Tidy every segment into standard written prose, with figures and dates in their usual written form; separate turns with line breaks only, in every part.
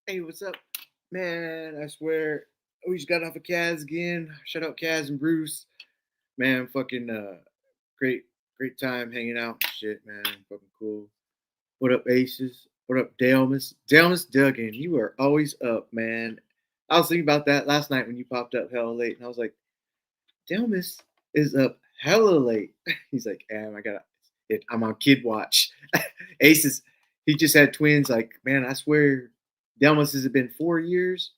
Hey, what's up? Man, I swear, we just got off of Kaz again. Shout out Kaz and Bruce. Man, fucking great, great time hanging out and shit, man. Fucking cool. What up, Aces? What up, Dalmas? Dalmas Duggan, you are always up, man. I was thinking about that last night when you popped up hella late, and I was like, Dalmas is up hella late. He's like, damn, I'm on kid watch. Aces, he just had twins. Like, man, I swear, Dalmas has it been 4 years,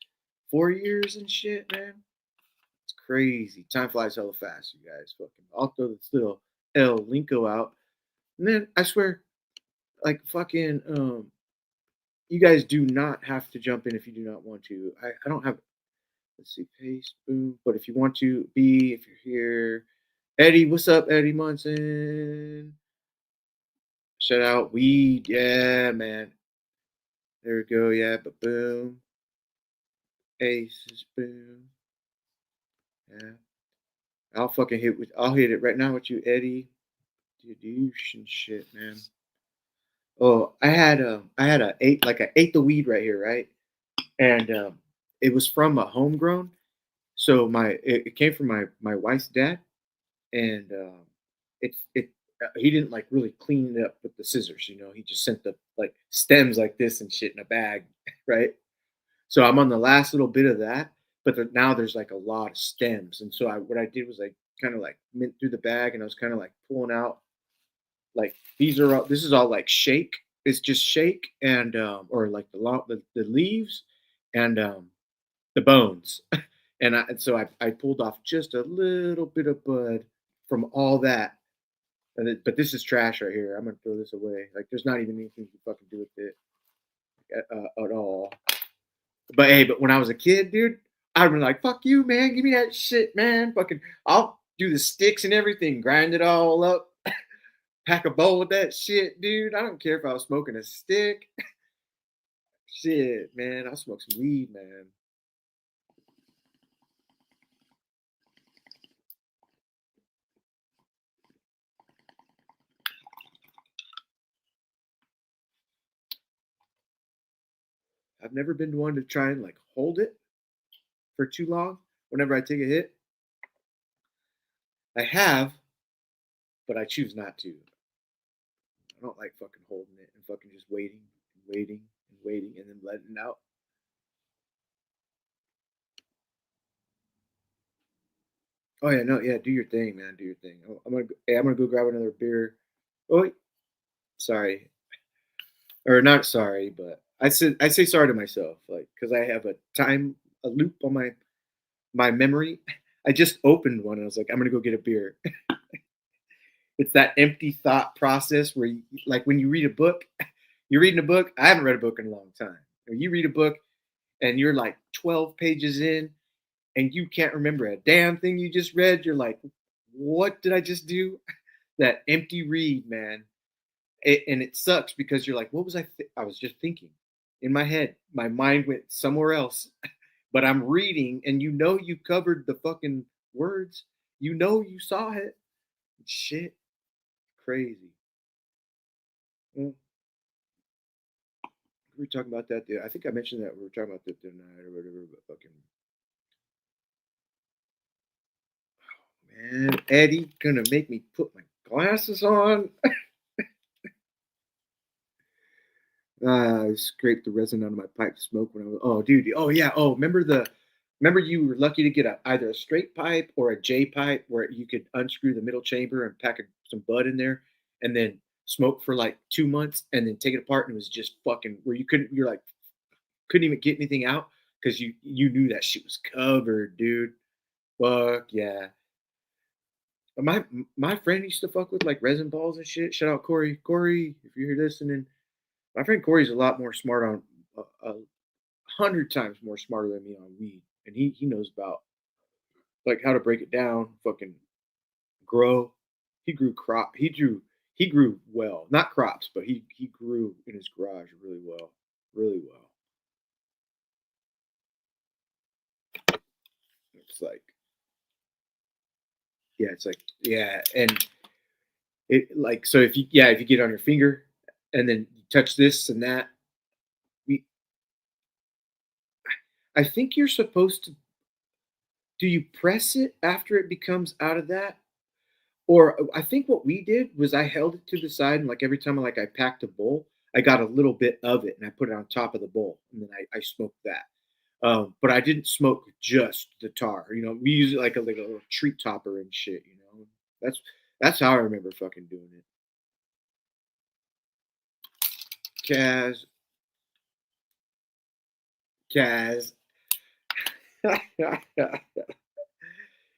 4 years and shit, man. It's crazy. Time flies hella fast, you guys. Fucking, I'll throw this little El Linko out, and then I swear, like, fucking, you guys do not have to jump in if you do not want to. I don't have. Let's see, paste, boom. But if you want to be, if you're here, Eddie, what's up, Eddie Munson? Shout out weed, yeah, man. There we go, yeah, but boom, aces, boom, yeah. I'll hit it right now with you, Eddie. Douche and shit, man. Oh, I ate the weed right here, right? And it was from a homegrown. So it came from my wife's dad, and it he didn't like really clean it up with the scissors. He just sent the like stems like this and shit in a bag, right? So I'm on the last little bit of that, but now there's like a lot of stems, and so what I did was I kind of like mint through the bag, and I was kind of like pulling out like this is all like shake. It's just shake and or like the leaves and the bones. And so I pulled off just a little bit of bud from all that. But this is trash right here. I'm gonna throw this away. Like, there's not even anything you can fucking do with it at all. But when I was a kid, dude, I'd be like, "Fuck you, man! Give me that shit, man! Fucking, I'll do the sticks and everything, grind it all up, pack a bowl with that shit, dude. I don't care if I was smoking a stick. Shit, man, I'll smoke some weed, man." I've never been one to try and like hold it for too long. Whenever I take a hit, I have, but I choose not to. I don't like fucking holding it and fucking just waiting and waiting and waiting and then letting it out. Oh yeah, no, yeah, do your thing, man. Do your thing. I'm gonna go grab another beer. Oh, wait, sorry, or not sorry, but I say sorry to myself, like because I have a loop on my memory. I just opened one and I was like, I'm gonna go get a beer. It's that empty thought process where like when you read a book, you're reading a book. I haven't read a book in a long time. You read a book and you're like 12 pages in and you can't remember a damn thing you just read. You're like, what did I just do? That empty read, man. And it sucks because you're like, what was I was just thinking in my head. My mind went somewhere else, but I'm reading and you covered the fucking words. You saw it. Shit, crazy. Mm. We were talking about that. I think I mentioned that we were talking about that the other night or whatever. But fucking man, Eddie gonna make me put my glasses on. I scraped the resin out of my pipe to smoke when I was. Oh, dude. Oh, yeah. Oh, Remember you were lucky to get either a straight pipe or a J pipe where you could unscrew the middle chamber and pack some bud in there, and then smoke for like 2 months, and then take it apart, and it was just fucking where you're like couldn't even get anything out because you knew that shit was covered, dude. Fuck yeah. My friend used to fuck with like resin balls and shit. Shout out Corey. Corey, if you're listening, my friend Corey's a lot more smart on a 100 times more smarter than me on weed, and he knows about like how to break it down, fucking grow. He grew crop. He grew well, not crops, but he grew in his garage really well, really well. It's like it's like and it like so if you get on your finger and then you touch this and that, I think you're supposed to. Do you press it after it becomes out of that? Or I think what we did was I held it to the side, and like every time I packed a bowl, I got a little bit of it and I put it on top of the bowl, and then I smoked that. But I didn't smoke just the tar. You know, we use it like a little treat topper and shit. You know, that's that's how I remember fucking doing it. Kaz, Kaz.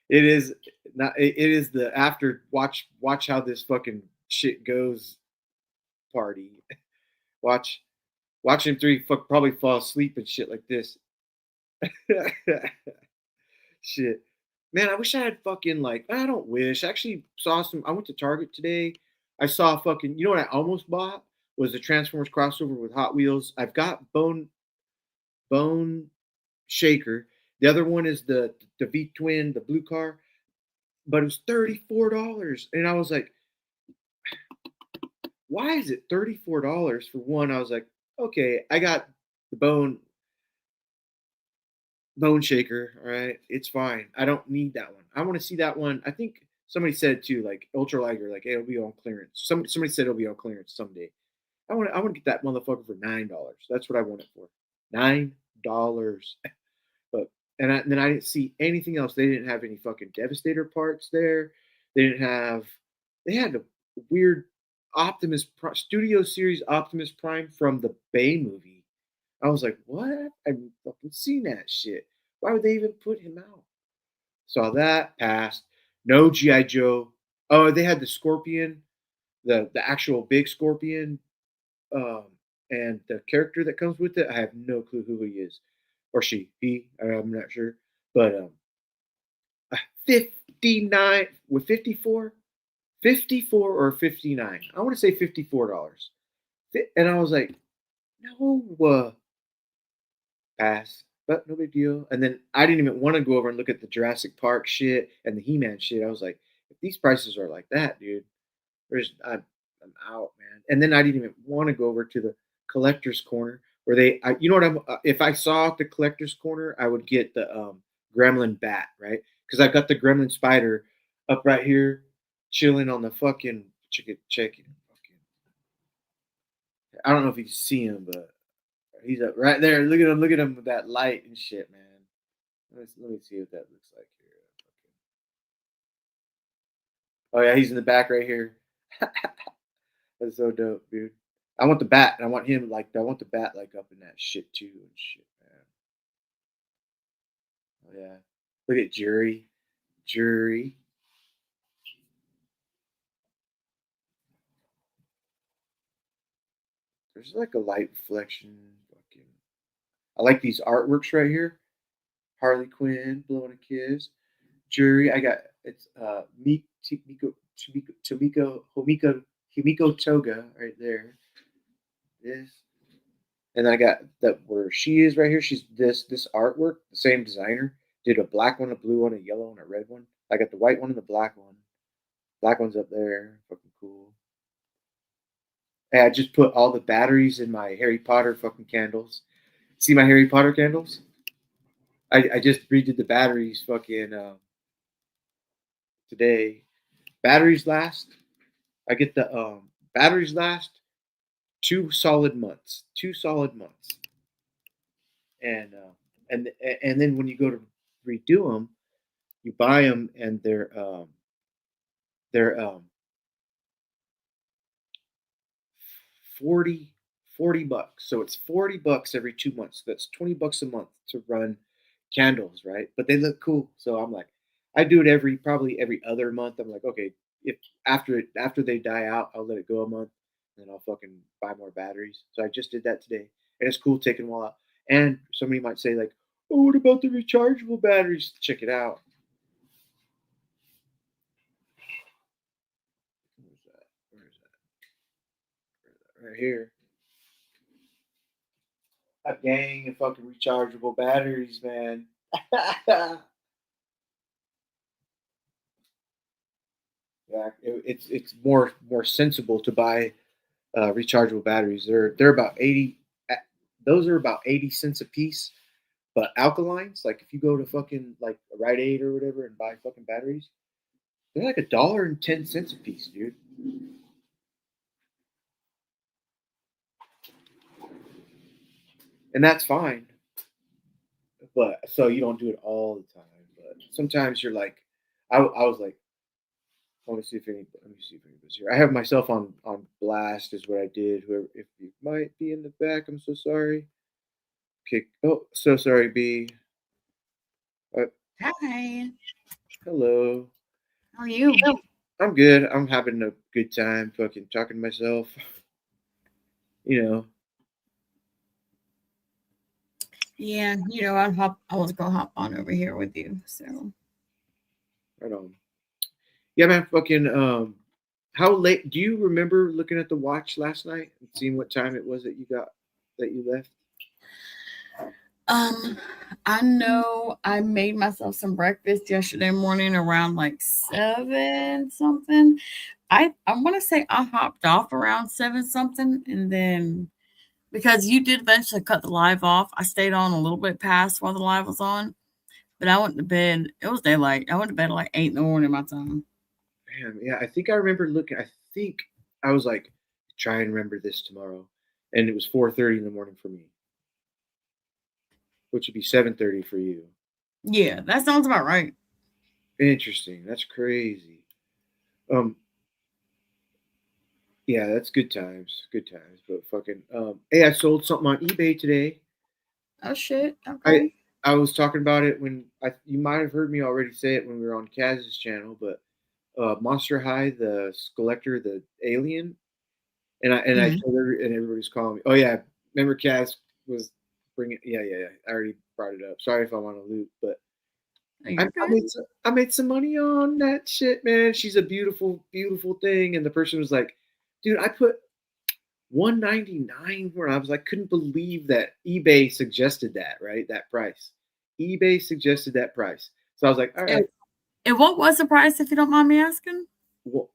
It is not. It is the after watch how this fucking shit goes party. Watch watch him three probably fall asleep and shit like this. Shit. Man, I wish I had fucking like I don't wish. I actually saw some I went to Target today. I saw fucking you know what I almost bought was a Transformers crossover with Hot Wheels. I've got Bone Shaker. The other one is the V Twin, the blue car, but it was $34. And I was like, why is it $34 for one? I was like, okay, I got the bone shaker, all right, it's fine. I don't need that one. I want to see that one. I think somebody said too, like ultra liger, like hey, it'll be on clearance. Somebody said it'll be on clearance someday. I want to get that motherfucker for $9. That's what I want it for. $9. But and then I didn't see anything else. They didn't have any fucking Devastator parts there. They didn't have. They had a weird Studio Series Optimus Prime from the Bay movie. I was like, what? I've fucking seen that shit. Why would they even put him out? Saw that passed. No GI Joe. Oh, they had the Scorpion, the actual big Scorpion, um, and the character that comes with it. I have no clue who he is or she. He. I'm not sure. But 59 with 54, 54 or 59. I want to say $54. And I was like, no, pass, but no big deal. And then I didn't even want to go over and look at the Jurassic Park shit and the He-Man shit. I was like, if these prices are like that, dude, I'm out, man. And then I didn't even want to go over to the collector's corner where you know what if I saw the collector's corner, I would get the Gremlin bat, right? Because I've got the Gremlin spider up right here, chilling on the fucking check it. I don't know if you can see him, but he's up right there. Look at him with that light and shit, man. Let me see what that looks like here. Oh yeah, he's in the back right here. That's so dope, dude. I want the bat. And I want him like I want the bat like up in that shit too and shit, man. Oh yeah. Look at Jury. Jury. There's like a light reflection. Fucking. I like these artworks right here. Harley Quinn blowing a kiss. Jury. I got it's Himiko Toga right there. This. And I got that where she is right here. She's this artwork, the same designer did a black one, a blue one, a yellow one, a red one. I got the white one and the black one. Black one's up there, fucking cool. Hey, I just put all the batteries in my Harry Potter fucking candles. See my Harry Potter candles? I just redid the batteries fucking today. Batteries last. I get the batteries last 2 solid months. 2 solid months. And and then when you go to redo them, you buy them and they're 40 $40. So it's $40 every 2 months. That's $20 a month to run candles, right? But they look cool. So I'm like, I do it probably every other month. I'm like, okay, if after they die out, I'll let it go a month, and then I'll fucking buy more batteries. So I just did that today, and it's cool taking them all out. And somebody might say like, oh, what about the rechargeable batteries? Check it out. Where's that? Where is that? Right here. A gang of fucking rechargeable batteries, man. Yeah, it's more sensible to buy rechargeable batteries. They're about 80. Those are about 80 cents a piece. But alkalines, like if you go to fucking like a Rite Aid or whatever and buy fucking batteries, they're like $1.10 a piece, dude. And that's fine. But so you don't do it all the time. But sometimes you're like, I was like, let me see if anybody's here. I have myself on blast is what I did. Whoever, if you might be in the back, I'm so sorry. Okay. Oh, so sorry, B. Uh,
Hi.
hello.
How are you?
I'm good. I'm having a good time fucking talking to myself. You know,
Yeah, I was gonna hop on over here with you. So
right on. Yeah, man, fucking how late do you remember looking at the watch last night and seeing what time it was that you left?
um I know I made myself some breakfast yesterday morning around like 7 something. I wanna say I hopped off around 7 something, and then because you did eventually cut the live off, I stayed on a little bit past while the live was on. But I went to bed. It was daylight. I went to bed at like 8 in the morning my time.
Man, yeah, I think I remember looking. I think I was like, try and remember this tomorrow, and it was 4:30 in the morning for me, which would be 7:30 for you.
Yeah, that sounds about right.
Interesting. That's crazy. Um, yeah, that's good times. Good times. But fucking, hey, I sold something on eBay today.
Oh shit.
I
Okay.
I was talking about it when you might have heard me already say it when we were on Kaz's channel, but Monster High, the Skeletor, the alien, and I
Mm.
told and everybody's calling me. Oh yeah, remember Kaz was bringing? Yeah. I already brought it up. Sorry if I'm on a loop, but
Oh,
I,
you're
I
good.
made I made some money on that shit, man. She's a beautiful, beautiful thing, and the person was like, "Dude, I put 199 for it." I was like, couldn't believe that eBay suggested that, right? That price. eBay suggested that price. So I was like, all
And,
right,
and what was the price, if you don't mind me asking?
well,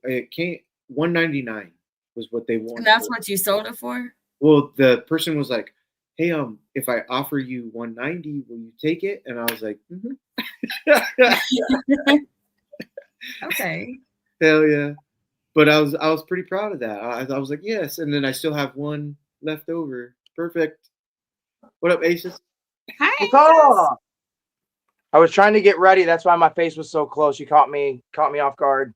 it can't 199 was what they
And
wanted
that's
for.
what you sold it for?
Well, the person was like, "Hey, if I offer you 190, will you take it?" And I was like,
Okay.
"Hell yeah!" But I was pretty proud of that. I was like, "Yes," and then I still have one left over. Perfect. What up, Aces?
Hi,
What's
Aces.
up? I was trying to get ready. That's why my face was so close. You caught me off guard.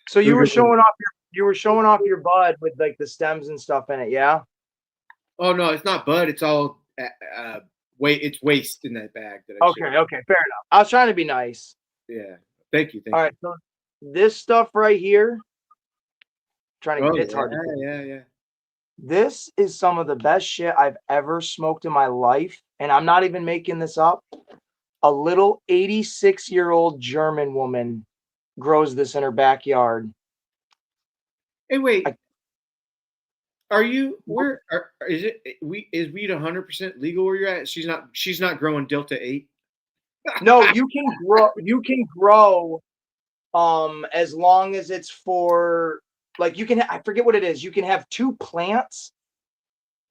So
We're gonna.
you were showing off your bud with like the stems and stuff in it, yeah?
Oh no, it's not bud. It's all It's waste in that bag that I
Okay,
showed.
okay, fair enough. I was trying to be nice.
Yeah. Thank you.
All
Thank you.
right, so this stuff right here, trying
Oh
to it's hard to
yeah, yeah.
this is some of the best shit I've ever smoked in my life, and I'm not even making this up. A little 86-year-old German woman grows this in her backyard.
Hey, wait.
I,
Are you where? Is it? Is weed 100% legal where you're at? She's not growing Delta 8.
no, you can grow as long as it's for like I forget what it is. You can have two plants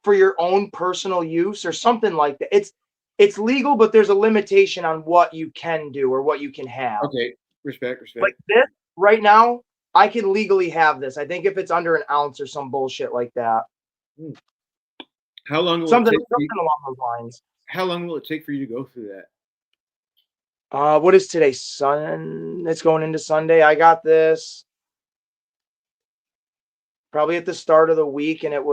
for your own personal use or something like that. It's legal, but there's a limitation on what you can do or what you can have.
Okay. Respect.
Like
Respect.
this right now, I can legally have this. I think if it's under an ounce or some bullshit like that.
Hmm. How long will it
Something
take?
something along those lines.
How long will it take for you to go through that?
What is today? It's going into Sunday. I got this probably at the start of the week, and I've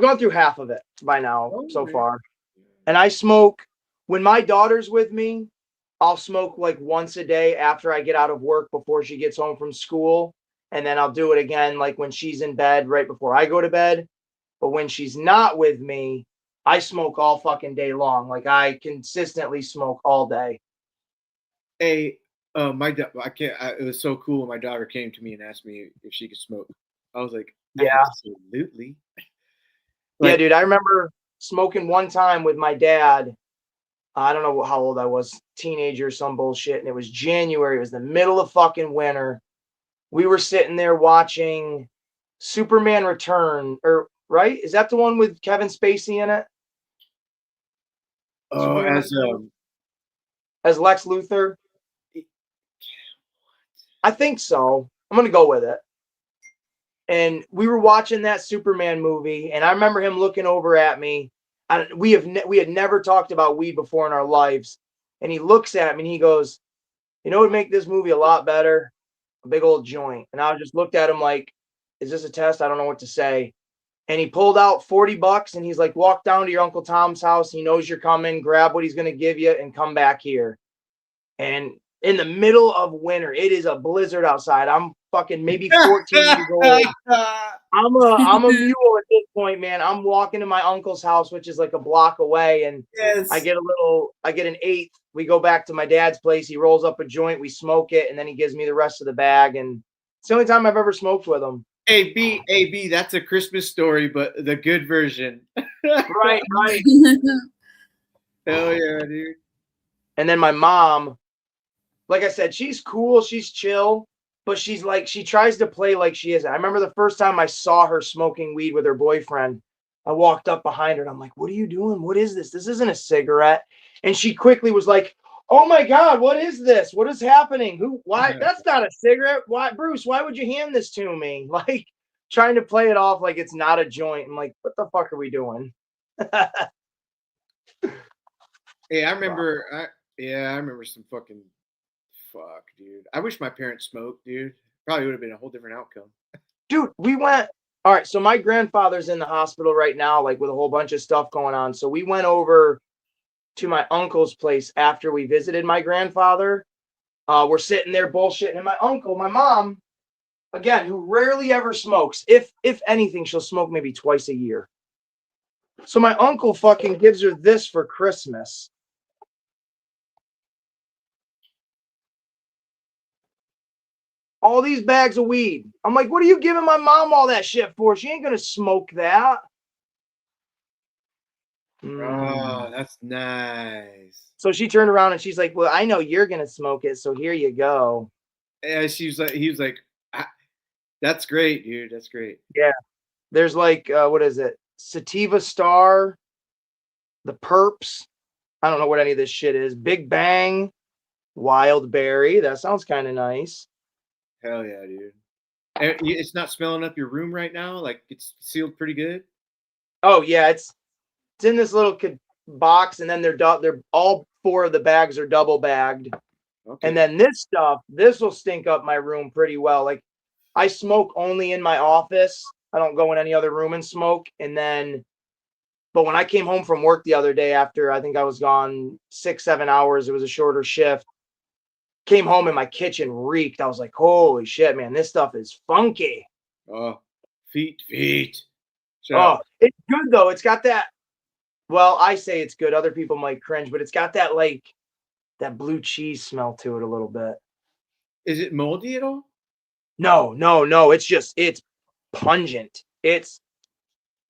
gone through half of it by now
Oh
so
man.
far. And I smoke when my daughter's with me, I'll smoke like once a day after I get out of work before she gets home from school. And then I'll do it again like when she's in bed right before I go to bed. But when she's not with me, I smoke all fucking day long. Like I consistently smoke all day.
Hey, I can't. It was so cool when my daughter came to me and asked me if she could smoke. I was like,
Yeah.
absolutely.
Yeah,
Like,
dude. I remember smoking one time with my dad. I don't know how old I was, teenager, some bullshit. And it was January. It was the middle of fucking winter. We were sitting there watching. Superman Return, or right? Is that the one with Kevin Spacey in it?
Oh,
Superman
as
Return? As Lex Luthor? I think so. I'm gonna go with it. And we were watching that Superman movie, and I remember him looking over at me. We had never talked about weed before in our lives, and he looks at me and he goes, "You know what would make this movie a lot better? A big old joint." And I just looked at him like, "Is this a test? I don't know what to say." And he pulled out $40 and he's like, "Walk down to your Uncle Tom's house. He knows you're coming. Grab what he's gonna give you and come back here." And in the middle of winter, it is a blizzard outside. I'm fucking maybe 14 years old. I'm a mule at this point, man. I'm walking to my uncle's house, which is like a block away, and
yes.
I get an eighth. We go back to my dad's place. He rolls up a joint, we smoke it, and then he gives me the rest of the bag. And it's the only time I've ever smoked with him.
AB, that's a Christmas story, but the good version.
Right.
Hell yeah, dude.
And then my mom, like I said, she's cool, she's chill, but she's like, she tries to play like she isn't. I remember the first time I saw her smoking weed with her boyfriend, I walked up behind her and I'm like, "What are you doing? What is this? This isn't a cigarette." And she quickly was like, "Oh my God, what is this? What is happening? Why? That's not a cigarette. Why, Bruce, why would you hand this to me?" Like trying to play it off like it's not a joint. I'm like, "What the fuck are we doing?"
Hey, I remember some fucking fuck, dude. I wish my parents smoked, dude. Probably would have been a whole different outcome.
Dude, we went. All right, so my grandfather's in the hospital right now, like with a whole bunch of stuff going on. So we went over to my uncle's place after we visited my grandfather. We're sitting there bullshitting, and my uncle, my mom, again, who rarely ever smokes, if anything, she'll smoke maybe twice a year. So my uncle fucking gives her this for Christmas. All these bags of weed. I'm like, "What are you giving my mom all that shit for? She ain't gonna smoke that."
Oh, that's nice.
So she turned around and she's like, "Well, I know you're gonna smoke it, so here you go."
Yeah, he was like, "That's great, dude. That's great."
Yeah. There's like, what is it? Sativa Star, the Perps. I don't know what any of this shit is. Big Bang, Wild Berry. That sounds kind of nice.
Hell yeah, dude. And it's not smelling up your room right now. Like it's sealed pretty good.
Oh yeah, it's in this little box, and then they're all four of the bags are double bagged. Okay. And then this will stink up my room pretty well. Like I smoke only in my office. I don't go in any other room and smoke. But when I came home from work the other day, after I think I was gone 6-7 hours, it was a shorter shift. Came home and my kitchen reeked. I was like, "Holy shit, man, this stuff is funky."
Oh, feet.
Oh, it's good though. It's got that. Well, I say it's good. Other people might cringe, but it's got that like that blue cheese smell to it a little bit.
Is it moldy at all?
No. It's pungent. It's.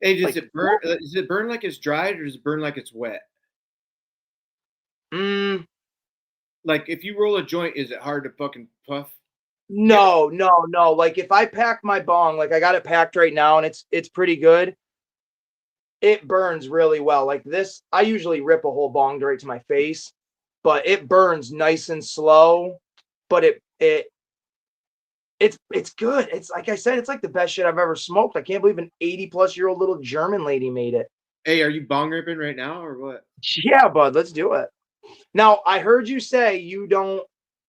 Hey, does it burn? Does it burn like it's dried, or does it burn like it's wet? Like if you roll a joint, is it hard to fucking puff?
No. Like if I pack my bong, like I got it packed right now, and it's pretty good. It burns really well. Like this, I usually rip a whole bong right to my face, but it burns nice and slow. But it's good. It's like I said, it's like the best shit I've ever smoked. I can't believe an 80-plus-year-old little German lady made it.
Hey, are you bong ripping right now or what?
Yeah, bud, let's do it. Now, I heard you say you don't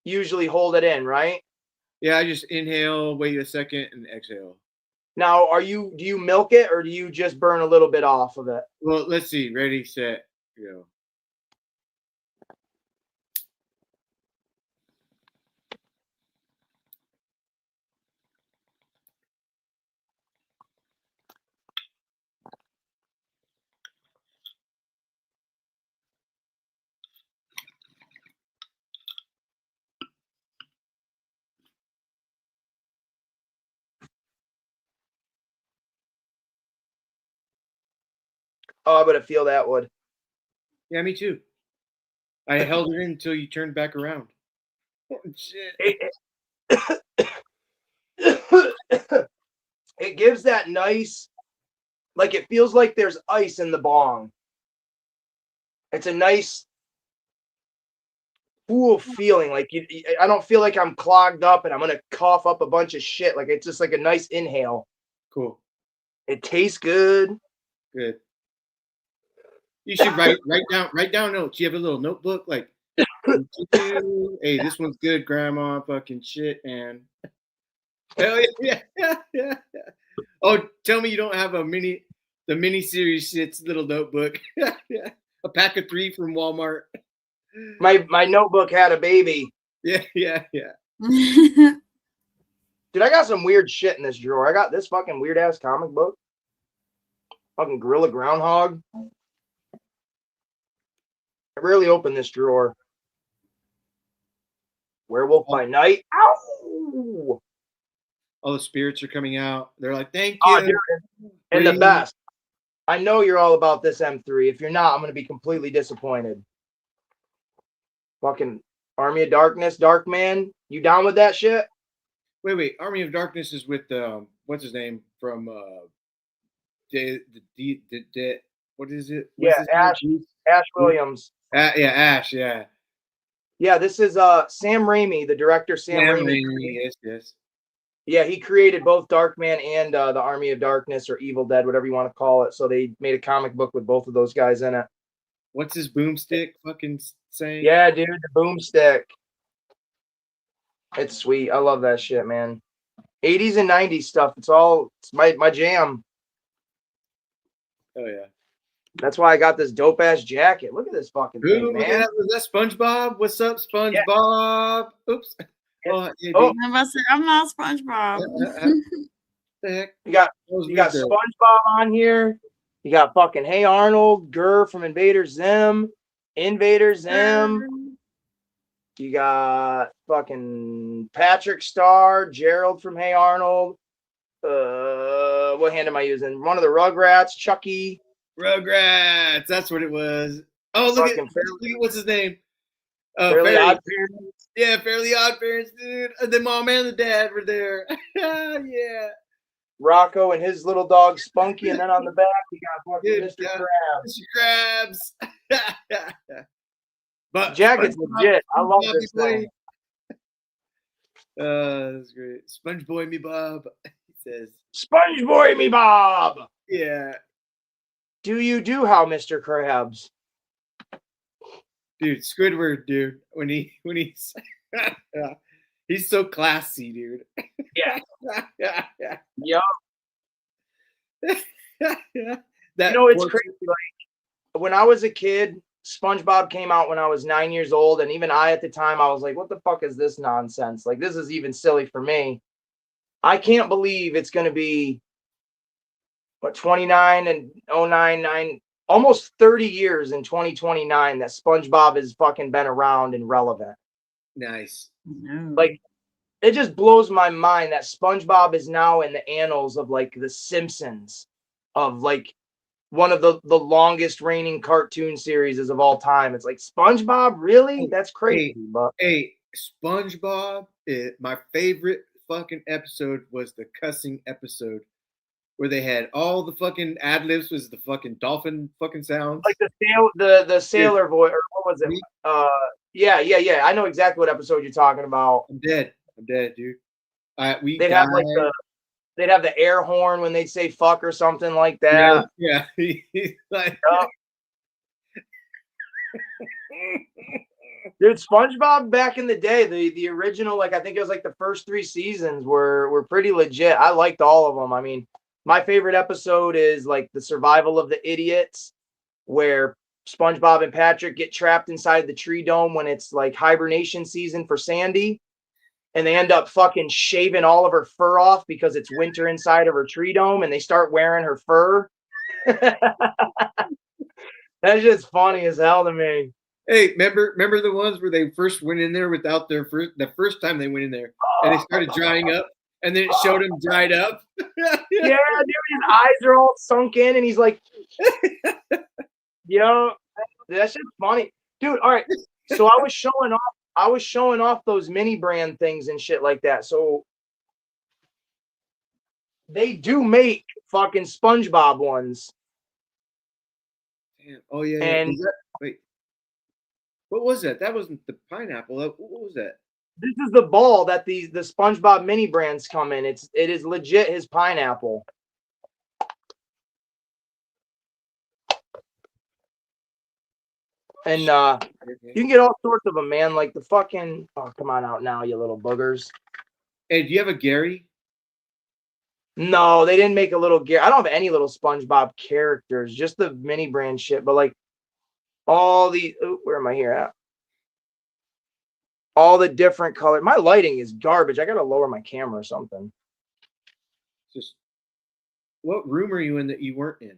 usually hold it in, right?
Yeah, I just inhale, wait a second, and exhale.
Now, do you milk it or do you just burn a little bit off of it?
Well, let's see. Ready, set, go.
Oh, I would feel that would.
Yeah, me too. I held it in until you turned back around. Oh, shit.
It gives that nice, like it feels like there's ice in the bong. It's a nice, cool feeling. Like I don't feel like I'm clogged up and I'm gonna cough up a bunch of shit. Like it's just like a nice inhale.
Cool.
It tastes good.
Good. You should write down notes. You have a little notebook, like, hey, this one's good, Grandma. Fucking shit, man. Hell yeah, yeah. Oh, tell me you don't have the mini series shit's little notebook. Yeah. A pack of 3 from Walmart.
My notebook had a baby.
Yeah.
Dude, I got some weird shit in this drawer. I got this fucking weird ass comic book. Fucking Gorilla Groundhog. I rarely open this drawer. Werewolf by Night. Ow!
All the spirits are coming out. They're like, thank you.
Oh, dude. And the best. I know you're all about this M3. If you're not, I'm going to be completely disappointed. Fucking Army of Darkness, Darkman. You down with that shit?
Wait. Army of Darkness is with what's his name from what is it? What's
Ash Williams.
Yeah, Ash. Yeah.
Yeah, this is Sam Raimi, the director. Sam Raimi.
Yes.
Yeah, he created both Darkman and the Army of Darkness or Evil Dead, whatever you want to call it. So they made a comic book with both of those guys in it.
What's his boomstick fucking saying?
Yeah, dude, the boomstick. It's sweet. I love that shit, man. 80s and 90s stuff. It's my jam.
Oh yeah.
That's why I got this dope ass jacket. Look at this fucking thing, man.
Was that SpongeBob? What's up, SpongeBob? Yeah. Oops.
I'm not SpongeBob.
The heck?
You got SpongeBob on here. You got fucking Hey Arnold, Gurr from Invader Zim. You got fucking Patrick Star, Gerald from Hey Arnold. What hand am I using? One of the Rugrats, Chucky.
Rugrats, that's what it was. Oh, look at what's his name?
Fairly Odd Parents.
Yeah, Fairly Odd Parents, dude. The mom and the dad were there. Yeah.
Rocco and his little dog Spunky, and then on the back you got fucking Mr.
Krabs. Mr. Krabs. But
jacket's legit. I love this thing.
That's great. Sponge Boy me Bob. He says.
Sponge Boy me Bob.
Yeah.
Do you do how, Mr. Krabs?
Dude, Squidward, dude. When he's he's so classy, dude.
Yeah.
Yeah.
Yup.
That
it's crazy. Like when I was a kid, SpongeBob came out when I was 9 years old, and even I at the time I was like, what the fuck is this nonsense? Like this is even silly for me. I can't believe it's gonna be 29 and 09, almost 30 years in 2029 that SpongeBob has fucking been around and relevant.
Nice.
Like it just blows my mind that SpongeBob is now in the annals of like the Simpsons, of like one of the longest reigning cartoon series of all time. It's like SpongeBob, really? That's crazy.
Hey, SpongeBob, my favorite fucking episode was the cussing episode where they had all the fucking ad libs, was the fucking dolphin fucking sounds.
Like the sailor voice, or what was it? Yeah. I know exactly what episode you're talking about.
I'm dead, dude.
They'd have the air horn when they'd say fuck or something like that.
Yeah. Like,
dude, SpongeBob back in the day, the original, like I think it was like the first 3 seasons were pretty legit. I liked all of them. I mean, my favorite episode is like the survival of the idiots, where SpongeBob and Patrick get trapped inside the tree dome when it's like hibernation season for Sandy. And they end up fucking shaving all of her fur off because it's winter inside of her tree dome, and they start wearing her fur. That's just funny as hell to me.
Hey, remember the ones where they first went in there without the first time they went in there, and they started drying up, and then it showed him dried up.
Yeah, dude, his eyes are all sunk in, and he's like, yo, that's just funny. Dude, all right. So I was showing off those mini brand things and shit like that. So they do make fucking SpongeBob ones.
Damn. Oh yeah, yeah.
And
Wait, what was that? That wasn't the pineapple. What was that?
this is the ball that the SpongeBob mini brands come in. It is legit his pineapple. And you can get all sorts of them, man. Like the fucking come on out now, you little boogers.
Hey, do you have a Gary?
No, they didn't make a little gear. I don't have any little SpongeBob characters, just the mini brand shit. But like all the where am I here at? All the different colors. My lighting is garbage. I gotta lower my camera or something.
Just what room are you in that you weren't in,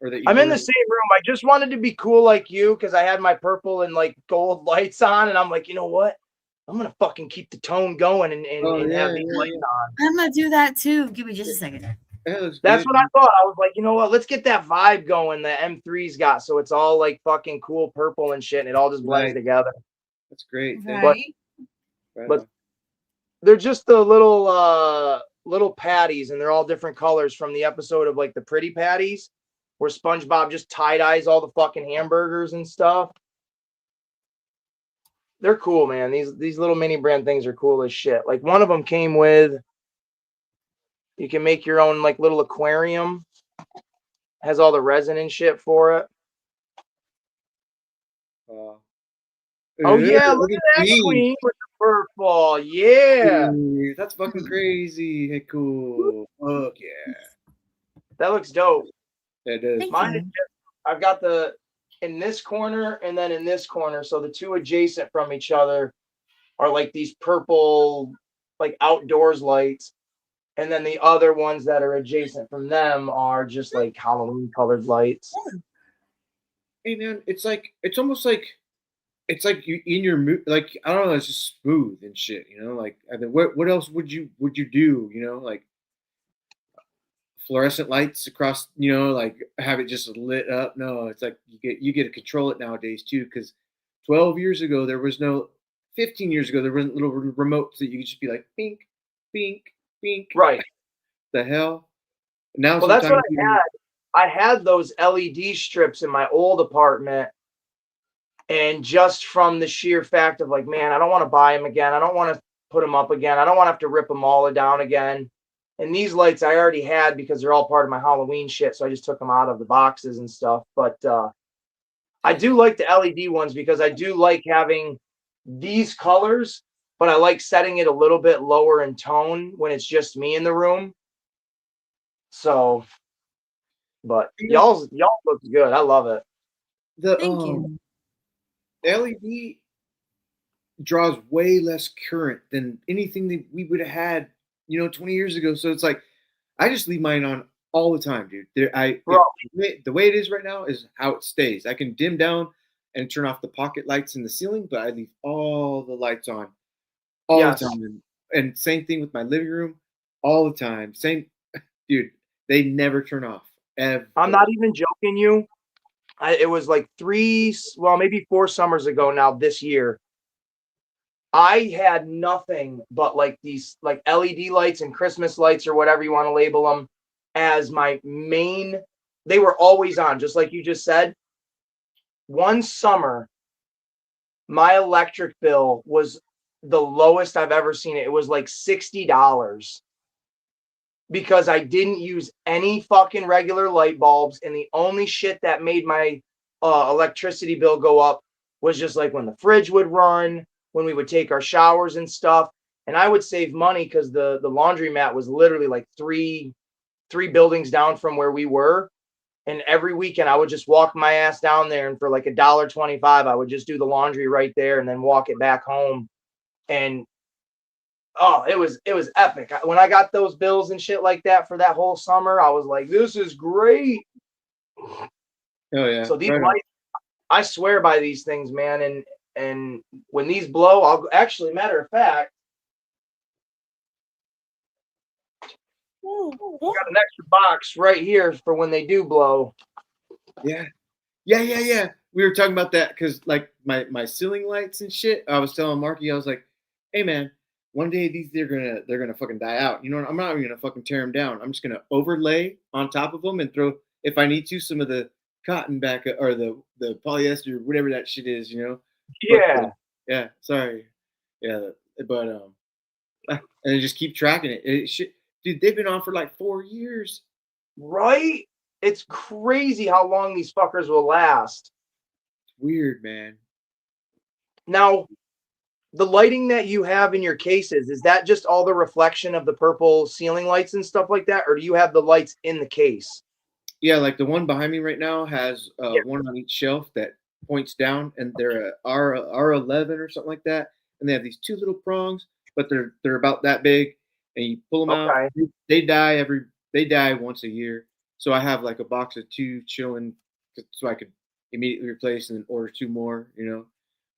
or that you
I'm in the
were
same room. I just wanted to be cool like you because I had my purple and like gold lights on, and I'm like, you know what? I'm gonna fucking keep the tone going and have these lights on.
I'm gonna do that too. Give me just a second.
That's what I thought. I was like, you know what? Let's get that vibe going the M3's got. So it's all like fucking cool purple and shit, and it all just blends together.
That's great.
Right.
But they're just the little patties, and they're all different colors from the episode of like the Pretty Patties, where SpongeBob just tie-dyes all the fucking hamburgers and stuff. They're cool, man. These little mini brand things are cool as shit. Like one of them came with, you can make your own like little aquarium. Has all the resin and shit for it.
Oh
yeah, look at that queen with the purple. Yeah.
Dude, that's fucking crazy. Hey, cool. Fuck yeah.
That looks dope.
It does.
Mine is just, I've got the in this corner and then in this corner. So the two adjacent from each other are like these purple, like outdoors lights. And then the other ones that are adjacent from them are just like Halloween colored lights.
Hey man, it's almost like it's like you in your mood. Like I don't know, it's just smooth and shit. You know, like I mean, what else would you do? You know, like fluorescent lights across. You know, like have it just lit up. No, it's like you get to control it nowadays too. Because 12 years ago there was no. 15 years ago there were little remotes that you could just be like pink, pink, pink.
Right.
The hell. Now,
well, that's what I had. I had those LED strips in my old apartment, and just from the sheer fact of like, man, I don't want to buy them again. I don't want to put them up again. I don't want to have to rip them all down again. And these lights I already had because they're all part of my Halloween shit, so I just took them out of the boxes and stuff. But I do like the LED ones because I do like having these colors, but I like setting it a little bit lower in tone when it's just me in the room. So, but y'all look good. I love it.
Thank you.
LED draws way less current than anything that we would have had, 20 years ago. So it's like I just leave mine on all the time, dude. The way it is right now is how it stays. I can dim down and turn off the pocket lights in the ceiling, but I leave all the lights on all the time. And same thing with my living room, all the time. Same, dude. They never turn off. Ever.
I'm not even joking you. It was like maybe 4 summers ago now this year. I had nothing but like these like LED lights and Christmas lights or whatever you want to label them as my main. They were always on, just like you just said. One summer, my electric bill was the lowest I've ever seen it. It was like $60. Because I didn't use any fucking regular light bulbs, and the only shit that made my electricity bill go up was just like when the fridge would run, when we would take our showers and stuff. And I would save money because the laundromat was literally like three buildings down from where we were. And every weekend I would just walk my ass down there, and for like $1.25, I would just do the laundry right there and then walk it back home. And it was epic. When I got those bills and shit like that for that whole summer, I was like, this is great.
Oh yeah.
So these lights, I swear by these things, man. And when these blow, I'll actually, matter of fact, I got an extra box right here for when they do blow.
Yeah. We were talking about that because like my ceiling lights and shit. I was telling Marky, I was like, hey man, one day they're gonna fucking die out. You know what? I'm not even gonna fucking tear them down. I'm just gonna overlay on top of them and throw, if I need to, some of the cotton back or the polyester, whatever that shit is. You know?
Yeah.
Yeah. Sorry. Yeah. But and then just keep tracking it. Dude, they've been on for like 4 years.
Right? It's crazy how long these fuckers will last.
Weird, man.
Now, the lighting that you have in your cases, is that just all the reflection of the purple ceiling lights and stuff like that? Or do you have the lights in the case?
Yeah, like the one behind me right now has one on each shelf that points down, and they're a R11 or something like that, and they have these two little prongs, but they're about that big, and you pull them out. They die once a year, so I have like a box of two chilling, so I could immediately replace and then order two more. You know,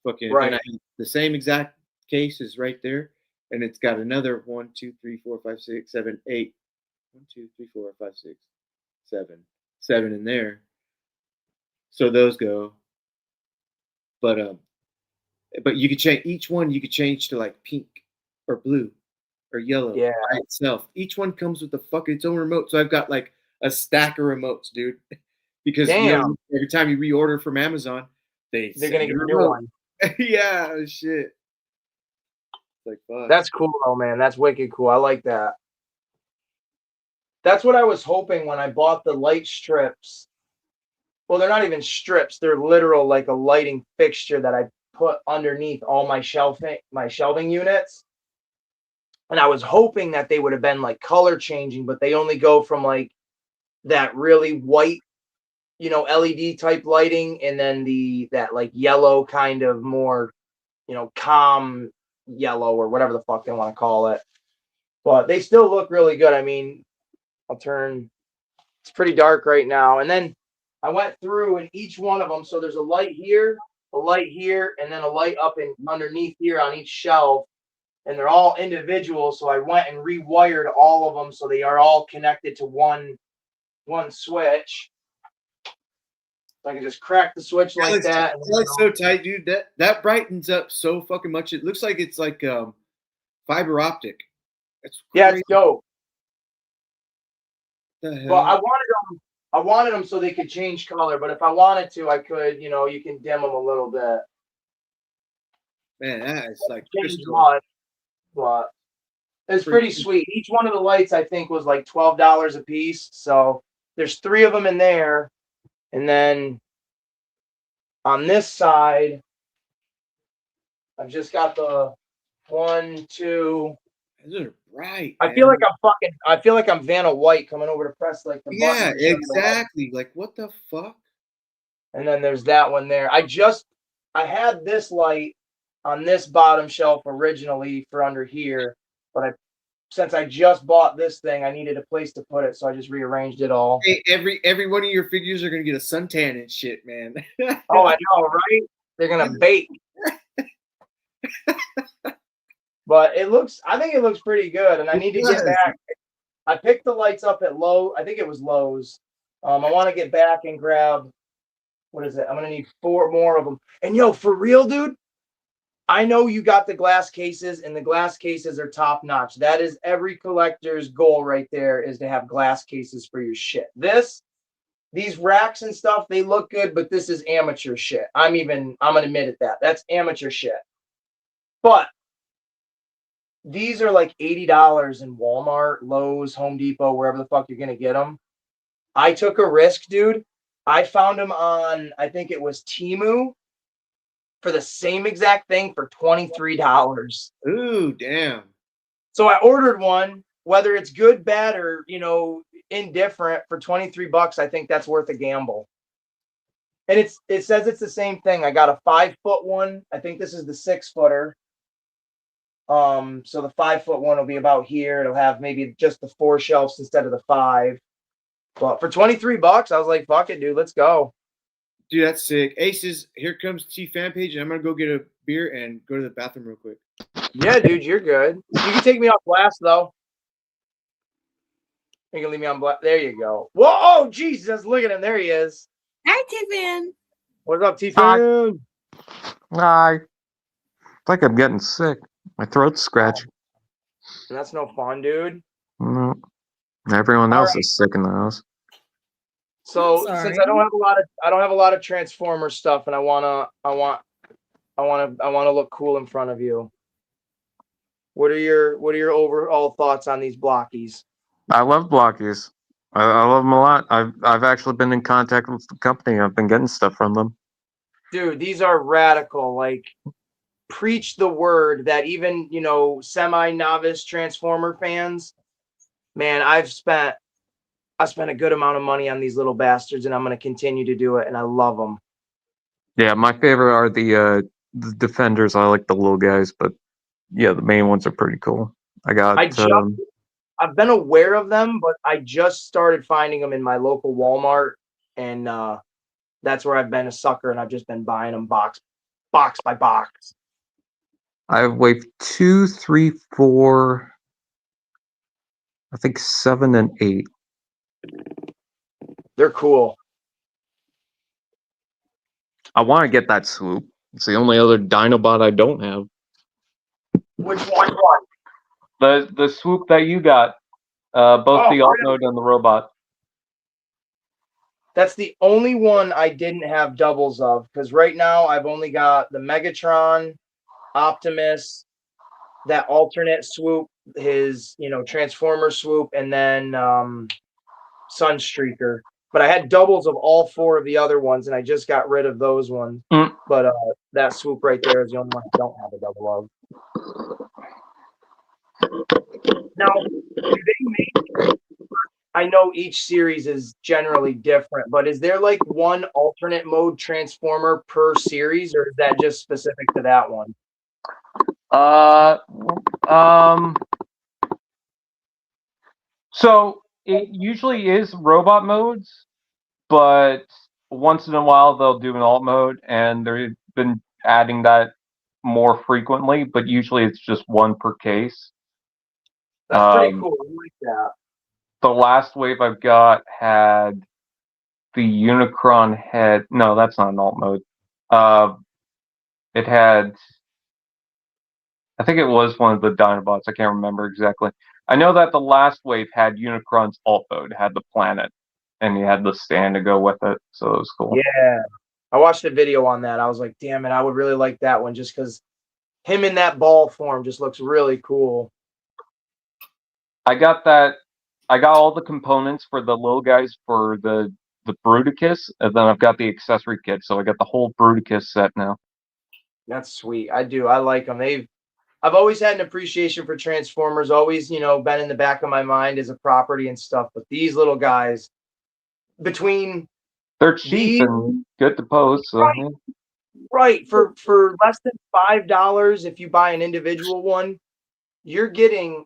fucking
Right.
And I have the same exact case is right there, and it's got another 1, 2, 3, 4, 5, 6, 7, 8. 1, 2, 3, 4, 5, 6, 7 in there. So those go. But you could change each one. You could change to like pink or blue or yellow by itself. Each one comes with its own remote. So I've got like a stack of remotes, dude. Because every time you reorder from Amazon, they're gonna get a new one. Yeah, shit. Like, fuck.
That's cool though, man. That's wicked cool. I like that. That's what I was hoping when I bought the light strips. Well, they're not even strips. They're literal, like a lighting fixture that I put underneath all my shelving units. And I was hoping that they would have been like color changing, but they only go from like that really white, you know, LED type lighting, and then that like yellow kind of more, you know, calm yellow or whatever the fuck they want to call it. But they still look really good. I mean, it's pretty dark right now. And then I went through in each one of them. So there's a light here, and then a light up and underneath here on each shelf. And they're all individual. So I went and rewired all of them so they are all connected to one switch. So I can just crack the switch like that.
It looks so tight, dude. That brightens up so fucking much. It looks like it's like fiber optic. It's crazy.
It's dope. Well, I wanted them so they could change color, but if I wanted to, I could, you know, you can dim them a little bit.
Man, that is like crystal.
Much, but it's pretty sweet. Each one of the lights, I think, was like $12 a piece. So there's 3 of them in there. And then on this side, I've just got the 1, 2.
Those are bright.
I feel like I'm Vanna White coming over to press like the button.
Yeah, exactly. Like, what the fuck?
And then there's that one there. I had this light on this bottom shelf originally for under here, but since I just bought this thing, I needed a place to put it, so I just rearranged it all.
Hey, every one of your figures are gonna get a suntan and shit, man.
Oh, I know, right? They're gonna bake. But I think it looks pretty good, and I need to get back. I picked the lights up at I think it was Lowe's. I want to get back and grab, what is it? I'm gonna need 4 more of them. And yo, for real, dude, I know you got the glass cases, and the glass cases are top notch. That is every collector's goal right there, is to have glass cases for your shit. These racks and stuff, they look good, but this is amateur shit. I'm gonna admit it that. That's amateur shit. But these are like $80 in Walmart, Lowe's, Home Depot, wherever the fuck you're going to get them. I took a risk, dude. I found them on, I think it was Temu, for the same exact thing for $23.
Ooh, damn.
So I ordered one, whether it's good, bad, or, you know, indifferent, for $23. I think that's worth a gamble. And it says it's the same thing. I got a 5-foot one. I think this is the 6-footer. So the 5-foot one will be about here. It'll have maybe just the 4 shelves instead of the 5. But for $23, I was like, fuck it, dude, let's go.
Dude, that's sick. Aces, here comes T fan page, and I'm gonna go get a beer and go to the bathroom real quick.
Yeah, dude, you're good. You can take me off blast though. You can leave me on blast. There you go. Whoa, oh Jesus, look at him. There he is.
Hi, T-Fan.
What's up, T-Fan?
Hi. I think I'm getting sick. My throat's scratchy.
And that's no fun, dude.
No. Everyone
All
else
right.
is sick in the house.
So
I'm
since
sorry.
I don't have a lot of Transformer stuff, and I want to look cool in front of you. What are your overall thoughts on these blockies?
I love blockies. I love them a lot. I've actually been in contact with the company. I've been getting stuff from them.
Dude, these are radical. Like, preach the word that even, semi-novice Transformer fans, man, I spent a good amount of money on these little bastards, and I'm going to continue to do it, and I love them.
Yeah, my favorite are the defenders. I like the little guys, but yeah, the main ones are pretty cool.
I've been aware of them, but I just started finding them in my local Walmart, and that's where I've been a sucker, and I've just been buying them box by box.
I have wave 2, 3, 4, I think 7 and 8.
They're cool.
I want to get that swoop. It's the only other Dinobot I don't have.
Which one?
The swoop that you got, both the alt mode and the robot.
That's the only one I didn't have doubles of, because right now I've only got the Megatron, Optimus, that alternate swoop, his Transformer swoop, and then Sunstreaker. But I had doubles of all 4 of the other ones, and I just got rid of those ones. But that swoop right there is the only one I don't have a double of. Now, do they make? I know each series is generally different, but is there like one alternate mode Transformer per series, or is that just specific to that one?
So it usually is robot modes, but once in a while they'll do an alt mode, and they've been adding that more frequently, but usually it's just one per case.
That's pretty cool. I like that.
The last wave I've got had the Unicron head. No, that's not an alt mode. It had, I think it was one of the Dinobots. I can't remember exactly. I know that the last wave had Unicron's alt mode, had the planet, and you had the stand to go with it, so it was cool.
Yeah, I watched a video on that. I was like, damn it, I would really like that one, just because him in that ball form just looks really cool.
I got all the components for the little guys for the Bruticus, and then I've got the accessory kit, so I got the whole Bruticus set now.
That's sweet. I do. I like them. I've always had an appreciation for Transformers, always, been in the back of my mind as a property and stuff. But these little guys,
they're cheap and good to pose. So,
right. For less than $5, if you buy an individual one, you're getting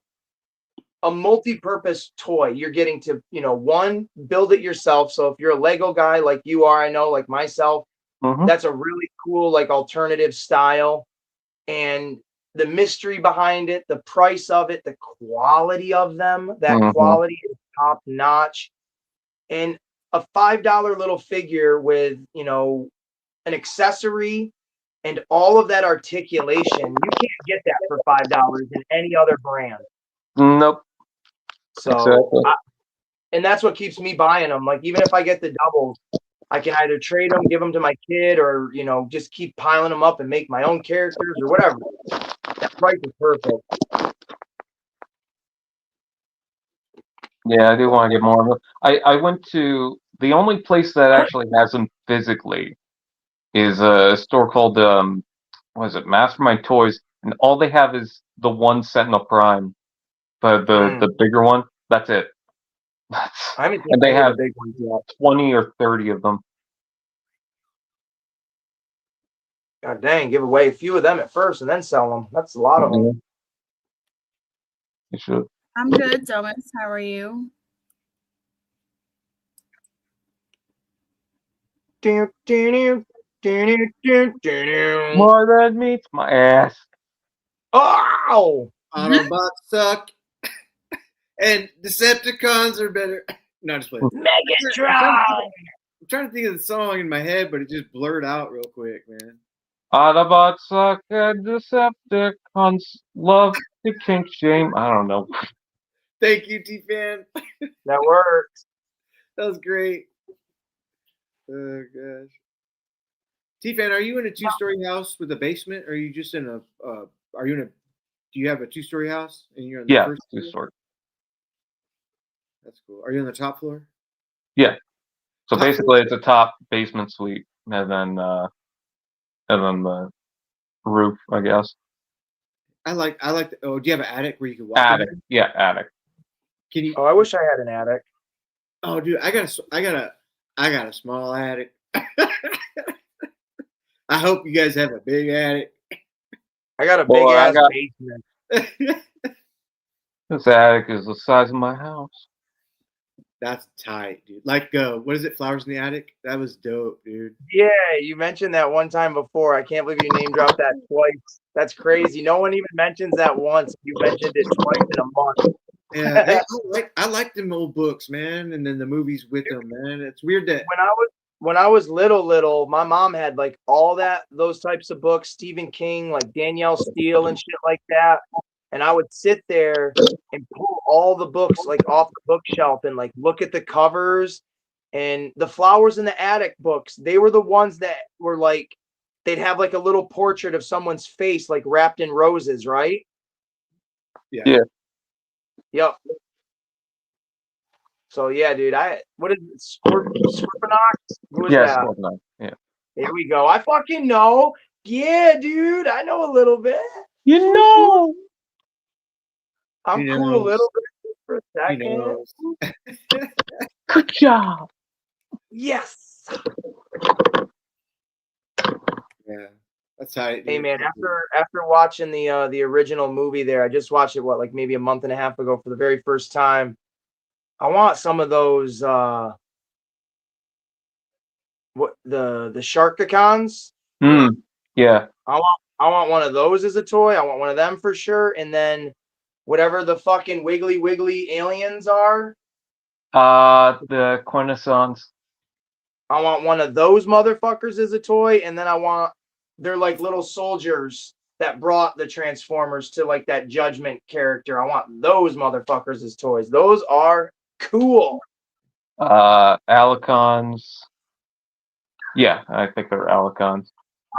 a multi-purpose toy. You're getting to, one, build it yourself. So if you're a Lego guy like you are, I know, like myself, that's a really cool, like, alternative style. And the mystery behind it, the price of it, the quality of them, that quality is top notch. And a $5 little figure with, an accessory and all of that articulation, you can't get that for $5 in any other brand.
Nope.
So, exactly. And that's what keeps me buying them. Like, even if I get the doubles, I can either trade them, give them to my kid, or, just keep piling them up and make my own characters or whatever. That price is perfect.
Yeah, I do want to get more of them. I went to the only place that actually has them physically is a store called what is it, Mastermind Toys, and all they have is the one Sentinel Prime, the bigger one. That's it. And they have 20 or 30 of them.
God dang, give away a few of them at first and then sell them. That's a lot of them.
You should.
I'm good, Thomas. How are you?
More than meets my ass.
Oh!
Autobots suck. And Decepticons are better. No, just playing.
Megatron!
I'm trying to think of the song in my head, but it just blurred out real quick, man.
Autobots suck and Decepticons love to kink shame. I don't know.
Thank you, T-Fan.
That works.
That was great. Oh gosh. T-Fan, are you in a 2-story house with a basement? Or are you just in a? Are you in a? Do you have a 2-story house and you're on the
Yeah,
first
two
floor?
story.
That's cool. Are you on the top floor?
Yeah. So
Top
basically, it's a top basement suite, and then the roof, I guess.
I like. Oh, do you have an attic where you can walk?
Attic.
In?
Yeah, attic.
Can you?
Oh, I wish I had an attic.
Oh, dude, I got a small attic. I hope you guys have a big attic.
I got a
Boy,
big
I
ass
got-
basement.
This attic is the size of my house.
That's tight, dude. Like, what is it? Flowers in the Attic? That was dope, dude.
Yeah, you mentioned that one time before. I can't believe you name dropped that twice. That's crazy. No one even mentions that once. You mentioned it twice in a month.
Yeah, hey, I like them old books, man, and then the movies with them, man. It's weird that
When I was little, my mom had like all those types of books, Stephen King, like Danielle Steele and shit like that. And I would sit there and pull all the books like off the bookshelf and like look at the covers. And the Flowers in the Attic books, they were the ones that were like they'd have like a little portrait of someone's face like wrapped in roses, right?
yeah.
Yeah.
Yep. So yeah, dude, what is it? Scorpionox? Who is
Yes.
that?
Yeah.
Here we go. I fucking know. Yeah, dude, I know a little bit.
You know.
I'm
He
cool a
knows.
little bit for a
He
second.
knows.
Good job.
Yes.
Yeah, that's tight.
Hey
dude.
man, after watching the original movie there, I just watched it like maybe a month and a half ago for the very first time. I want some of those what the Sharkticons.
Yeah.
I want one of those as a toy. I want one of them for sure. And then whatever the fucking wiggly aliens are,
The Quintessons.
I want one of those motherfuckers as a toy. And then they're like little soldiers that brought the Transformers to like that Judgment character. I want those motherfuckers as toys. Those are cool.
Alicons. Yeah, I think they're Alicons.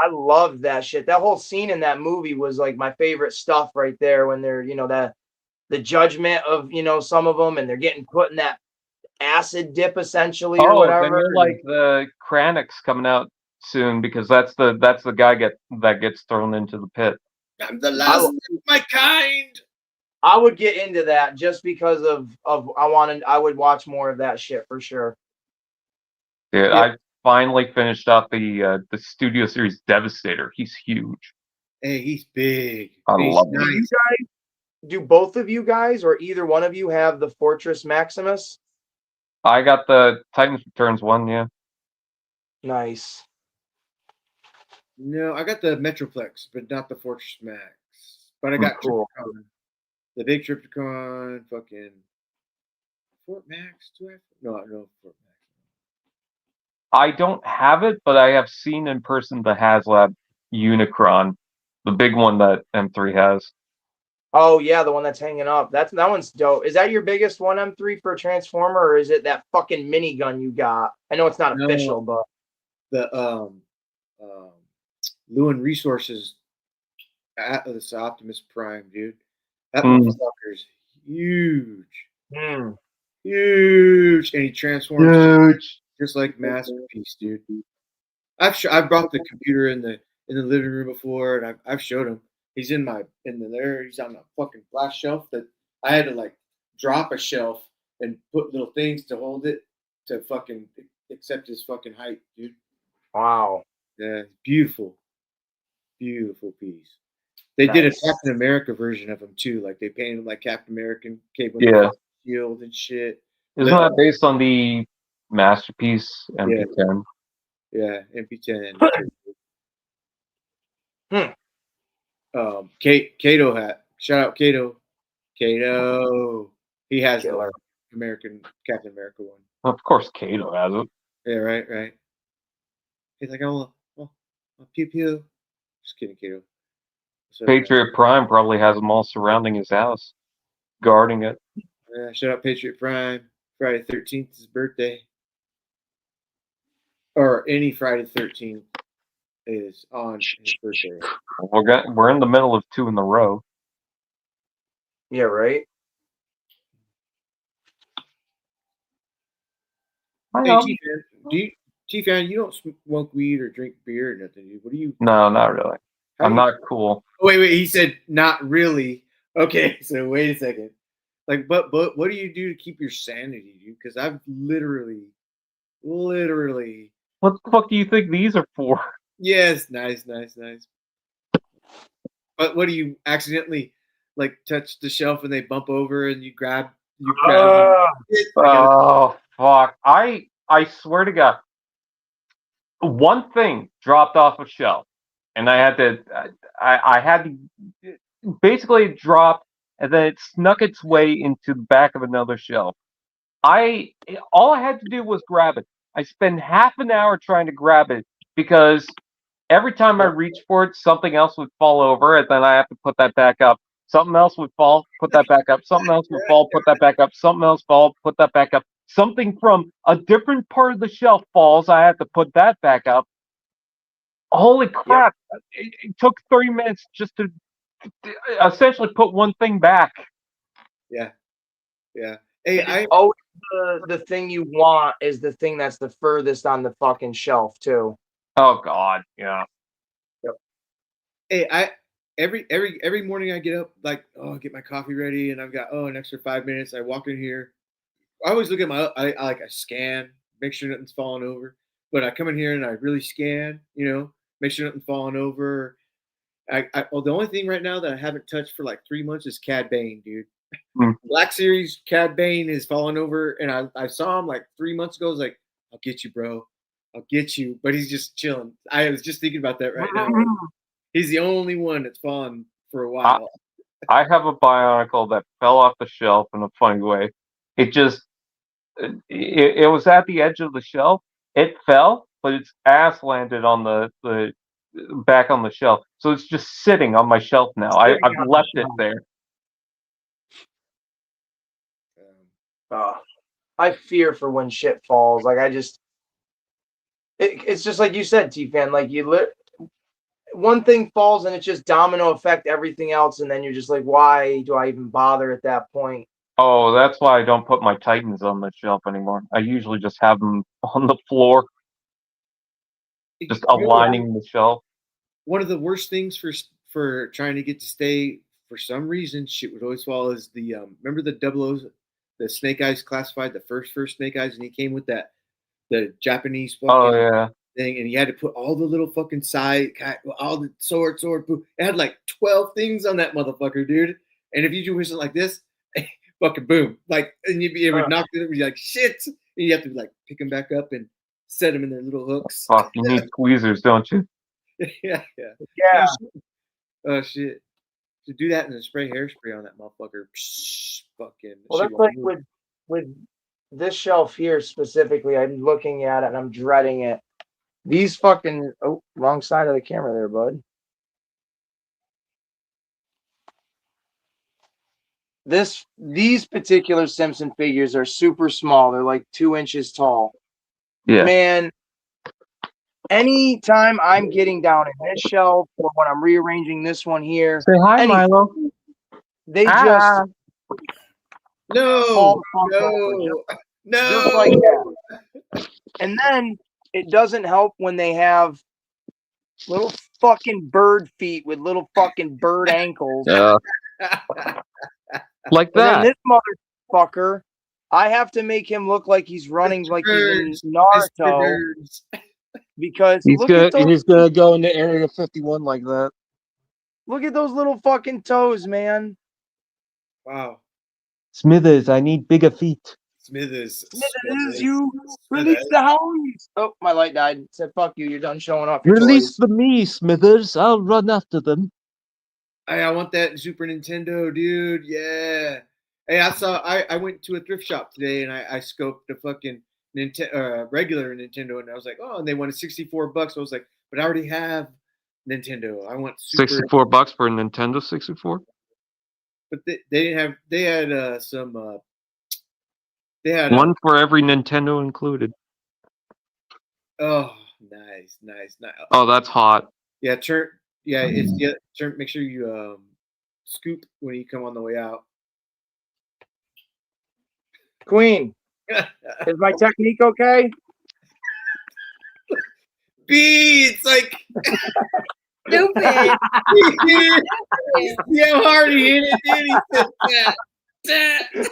I love that shit. That whole scene in that movie was like my favorite stuff right there when they're, the judgment of, some of them and they're getting put in that acid dip essentially or whatever.
Then you're like the Kranix coming out soon because that's the guy that gets thrown into the pit.
I'm the last of my kind.
I would get into that just because of I would watch more of that shit for sure.
Dude,
Yeah.
I finally finished up the Studio Series Devastator. He's huge.
Hey, he's big.
I
He's
love
nice.
him.
Do both of you guys or either one of you have the Fortress Maximus?
I got the Titans Returns one, yeah.
Nice.
No, I got the Metroplex, but not the Fortress Max. But I got
Cool.
Trypticon. The big Trypticon, fucking Fort Max. Do I? No, Fort Max.
I don't have it, but I have seen in person the HasLab Unicron, the big one that M3 has.
Oh yeah, the one that's hanging up. That one's dope. Is that your biggest one M3 for a Transformer, or is it that fucking minigun you got? I know it's not official, but
The Lewin Resources Atlas Optimus Prime, dude. That motherfucker's huge. Huge. And he transforms just like Masterpiece, dude. I've brought the computer in the living room before, and I've showed him. He's in there. He's on a fucking glass shelf that I had to like drop a shelf and put little things to hold it to fucking accept his fucking height, dude.
wow.
Yeah, beautiful piece. They did a Captain America version of him too. Like they painted him like Captain American, came with a shield and shit.
Isn't that based on the Masterpiece MP10?
Yeah, MP10. Kato hat. Shout out Kato. He has the Captain America one.
Of course, Kato has it.
Yeah, right. He's like, oh, pew pew. Just kidding, Kato. What's up, man?
Patriot Prime probably has them all surrounding his house, guarding it.
Shout out Patriot Prime. Friday 13th is his birthday. Or any Friday 13th is on his birthday.
We're in the middle of 2 in a row.
Yeah, right.
Hey, T-Fan, you don't smoke weed or drink beer or nothing, dude. What do you?
No, not really.
How
I'm
do you-
not cool.
Oh, wait. He said not really. Okay, so wait a second. Like, but what do you do to keep your sanity, dude? Because I've literally.
What the fuck do you think these are for?
Yes, nice. But what do you accidentally like touch the shelf and they bump over and you grab it?
Oh fuck! I swear to God, one thing dropped off a shelf, and I had to basically it dropped, and then it snuck its way into the back of another shelf. All I had to do was grab it. I spent half an hour trying to grab it because every time I reached for it, something else would fall over, and then I have to put that back up. Something else would fall, put that back up. Something else would fall, put that back up. Something else fall, put that back up. Something from a different part of the shelf falls, I have to put that back up. Holy crap! It took 30 minutes just to essentially put one thing back.
Yeah. Hey,
The thing you want is the thing that's the furthest on the fucking shelf too.
Oh God, yeah.
Hey, every morning I get up, like, get my coffee ready, and I've got an extra 5 minutes. I walk in here. I always look at I scan, make sure nothing's falling over. But I come in here and I really scan, make sure nothing's falling over. The only thing right now that I haven't touched for like 3 months is Cad Bane, dude. Black Series Cad Bane is falling over, and I saw him like 3 months ago. I was like, I'll get you, bro. I'll get you. But he's just chilling. I was just thinking about that right now. He's the only one that's fallen for a while.
I have a Bionicle that fell off the shelf in a funny way. It was at the edge of the shelf. It fell, but its ass landed on the back on the shelf. So it's just sitting on my shelf now. I've left it there.
I fear for when shit falls. Like it's just like you said, T-Fan. Like one thing falls and it's just domino effect everything else, and then you're just like, why do I even bother at that point?
Oh, that's why I don't put my Titans on the shelf anymore. I usually just have them on the floor, just aligning the shelf.
One of the worst things for trying to get to stay, for some reason, shit would always fall is the remember the 00s, the Snake Eyes classified, the first Snake Eyes, and he came with the Japanese fucking thing, and he had to put all the little fucking all the sword. It had like 12 things on that motherfucker, dude. And if you do whistle like this, fucking boom, like, and it would knock it, and you're like, shit, and you have to like pick them back up and set them in their little hooks.
Fuck, you need tweezers, don't you?
Yeah. Oh shit. To do that and then spray hairspray on that motherfucker. Fucking.
Well, that's like with this shelf here specifically. I'm looking at it and I'm dreading it. These fucking wrong side of the camera there, bud. These particular Simpson figures are super small. They're like 2 inches tall.
Yeah.
Man, anytime I'm getting down in this shelf or when I'm rearranging this one here,
say hi, Milo.
They just
no,
just like that. And then it doesn't help when they have little fucking bird feet with little fucking bird ankles.
Like
and
that.
then this motherfucker, I have to make him look like he's running like he's in Naruto. Because
he's gonna go into Area 51 like that.
Look at those little fucking toes, man.
Wow.
Smithers, I need bigger feet.
Smithers,
you release the hounds. Oh, my light died. It said, fuck you, you're done showing off.
Release the me, Smithers. I'll run after them.
Hey, I want that Super Nintendo, dude. Yeah. Hey, I went to a thrift shop today and I scoped the fucking regular Nintendo, and I was like, and they wanted $64. I was like, but I already have Nintendo. I want Super.
$64 for a Nintendo 64.
But they had some. They had
One for every Nintendo included.
oh, nice.
Oh, that's hot.
Yeah, turn. Yeah, it's turn. Make sure you scoop when you come on the way out.
Queen, is my technique okay?
B, it's like
Stupid.
yeah, how hard he hit it, dude. He said that.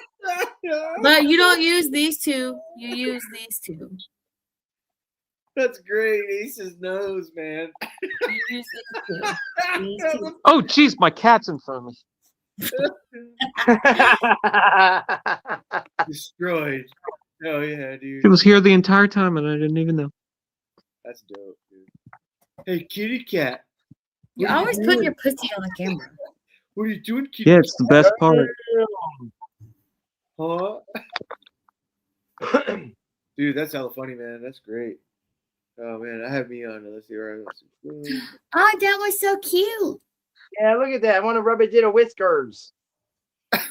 But you don't use these two. You use these two.
That's great. Ace's nose, man.
You use these two. These two.
Oh, jeez, my cat's in front of me.
Destroyed. Oh yeah, dude.
He was here the entire time, and I didn't even know.
That's dope, dude. Hey, kitty cat.
You
What are you
always put
doing?
your pussy on the camera.
What are you doing, kitty?
Yeah, it's the best part.
Huh? Dude, that's hella funny, man. That's great. Oh man, I have me on. Let's see where I was.
Oh, that was so cute.
Yeah, look at that. I want to rub a bit of whiskers.
Look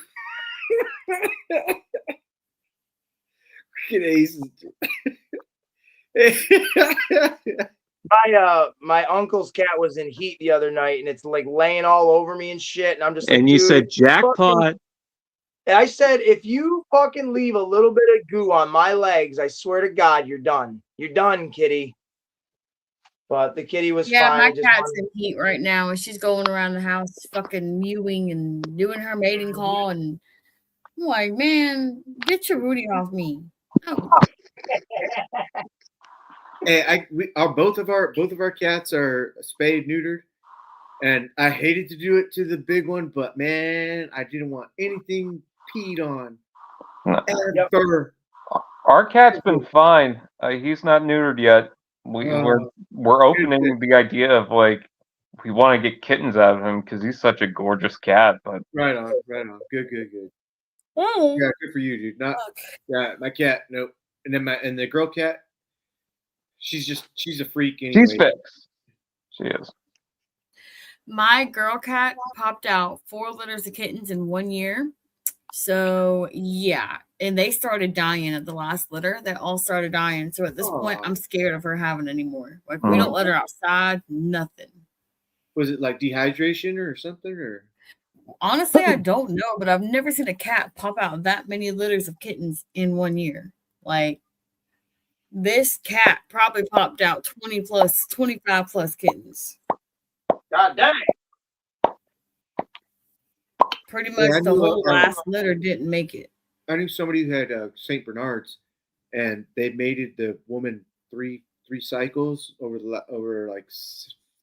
at Aces.
My uncle's cat was in heat the other night, and it's like laying all over me and shit. And I'm just like,
And you
dude,
said jackpot.
And I said, if you fucking leave a little bit of goo on my legs, I swear to God, you're done. You're done, kitty. But the kitty was
Yeah,
fine.
my
I just
cat's
wanted-
in heat right now, and she's going around the house fucking mewing and doing her mating call. And I'm like, man, get your Rudy off me. Oh.
Hey, both of our cats are spayed, neutered, and I hated to do it to the big one, but man, I didn't want anything peed on ever.
Our cat's been fine. He's not neutered yet. We're opening the idea of like we want to get kittens out of him because he's such a gorgeous cat. But
Right on. Good.
Oh.
Yeah, good for you, dude. Yeah, my cat, nope. And then the girl cat, she's a freak anyway.
she's fixed. She is.
My girl cat popped out 4 litters of kittens in 1 year. So yeah, and they started dying at the last litter. They all started dying. So at this point, I'm scared of her having any more. Like we don't let her outside, nothing.
Was it like dehydration or something? Or
honestly, I don't know, but I've never seen a cat pop out that many litters of kittens in 1 year. Like this cat probably popped out 25 plus kittens.
God dang.
Pretty much the whole last litter didn't make it.
I knew somebody who had St. Bernards, and they mated the woman three cycles over like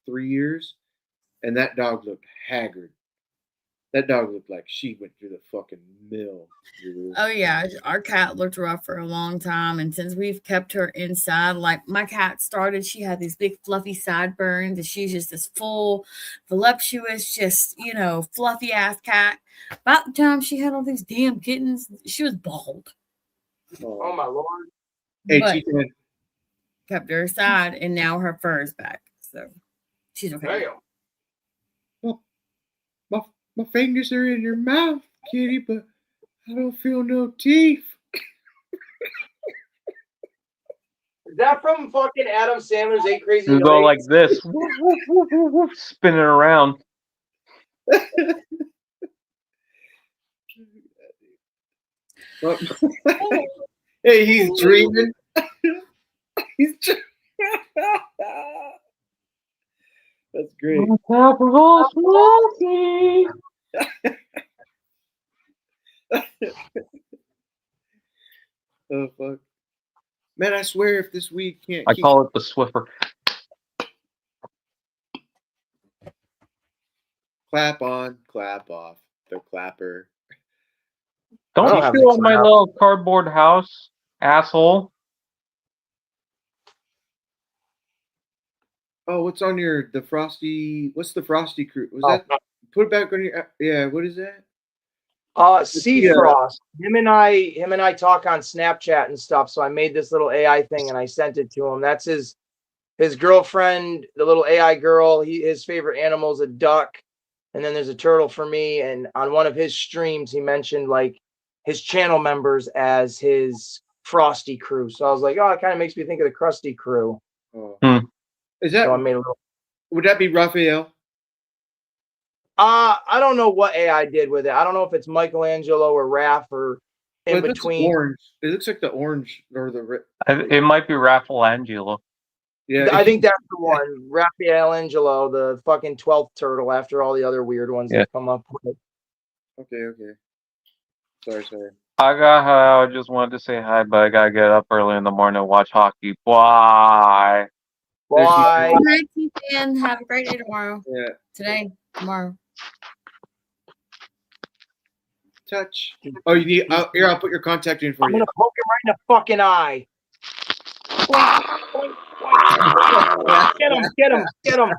3 years, and that dog looked haggard. That dog looked like she went through the fucking mill.
Oh yeah, our cat looked rough for a long time, and since we've kept her inside, like my cat started, she had these big fluffy sideburns, and she's just this full, voluptuous, just fluffy ass cat. About the time she had all these damn kittens, she was bald.
Oh my lord!
Hey,
But
Chica.
kept her aside, and now her fur is back, so she's okay.
Damn.
My fingers are in your mouth, kitty, but I don't feel no teeth.
Is that from fucking Adam Sandler's 8 Crazy
It's all like
Nights?
this, spinning around.
Hey, he's dreaming. That's great. Oh fuck, man! I swear, if this weed can't,
I call it the Swiffer.
clap on, clap off, the clapper.
Don't
don't
you
have
feel
this
on my
now.
little cardboard house, asshole?
Oh, what's on the frosty? What's the frosty crew? Was that put it back on your? Yeah, what is that?
Sea Frost. Him and I talk on Snapchat and stuff. So I made this little AI thing and I sent it to him. That's his his girlfriend, the little AI girl, his favorite animal is a duck. And then there's a turtle for me. And on one of his streams, he mentioned like his channel members as his Frosty crew. So I was like, oh, it kind of makes me think of the Krusty crew.
Oh.
Hmm.
Is that?
So I made a little.
Would that be Raphael?
I don't know what AI did with it. I don't know if it's Michelangelo or Raph or in
Well, it looks
between.
orange. It looks like the orange or the.
It might be Raffaelangelo.
Yeah,
I think that's the one. Raphael Angelo, the fucking 12th turtle after all the other weird ones
Yeah.
that come up with.
Okay. Sorry.
I just wanted to say hi, but I gotta get up early in the morning to watch hockey. Bye.
Why?
Good night, Ethan. Have a great day tomorrow.
Yeah.
Today, tomorrow.
Touch. Oh, you need. Here, I'll put your contact in for
I'm
you.
gonna poke him right in the fucking eye. Get him.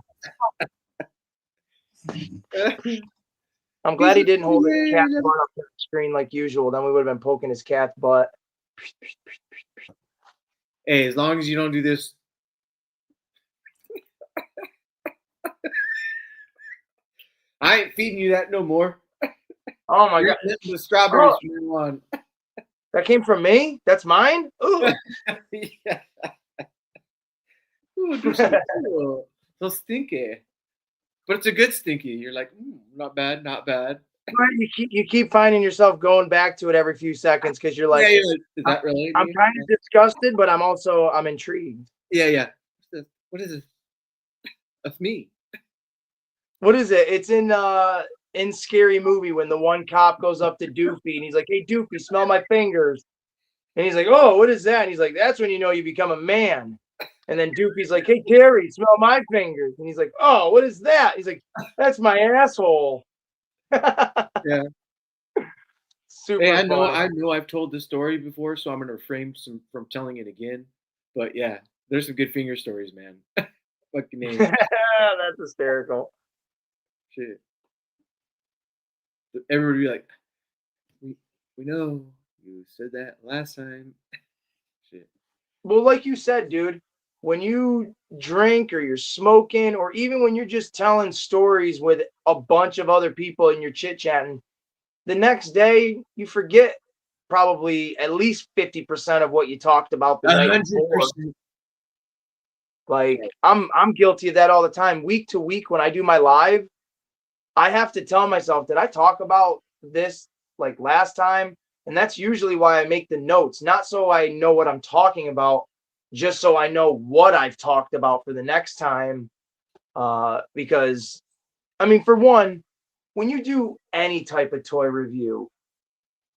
I'm glad he didn't hold his cat's butt up to the screen like usual. Then we would have been poking his cat's butt.
Hey, as long as you don't do this. I ain't feeding you that no more.
Oh my god.
The strawberries from now on.
That came from me? That's mine? Ooh.
Yeah. Ooh, so stinky. But it's a good stinky. You're like, not bad.
You keep finding yourself going back to it every few seconds because you're like,
yeah, is that really?
I'm kind of disgusted, but I'm intrigued.
Yeah. What is this? That's me.
What is it? It's in Scary Movie when the one cop goes up to Doofy and he's like, hey Doofy, smell my fingers. And he's like, oh, what is that? And he's like, that's when you know you become a man. And then Doofy's like, hey Terry, smell my fingers. And he's like, oh, what is that? He's like, that's my asshole.
Yeah.
Super
Hey,
funny.
I know I've told this story before, so I'm gonna refrain from telling it again. But yeah, there's some good finger stories, man. Fucking name.
That's hysterical.
Shit. Everybody be like, we know you said that last time. Shit.
Well, like you said, dude, when you drink or you're smoking, or even when you're just telling stories with a bunch of other people and you're chit-chatting, the next day you forget probably at least 50% of what you talked about the night before.
100%.
Like I'm guilty of that all the time. Week to week when I do my live, I have to tell myself, did I talk about this like last time? And that's usually why I make the notes, not so I know what I'm talking about, just so I know what I've talked about for the next time. Because, I mean, for one, when you do any type of toy review,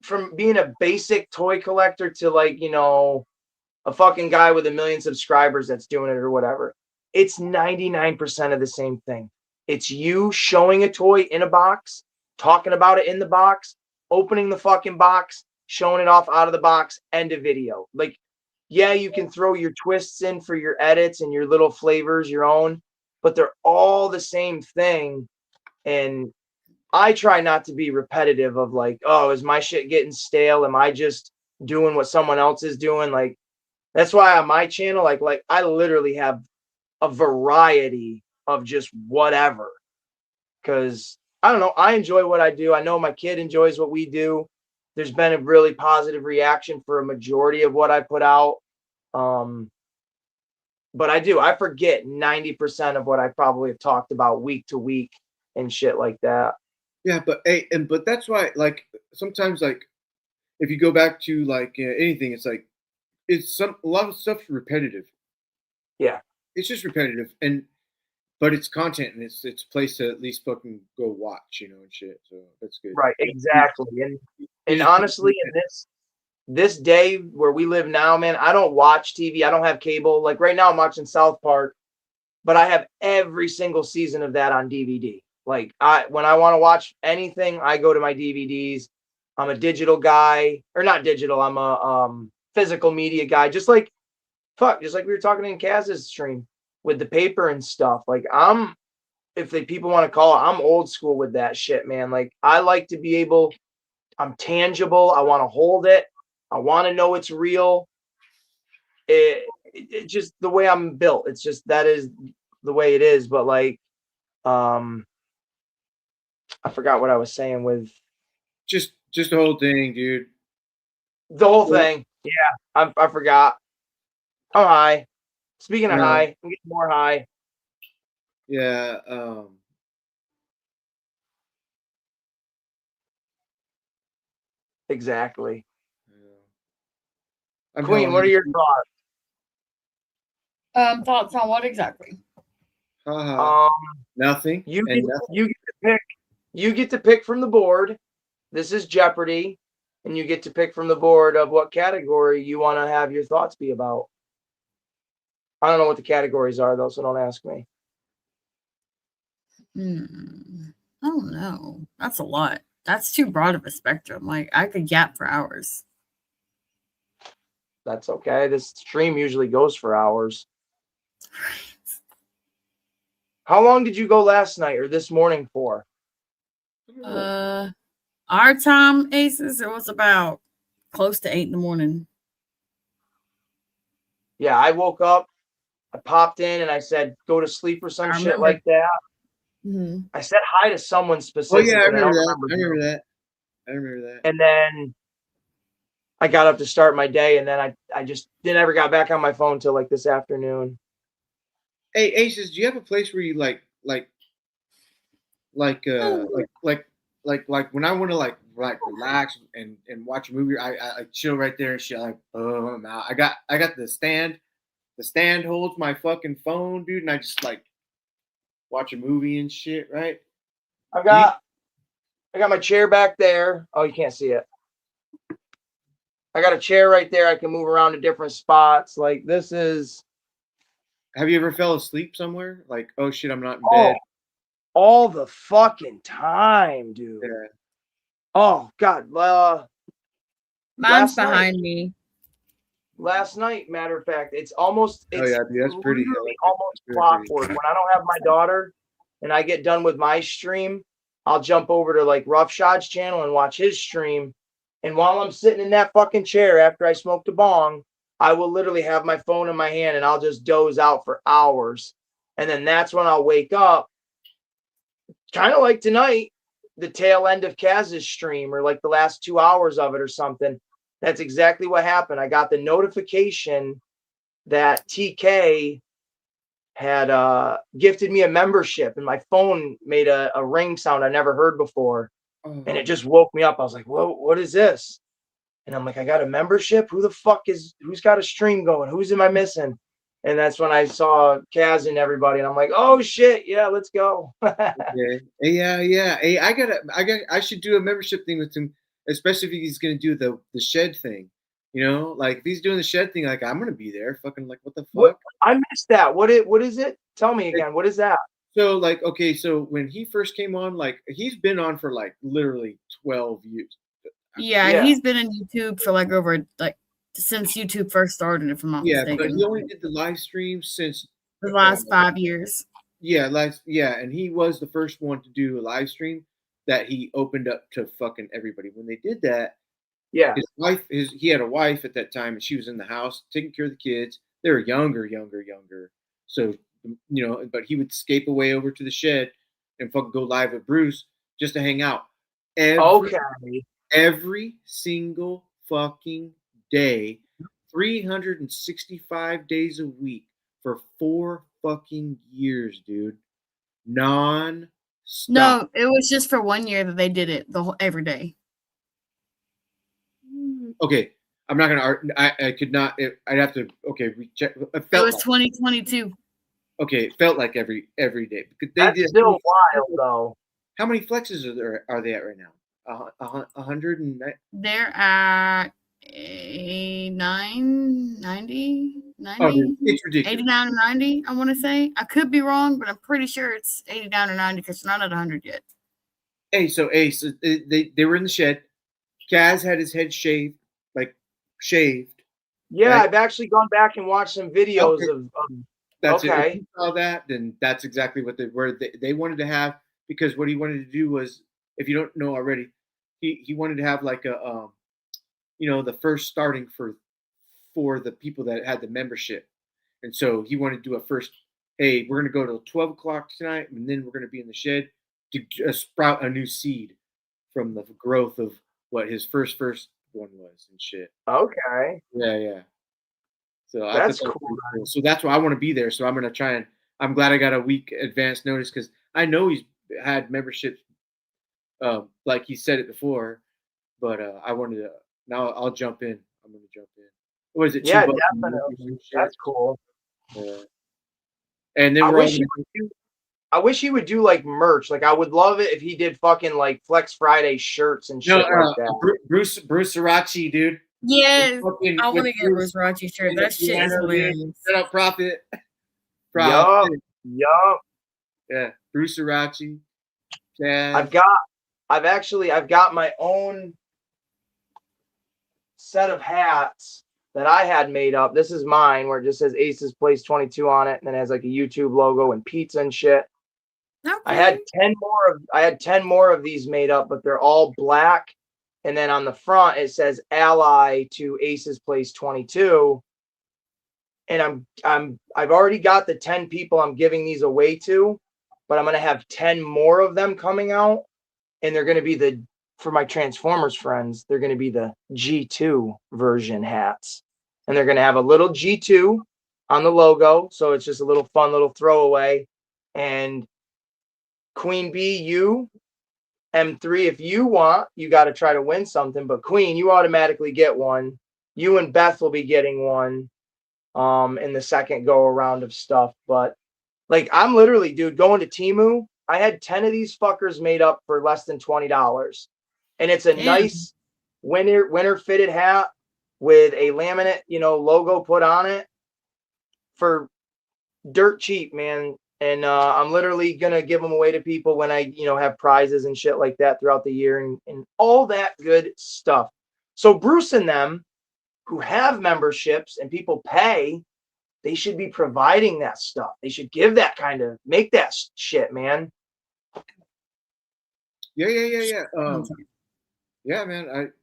from being a basic toy collector to like, you know, a fucking guy with 1 million subscribers that's doing it or whatever, it's 99% of the same thing. It's you showing a toy in a box, talking about it in the box, opening the fucking box, showing it off out of the box, end of video. Like, yeah, you can throw your twists in for your edits and your little flavors, your own, but they're all the same thing. And I try not to be repetitive of like, oh, is my shit getting stale? Am I just doing what someone else is doing? Like, that's why on my channel, like I literally have a variety of just whatever. Because I don't know, I enjoy what I do. I know my kid enjoys what we do. There's been a really positive reaction for a majority of what I put out. But I forget 90% of what I probably have talked about week to week and shit like that.
Yeah, but hey, but that's why, like, sometimes, like, if you go back to like anything, it's like a lot of stuff's repetitive.
Yeah,
it's just repetitive, but it's content and it's a place to at least fucking go watch, and shit. So that's good.
Right, exactly. And honestly, in this day where we live now, man, I don't watch TV. I don't have cable. Like right now, I'm watching South Park, but I have every single season of that on DVD. Like when I want to watch anything, I go to my DVDs. I'm a digital guy, or not digital. I'm a physical media guy. Just like we were talking in Kaz's stream with the paper and stuff. Like if people want to call it, I'm old school with that shit, man. Like I like to be able, I'm tangible. I want to hold it. I want to know it's real. it's just the way I'm built. It's just that is the way it is. But like, I forgot what I was saying with
Just the whole thing, dude.
the whole thing. Yeah, I forgot. I'm high. Speaking of high, I'm getting more high.
Yeah.
Exactly.
I'm
Queen, what are your thoughts?
Thoughts on what exactly?
Nothing.
You
and
get,
nothing.
you get to pick. You get to pick from the board. This is Jeopardy, and you get to pick from the board of what category you want to have your thoughts be about. I don't know what the categories are though, so don't ask me.
I don't know. That's a lot. That's too broad of a spectrum. Like I could yap for hours.
That's okay. This stream usually goes for hours. How long did you go last night or this morning for?
Our time, Aces, it was about close to 8 in the morning.
Yeah, I woke up, I popped in, and I said, "Go to sleep" or some shit like that.
Mm-hmm.
I said hi to someone
Oh
specific.
yeah, I remember
don't
that.
remember
I
who.
remember that. I remember that.
And then I got up to start my day, and then I just never got back on my phone until like this afternoon.
Hey, Aces, do you have a place where you like when I want to like relax and watch a movie, I chill right there and shit. Like, oh, I'm out. I got the stand. The stand holds my fucking phone, dude, and I just like watch a movie and shit. Right?
I got my chair back there. Oh, you can't see it. I got a chair right there. I can move around to different spots. Like this is.
Have you ever fell asleep somewhere? Like, oh shit, I'm not in bed.
All the fucking time, dude.
Yeah.
Oh God.
Mine's behind me.
Last night, matter of fact, it's almost. It's
oh yeah, dude, that's pretty.
Almost clockwork. When I don't have my daughter, and I get done with my stream, I'll jump over to like Rough Shot's channel and watch his stream. And while I'm sitting in that fucking chair after I smoked a bong, I will literally have my phone in my hand and I'll just doze out for hours. And then that's when I'll wake up. Kind of like tonight, the tail end of Kaz's stream or like the last 2 hours of it or something. That's exactly what happened. I got the notification that TK had gifted me a membership and my phone made a ring sound I never heard before. And it just woke me up. I was like, whoa, what is this? And I'm like, I got a membership? Who's got a stream going? Who's am I missing? And that's when I saw Kaz and everybody. And I'm like, oh shit, yeah, let's go.
Okay. Yeah. Hey, I should do a membership thing with him, especially if he's gonna do the shed thing. You know, like if he's doing the shed thing, like I'm gonna be there. Fucking like what the fuck?
I missed that. What is it? Tell me again. What is that?
So like, okay, so when he first came on, like he's been on for like literally 12 years.
Yeah, he's been in YouTube for like over like since YouTube first started, if I'm not mistaken.
But he only did the live stream since
the last 5 yeyears.
And he was the first one to do a live stream that he opened up to fucking everybody. When they did that, his wife, he had a wife at that time, and she was in the house taking care of the kids. They were younger. So, you know, but he would escape away over to the shed and fucking go live with Bruce just to hang out. Every single fucking day, 365 days a week for 4 fucking years, dude. Non-stop.
No, it was just for 1 year that they did it every day.
Okay, I'm not gonna. I could not. I'd have to. Okay, recheck.
It was 2022.
Okay, it felt like every day.
That's still wild, though.
How many flexes are they at right now? 100 and
they're at 90, 90.
It's ridiculous.
89 or 90, I want to say. I could be wrong, but I'm pretty sure it's 89 or 90 because it's not at 100 yet.
So they were in the shed. Kaz had his head shaved.
Yeah,
right?
I've actually gone back and watched some videos of
that's it. If you saw that, then that's exactly what they wanted to have, because what he wanted to do was, if you don't know already, he wanted to have like a the first starting for the people that had the membership. And so he wanted to do a first, hey, we're going to go till 12 o'clock tonight, and then we're going to be in the shed to sprout a new seed from the growth of what his first one was and shit.
Okay.
Yeah. So I
That's
thought that was
cool.
pretty cool. So that's why I want to be there. So I'm going to try and I'm glad I got a week advance notice because I know he's had memberships, like he said it before, but I wanted to. Now I'll jump in. I'm going to jump in. What is it?
Yeah,
$2
definitely. That's cool.
Yeah. And then
I
we're all
wish he would do like merch. Like I would love it if he did fucking like Flex Friday shirts and shit like that.
Bruce Srirachi, dude.
Yes,
Fucking
I
with
want to get a Bruce Rachi shirt. That shit is
piano, dude.
hilarious.
Set up profit.
Yup.
Yeah, Bruce Srirachi. Yeah.
I've got my own set of hats that I had made up. This is mine where it just says Aces Place 22 on it, and then it has like a YouTube logo and pizza and shit.
Okay.
I had 10 more of these made up, but they're all black. And then on the front it says ally to Aces Place 22. And I've already got the 10 people I'm giving these away to, but I'm gonna have 10 more of them coming out, and they're gonna be for my Transformers friends, they're gonna be the G2 version hats. And they're gonna have a little G2 on the logo, so it's just a little fun little throwaway. And Queen Bee, you M3, if you want, you got to try to win something. But Queen, you automatically get one. You and Beth will be getting one in the second go around of stuff. But like, I'm literally, dude, going to Temu. I had 10 of these fuckers made up for less than $20, and it's a nice winter fitted hat with a laminate, logo put on it for dirt cheap, man. And I'm literally going to give them away to people when I, have prizes and shit like that throughout the year and all that good stuff. So Bruce and them who have memberships and people pay, they should be providing that stuff. They should give that make that shit, man.
Yeah. Yeah, man.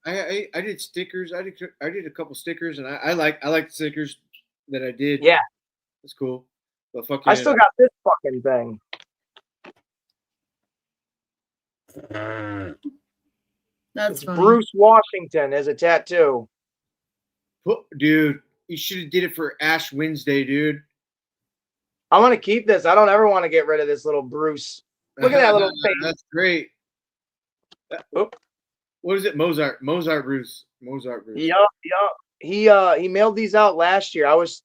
I did stickers. I did a couple stickers, and I like the stickers that I did.
Yeah.
That's cool. But
I still got this fucking thing.
That's funny.
Bruce Washington as a tattoo.
Dude, you should have did it for Ash Wednesday, dude.
I want to keep this. I don't ever want to get rid of this little Bruce. Look at that little face.
That's great. What is it? Mozart Bruce.
Yup. He mailed these out last year. I was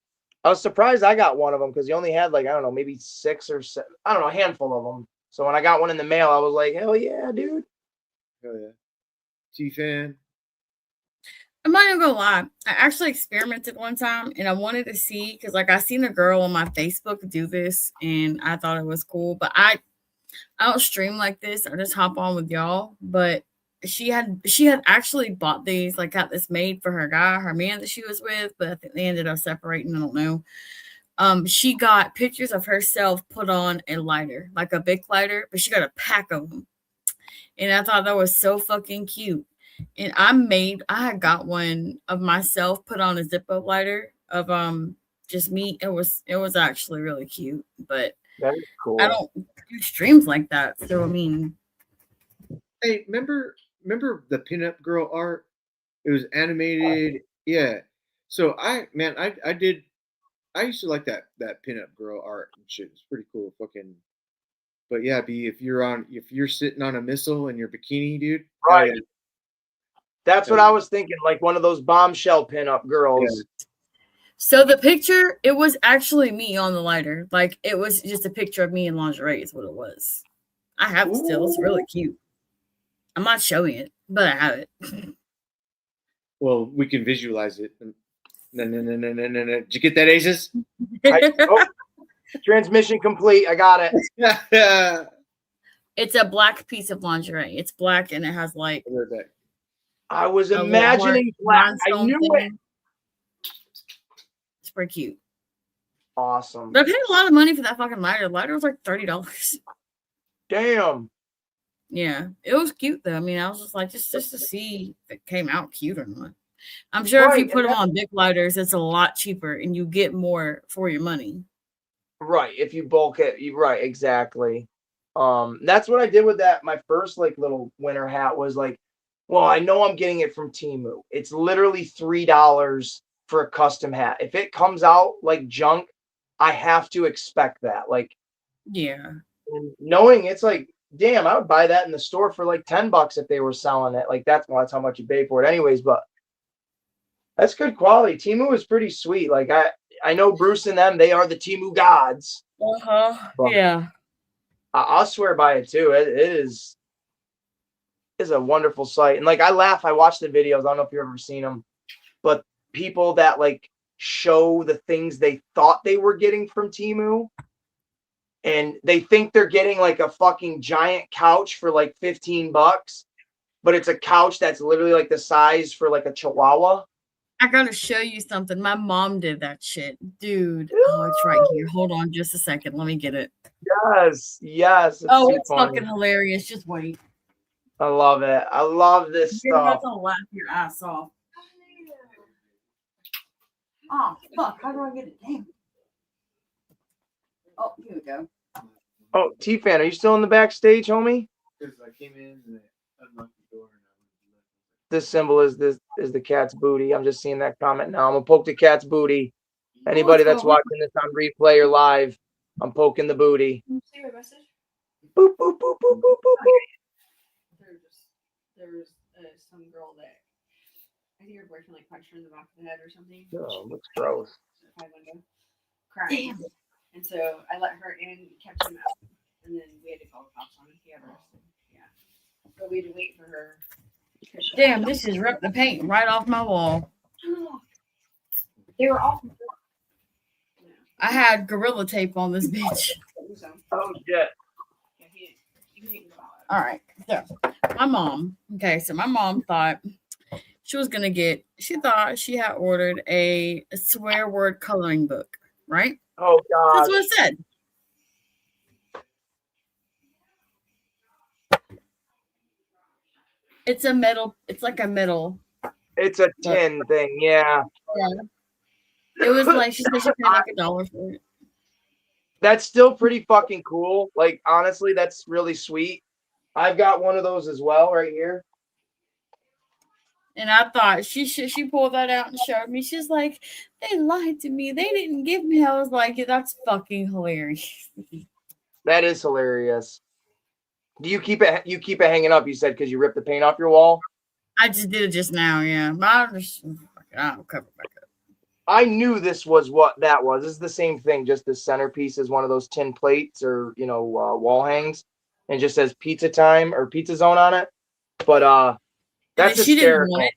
surprised I got one of them because he only had like, I don't know, maybe 6 or 7, I don't know, a handful of them. So when I got one in the mail, I was like, hell yeah, dude.
Hell yeah. T-Fan.
I'm not even gonna lie. I actually experimented one time and I wanted to see because like I seen a girl on my Facebook do this and I thought it was cool. But I don't stream like this. I just hop on with y'all. But she had actually bought these, like got this made for her man that she was with, but I think they ended up separating. I don't know. She got pictures of herself put on a lighter, like a big lighter, but she got a pack of them. And I thought that was so fucking cute. And I had got one of myself put on a Zippo lighter of just me. It was actually really cute, but
that is cool.
I don't do streams like that. So I mean,
hey, remember the pinup girl art? It was animated. Yeah. So I used to like that pinup girl art and shit. It's pretty cool. Fucking. But yeah, if you're sitting on a missile in your bikini, dude.
Right. That's what I was thinking, like one of those bombshell pinup girls.
Yeah.
So the picture, it was actually me on the lighter. Like it was just a picture of me in lingerie is what it was. I have it still. It's really cute. I'm not showing it, but I have it.
Well, we can visualize it. No. Did you get that, Aces?
Transmission complete. I got it.
It's a black piece of lingerie. It's black and it has like.
I was imagining black. I knew it.
It's pretty cute.
Awesome.
But I paid a lot of money for that fucking lighter. The lighter was like $30.
Damn.
Yeah, it was cute though. I mean, I was just like, just to see if it came out cute or not. I'm sure if you
Right,
put them on big lighters, it's a lot cheaper and you get more for your money.
right. If you bulk it, right, exactly. That's what I did with that. My first like little winter hat was like, well, I know I'm getting it from Temu. It's literally $3 for a custom hat. If it comes out like junk, I have to expect that. Like,
Yeah.
and knowing it's like, damn, I would buy that in the store for like $10 if they were selling it. Like that's how much you pay for it, anyways. But that's good quality. Temu is pretty sweet. Like I know Bruce and them, they are the Temu gods. But
Yeah.
I'll swear by it too. It is a wonderful site. And like I laugh, I watch the videos. I don't know if you've ever seen them, but people that like show the things they thought they were getting from Temu, and they think they're getting like a fucking giant couch for like $15, but it's a couch that's literally like the size for like a chihuahua.
I gotta show you something. My mom did that shit. Dude. Oh, it's right here. Hold on just a second. Let me get it.
Yes, yes.
Oh,
too
it's
funny.
fucking hilarious. Just wait.
I love it. I love this
You're about
stuff.
to laugh your ass off. Oh, fuck. How do I get it? Damn. Oh, here we go.
Oh, T-Fan, are you still in the backstage, homie?
Because I came in and I unlocked the door and
This symbol is the cat's booty. I'm just seeing that comment now. I'm gonna poke the cat's booty. Anybody that's watching this on replay or live, I'm poking the booty.
Can you see my message?
Boop boop boop boop boop boop boop.
There was some girl that I think her boyfriend like punched her in the back of the head or something.
Oh, looks gross.
By window, crying.
Damn.
And so I let her in, kept him out, and then we had to call the cops on him. He got arrested. Yeah, but we had to wait for her.
Damn, this just ripped the paint right off my wall.
They were awful.
I had Gorilla Tape on this bitch.
So,
Oh shit.
yeah, he didn't know about it.
All right. So my mom, so my mom thought she was gonna she thought she had ordered a swear word coloring book, right?
Oh
That's
god.
what it said. It's a metal, it's like a metal.
It's a tin thing, yeah.
It was like she said she paid like $1 for it.
That's still pretty fucking cool. Like honestly, that's really sweet. I've got one of those as well right here.
And I thought she pulled that out and showed me. She's like, they lied to me. They didn't give me. I was like, yeah, that's fucking hilarious.
That is hilarious. Do you keep it? You keep it hanging up? You said because you ripped the paint off your wall.
I just did it just now. Yeah, but I'll cover it back up.
I knew this was what that was. This is the same thing. Just the centerpiece is one of those tin plates or wall hangs, and it just says pizza time or pizza zone on it. But that's
she didn't
hysterical.
want it.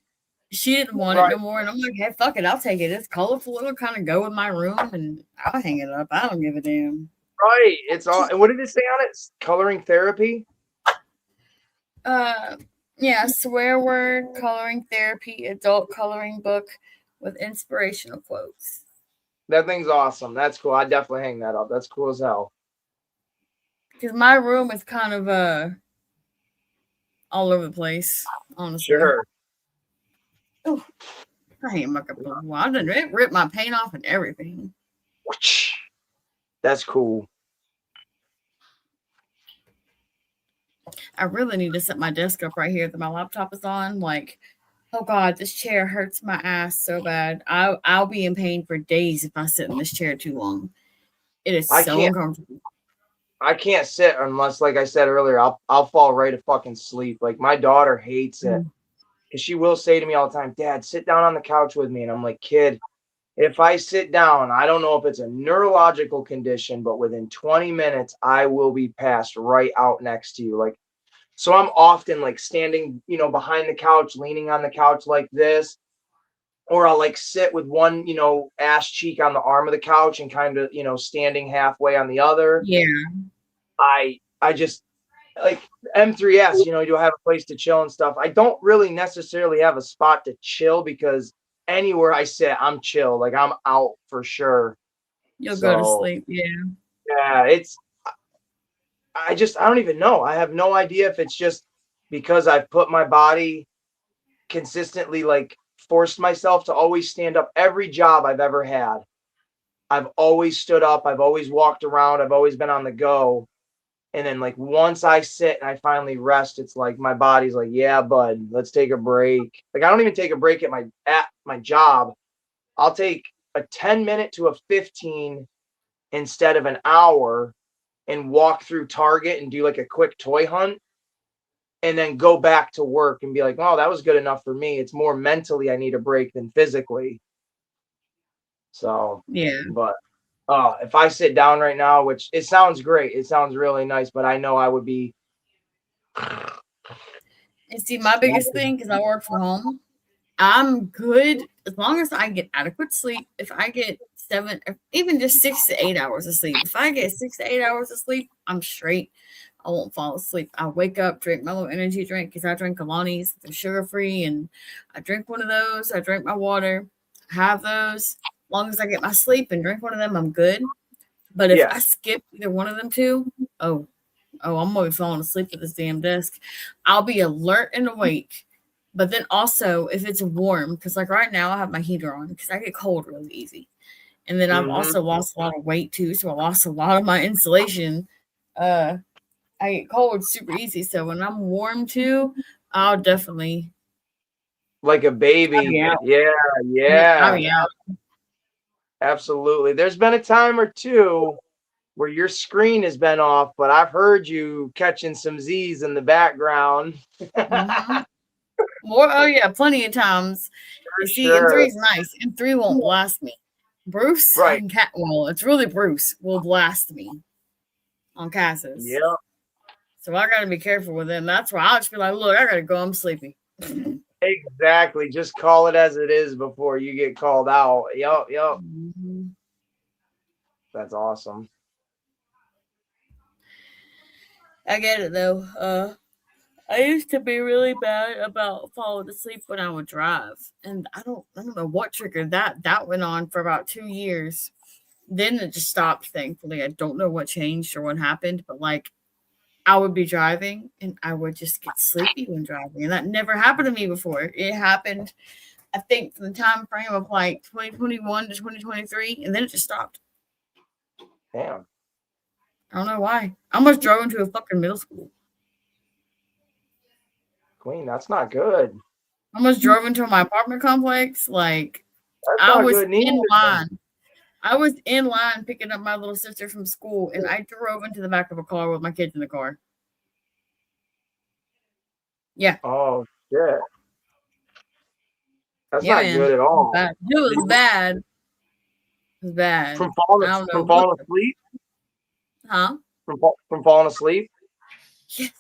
She didn't want it no more. And I'm like, hey, fuck it. I'll take it. It's colorful. It'll kind of go with my room and I'll hang it up. I don't give a damn.
Right. It's all. And what did it say on it? Coloring therapy.
Yeah, swear word coloring therapy adult coloring book with inspirational quotes.
That thing's awesome. That's cool. I definitely hang that up. That's cool as hell.
Because my room is kind of all over the place, honestly.
Sure.
Oh, I hate muck up the wall. I didn't rip my paint off and everything.
That's cool.
I really need to set my desk up right here that my laptop is on. Like, oh God, this chair hurts my ass so bad. I'll be in pain for days if I sit in this chair too long. It is so uncomfortable.
I can't sit unless, like I said earlier, I'll fall right to fucking sleep. Like my daughter hates it. Because she will say to me all the time, Dad, sit down on the couch with me. And I'm like, kid, if I sit down, I don't know if it's a neurological condition, but within 20 minutes, I will be passed right out next to you. Like, so I'm often like standing, behind the couch, leaning on the couch like this, or I'll like sit with one, ass cheek on the arm of the couch and kind of, standing halfway on the other.
Yeah.
I just like M3S, you have a place to chill and stuff. I don't really necessarily have a spot to chill because anywhere I sit, I'm chill. Like I'm out for sure.
You'll go to sleep. Yeah.
Yeah. I don't even know. I have no idea if it's just because I've put my body consistently like forced myself to always stand up. Every job I've ever had, I've always stood up. I've always walked around. I've always been on the go. And then like once I sit and I finally rest, it's like my body's like, yeah, bud, let's take a break. Like I don't even take a break at my job. I'll take a 10-minute to a 15 instead of an hour and walk through Target and do like a quick toy hunt and then go back to work and be like, oh, that was good enough for me. It's more mentally I need a break than physically. So,
Yeah.
but if I sit down right now, which it sounds great, it sounds really nice, but I know I would be.
And see, my biggest thing, because I work from home, I'm good as long as I get adequate sleep. If I get 7 or even just 6 to 8 hours of sleep, if I get 6 to 8 hours of sleep, I'm straight. I won't fall asleep. I wake up, drink my little energy drink because I drink Alani's. They're sugar free, and I drink one of those. I drink my water, have those. As long as I get my sleep and drink one of them, I'm good. But if I skip either one of them two, I'm gonna be falling asleep at this damn desk. I'll be alert and awake. But then also, if it's warm, because like right now I have my heater on because I get cold really easy. And then I've also lost a lot of weight too, so I lost a lot of my insulation. I get cold super easy, so when I'm warm too, I'll definitely
Like a baby.
I'll
Yeah.
be out.
Absolutely. There's been a time or two where your screen has been off, but I've heard you catching some Z's in the background.
Plenty of times. You see, M3 is nice. M3 won't blast me. Bruce,
right?
It's really Bruce will blast me on Cassis.
Yeah.
So I got to be careful with him. That's why I'll just be like, look, I got to go. I'm sleepy.
Exactly. Just call it as it is before you get called out. Yep. That's awesome.
I get it though. I used to be really bad about falling asleep when I would drive, and I don't know what triggered that. That went on for about 2 years. Then it just stopped. Thankfully, I don't know what changed or what happened, but like I would be driving and I would just get sleepy when driving, and that never happened to me before. It happened, I think, from the time frame of like 2021 to 2023, and then it just stopped.
Damn.
I don't know why. I almost drove into a fucking middle school.
Queen, that's not good.
I almost drove into my apartment complex. Like
that's
I
not
was
good
in line. I was in line picking up my little sister from school, and I drove into the back of a car with my kids in the car. Yeah.
Oh shit. That's not good at all.
It was bad. It was bad.
From falling asleep?
Huh?
From falling asleep?
Yes.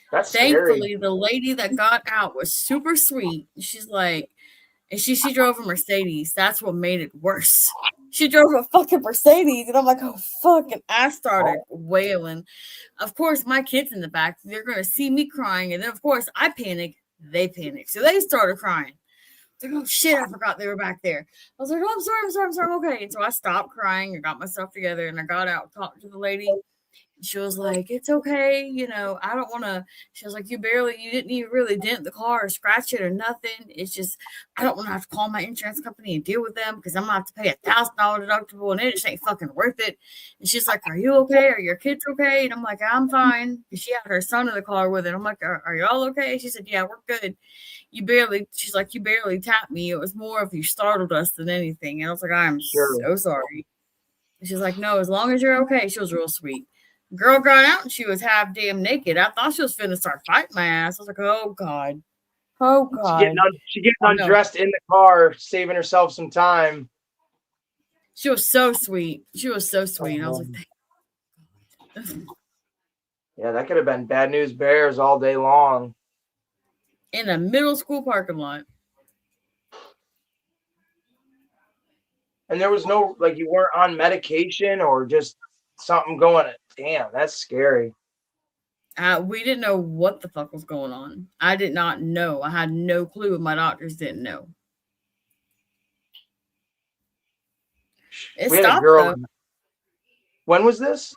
That's
Thankfully,
scary.
the lady that got out was super sweet. She's like, and she drove a Mercedes. That's what made it worse. She drove a fucking Mercedes, and I'm like, oh fuck! And I started wailing. Of course, my kids in the back, they're gonna see me crying, and then of course I panic. They panic, so they started crying. Like, oh shit, I forgot they were back there. I was like, oh, I'm sorry, I'm okay. And so I stopped crying and got myself together, and I got out, talked to the lady. She was like, it's okay, I don't want to. She was like, you didn't even really dent the car or scratch it or nothing. It's just, I don't want to have to call my insurance company and deal with them because I'm going to have to pay $1,000 deductible and it just ain't fucking worth it. And she's like, are you okay? Are your kids okay? And I'm like, I'm fine. And she had her son in the car with her. I'm like, are y'all okay? She said, yeah, we're good. She's like, you barely tapped me. It was more of you startled us than anything. And I was like, I'm so sorry. And she's like, no, as long as you're okay. She was real sweet. Girl got out and she was half damn naked. I thought she was finna start fighting my ass. I was like, oh God.
She getting undressed in the car, saving herself some time.
She was so sweet. I was like,
yeah, that could have been bad news bears all day long.
In a middle school parking lot.
And there was no, like, you weren't on medication or just something going. Damn, that's scary.
We didn't know what the fuck was going on. I did not know. I had no clue, and my doctors didn't know. It stopped, though.
When was this?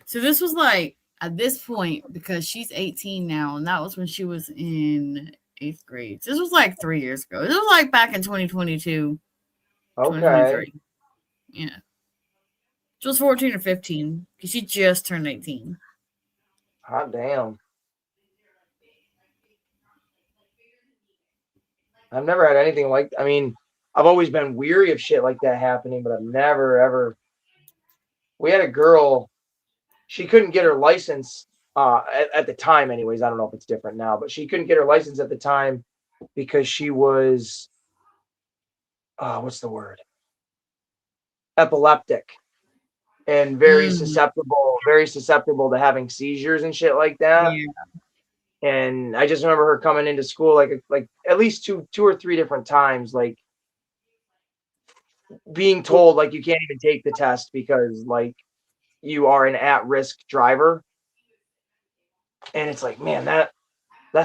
So this was like at this point, because she's 18 now, and that was when she was in 8th grade. This was like 3 years ago. This was like back in 2022,
Okay.
2023. Yeah. She was 14 or 15 because she just turned 18.
Hot damn. I've never had anything like. I mean, I've always been weary of shit like that happening, but I've never ever. We had a girl. She couldn't get her license at the time, anyways. I don't know if it's different now, but she couldn't get her license at the time because she was. What's the word? Epileptic, and very susceptible to having seizures and shit like that.
Yeah.
And I just remember her coming into school like at least two or three different times, like being told like you can't even take the test because like you are an at-risk driver. And it's like, man, that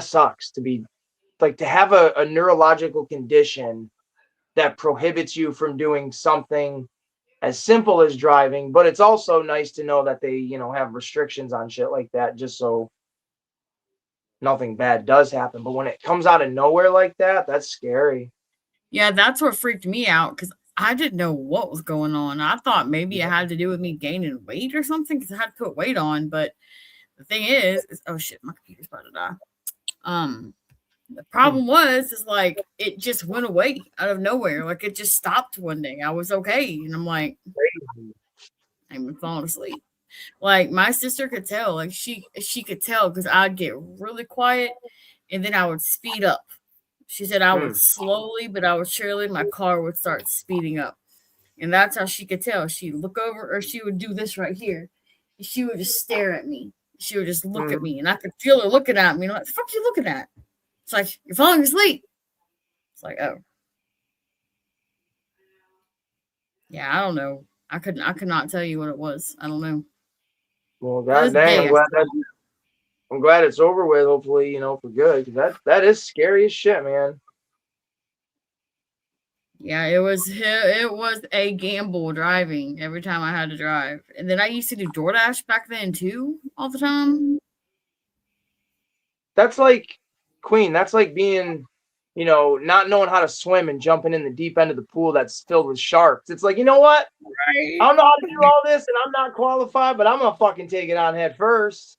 sucks to be like to have a neurological condition that prohibits you from doing something as simple as driving. But it's also nice to know that they, have restrictions on shit like that just so nothing bad does happen. But when it comes out of nowhere like that, that's scary.
Yeah, that's what freaked me out because I didn't know what was going on. I thought maybe it had to do with me gaining weight or something because I had to put weight on. But the thing is oh shit, my computer's about to die. The problem is like it just went away out of nowhere. Like it just stopped one day. I was okay, and I'm like, I'm falling asleep. Like my sister could tell, like she could tell because I'd get really quiet and then I would speed up. She said I would slowly, but I would surely, my car would start speeding up. And that's how she could tell. She'd look over or she would do this right here. She would just stare at me. She would just look at me and I could feel her looking at me. Like, the fuck you looking at? It's like, you're falling asleep. It's like, oh. Yeah, I don't know. I could not tell you what it was. I don't know.
Well, god dang, I'm glad it's over with, hopefully, for good. Because that is scary as shit, man.
Yeah, it was a gamble driving every time I had to drive. And then I used to do DoorDash back then too, all the time.
That's like, Queen, that's like being, not knowing how to swim and jumping in the deep end of the pool that's filled with sharks. It's like, you know what?
Right.
I don't know how to do all this and I'm not qualified, but I'm going to fucking take it on head first.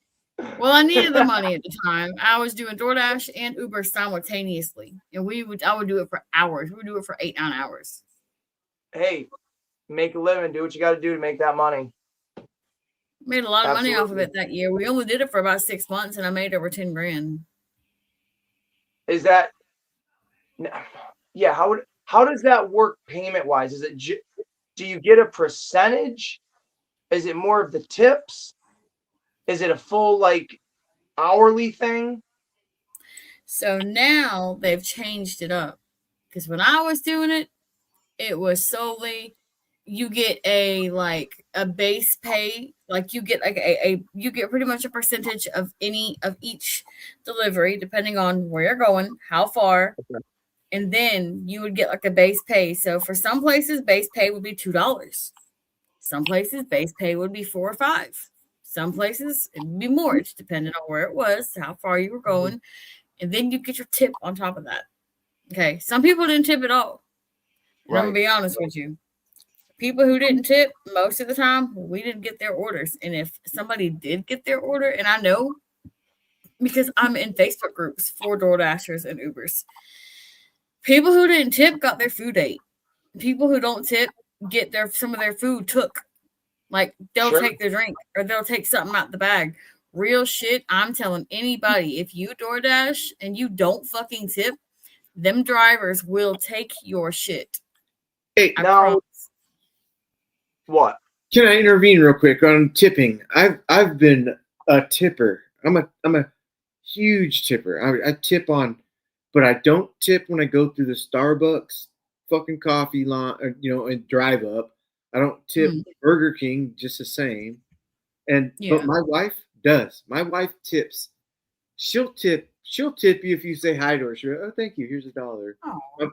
Well, I needed the money at the time. I was doing DoorDash and Uber simultaneously. And I would do it for hours. We would do it for 8-9 hours.
Hey, make a living. Do what you got to do to make that money.
Made a lot of money off of it that year. We only did it for about 6 months and I made over 10 grand.
Is that, yeah, how does that work payment wise? Is it, do you get a percentage? Is it more of the tips? Is it a full like hourly thing?
So now they've changed it up because when I was doing it, it was solely you get a base pay, like you get like you get pretty much a percentage of each delivery depending on where you're going, how far, and then you would get like a base pay. So for some places, base pay would be $2. Some places, base pay would be $4 or $5. Some places it would be more, it's depending on where it was, how far you were going, and then you get your tip on top of that. Okay, some people didn't tip at all. And I'm gonna be honest with you. People who didn't tip, most of the time, we didn't get their orders. And if somebody did get their order, and I know because I'm in Facebook groups for DoorDashers and Ubers, people who didn't tip got their food ate. People who don't tip get some of their food took. Like they'll take their drink or they'll take something out the bag. Real shit. I'm telling anybody, if you DoorDash and you don't fucking tip, them drivers will take your shit.
Hey,
now, what?
Can I intervene real quick on tipping? I've been a tipper. I'm a huge tipper. I tip on, but I don't tip when I go through the Starbucks fucking coffee line, and drive up. I don't tip Burger King just the same. But my wife does. My wife tips. She'll tip you if you say hi to her. She'll go, oh, thank you. Here's $1.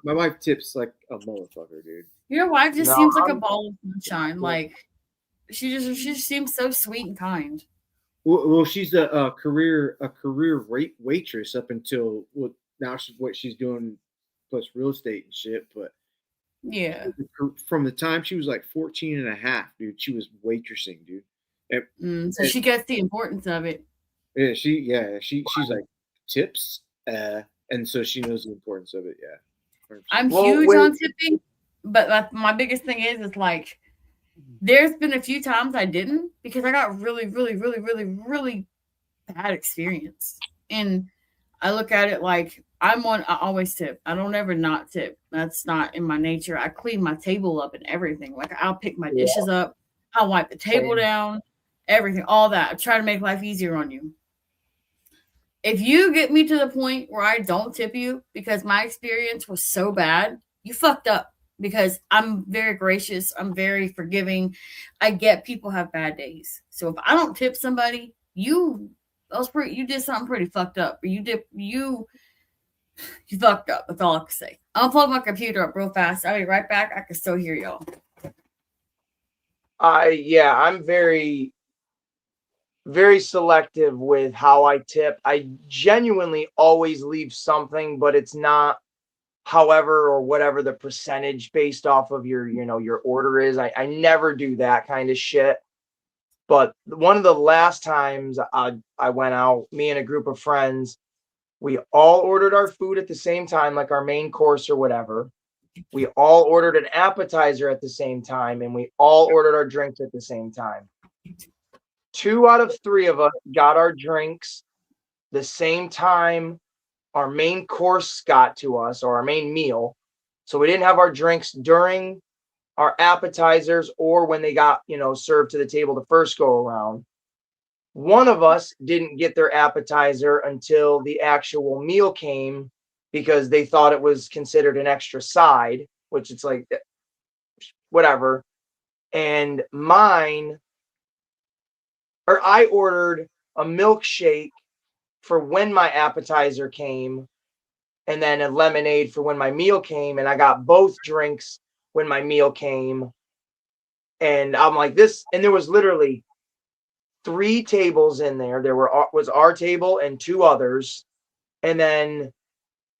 My wife tips like a motherfucker, dude.
Your wife just seems like a ball of sunshine. Like she just seems so sweet and kind.
Well, she's a career waitress up until now what she's doing plus real estate and shit. But
Yeah.
from the time she was like 14 and a half, dude, she was waitressing, dude.
So she gets the importance of it.
She's like tips, and so she knows the importance of it. Yeah. 100%.
I'm
Well,
huge
wait.
on tipping, but like, my biggest thing is like, there's been a few times I didn't because I got really, really, really, really, really bad experience. And I look at it like I always tip. I don't ever not tip. That's not in my nature. I clean my table up and everything. Like I'll pick my dishes up, I'll wipe the table down, everything, all that. I try to make life easier on you. If you get me to the point where I don't tip you because my experience was so bad, you fucked up. Because I'm very gracious, I'm very forgiving. I get people have bad days. So if I don't tip somebody, you did something pretty fucked up. Or you fucked up. That's all I can say. I'll plug my computer up real fast. I'll be right back. I can still hear y'all.
I'm very, very selective with how I tip. I genuinely always leave something, but it's not however or whatever the percentage based off of your order is. I never do that kind of shit. But one of the last times I went out, me and a group of friends, we all ordered our food at the same time, like our main course or whatever. We all ordered an appetizer at the same time, and we all ordered our drinks at the same time. 2 out of 3 of us got our drinks the same time our main course got to us, or our main meal. So we didn't have our drinks during our appetizers or when they got, served to the table the first go around. One of us didn't get their appetizer until the actual meal came because they thought it was considered an extra side, which it's like, whatever. And I ordered a milkshake for when my appetizer came, and then a lemonade for when my meal came, and I got both drinks when my meal came. And I'm like, this, and there was literally 3 tables in there. There was our table and 2 others, and then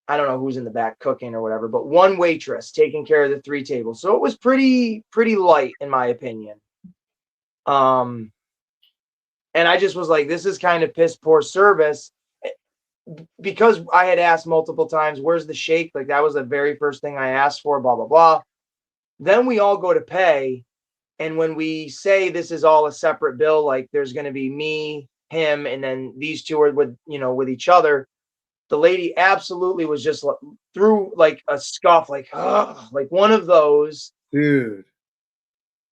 I don't know who's in the back cooking or whatever, but 1 waitress taking care of the 3 tables. So it was pretty light in my opinion. And I just was like, this is kind of piss poor service. Because I had asked multiple times, where's the shake? Like that was the very first thing I asked for, blah, blah, blah. Then we all go to pay. And when we say this is all a separate bill, like there's going to be me, him, and then these 2 are with each other. The lady absolutely was just through like a scuff, like one of those.
Dude.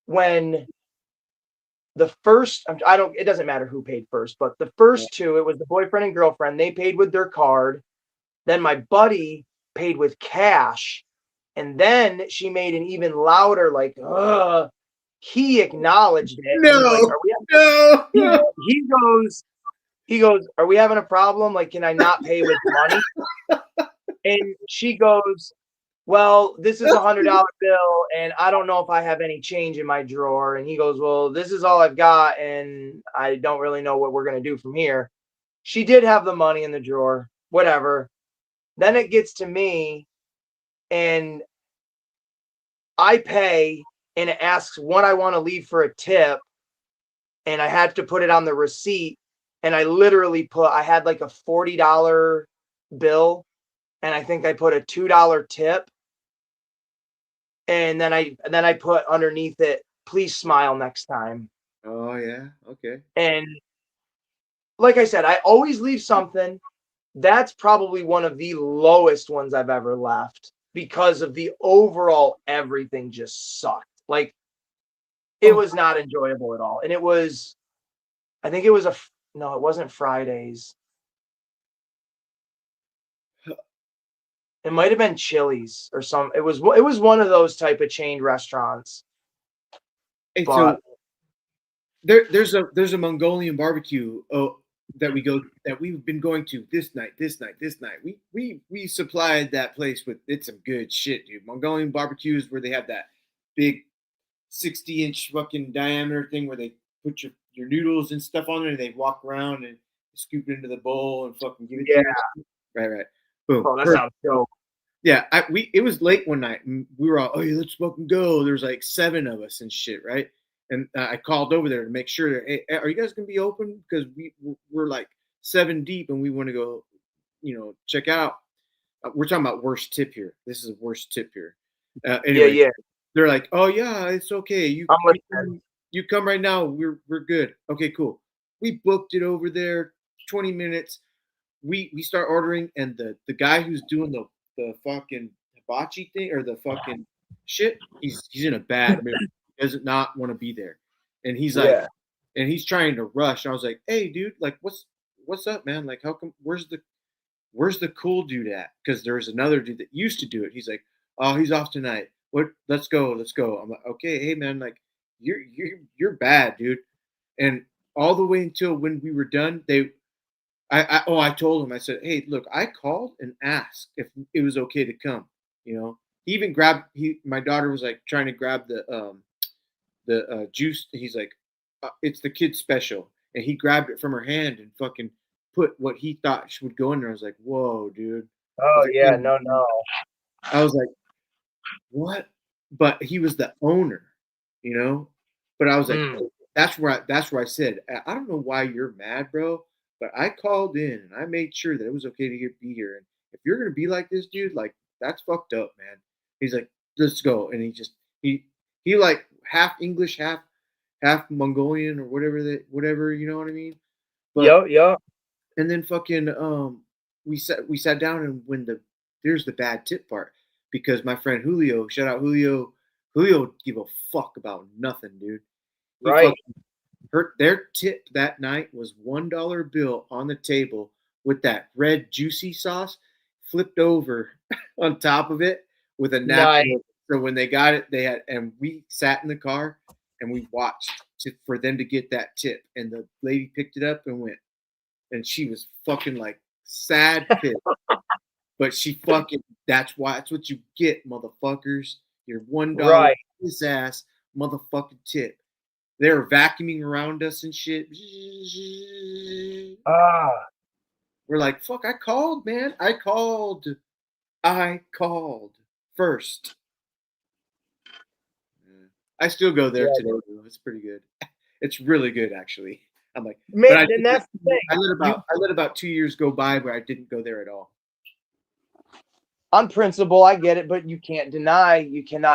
When the first, it doesn't matter who paid first, but the first 2, it was the boyfriend and girlfriend. They paid with their card. Then my buddy paid with cash. And then she made an even louder, like, he acknowledged it.
No.
He goes, are we having a problem? Like, can I not pay with money? And she goes, well, this is $100 bill, and I don't know if I have any change in my drawer. And he goes, well, this is all I've got, and I don't really know what we're going to do from here. She did have the money in the drawer, whatever. Then it gets to me, and I pay, and it asks what I want to leave for a tip, and I had to put it on the receipt, and I literally I had like a $40 bill, and I think I put a $2 tip. And then I put underneath it, please smile next time.
Oh yeah, okay.
And like I said, I always leave something. That's probably one of the lowest ones I've ever left because of the overall everything just sucked. Like it was not enjoyable at all. And it was, I think it was no, it wasn't Fridays. It might have been Chili's or some. It was one of those type of chained restaurants.
Hey,
But
so there's a Mongolian barbecue that we've been going to this night. We supplied that place with some good shit, dude. Mongolian barbecues where they have that big 60-inch fucking diameter thing where they put your noodles and stuff on there and they walk around and scoop it into the bowl and fucking give it to you. Right. Boom.
Oh, that
Perfect.
sounds dope.
Yeah, it was late one night and we were all, oh yeah, let's fucking go. There's like 7 of us and shit, right? And I called over there to make sure that, hey, are you guys gonna be open? Because we're like 7 deep and we want to go, check out. We're talking about worst tip here. This is a worst tip here. Anyway,
Yeah.
they're like, oh yeah, it's okay.
I'm listening.
You come right now. We're good. Okay, cool. We booked it over there. 20 minutes. We start ordering, and the guy who's doing the fucking hibachi thing or the fucking shit, he's in a bad mood. He does not want to be there, and he's like,
Yeah.
and he's trying to rush. I was like, hey, dude, like, what's up, man? Like, how come? Where's the cool dude at? Because there's another dude that used to do it. He's like, oh, he's off tonight. What? Let's go. I'm like, okay, hey man, like, you're bad, dude. And all the way until when we were done, I told him, I said, hey, look, I called and asked if it was okay to come. He even grabbed. My daughter was like trying to grab the juice. He's like, it's the kid special, and he grabbed it from her hand and fucking put what he thought would go in there. I was like, whoa, dude.
Oh
like,
yeah, no.
I was like, what? But he was the owner, But I was like, that's where I said, I don't know why you're mad, bro. But I called in and I made sure that it was okay to be here. And if you're gonna be like this, dude, like that's fucked up, man. He's like, let's go. And he like half English, half Mongolian or whatever, you know what I mean? But
Yep.
and then fucking we sat down, and there's the bad tip part, because my friend Julio, shout out Julio give a fuck about nothing, dude.
Right.
Their tip that night was $1 bill on the table with that red juicy sauce flipped over on top of it with a napkin.
Nice.
So when they got it, and we sat in the car and we watched for them to get that tip. And the lady picked it up and went, and she was fucking like sad pissed. But she fucking, that's what you get, motherfuckers. Your $1
Right.
his ass motherfucking tip. They were vacuuming around us and shit. We're like, fuck, I called, man. I called first. I still go there today, though. It's pretty good. It's really good, actually. I'm like,
man, and that's the thing.
I let about 2 years go by where I didn't go there at all.
On principle, I get it, but you cannot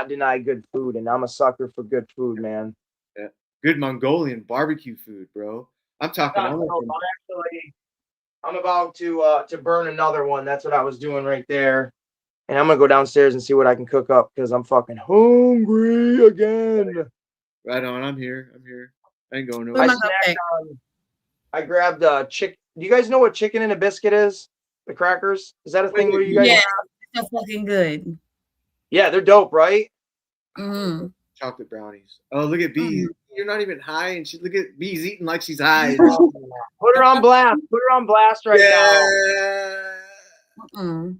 deny good food, and I'm a sucker for good food, man.
Yeah. Good Mongolian barbecue food, bro. I'm talking.
I'm about to burn another one. That's what I was doing right there. And I'm gonna go downstairs and see what I can cook up because I'm fucking hungry again.
Right on. I'm here. I ain't going nowhere.
I grabbed chicken. Do you guys know what chicken and a biscuit is? The crackers? Is that a thing where you guys?
Yeah, they're fucking good.
Yeah, they're dope, right?
Mm.
Chocolate brownies. Oh, look at B. You're not even high, and look at B's eating like she's high.
Put her on blast. Put her on blast right now.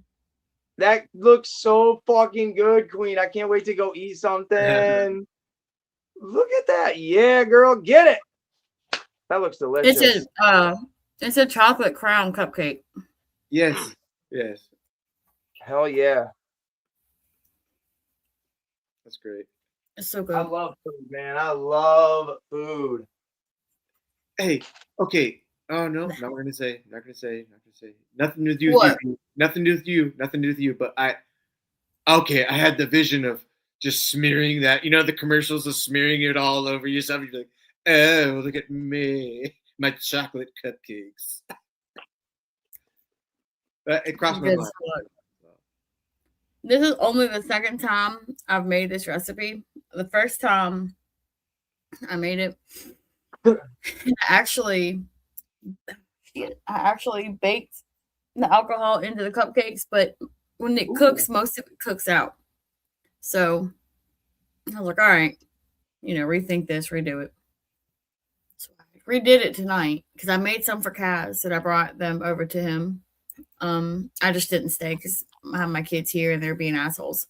That looks so fucking good, Queen. I can't wait to go eat something. Look at that. Yeah, girl, get it. That looks delicious.
It's a chocolate crown cupcake.
Yes.
Hell yeah.
That's great.
It's so good.
I love food, man. I love food.
Hey, okay. Oh no, not gonna say. Nothing to do with you. Nothing to do with you. But I had the vision of just smearing that. You know, the commercials of smearing it all over yourself. You're like, oh, look at me, my chocolate cupcakes. It crossed my mind.
This is only the second time I've made this recipe. The first time I made it, I actually baked the alcohol into the cupcakes, but when it cooks, most of it cooks out. So I was like, all right, rethink this, redo it. So I redid it tonight because I made some for Kaz and I brought them over to him. I just didn't stay because I have my kids here and they're being assholes.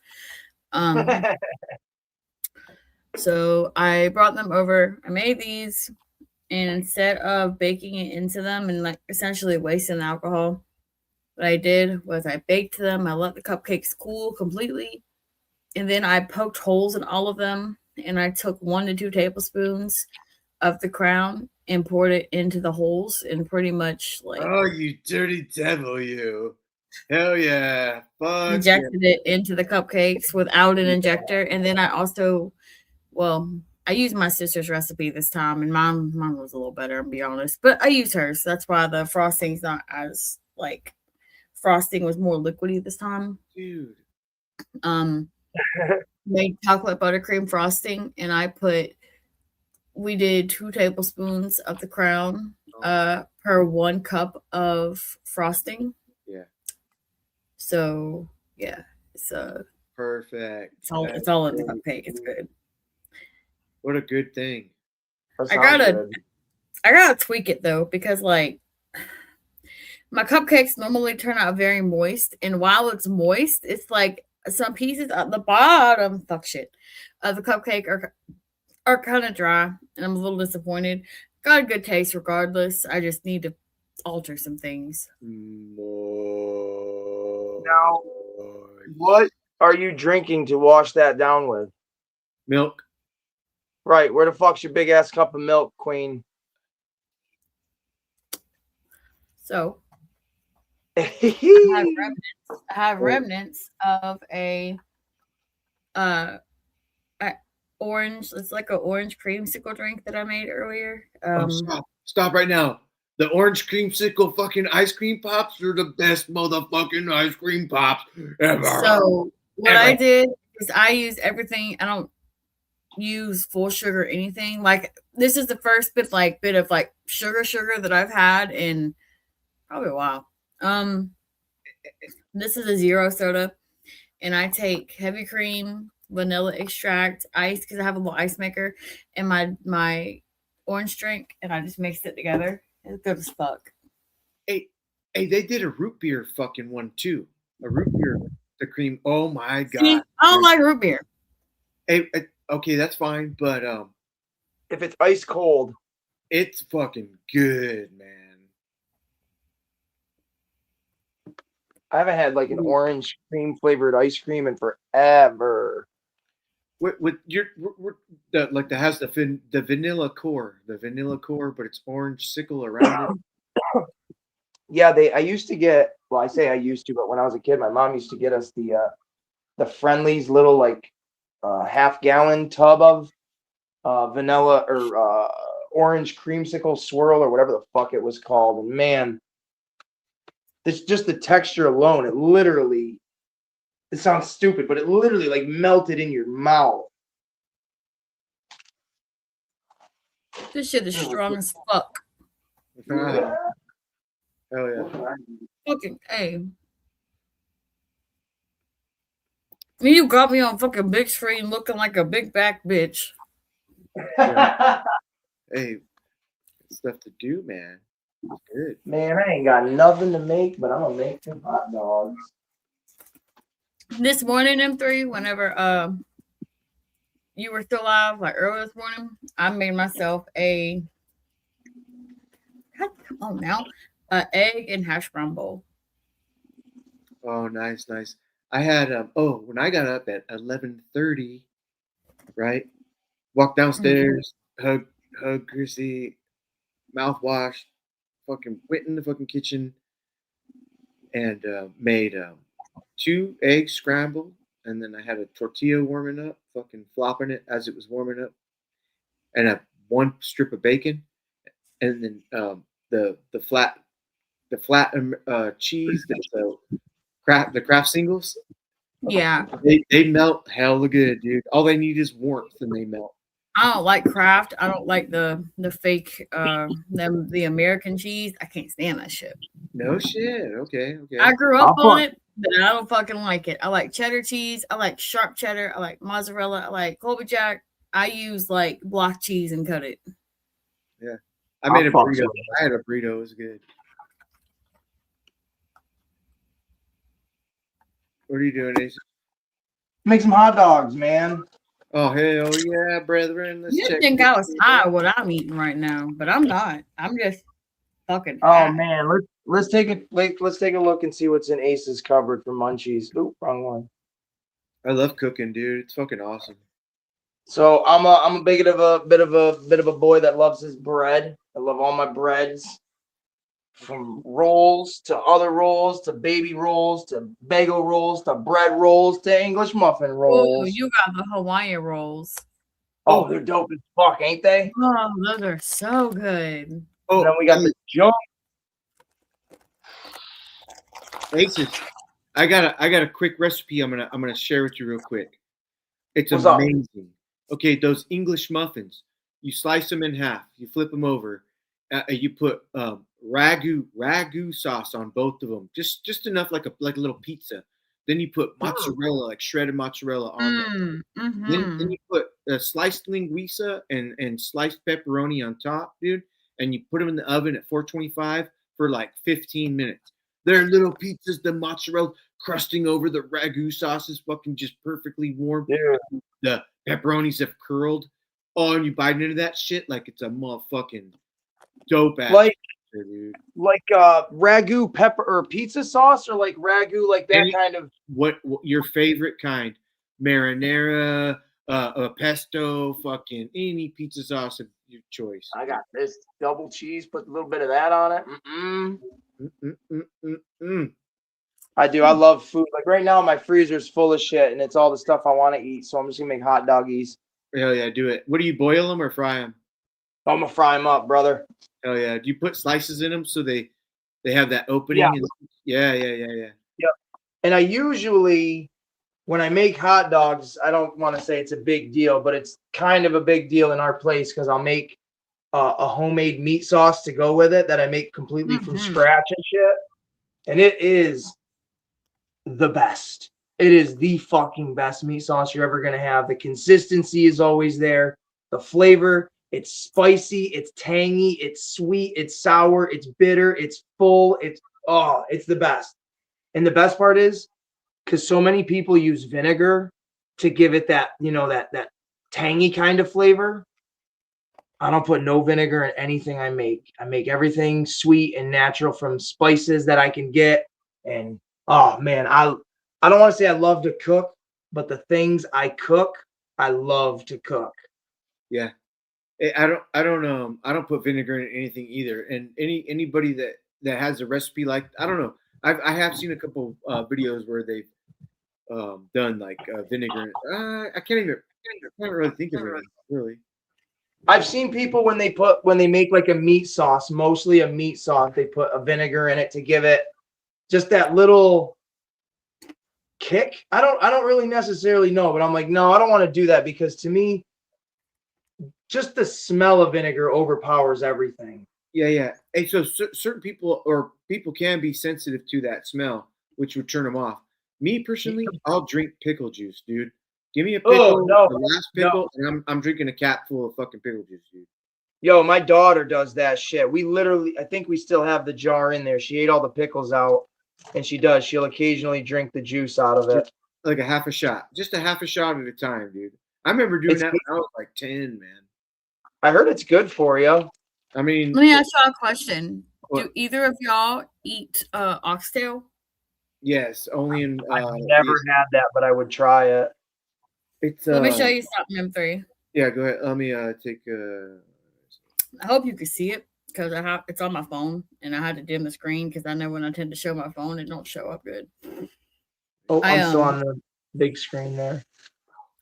So I brought them over. I made these, and instead of baking it into them and like essentially wasting the alcohol, what I did was I baked them. I let the cupcakes cool completely. And then I poked holes in all of them. And I took 1 to 2 tablespoons of the crown and poured it into the holes and pretty much like
Oh, you dirty devil, you. Hell yeah. Fuck
injected it into the cupcakes without an injector. And then I also, well, I used my sister's recipe this time, and mine was a little better, to be honest. But I used hers, so that's why the frosting's not as like frosting was more liquidy this time.
Dude.
Made chocolate buttercream frosting, and we did 2 tablespoons of the crown per 1 cup of frosting.
Yeah.
So yeah, it's
perfect.
it's all in the cupcake. It's good.
What a good thing.
I gotta tweak it though, because like my cupcakes normally turn out very moist, and while it's moist, it's like some pieces at the bottom of the cupcake are kind of dry, and I'm a little disappointed. Got a good taste regardless. I just need to alter some things.
Now, what are you drinking to wash that down with?
Milk.
Right. Where the fuck's your big ass cup of milk, Queen?
So
I
I have remnants of a orange. It's like an orange creamsicle drink that I made earlier.
Stop right now. The orange creamsicle fucking ice cream pops are the best motherfucking ice cream pops ever.
So what I did is I use everything. I don't use full sugar or anything. Like this is the first bit of sugar that I've had in probably a while. This is a 0 soda, and I take heavy cream, vanilla extract, ice because I have a little ice maker, and my orange drink, and I just mixed it together. It's good as fuck.
Hey, they did a root beer fucking one too. A root beer, the cream. Oh my god!
See, I don't like root beer.
Hey, okay, that's fine, but
if it's ice cold,
it's fucking good, man.
I haven't had like an orange cream flavored ice cream in forever.
With your that has the vanilla core, but it's orange sickle around it.
Yeah, I used to get. Well, I say I used to, but when I was a kid, my mom used to get us the Friendly's little like half-gallon tub of vanilla or orange creamsicle swirl or whatever the fuck it was called. And man, it's just the texture alone. It sounds stupid, but it literally like melted in your mouth.
This shit is strong as fuck.
Hell yeah.
Fucking hey. You got me on fucking big screen looking like a big back bitch.
Yeah. Hey, stuff to do, man. It's good.
Man, I ain't got nothing to make, but I'm gonna make some hot dogs.
This morning, M3, whenever you were still alive, like early this morning, I made myself an egg and hash brown bowl.
Oh, nice. I had when I got up at 11:30, right? Walked downstairs, hug Chrissy, mouthwash, fucking went in the fucking kitchen and made 2 eggs scrambled, and then I had a tortilla warming up, fucking flopping it as it was warming up, and 1 strip of bacon, and then the flat cheese, the Kraft singles.
Yeah,
they melt hella good, dude. All they need is warmth, and they melt.
I don't like Kraft. I don't like the fake the American cheese. I can't stand that shit.
No shit. Okay.
I grew up on it, but I don't fucking like it. I like cheddar cheese. I like sharp cheddar. I like mozzarella. I like Colby Jack. I use like block cheese and cut it.
Yeah, I made a burrito. I had a burrito. It was good. What are you doing, Ace?
Make some hot dogs, man.
Oh hell yeah, brethren!
You think I was high what I'm eating right now, but I'm not. I'm just fucking.
Oh man, let's take a look and see what's in Ace's cupboard for munchies. Oop, wrong one.
I love cooking, dude. It's fucking awesome.
So I'm a bit of a boy that loves his bread. I love all my breads, from rolls to other rolls to baby rolls to bagel rolls to bread rolls to English muffin
Oh,
rolls.
you got the Hawaiian rolls.
Oh, they're dope as fuck, ain't they?
Oh, those are so good.
Oh,
And then we got the junk.
Aces. I got a quick recipe I'm gonna share with you real quick. It's
What's up?
amazing. Okay, those English muffins, you slice them in half, you flip them over, you put ragu sauce on both of them, just enough like a little pizza. Then you put mozzarella, like shredded mozzarella on that. Then you put sliced linguiça and sliced pepperoni on top, dude, and you put them in the oven at 425 for like 15 minutes. They're little pizzas, the mozzarella crusting over the ragu sauce is fucking just perfectly warm.
Dude.
The pepperonis have curled. Oh, and you bite into that shit like it's a motherfucking dope ass pizza, dude.
Like ragu pepper or pizza sauce, or like ragu, like that kind of.
What your favorite kind? Marinara, pesto, fucking any pizza sauce of your choice.
I got this double cheese. Put a little bit of that on it. I do. I love food. Like right now, my freezer's full of shit, and it's all the stuff I want to eat. So I'm just gonna make hot doggies.
Hell yeah, do it. What do you boil them or fry them?
I'm gonna fry them up, brother.
Hell yeah. Do you put slices in them so they have that opening?
Yeah.
Yeah.
Yep. And I usually, when I make hot dogs, I don't want to say it's a big deal, but it's kind of a big deal in our place because I'll make a homemade meat sauce to go with it that I make completely from scratch and shit. And it is the best. It is the fucking best meat sauce you're ever going to have. The consistency is always there. The flavor, it's spicy, it's tangy, it's sweet, it's sour, it's bitter, it's full. It's the best. And the best part is, because so many people use vinegar to give it that, that tangy kind of flavor. I don't put no vinegar in anything I make. I make everything sweet and natural from spices that I can get. And oh man, I don't want to say I love to cook, but the things I cook, I love to cook.
Yeah. I don't put vinegar in anything either. And anybody that has a recipe like, I don't know. I have seen a couple videos where they've done like vinegar. I can't really think of it really.
I've seen people when they make like a meat sauce, mostly a meat sauce, they put a vinegar in it to give it just that little kick. I don't really necessarily know, but I'm like, no, I don't want to do that because to me, just the smell of vinegar overpowers everything.
Yeah. And so certain people can be sensitive to that smell, which would turn them off. Me personally, I'll drink pickle juice, dude. Give me a pickle, the last pickle, and I'm drinking a cap full of fucking pickle juice, dude.
Yo, my daughter does that shit. We literally, I think we still have the jar in there. She ate all the pickles out, and she does. She'll occasionally drink the juice out of it.
Like a half a shot. Just a half a shot at a time, dude. I remember doing that when I was like 10, man. I heard it's good for you. I mean,
let me ask y'all a question. Do either of y'all eat oxtail?
Yes, only in.
I've never had that, but I would try it.
It's.
Let me show you something, M3.
Yeah, go ahead. Let me take.
I hope you can see it because it's on my phone and I had to dim the screen because I know when I tend to show my phone, it don't show up good.
Oh, I'm still on the big screen there.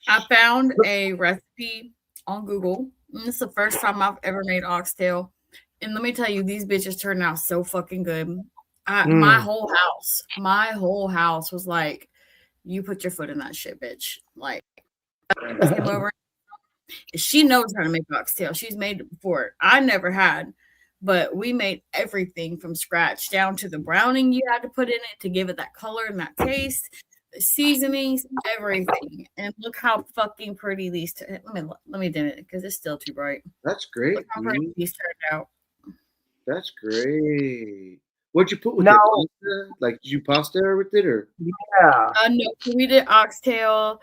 I found a recipe on Google. And this is the first time I've ever made oxtail. And let me tell you, these bitches turned out so fucking good. My whole house was like, you put your foot in that shit, bitch. Like, came over. She knows how to make oxtail. She's made it before. I never had, but we made everything from scratch, down to the browning you had to put in it to give it that color and that taste, the seasonings, everything. And look how fucking pretty these let me dim it because it's still too bright.
That's great.
Look how pretty these turned out.
That's great. What'd you put with it? Pasta? Like, did you pasta with it or?
Yeah.
No, we did oxtail,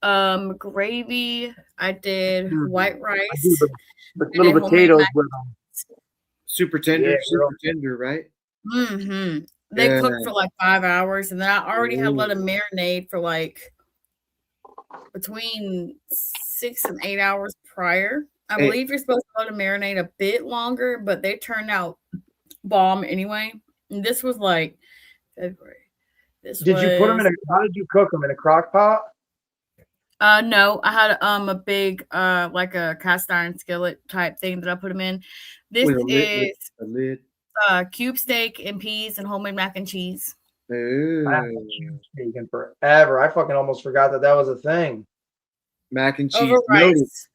gravy. I did white rice.
The little potatoes with them.
Super tender, right?
Mm-hmm. They
Yeah.
cook for like 5 hours, and then I already had let them
Ooh.
marinate for like between 6 and 8 hours prior. I
Hey,
believe you're supposed to let them marinate a bit longer, but they turned out bomb anyway. And this was like February. This
Did you put them
was
in how did you cook them? In a crock pot?
no, I had a big like a cast iron skillet type thing that I put them in. This
with a lid, with
is
a lid.
cube steak and peas and homemade mac and cheese.
I haven't
Ooh.
cheese steak forever. I fucking almost forgot that was a thing.
Mac and cheese,
Over rice.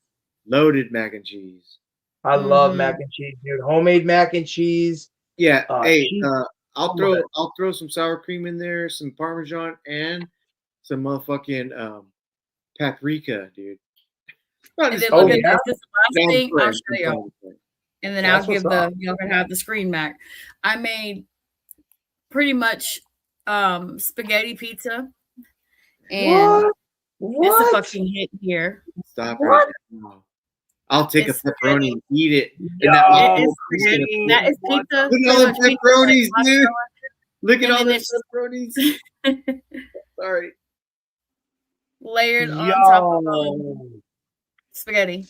loaded mac and cheese.
I love
Mhm.
mac and cheese, dude. Homemade mac and cheese.
Yeah. Hey,
Cheese.
I'll throw some sour cream in there, some Parmesan, and some motherfucking paprika, dude.
And then look at
yeah?
this last thing I'll show you. And then
That's
I'll give
what's up.
y'all can have the screen Mac. I made pretty much spaghetti pizza. And it's a fucking hit here.
Stop
What?
right now. I'll take
It's
a pepperoni and eat it.
Yo,
And
It is spaghetti. That is pizza.
look at all the
pretty much pizza,
pepperonis, dude. Look at
And
all
then
the
it's-
pepperonis. Sorry.
layered on top of
Yo.
spaghetti.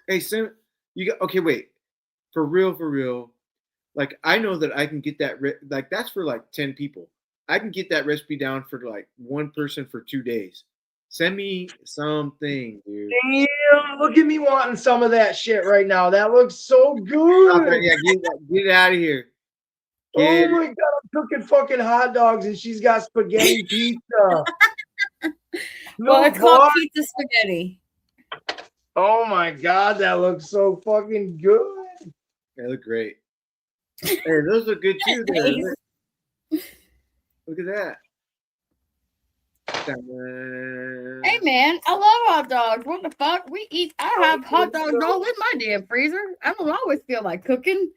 Hey, Sam, you got okay? Wait, for real. Like, I know that I can get that. Like, that's for like 10 people. I can get that recipe down for like one person for 2 days. Send me something, dude.
Damn, look at me wanting some of that shit right now. That looks so good.
Yeah, get it out of here.
Oh my god, I'm cooking fucking hot dogs and she's got spaghetti pizza.
Well, it's called pizza spaghetti.
Oh my god, that looks so fucking good.
They look great. Hey, those look good too. Look at that.
Hey man, I love hot dogs. What the fuck? I have hot dogs all in my damn freezer. I don't always feel like cooking.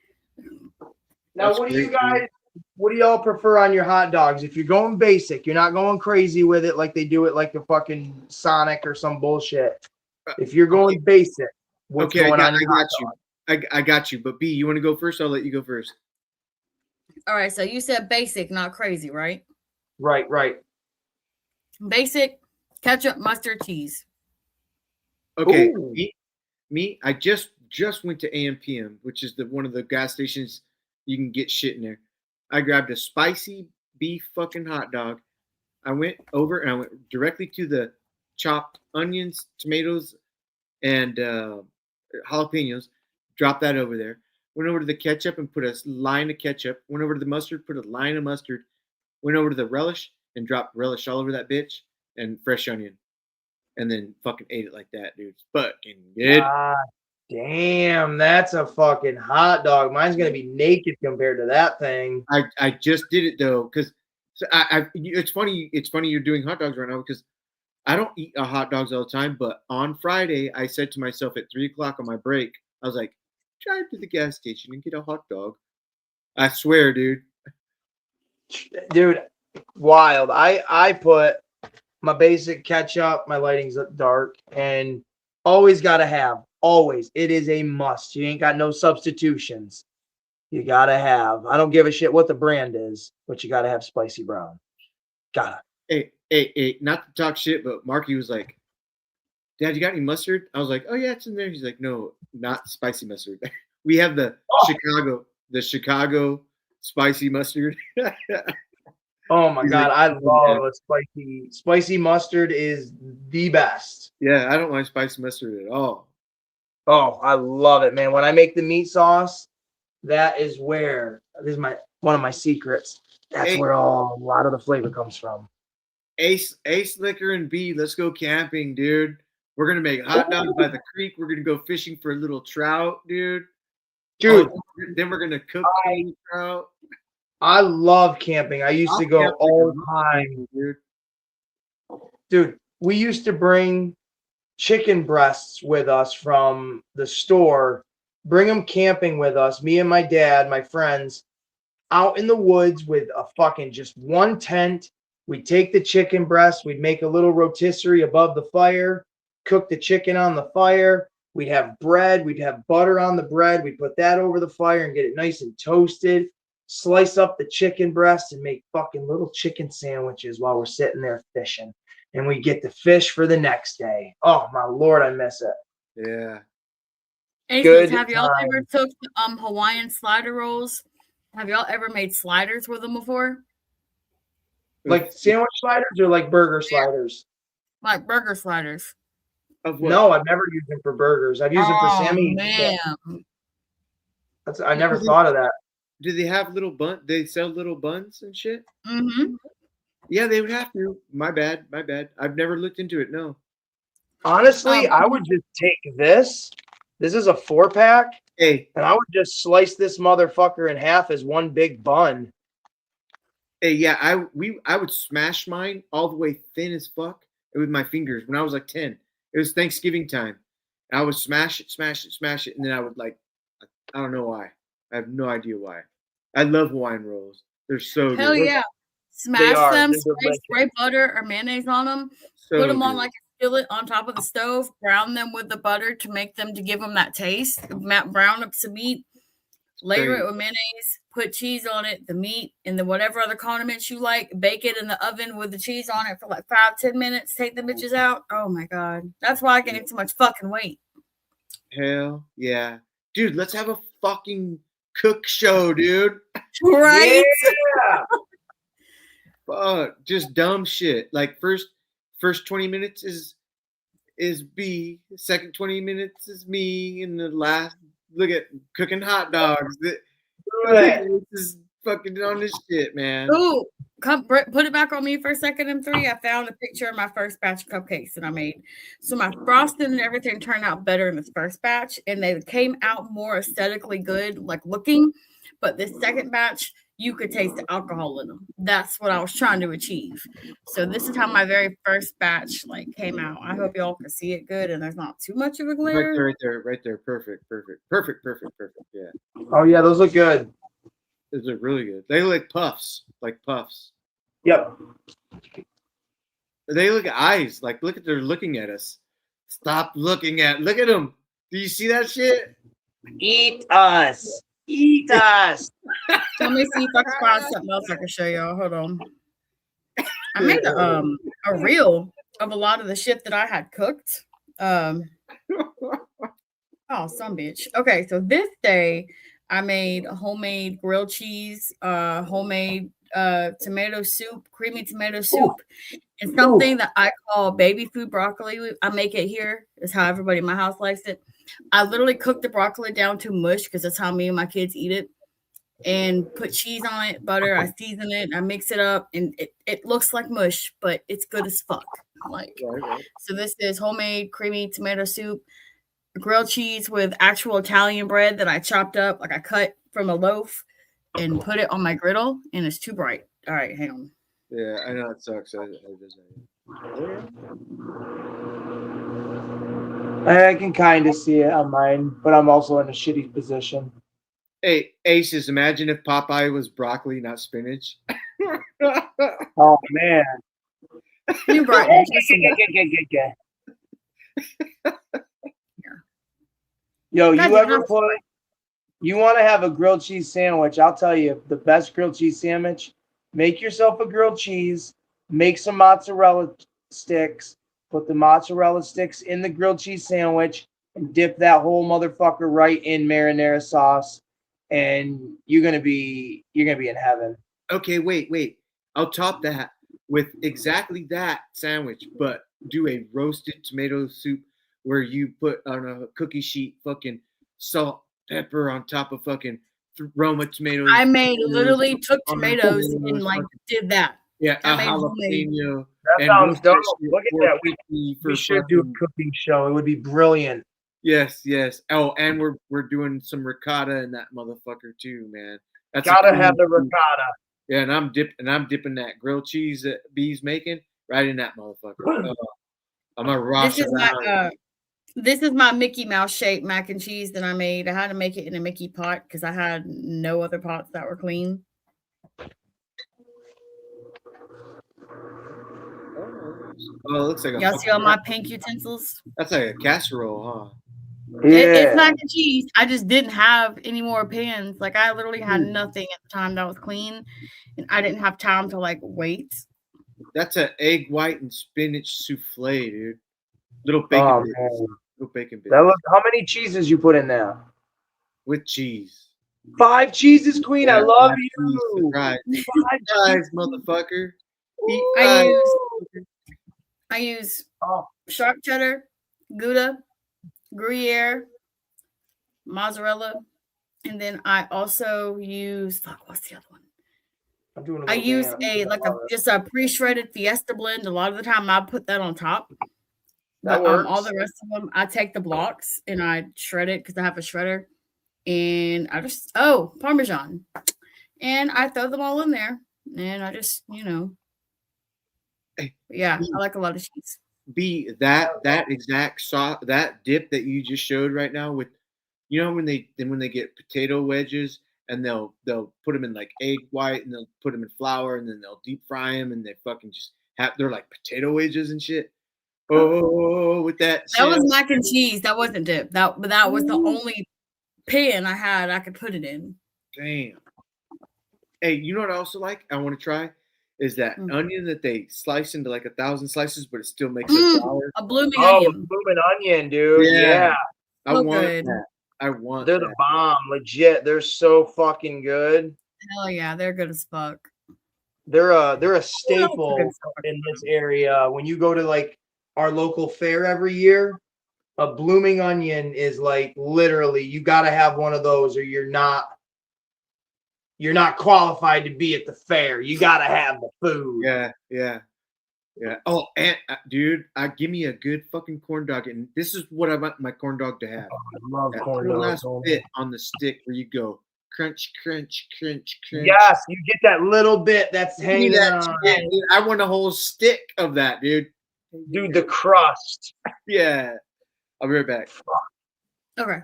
Now,
That's
what do you
great,
guys? What do y'all prefer on your hot dogs? If you're going basic, you're not going crazy with it like they do it like the fucking Sonic or some bullshit. If you're going basic, what's going on your hot dog?
I got you. But B, you want to go first? I'll let you go first.
All right, so you said basic, not crazy, right?
Right.
Basic, ketchup, mustard, cheese.
Okay,
Ooh.
me. I just went to AMPM, which is one of the gas stations you can get shit in there. I grabbed a spicy beef fucking hot dog. I went over and I went directly to the chopped onions, tomatoes, and jalapenos. Dropped that over there. Went over to the ketchup and put a line of ketchup. Went over to the mustard, put a line of mustard. Went over to the relish and dropped relish all over that bitch and fresh onion. And then fucking ate it like that, dude. It's fucking good.
God damn, that's a fucking hot dog. Mine's gonna be naked compared to that thing.
I just did it though, because it's funny you're doing hot dogs right now because I don't eat hot dogs all the time. But on Friday, I said to myself at 3:00 on my break, I was like, drive to the gas station and get a hot dog. I swear, dude.
Dude, wild. I put my basic ketchup, my lighting's dark, and always gotta have. Always. It is a must. You ain't got no substitutions. You gotta have. I don't give a shit what the brand is, but you gotta have spicy brown. Gotta.
Hey, not to talk shit, but Marky was like, Dad, you got any mustard? I was like, oh yeah, it's in there. He's like, no, not spicy mustard. We have the Chicago spicy mustard.
Oh my
He's
god,
like,
I love a spicy mustard is the best.
Yeah, I don't like spicy mustard at all.
Oh, I love it, man. When I make the meat sauce, that is where this is one of my secrets. That's where a lot of the flavor comes from.
Ace Liquor and B, let's go camping, dude. We're gonna make hot dogs by the creek. We're gonna go fishing for a little trout, dude.
Dude,
then we're gonna cook trout.
I love camping. I used to go all the time,
dude.
Dude, we used to bring chicken breasts with us from the store, bring them camping with us, me and my dad, my friends, out in the woods with a fucking just one tent. We'd take the chicken breast, we'd make a little rotisserie above the fire, cook the chicken on the fire. We'd have bread, we'd have butter on the bread. We'd put that over the fire and get it nice and toasted. slice up the chicken breast and make fucking little chicken sandwiches while we're sitting there fishing. And we get the fish for the next day. Oh my Lord, I miss it.
Yeah.
Aces,
Good
have y'all ever
time.
took Hawaiian slider rolls? Have y'all ever made sliders with them before?
Like sandwich sliders or like burger sliders?
Like burger sliders.
Of what?
No, I've never used them for burgers. I've used them for Sammy.
Man.
I never thought of that.
Do they have little bun? They sell little buns and shit.
Mm-hmm.
Yeah, they would have to. My bad. My bad. I've never looked into it. No.
Honestly, I would just take this. This is a 4-pack,
Hey,
and I would just slice this motherfucker in half as one big bun.
hey, yeah. I would smash mine all the way thin as fuck with my fingers when I was like 10. It was Thanksgiving time. And I would smash it, and then I would like, I don't know why. I have no idea why. I love Hawaiian rolls. They're so
Hell
good.
yeah. Smash
are.
them,
They're
spray butter or mayonnaise on them,
So
put them on
good.
like a skillet on top of the stove, brown them with the butter to give them that taste. Brown up some meat, layer it with mayonnaise, put cheese on it, the meat, and then whatever other condiments you like. Bake it in the oven with the cheese on it for like 5-10 minutes. Take the bitches out. Oh my God. That's why I gained so much fucking weight.
Hell yeah. Dude, let's have a fucking cook show, dude.
Right?
Yeah.
Fuck, just dumb shit. Like first 20 minutes is B, second 20 minits is me, and the last look at cooking hot dogs. This is fucking on this shit, man.
Ooh, put it back on me for a second. M3. I found a picture of my first batch of cupcakes that I made. So my frosting and everything turned out better in this first batch, and they came out more aesthetically good, like looking. But this second batch, you could taste the alcohol in them. That's what I was trying to achieve. So this is how my very first batch like came out. I hope y'all can see it good and there's not too much of a glare.
Right there. Perfect. Yeah.
Oh yeah, those look good.
Those look really good. They look like puffs.
Yep.
They look at eyes, like they're looking at us. Look at them. Do you see that shit?
Eat us. Eat us.
Let me see if I can find something else I can show y'all. Hold on. I made a reel of a lot of the shit that I had cooked. Oh, some bitch. Okay, so this day I made homemade grilled cheese, homemade tomato soup, creamy tomato soup, and something that I call baby food broccoli. I make it here. Is how everybody in my house likes it. I literally cook the broccoli down to mush because that's how me and my kids eat it. And put cheese on it, butter. I season it. I mix it up, and it looks like mush, but it's good as fuck. Like,
Right.
So this is homemade creamy tomato soup, grilled cheese with actual Italian bread that I chopped up, like I cut from a loaf, and put it on my griddle. And it's too bright. All right, hang on.
Yeah, I know it sucks.
I can kind of see it on mine, but I'm also in a shitty position.
Hey, Aces, imagine if Popeye was broccoli, not spinach.
Oh man.
New brightness.
Yo,
Guys,
you want to have a grilled cheese sandwich? I'll tell you, the best grilled cheese sandwich. Make yourself a grilled cheese. Make some mozzarella sticks. Put the mozzarella sticks in the grilled cheese sandwich and dip that whole motherfucker right in marinara sauce. And you're gonna be in heaven.
Okay, wait. I'll top that with exactly that sandwich, but do a roasted tomato soup where you put on a cookie sheet fucking salt, pepper on top of fucking Roma tomatoes.
I literally took tomatoes and like did that.
Yeah,
I
a
made homemade.
jalapeno.
That sounds dope. Look at that.
We
We should do a cooking show. It would be brilliant.
Yes. Oh, and we're doing some ricotta in that motherfucker too, man. That's
Gotta have the ricotta.
Yeah, and I'm dipping that grilled cheese that B's making right in that motherfucker. I'm gonna rock
This is my Mickey Mouse shaped mac and cheese that I made. I had to make it in a Mickey pot because I had no other pots that were clean.
Oh, it looks like
Y'all see all my pink utensils?
that's like a casserole, huh?
It's mac and cheese. I just didn't have any more pans. Like I literally had
Hmm.
nothing at the time that was clean, and I didn't have time to like wait.
That's an egg white and spinach souffle, dude. Little bacon
Oh
bits.
man,
Little bacon bits.
that looks. How many cheeses you put in there?
With cheese.
5 cheeses, Queen. I
Yeah,
love
5 cheese,
you.
surprise.
5
Surprise,
cheeses.
motherfucker. Eat
I
fries.
use
Oh,
sharp cheddar, Gouda, Gruyere, mozzarella, and then I also use what's the other one?
I'm doing a
I
little
use
dance.
just a pre-shredded Fiesta blend. A lot of the time I put that on top.
That
But all
works.
the rest of them, I take the blocks and I shred it because I have a shredder. And I just Parmesan. And I throw them all in there. And I just, yeah, I like a lot of cheese.
That exact sauce, that dip that you just showed right now with, when they get potato wedges and they'll put them in like egg white and they'll put them in flour and then they'll deep fry them and they fucking just they're like potato wedges and shit. Oh, with that.
That was mac and cheese. That wasn't dip. That was the only pan I had I could put it in.
Damn. Hey, you know what I also like? I want to try is that onion that they slice into like 1,000 slices, but it still makes a flour.
A blooming
Oh,
onion.
blooming onion, dude. Yeah.
I
So
want
good.
that. I want
They're
that.
the bomb. Legit. They're so fucking good.
Hell yeah, they're good as fuck.
They're a staple in this area. When you go to like our local fair every year, a blooming onion is like literally you got to have one of those or you're not qualified to be at the fair. You got to have the food.
Yeah. Oh, and dude, give me a good fucking corn dog, and this is what I want my corn dog to have.
I love
That
corn
little
dogs.
last bit on the stick where you go crunch, crunch, crunch, crunch.
Yes, you get that little bit that's
Give me
hanging
that
on.
shit, dude. I want a whole stick of that, dude.
Dude, the crust.
Yeah. I'll be right back.
Okay.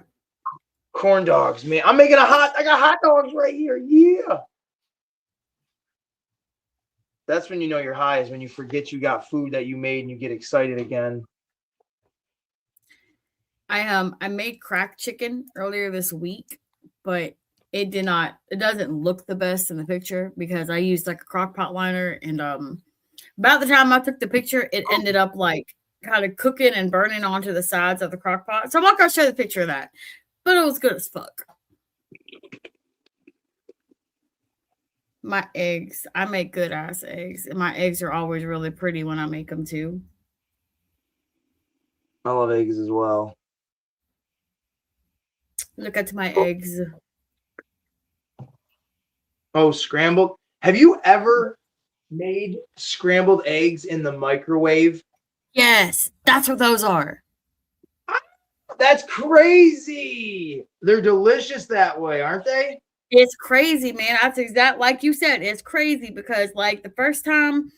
Corn dogs, man. I got hot dogs right here. Yeah. That's when you know you're high, is when you forget you got food that you made and you get excited again.
I made cracked chicken earlier this week, but it doesn't look the best in the picture because I used like a crock pot liner, and about the time I took the picture, it ended up like kind of cooking and burning onto the sides of the crock pot. So I'm not gonna show the picture of that, but it was good as fuck. My eggs, I make good ass eggs, and my eggs are always really pretty when I make them too.
I love eggs as well.
Look at my eggs.
Oh, scrambled. Have you ever made scrambled eggs in the microwave?
Yes, that's what those are.
That's crazy. They're delicious that way, aren't they?
It's crazy, man. That's exact like you said. It's crazy because like the first time,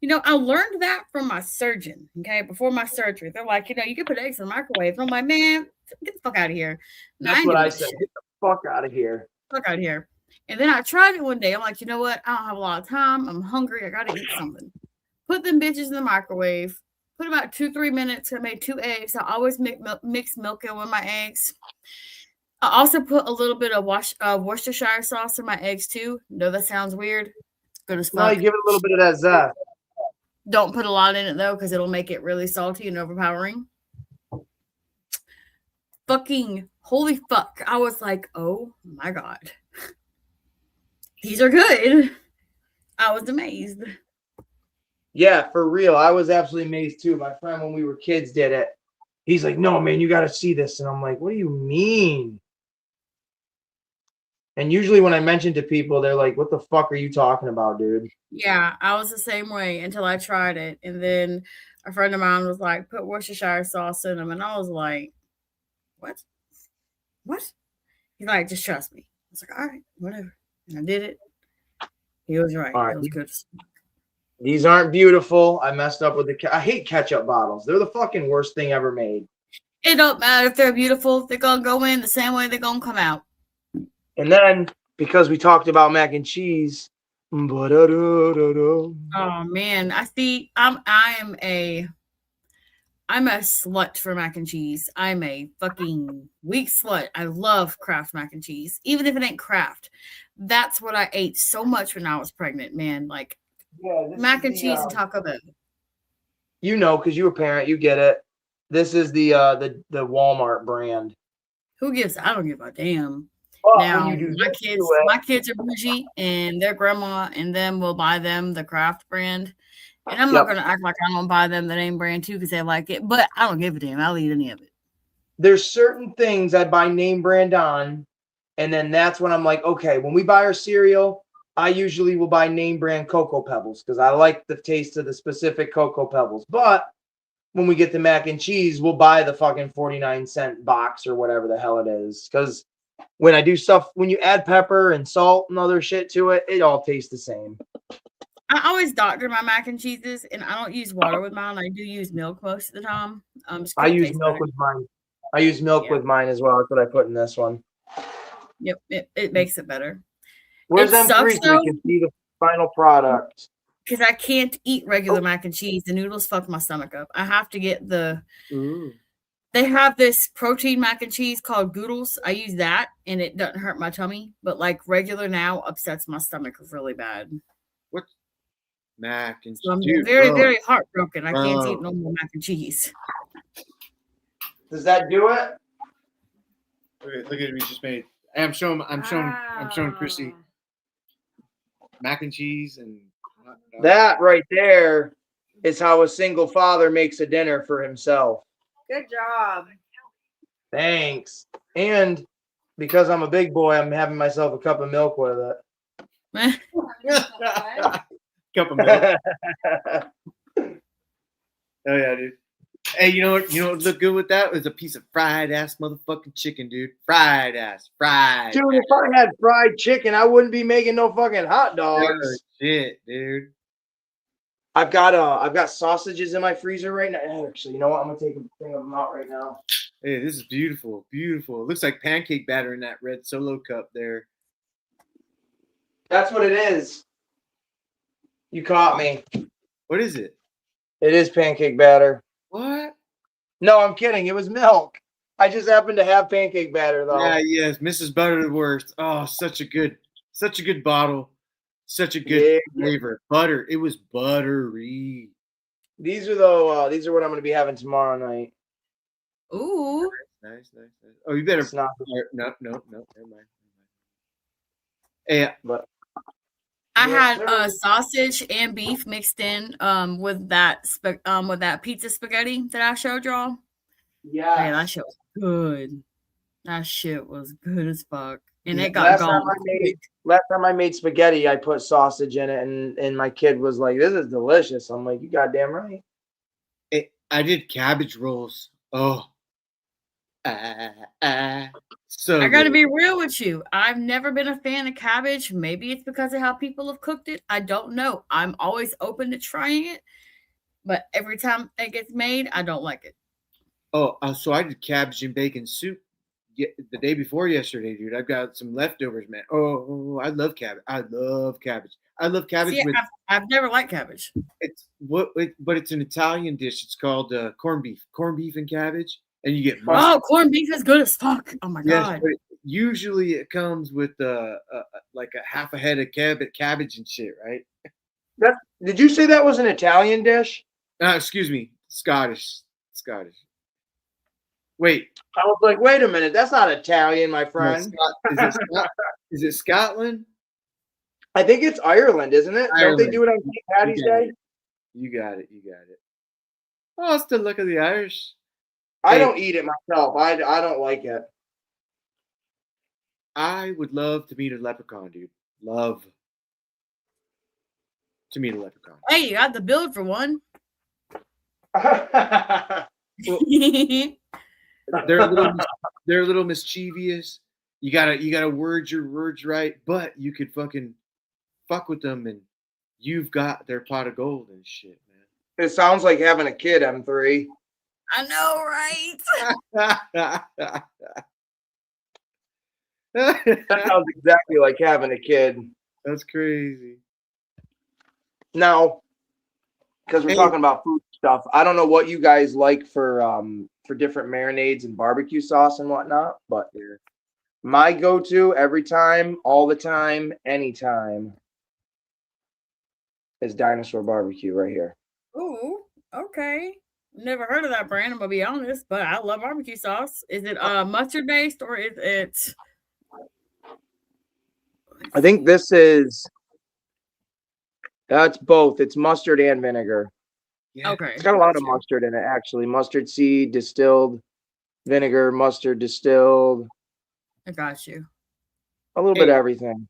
I learned that from my surgeon. Okay, before my surgery, they're like, you can put eggs in the microwave. And I'm like, man, get the fuck out of here.
That's what I said. Get the fuck out of here.
Fuck out of here. And then I tried it one day. I'm like, you know what? I don't have a lot of time. I'm hungry. I gotta eat something. Put them bitches in the microwave. Put about 2-3 minutes. I made 2 eggs. I always mix milk in with my eggs. I also put a little bit of Worcestershire sauce in my eggs too. No, that sounds weird. It's good as fuck.
No, you give it a little bit of that zest.
Don't put a lot in it though, because it'll make it really salty and overpowering. Fucking holy fuck. I was like, oh my God. These are good. I was amazed.
Yeah, for real. I was absolutely amazed too. My friend, when we were kids, did it. He's like, no, man, you got to see this. And I'm like, what do you mean? And usually when I mention to people, they're like, what the fuck are you talking about, dude? Yeah,
I was the same way until I tried it. And then a friend of mine was like, put Worcestershire sauce in them. And I was like, what? He's like, just trust me. I was like, all right, whatever. And I did it. He was right. It was good.
These aren't beautiful. I messed up with I hate ketchup bottles. They're the fucking worst thing ever made.
It don't matter if they're beautiful. They're going to go in the same way they're going to come out.
And then, because we talked about mac and cheese.
Oh, man. I am I'm a slut for mac and cheese. I'm a fucking weak slut. I love Kraft mac and cheese, even if it ain't Kraft. That's what I ate so much when I was pregnant, man. Like
Yeah, this
mac
is
and cheese and Taco Bell.
you know, because you're a parent, you get it. This is the Walmart brand.
Who gives? I don't give a damn.
But
Now
when you do
my
this
kids,
to it,
my kids are bougie, and their grandma and them will buy them the Kraft brand. And I'm not
Yep.
gonna act like I don't buy them the name brand too because they like it, but I don't give a damn. I'll eat any of it.
there's certain things I buy name brand on, and then that's when I'm like, okay, when we buy our cereal, I usually will buy name brand Cocoa Pebbles because I like the taste of the specific Cocoa Pebbles. But when we get the mac and cheese, we'll buy the fucking 49-cent box or whatever the hell it is. Because when I do stuff, when you add pepper and salt and other shit to it, it all tastes the same.
I always doctor my mac and cheeses, and I don't use water with mine. I do use milk most of the time. Just 'cause
I
it
use
tastes
milk
better.
with mine. I use milk
Yeah.
with mine as well. That's what I put in this one.
Yep, it makes it better.
Where's
It
M3
sucks,
so we can see the final product?
Because I can't eat regular mac and cheese. The noodles fuck my stomach up. I have to get the.
Ooh.
They have this protein mac and cheese called Goodles. I use that, and it doesn't hurt my tummy. But like regular now upsets my stomach really bad.
What? Mac and
So I'm
cheese.
very,
Bro.
very heartbroken. I can't
Bro.
eat no more mac and cheese.
Does that do it?
Look at it, we just made. Hey, I'm showing Chrissy mac and cheese and
That right there is how a single father makes a dinner for himself.
Good job.
Thanks. And because I'm a big boy, I'm having myself a cup of milk with it.
cup of milk. Oh yeah, dude. Hey, you know what would look good with that? Was a piece of fried ass motherfucking chicken, dude. Fried ass.
Dude, if I had fried chicken, I wouldn't be making no fucking hot dogs.
Oh, shit, dude.
I've got sausages in my freezer right now. Actually, you know what? I'm gonna take a thing of them out right now.
Hey, this is beautiful. Beautiful. It looks like pancake batter in that red Solo cup there.
That's what it is. You caught me.
What is it?
It is pancake batter.
What?
No, I'm kidding. It was milk. I just happened to have pancake batter though.
Yeah, yes, Mrs. Butterworth. Oh, such a good bottle. Such a good flavor. Butter. It was buttery.
These are what I'm gonna be having tomorrow night.
Ooh.
Nice. Oh, you better.
It's not.
No. Never mind. Hey,
But
I
Yes,
had
sir.
sausage and beef mixed in with that pizza spaghetti that I showed y'all.
yeah,
Hey, that shit was good. That shit was good as fuck. And it
last
got
time
gone.
last time I made spaghetti, I put sausage in it, and my kid was like, "This is delicious." I'm like, "You goddamn right."
I did cabbage rolls. Oh. So
I gotta
good.
be real with you. I've never been a fan of cabbage. Maybe it's because of how people have cooked it. I don't know. I'm always open to trying it, but every time it gets made, I don't like it.
Oh, so I did cabbage and bacon soup the day before yesterday, dude. I've got some leftovers, man. Oh, I love cabbage. I love cabbage.
See,
with
I've never liked cabbage.
but it's an Italian dish. It's called corned beef and cabbage, and you get
Oh, corned beef is good as fuck. Oh my
yes,
god.
but usually it comes with like a half a head of cabbage and shit, right?
Did you say that was an Italian dish?
Excuse me, Scottish. Wait,
I was like, wait a minute, that's not Italian, my
no,
friend.
is it Scotland?
I think it's Ireland, isn't it? Don't they
Ireland.
do it on St. Patty's Day?
You got it. Oh, it's the look of the Irish.
I
Hey.
don't eat it myself. I don't like it.
I would love to meet a leprechaun, dude. Love to meet a leprechaun.
Hey, you got the build for one.
They're a little mischievous. You gotta word your words right, but you could fucking fuck with them, and you've got their pot of gold and shit,
It sounds like having a kid, M3.
I know, right?
man.
That sounds exactly like having a kid.
That's crazy.
Now, because we're
Hey.
talking about food stuff. I don't know what you guys like for different marinades and barbecue sauce and whatnot, but my go-to every time, all the time, anytime is Dinosaur Barbecue right here.
Ooh, okay. Never heard of that brand, I'm gonna be honest, but I love barbecue sauce. Is it mustard based or is it?
I think this is that's both. It's mustard and vinegar.
Yeah.
Okay.
It's got a lot of
gotcha.
mustard in it, actually. Mustard seed, distilled, vinegar, mustard distilled,
I got you.
a little bit
Hey.
of everything.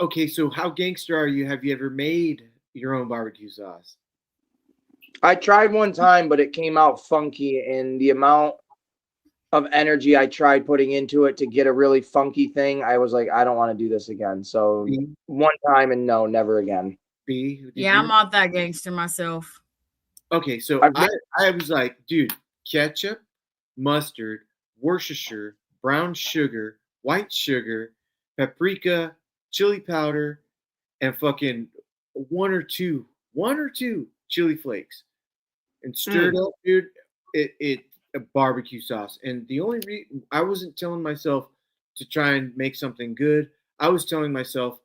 Okay, so how gangster are you? Have you ever made your own barbecue sauce?
I tried one time, but it came out funky, and the amount of energy I tried putting into it to get a really funky thing, I was like, I don't want to do this again. So
B,
one time and no, never again.
B, did
Yeah,
you?
I'm not that gangster myself.
Okay, so
I've
I was like, dude, ketchup, mustard, Worcestershire, brown sugar, white sugar, paprika, chili powder, and fucking one or two chili flakes, and stirred up, dude. It a barbecue sauce. And the only reason I wasn't telling myself to try and make something good, I was telling myself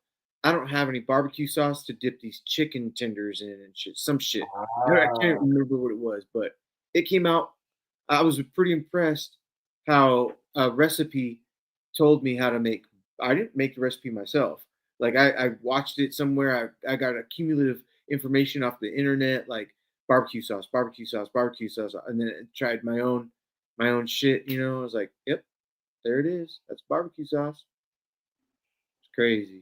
I don't have any barbecue sauce to dip these chicken tenders in and shit, some shit. I can't remember what it was, but it came out. I was pretty impressed how a recipe told me how to make. I didn't make the recipe myself. Like I watched it somewhere. I got a cumulative information off the internet, like barbecue sauce, barbecue sauce, barbecue sauce, and then I tried my own shit. You know, I was like, yep, there it is. That's barbecue sauce. It's crazy.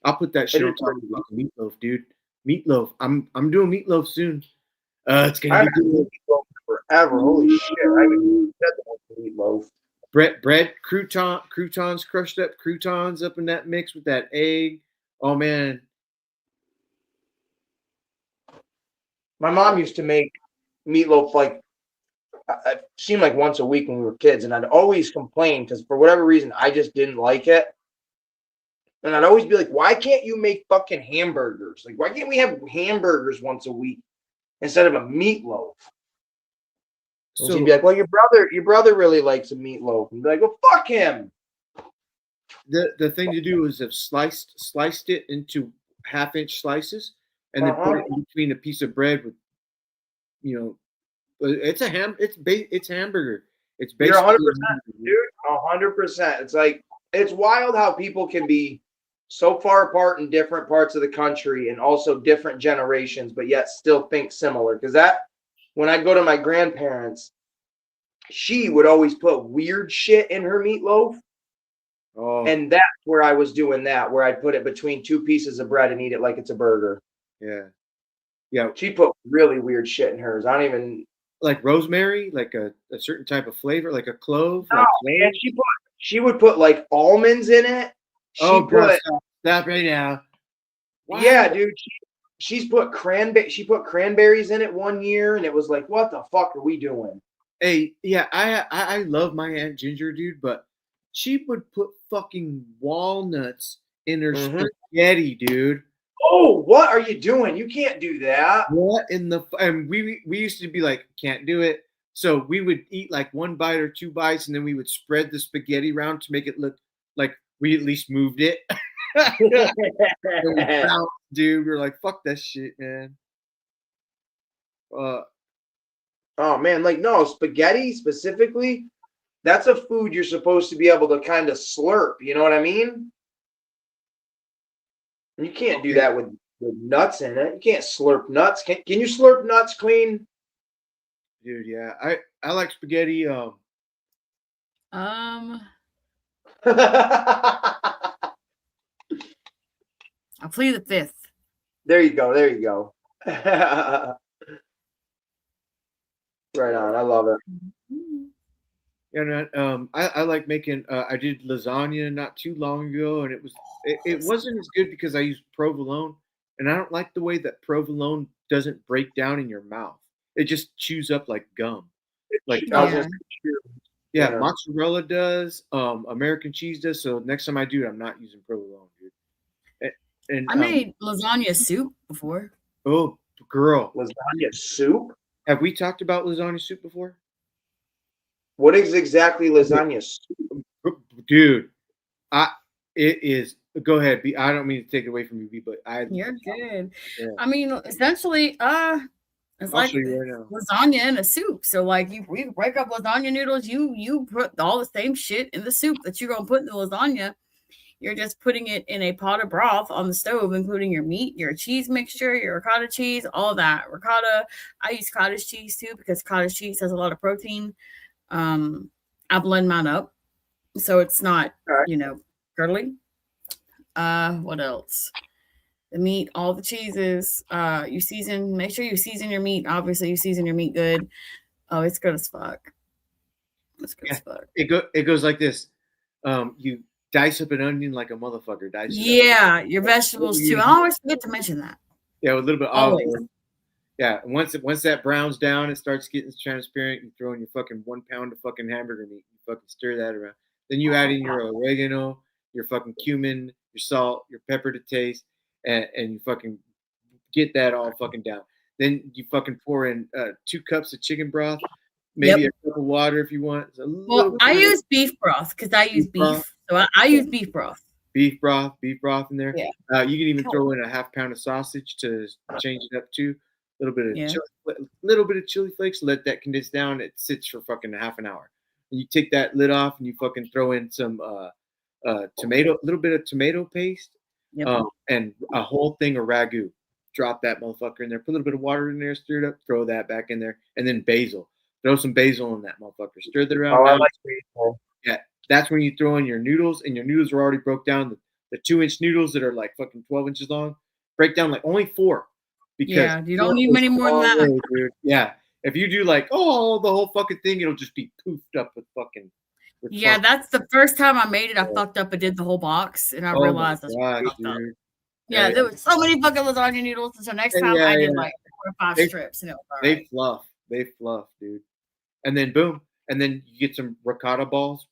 I'll put that shit
It
on
is
top of
crazy.
fucking meatloaf, dude. Meatloaf. I'm doing meatloaf soon. It's gonna
I've
be
had
good.
meatloaf forever. Holy shit! I haven't said the meatloaf.
Bread, croutons, crushed up croutons up in that mix with that egg. Oh man,
My mom used to make meatloaf like it seemed like once a week when we were kids, and I'd always complain because for whatever reason I just didn't like it. And I'd always be like, "Why can't you make fucking hamburgers? Like, why can't we have hamburgers once a week instead of a meatloaf?" And
so
she'd be like, "Well, your brother really likes a meatloaf." And be like, "Well, fuck him."
the thing to do is have sliced it into half-inch slices, and then put it in between a piece of bread with, you know, it's a ham. It's hamburger. It's
You're
basically
100%, dude. 100%. It's like it's wild how people can be so far apart in different parts of the country and also different generations, but yet still think similar. Because that, when I go to my grandparents, she would always put weird shit in her meatloaf,
Oh
and that's where I was doing that, where I'd put it between two pieces of bread and eat it like it's a burger.
yeah.
She put really weird shit in hers. I don't even.
Like rosemary, like a certain type of flavor, like a clove.
No,
Like
man, she would put like almonds in it.
oh, bro, stop right now. Why?
Yeah, dude. She's put cranberries in it one year, and it was like, what the fuck are we doing?
Hey, yeah, I love my Aunt Ginger, dude, but she would put fucking walnuts in her spaghetti, dude.
Oh, what are you doing? You can't do that.
What in the? And we used to be like, can't do it. So we would eat like one bite or two bites, and then we would spread the spaghetti around to make it look like we at least moved it. Dude, we were like, fuck that shit, man.
Oh man, like no, spaghetti specifically, that's a food you're supposed to be able to kind of slurp, you know what I mean? You can't do that with nuts in it. You can't slurp nuts. Can you slurp nuts clean?
Dude, yeah. I like spaghetti.
I plead the fifth.
There you go. There you go. Right on. I love it.
And I like making. I did lasagna not too long ago, and it wasn't as good because I used provolone, and I don't like the way that provolone doesn't break down in your mouth. It just chews up like gum. Like
Yeah.
mozzarella does. American cheese does. So next time I do it, I'm not using provolone, dude. And
I made lasagna soup before.
Oh, girl,
Lasagna soup?
have we talked about lasagna soup before?
What is exactly lasagna soup?
Dude, it is. Go ahead, B. I don't mean to take it away from you, B, but
You're good.
Yeah.
I mean, essentially, it's
I'll
like
show you right now.
lasagna in a soup. So like we break up lasagna noodles, you put all the same shit in the soup that you're gonna put in the lasagna. You're just putting it in a pot of broth on the stove, including your meat, your cheese mixture, your ricotta cheese, all that. Ricotta, I use cottage cheese too because cottage cheese has a lot of protein. I blend mine up so it's not,
Alright.
curdly. What else? The meat, all the cheeses. You season. Make sure you season your meat. Obviously, you season your meat good. Oh, it's good as fuck. It's good as fuck.
It goes like this. You dice up an onion like a motherfucker. Dice it up.
Yeah, your vegetables too. I always forget to mention that.
Yeah, with a little bit of olive
Always.
oil. Yeah, and once that browns down, it starts getting transparent. You throw in your fucking 1 pound of fucking hamburger meat. You fucking stir that around. Then you add in your oregano, your fucking cumin, your salt, your pepper to taste, and you fucking get that all fucking down. Then you fucking pour in 2 cups of chicken broth, maybe a cup of water if you want.
Well, I use beef broth because I use beef. So I use beef broth.
Beef broth in there.
Yeah.
You can even throw in a half pound of sausage to change it up too. A little bit of chili flakes. Let that condense down. It sits for fucking half an hour. And you take that lid off and you fucking throw in some tomato, a little bit of tomato paste, and a whole thing of ragu. Drop that motherfucker in there. Put a little bit of water in there. Stir it up. Throw that back in there, and then basil. Throw some basil in that motherfucker. Stir that around.
I like basil.
Yeah, that's when you throw in your noodles, and your noodles are already broke down. The 2-inch noodles that are like fucking 12 inches long, break down like only 4. Because
you don't need many more than that.
Way, dude. Yeah, if you do like the whole fucking thing, it'll just be poofed up with fucking.
That's the first time I made it. I fucked up. I did the whole box, and I realized I fucked up. Yeah, there was so many fucking lasagna noodles, and so next time I did like 4 or 5 strips, and it was all right.
They fluff, dude. And then boom, and then you get some ricotta balls,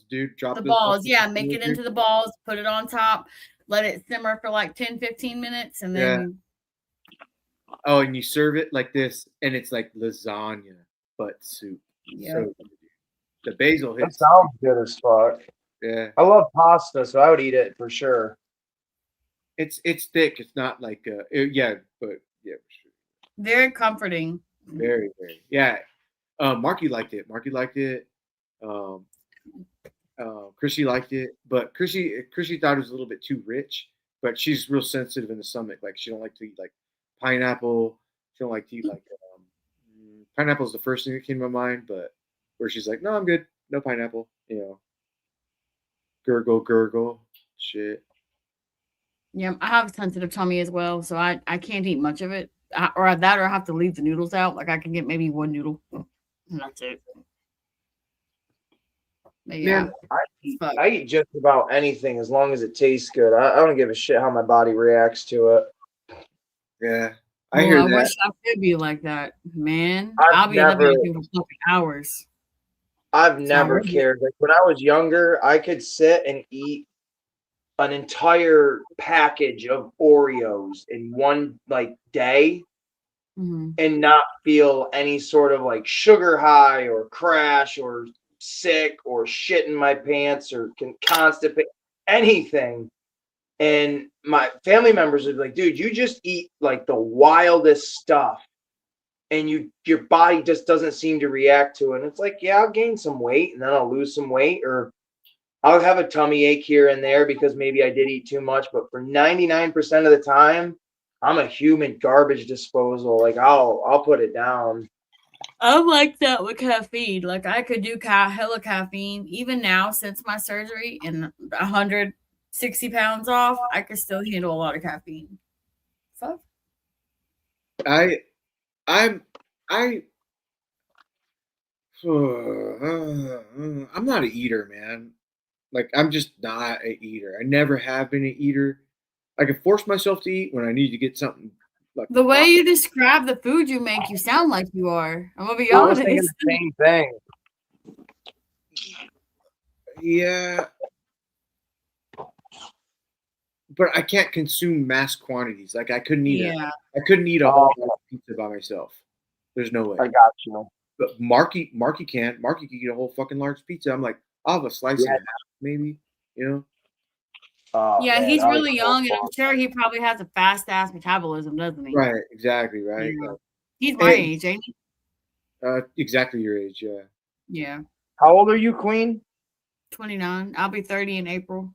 dude. Drop
the balls, make it into the balls, put it on top, let it simmer for like 10-15 minutes, and then
and you serve it like this, and it's like lasagna but soup.
Yeah.
So the basil hits.
That sounds good as fuck.
Yeah.
I love pasta, so I would eat it for sure.
It's thick. It's not like but yeah, for sure.
Very comforting.
Very, very. Yeah. Marky liked it. Chrissy liked it, but Chrissy thought it was a little bit too rich. But she's real sensitive in the stomach. Like she don't like to eat like pineapple. She don't like to eat like pineapple is the first thing that came to my mind. But where she's like, no, I'm good. No pineapple. Gurgle, shit.
Yeah, I have a sensitive tummy as well, so I can't eat much of it. Or I have to leave the noodles out. Like I can get maybe 1 noodle, and that's it. But yeah,
I eat just about anything as long as it tastes good. I don't give a shit how my body reacts to it.
Yeah, I hear that.
I wish I could be like that, man. I'll be up there for fucking hours.
I've never cared. Like when I was younger, I could sit and eat an entire package of Oreos in one day and not feel any sort of like sugar high or crash or sick or shit in my pants or can constipate anything. And my family members would be like, dude, you just eat like the wildest stuff and your body just doesn't seem to react to it. And it's like, yeah, I'll gain some weight and then I'll lose some weight, or I'll have a tummy ache here and there because maybe I did eat too much. But for 99% of the time, I'm a human garbage disposal. Like I'll put it down.
I'm like that with caffeine. Like I could do hella caffeine. Even now, since my surgery and 160 pounds off, I could still handle a lot of caffeine. Fuck.
I'm not an eater, man. Like I'm just not an eater. I never have been an eater. I can force myself to eat when I need to get something. Like
the way you describe the food you make, you sound like you are. I'm gonna be
I was
honest.
thinking the same thing.
Yeah. but I can't consume mass quantities. Like I couldn't eat
Yeah.
I couldn't eat a whole pizza by myself. There's no way.
I got you.
But Marky can. Marky can eat a whole fucking large pizza. I'm like, I'll have a slice and a half, maybe. You know?
Oh,
Yeah,
man,
he's
that was
really young, and I'm sure he probably has a fast ass metabolism, doesn't he?
Right, exactly, right.
Yeah. He's my
And-
age, ain't he?
Exactly your age, yeah.
Yeah.
How old are you, Queen?
29. I'll be 30 in April.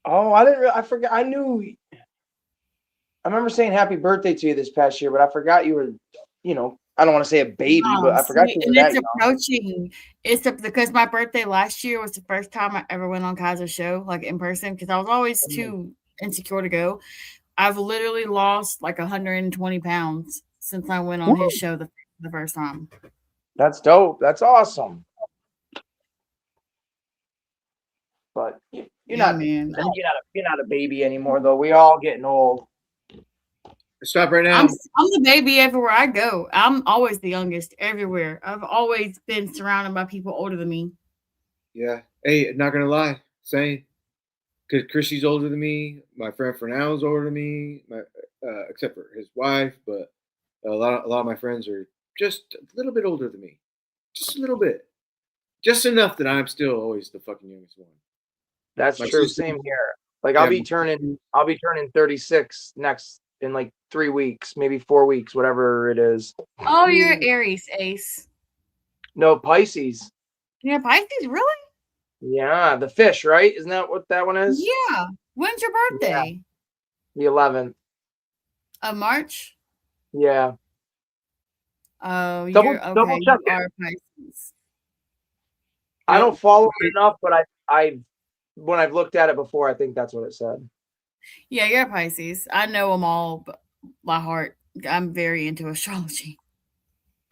Oh, I forgot. I remember saying happy birthday to you this past year, but I forgot you were, I don't want to say a baby, but I forgot you were
And
that
it's
young.
approaching. Because my birthday last year was the first time I ever went on Kaiser's show, like in person, because I was always too insecure to go. I've literally lost like 120 pounds since I went on his show the first time.
That's dope. That's awesome. But you're not,
man.
you're not a baby anymore, though. We all getting old.
Stop right now.
I'm the baby everywhere I go. I'm always the youngest everywhere. I've always been surrounded by people older than me.
Yeah. Hey, not gonna lie, same. Because Chrissy's older than me. My friend Fernand's older than me. Except for his wife, but a lot of my friends are just a little bit older than me. Just a little bit. Just enough that I'm still always the fucking youngest one.
That's
My
true.
sister-
Same here. Like
Yeah,
I'll be turning 36 next in like 3 weeks, maybe 4 weeks, whatever it is.
Oh, you're Aries, Ace.
No, Pisces.
You're Pisces, really?
Yeah, the fish, right? Isn't that what that one is?
Yeah. When's your birthday?
The 11th.
Of March?
Yeah.
Oh,
Double
you're okay.
check
You
it.
are Pisces.
I don't follow it enough, but I when I've looked at it before, I think that's what it said.
Yeah, you're Pisces. I know them all by heart. I'm very into astrology.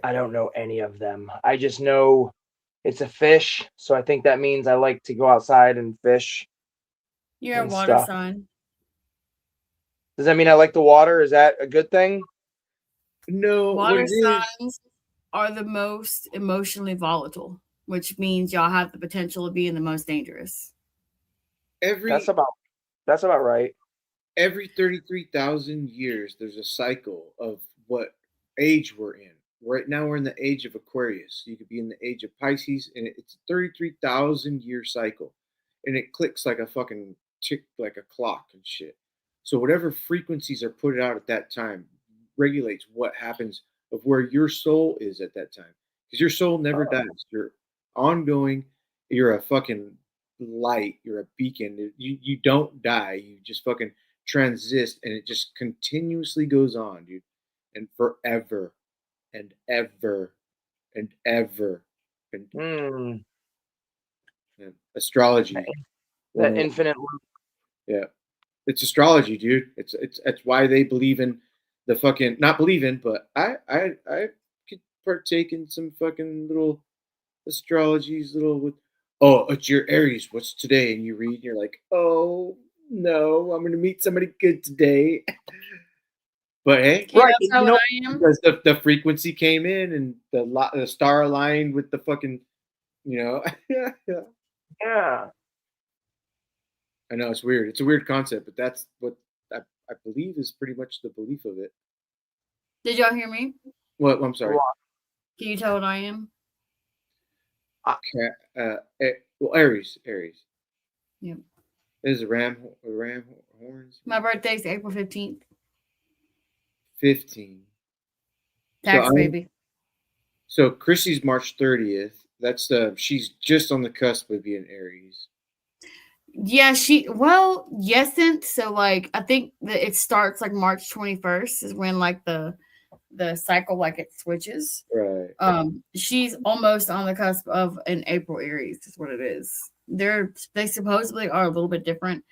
I don't know any of them. I just know it's a fish, so I think that means I like to go outside and fish.
You're a
And
water
stuff.
sign.
Does that mean I like the water? Is that a good thing?
No, what
Water
it is,
signs are the most emotionally volatile, which means y'all have the potential of being the most dangerous.
That's about right.
every 33,000 years, there's a cycle of what age we're in. Right now, we're in the age of Aquarius. You could be in the age of Pisces, and it's a 33,000 year cycle, and it clicks like a fucking tick, like a clock and shit. So whatever frequencies are put out at that time regulates what happens of where your soul is at that time. Because your soul never dies. You're ongoing. You're a fucking light. You're a beacon. You don't die. You just fucking transist, and it just continuously goes on, dude, and forever and ever and ever. And astrology.
That infinite loop.
Yeah, it's astrology, dude. It's why they believe in the fucking, not believe in, but I could partake in some fucking little astrologies, little with. Oh, it's your Aries. What's today? And you read, and you're like, oh no, I'm gonna meet somebody good today. But hey,
Yeah,
Right,
that's how I am.
because the frequency came in and the star aligned with the fucking, yeah.
Yeah.
I know it's weird. It's a weird concept, but that's what I believe is pretty much the belief of it.
Did y'all hear me?
What? I'm sorry.
Can you tell what I am?
Well, Aries.
Yep.
This is a ram horns.
My birthday's April 15th.
15.
Tax
I'm-
baby.
So Chrissy's March 30th. That's she's just on the cusp of being Aries.
Yeah, yesn't. So like I think that it starts like March 21st is when like the cycle like it switches.
Right.
She's almost on the cusp of an April Aries is what it is. They supposedly are a little bit different.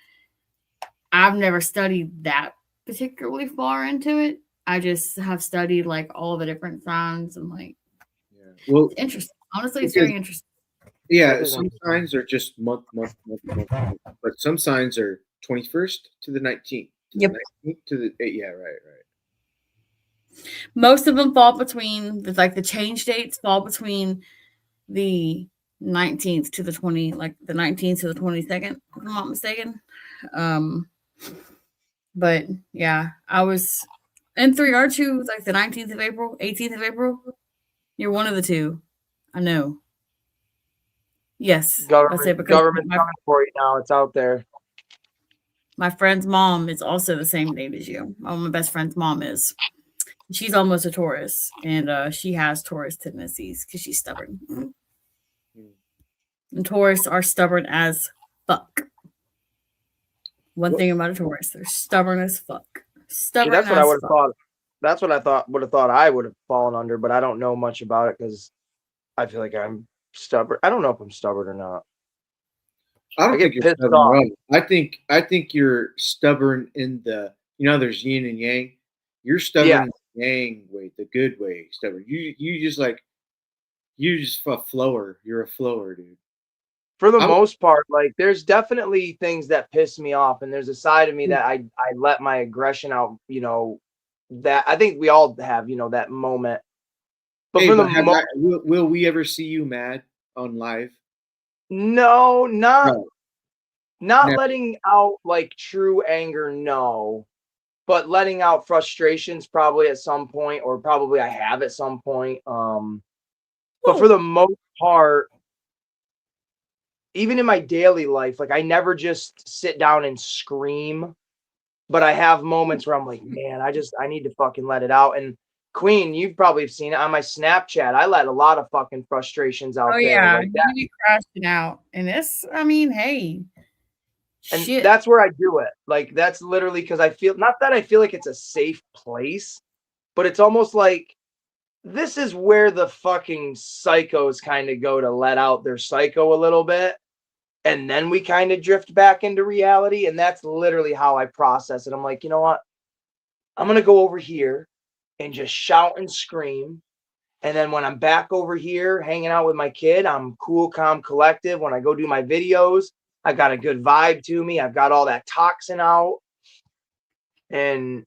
I've never studied that particularly far into it. I just have studied like all the different signs and like
Yeah. Well,
it's interesting. Honestly, it's
because-
very interesting.
yeah, some signs are just month, but some signs are 21st to the 19th.
Yep.
19th to the yeah, right.
Most of them fall between the change dates fall between the 19th to the 22nd, if I'm not mistaken. But yeah, I was N3, aren't you? Like the 19th of April, 18th of April? You're one of the two. I know. Yes. I say because
Government's coming for you now. It's out there.
my friend's mom is also the same date as you. My best friend's mom is. She's almost a Taurus, and she has Taurus tendencies because she's stubborn. And Taurus are stubborn as fuck. One thing about a Taurus, they're stubborn as fuck.
See, that's what I would have thought. That's what I would have thought I would have fallen under, but I don't know much about it because I feel like I'm stubborn. I don't know if I'm stubborn or not.
I don't
I get
think you're
pissed
stubborn.
off.
Right. I think you're stubborn in the there's yin and yang. You're stubborn in the yang way, the good way. Stubborn. You just a flower. You're a flower, dude.
For the most part, like there's definitely things that piss me off, and there's a side of me that I let my aggression out. That I think we all have. That moment. But
Hey,
for the
moment, will we ever see you mad on live?
No, not
No.
letting out like true anger, no. But letting out frustrations probably at some point, or probably I have at some point. But for the most part, even in my daily life, like I never just sit down and scream, but I have moments where I'm like, man, I need to fucking let it out. And Queen, you've probably seen it on my Snapchat. I let a lot of fucking frustrations out there.
Yeah,
like that.
you be crashing out, and hey,
and
shit.
That's where I do it. Like that's literally because I feel like it's a safe place, but it's almost like this is where the fucking psychos kind of go to let out their psycho a little bit, and then we kind of drift back into reality. And that's literally how I process it. I'm like, you know what? I'm gonna go over here and just shout and scream. And then when I'm back over here hanging out with my kid, I'm cool, calm, collective. When I go do my videos, I got a good vibe to me. I've got all that toxin out. And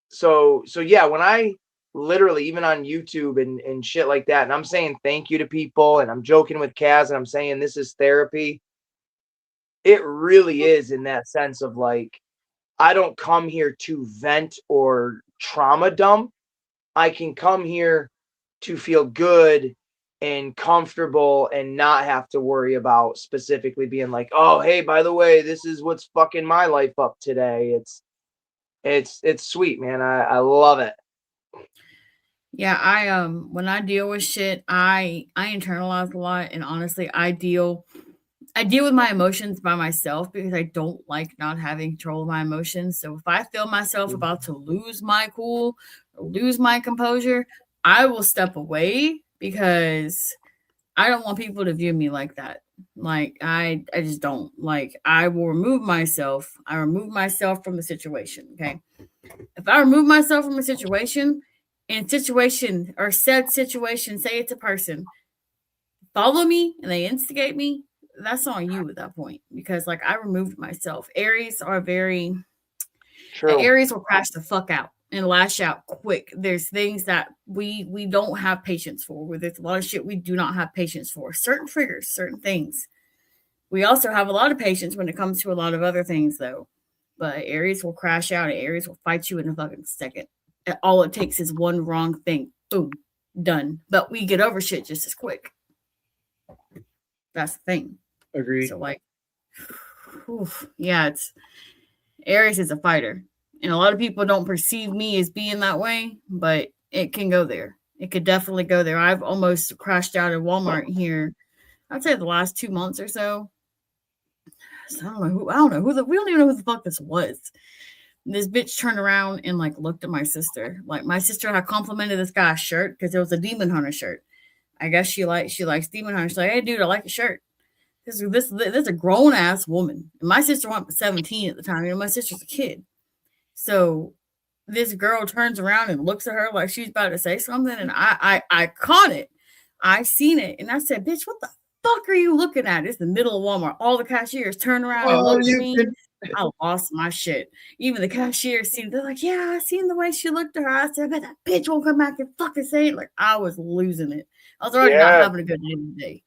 so yeah, when I literally, even on YouTube and shit like that, and I'm saying thank you to people, and I'm joking with Kaz, and I'm saying this is therapy, it really is in that sense of like, I don't come here to vent or trauma dump. I can come here to feel good and comfortable and not have to worry about specifically being like, oh, hey, by the way, this is what's fucking my life up today. It's sweet, man. I love it.
Yeah, I when I deal with shit, I internalize a lot, and honestly, I deal with my emotions by myself because I don't like not having control of my emotions. So if I feel myself about to lose my cool or lose my composure, I will step away because I don't want people to view me like that. Like I just don't. Like I will remove myself. I remove myself from the situation. Okay. If I remove myself from a situation, and situation or said situation, say it's a person, follow me and they instigate me, that's on you at that point, because like I removed myself. Aries are very
true.
Aries will crash the fuck out and lash out quick. There's things that we don't have patience for. Where there's a lot of shit we do not have patience for. Certain triggers, certain things. We also have a lot of patience when it comes to a lot of other things though. But Aries will crash out, and Aries will fight you in a fucking second. And all it takes is one wrong thing. Boom. Done. But we get over shit just as quick. That's the thing.
Agreed.
So like, yeah, it's Aries is a fighter, and a lot of people don't perceive me as being that way, but it can go there. It could definitely go there. I've almost crashed out at Walmart here. I'd say the last 2 months or so. So I don't know who we don't even know who the fuck this was. This bitch turned around and like looked at my sister. Like my sister had complimented this guy's shirt because it was a Demon Hunter shirt. I guess she likes Demon Hunter. She's like, hey dude, I like the shirt. This is a grown ass woman. And my sister went 17 at the time. You know, my sister's a kid. So this girl turns around and looks at her like she's about to say something, and I caught it. I seen it, and I said, bitch, what the fuck are you looking at? It's the middle of Walmart. All the cashiers turn around and look at me. I lost my shit. Even the cashiers seen, they're like, yeah, I seen the way she looked at her. I said, I bet that bitch won't come back and fucking say it. Like, I was losing it. I was already not having a good day today.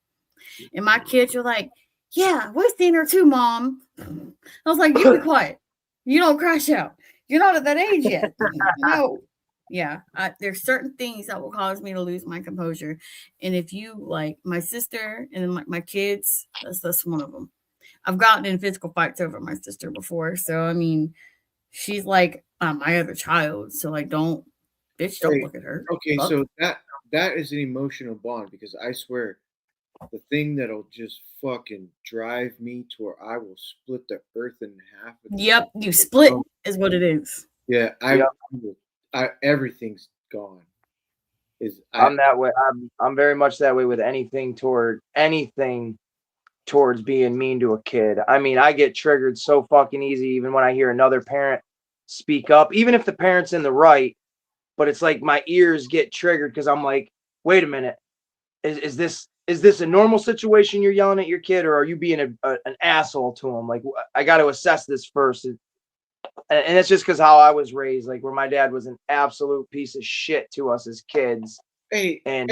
And my kids were like, yeah, we've seen her too, Mom. I was like, you be quiet. You don't crash out. You're not at that age yet. No. Yeah. There's certain things that will cause me to lose my composure. And if you like my sister and my kids, that's one of them. I've gotten in physical fights over my sister before. So, I mean, she's like my other child. So, like, don't
Hey,
look at her.
okay,
Fuck.
so that is an emotional bond because I swear the thing that'll just fucking drive me to where I will split the earth in half.
Yep. You split is what it is.
Yeah,
Yep.
Everything's gone.
I'm that way. I'm very much that way with anything towards being mean to a kid. I mean, I get triggered so fucking easy even when I hear another parent speak up, even if the parent's in the right, but it's like my ears get triggered because I'm like, wait a minute, is this a normal situation you're yelling at your kid, or are you being an asshole to him? Like, I got to assess this first. And it's just because how I was raised, like where my dad was an absolute piece of shit to us as kids.
Hey,
And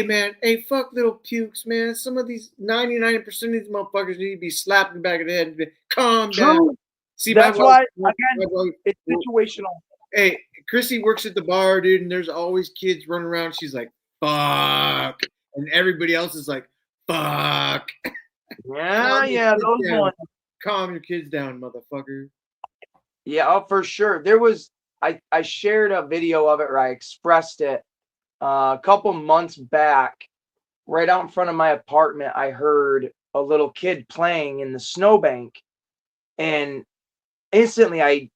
man, fuck little pukes, man. Some of these 99% of these motherfuckers need to be slapped in the back of the head and be, calm down. See,
that's why again,
wife,
it's situational.
Hey, Chrissy works at the bar, dude, and there's always kids running around. She's like, fuck. And everybody else is like, fuck.
Yeah, those ones.
Calm your kids down, motherfucker.
Yeah, for sure. There was I shared a video of it, or I expressed it a couple months back. Right out in front of my apartment, I heard a little kid playing in the snowbank, and instantly I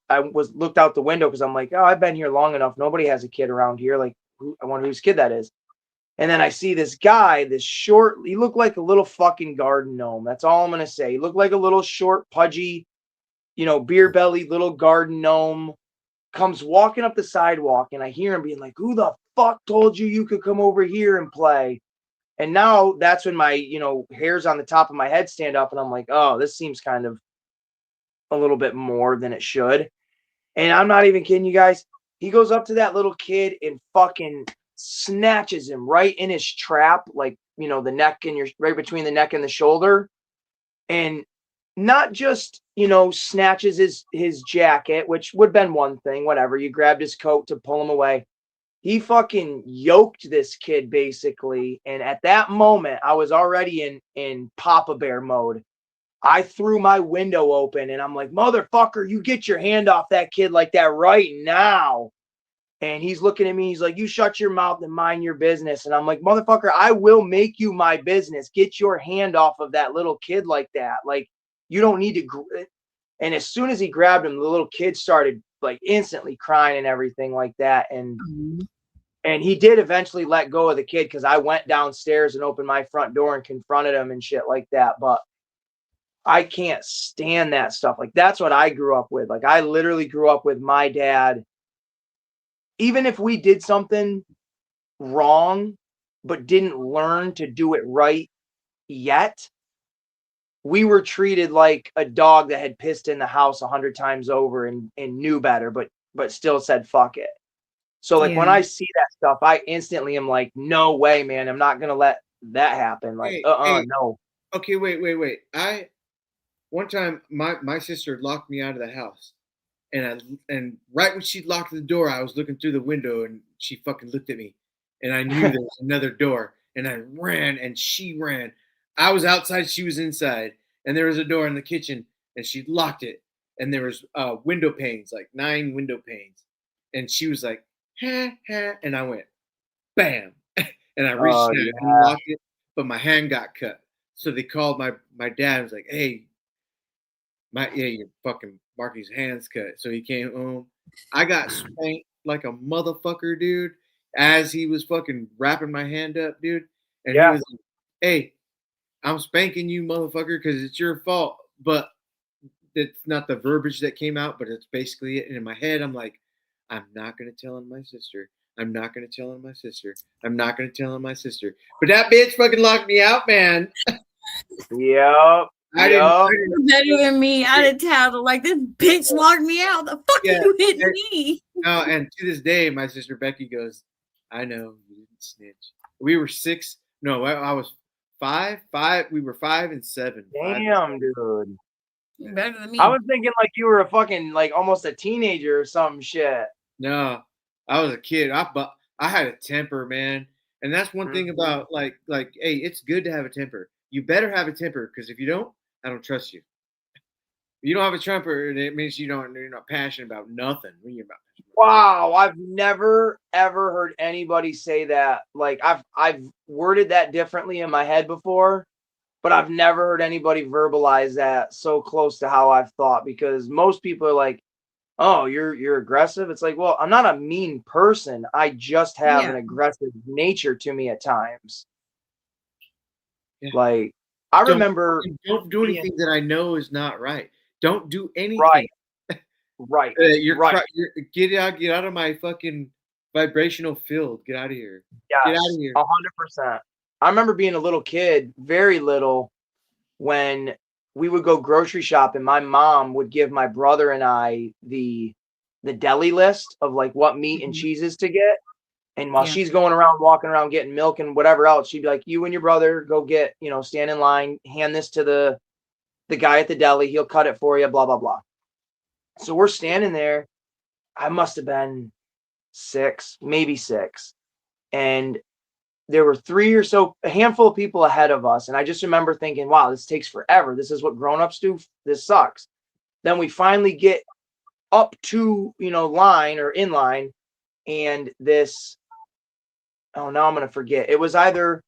looked out the window because I'm like, oh, I've been here long enough. Nobody has a kid around here. Like, I wonder whose kid that is. And then I see this guy, this short. He looked like a little fucking garden gnome. That's all I'm gonna say. He looked like a little short, pudgy, beer belly little garden gnome. Comes walking up the sidewalk, and I hear him being like, who the fuck told you could come over here and play? And now that's when my, hairs on the top of my head stand up, and I'm like, oh, this seems kind of a little bit more than it should. And I'm not even kidding you guys. He goes up to that little kid and fucking snatches him right in his trap, like, the neck and right between the neck and the shoulder. And not just, snatches his jacket, which would have been one thing, whatever. You grabbed his coat to pull him away. He fucking yoked this kid basically. And at that moment, I was already in Papa Bear mode. I threw my window open and I'm like, motherfucker, you get your hand off that kid like that right now. And he's looking at me. He's like, you shut your mouth and mind your business. And I'm like, motherfucker, I will make you my business. Get your hand off of that little kid like that. Like, you don't need to. And as soon as he grabbed him, the little kid started like instantly crying and everything like that. And he did eventually let go of the kid because I went downstairs and opened my front door and confronted him and shit like that. But I can't stand that stuff. Like, that's what I grew up with. Like, I literally grew up with my dad. Even if we did something wrong, but didn't learn to do it right yet, we were treated like a dog that had pissed in the house 100 times over and knew better, but still said, fuck it. So like when I see that stuff, I instantly am like, no way, man. I'm not going to let that happen. Like, no.
Okay, wait. One time my sister locked me out of the house. And right when she locked the door, I was looking through the window and she fucking looked at me. And I knew there was another door. And I ran and she ran. I was outside, she was inside. And there was a door in the kitchen and she locked it. And there was window panes, like 9 window panes. And she was like, ha, ha. And I went, bam. And I reached out and locked it, but my hand got cut. So they called my dad and was like, hey, your fucking Marky's hand's cut. So he came home. I got spanked like a motherfucker, dude, as he was fucking wrapping my hand up, dude. And he was like, hey, I'm spanking you, motherfucker, because it's your fault. But it's not the verbiage that came out, but it's basically it. And in my head, I'm like, I'm not going to tell on my sister. I'm not going to tell on my sister. I'm not going to tell on my sister. But that bitch fucking locked me out, man.
Yep.
I didn't
better than me out of town. Like, this bitch locked me out. The fuck you hit me?
No, and to this day, my sister Becky goes, I know you didn't snitch. We were 6. No, I was 5. We were 5 and 7.
Damn, dude.
You're better than me.
I was thinking like you were a fucking like almost a teenager or some shit.
No, I was a kid. I had a temper, man. And that's one thing about like hey, it's good to have a temper. You better have a temper because if you don't, I don't trust you. If you don't have a temper, it means you're not passionate about nothing. When you're about
Wow, I've never ever heard anybody say that. Like I've worded that differently in my head before, but I've never heard anybody verbalize that so close to how I've thought, because most people are like, "Oh, you're aggressive." It's like, "Well, I'm not a mean person. I just have an aggressive nature to me at times."
Yeah.
Like I remember
don't do anything that I know is not right. Don't do anything.
Right. Right.
Get out of my fucking vibrational field. Get out of here.
Yes,
Get out of here.
100%. I remember being a little kid, very little, when we would go grocery shopping. My mom would give my brother and I the deli list of like what meat and cheeses to get. And while she's going around, walking around, getting milk and whatever else, she'd be like, "You and your brother go get, stand in line, hand this to the guy at the deli. He'll cut it for you, blah, blah, blah." So we're standing there. I must have been 6, maybe 6. And there were a handful of people ahead of us. And I just remember thinking, wow, this takes forever. This is what grown-ups do. This sucks. Then we finally get up to, line or in line. And now I'm going to forget. It was either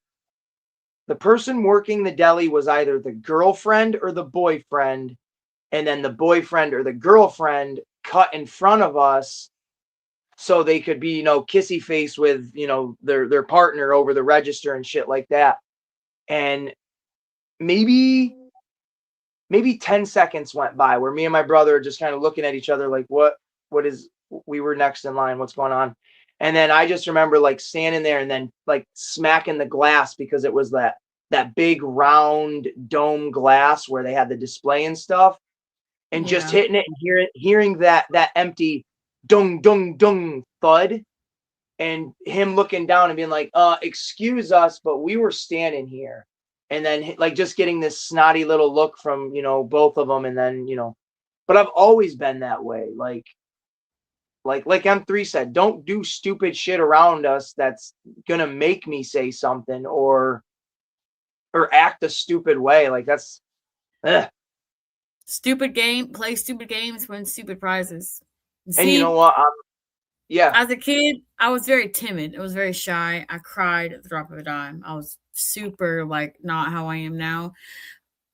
the person working the deli was either the girlfriend or the boyfriend. And then the boyfriend or the girlfriend cut in front of us so they could be, kissy face with, their partner over the register and shit like that. And maybe 10 seconds went by where me and my brother are just kind of looking at each other like, we were next in line. What's going on? And then I just remember like standing there and then like smacking the glass, because it was that big round dome glass where they had the display and stuff. And just hitting it and hearing that empty dung dung dung thud, and him looking down and being like, "Excuse us, but we were standing here." And then like just getting this snotty little look from both of them, and then but I've always been that way. Like M3 said, don't do stupid shit around us that's gonna make me say something or act a stupid way. Like that's.
Play stupid games, win stupid prizes. See,
and you know what?
As a kid, I was very timid. I was very shy. I cried at the drop of a dime. I was super like not how I am now.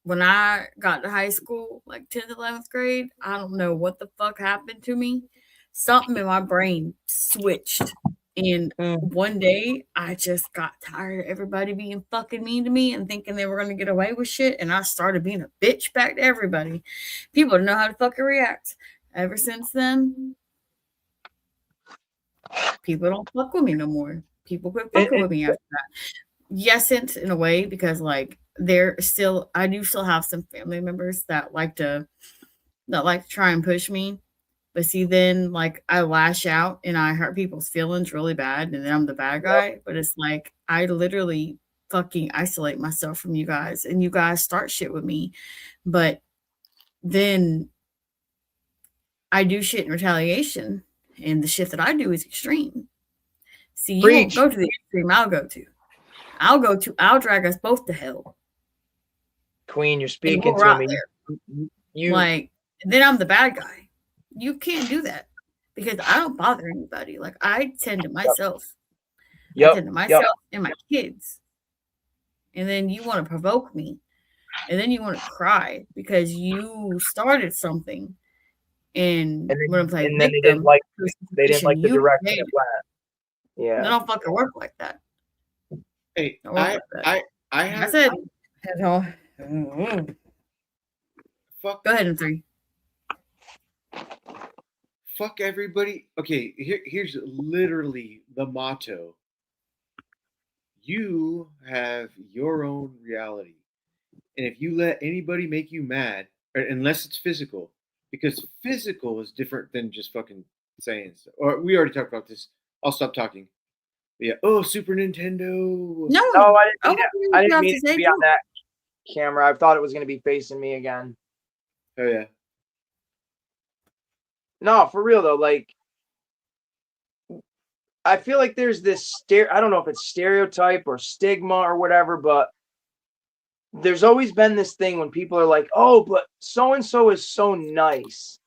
When I got to high school, like 10th, 11th grade, I don't know what the fuck happened to me. Something in my brain switched. And one day, I just got tired of everybody being fucking mean to me and thinking they were going to get away with shit. And I started being a bitch back to everybody. People didn't know how to fucking react. Ever since then, people don't fuck with me no more. People quit fucking with me after that. Yes, in a way, because like I do still have some family members that like to try and push me. But see, then like I lash out and I hurt people's feelings really bad, and then I'm the bad guy. But it's like I literally fucking isolate myself from you guys, and you guys start shit with me. But then I do shit in retaliation, and the shit that I do is extreme. See, you won't go to the extreme I'll drag us both to hell.
Queen, you're speaking to me.
Then I'm the bad guy. You can't do that because I don't bother anybody. Like I tend to myself. I tend to myself and my kids. And then you want to provoke me. And then you want to cry because you started something. And when I'm playing victim,
they didn't like the direction it went. Yeah.
They don't fucking work like that.
Hey, I
said
fuck.
Go ahead, M3.
Fuck everybody. Okay, here's literally the motto. You have your own reality. And if you let anybody make you mad, unless it's physical, because physical is different than just fucking saying stuff. Or we already talked about this. I'll stop talking. But yeah. Oh, Super Nintendo.
No, I didn't mean it to be on that camera. I thought it was going to be facing me again.
Oh yeah.
No, for real though. Like, I feel like there's this I don't know if it's stereotype or stigma or whatever, but there's always been this thing when people are like, "Oh, but so and so is so nice."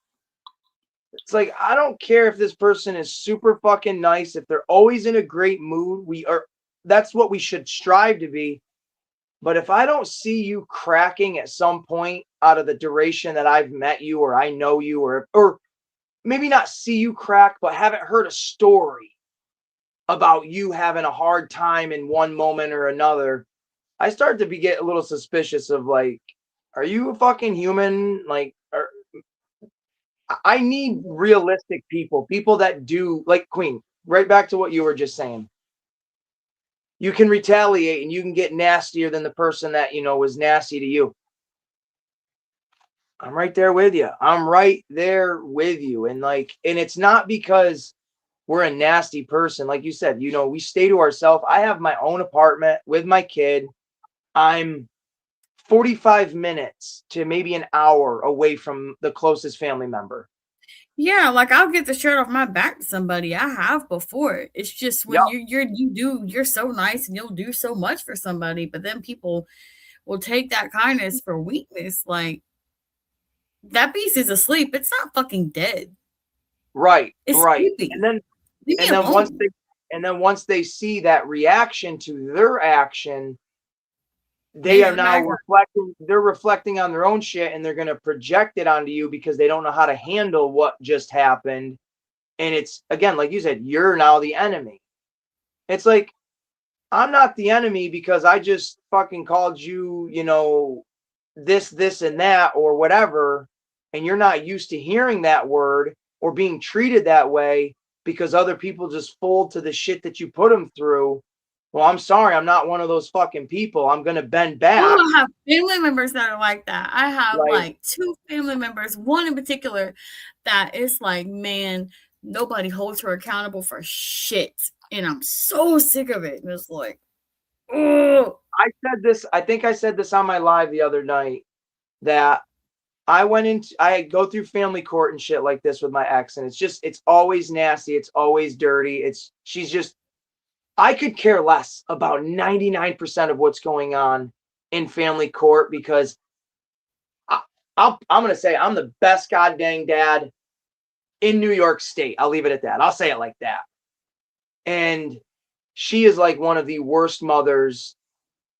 It's like, I don't care if this person is super fucking nice, if they're always in a great mood, that's what we should strive to be. But if I don't see you cracking at some point out of the duration that I've met you or I know you, or maybe not see you crack, but haven't heard a story about you having a hard time in one moment or another, I start to get a little suspicious of like, are you a fucking human? Like, I need realistic people that do, like Queen, right back to what you were just saying. You can retaliate and you can get nastier than the person that, was nasty to you. I'm right there with you. I'm right there with you. And it's not because we're a nasty person. Like you said, we stay to ourselves. I have my own apartment with my kid. I'm 45 minutes to maybe an hour away from the closest family member.
Yeah, like I'll get the shirt off my back to somebody. I have before. It's just when you're so nice and you'll do so much for somebody, but then people will take that kindness for weakness. Like that beast is asleep. It's not fucking dead.
Right.
It's
right.
sleeping.
And then once they see that reaction to their action, they are now reflecting on their own shit, and they're going to project it onto you because they don't know how to handle what just happened. And it's, again, like you said, you're now the enemy. It's like, I'm not the enemy because I just fucking called you, this and that or whatever, and you're not used to hearing that word or being treated that way because other people just fold to the shit that you put them through. Well, I'm sorry, I'm not one of those fucking people. I'm going to bend back.
Oh, I have family members that are like that. I have like 2 family members, one in particular that is like, man, nobody holds her accountable for shit. And I'm so sick of it. And it's like, oh.
I think I said this on my live the other night that I go through family court and shit like this with my ex, and it's always nasty. It's always dirty. I could care less about 99% of what's going on in family court because I'm going to say I'm the best goddamn dad in New York State. I'll leave it at that. I'll say it like that. And she is like one of the worst mothers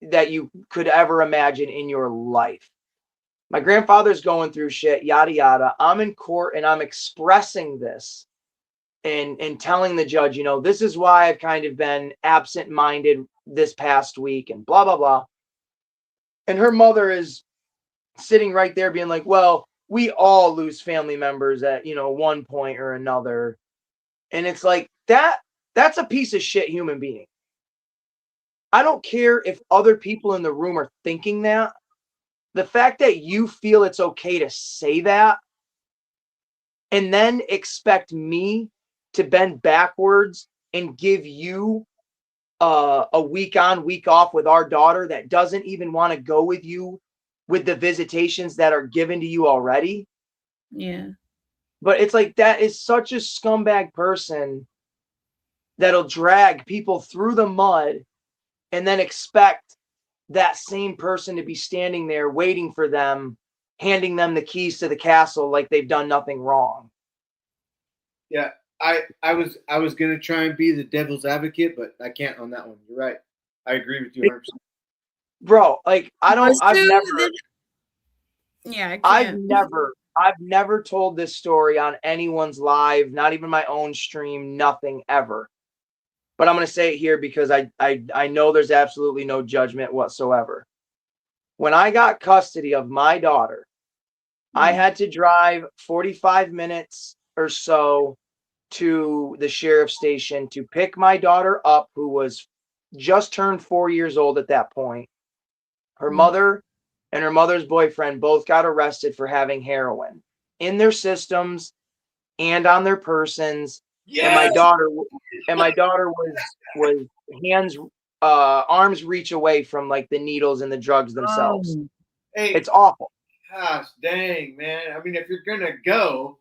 that you could ever imagine in your life. My grandfather's going through shit, yada, yada. I'm in court and I'm expressing this and telling the judge, this is why I've kind of been absent-minded this past week and blah, blah, blah. And her mother is sitting right there being like, well, we all lose family members at, one point or another. And it's like, that's a piece of shit human being. I don't care if other people in the room are thinking that. The fact that you feel it's okay to say that and then expect me to bend backwards and give you a week on, week off with our daughter that doesn't even want to go with you with the visitations that are given to you already.
Yeah.
But it's like, that is such a scumbag person that'll drag people through the mud and then expect that same person to be standing there waiting for them, handing them the keys to the castle like they've done nothing wrong.
Yeah, I was gonna try and be the devil's advocate, but I can't on that one. You're right. I agree with you 100%.
Bro, like I've never told this story on anyone's live, not even my own stream, nothing ever. But I'm going to say it here because I know there's absolutely no judgment whatsoever. When I got custody of my daughter, I had to drive 45 minutes or so to the sheriff's station to pick my daughter up, who was just turned 4 years old at that point. Her mother and her mother's boyfriend both got arrested for having heroin in their systems and on their persons. Yes! And my daughter was arm's reach away from like the needles and the drugs themselves. Hey, it's awful.
Gosh dang, man. I mean, if you're gonna go,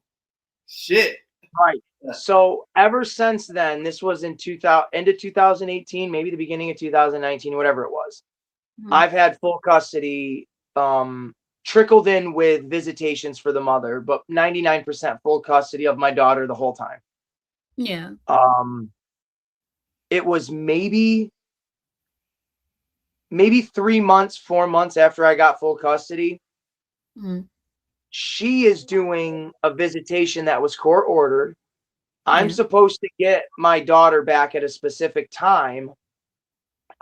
shit.
Right. So ever since then, this was in 2000, end of 2018, maybe the beginning of 2019, whatever it was.
Mhm.
I've had full custody, trickled in with visitations for the mother, but 99% full custody of my daughter the whole time.
Yeah.
It was maybe 3 months, 4 months after I got full custody.
Mhm.
She is doing a visitation that was court ordered. I'm
Yeah.
supposed to get my daughter back at a specific time.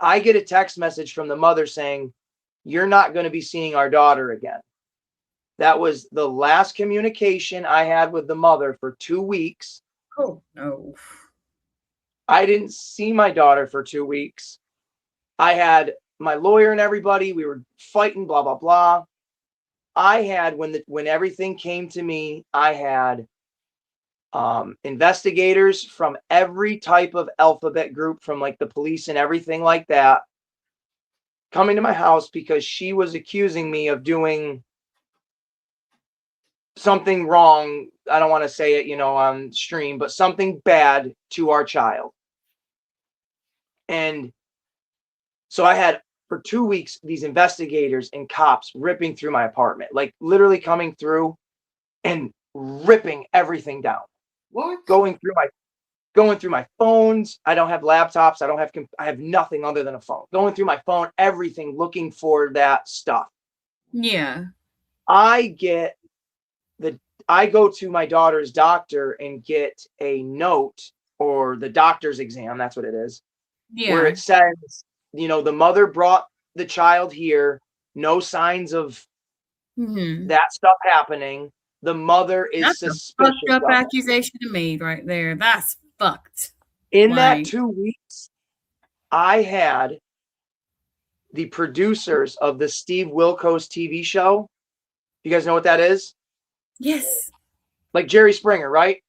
I get a text message from the mother saying, "You're not going to be seeing our daughter again." That was the last communication I had with the mother for 2 weeks.
Oh no.
I didn't see my daughter for 2 weeks. I had my lawyer and everybody. We were fighting, blah, blah, blah. I had, when everything came to me, I had investigators from every type of alphabet group, from like the police and everything like that, coming to my house because she was accusing me of doing something wrong. I don't want to say it, on stream, but something bad to our child. And so I had for 2 weeks these investigators and cops ripping through my apartment, like literally coming through and ripping everything down.
What?
Going through my phones. I don't have laptops. I have nothing other than a phone. Going through my phone, everything, looking for that stuff.
Yeah.
I go to my daughter's doctor and get a note, or the doctor's exam, that's what it is, where
Yeah.
it says, the mother brought the child here, no signs of
Mhm.
that stuff happening. The mother is
That's a
suspicious
fucked up
of it.
accusation to me right there. That's fucked.
In that
Like,
2 weeks, I had the producers of the Steve Wilkos TV show. You guys know what that is?
yes.
Like Jerry Springer, right?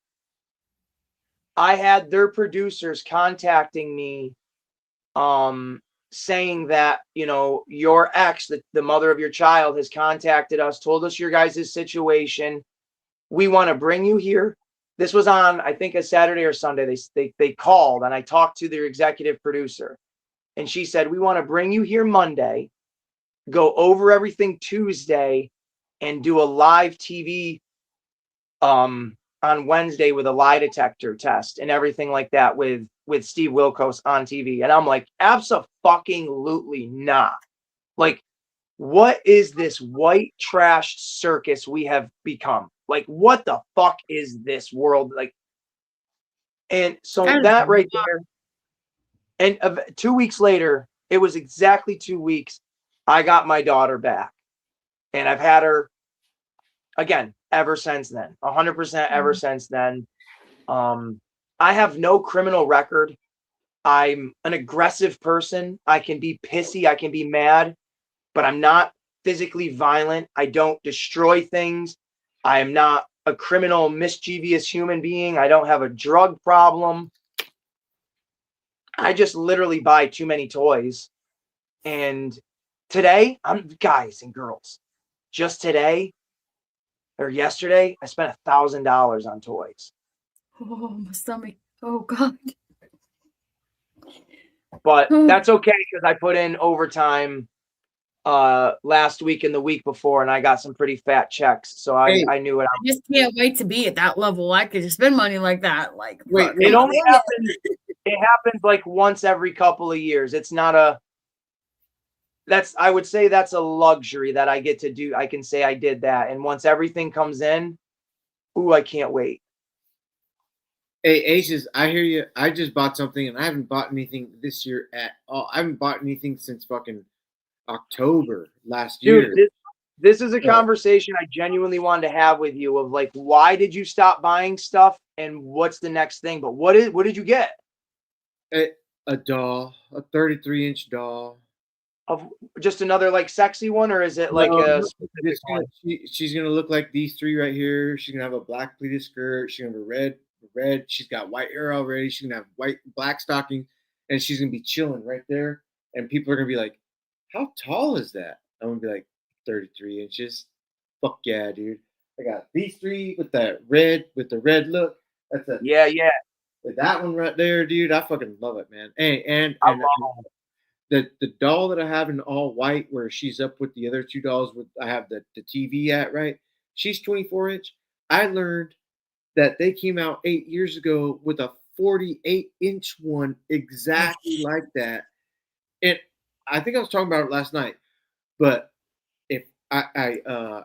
I had their producers contacting me, saying that, your ex, the mother of your child, has contacted us, told us your guys' situation. We want to bring you here. This was on, I think, a Saturday or Sunday. They called, and I talked to their executive producer, and she said, "We want to bring you here Monday, go over everything Tuesday, and do a live TV on Wednesday with a lie detector test and everything like that with Steve Wilkos on TV." And I'm like, abso-fucking-lutely not. Like, what is this white trash circus we have become? Like, what the fuck is this world? Like, and so
That is
that right
wild.
there, and 2 weeks later, it was exactly 2 weeks, I got my daughter back. And I've had her, again, ever since then. 100% ever since then. I have no criminal record. I'm an aggressive person. I can be pissy. I can be mad, but I'm not physically violent. I don't destroy things. I am not a criminal, mischievous human being. I don't have a drug problem. I just literally buy too many toys. And today, guys and girls, just today or yesterday, I spent $1,000 on toys.
Oh, my stomach. Oh, God.
But that's okay, because I put in overtime last week and the week before, and I got some pretty fat checks. So I knew it.
I just can't wait to be at that level. I could just spend money like that. Like,
Wait,
fuck.
It only happens. It happens like once every couple of years. It's not a. I would say that's a luxury that I get to do. I can say I did that, and once everything comes in, ooh, I can't wait.
Hey, Aces, I hear you. I just bought something, and I haven't bought anything this year at all. I haven't bought anything since fucking October last year.
Dude, this is a conversation I genuinely wanted to have with you, of like, why did you stop buying stuff and what's the next thing? But what did you get?
A doll, a 33-inch doll.
Of just another like sexy one, or is it like a specific one?
She's gonna look like these three right here. She's gonna have a black pleated skirt. She's gonna have a red. She's got white hair already. She's gonna have black stockings, and she's gonna be chilling right there. And people are gonna be like, "How tall is that?" I'm gonna be like, 33 inches. fuck yeah, dude. I got these three with the red look. That's a
Yeah, yeah.
with that one right there, dude. I fucking love it, man.
I
And
love
the doll that I have in all white, where she's up with the other two dolls. With I have the TV at right. She's 24-inch. I learned that they came out 8 years ago with a 48-inch one exactly like that. And I think I was talking about it last night, but if I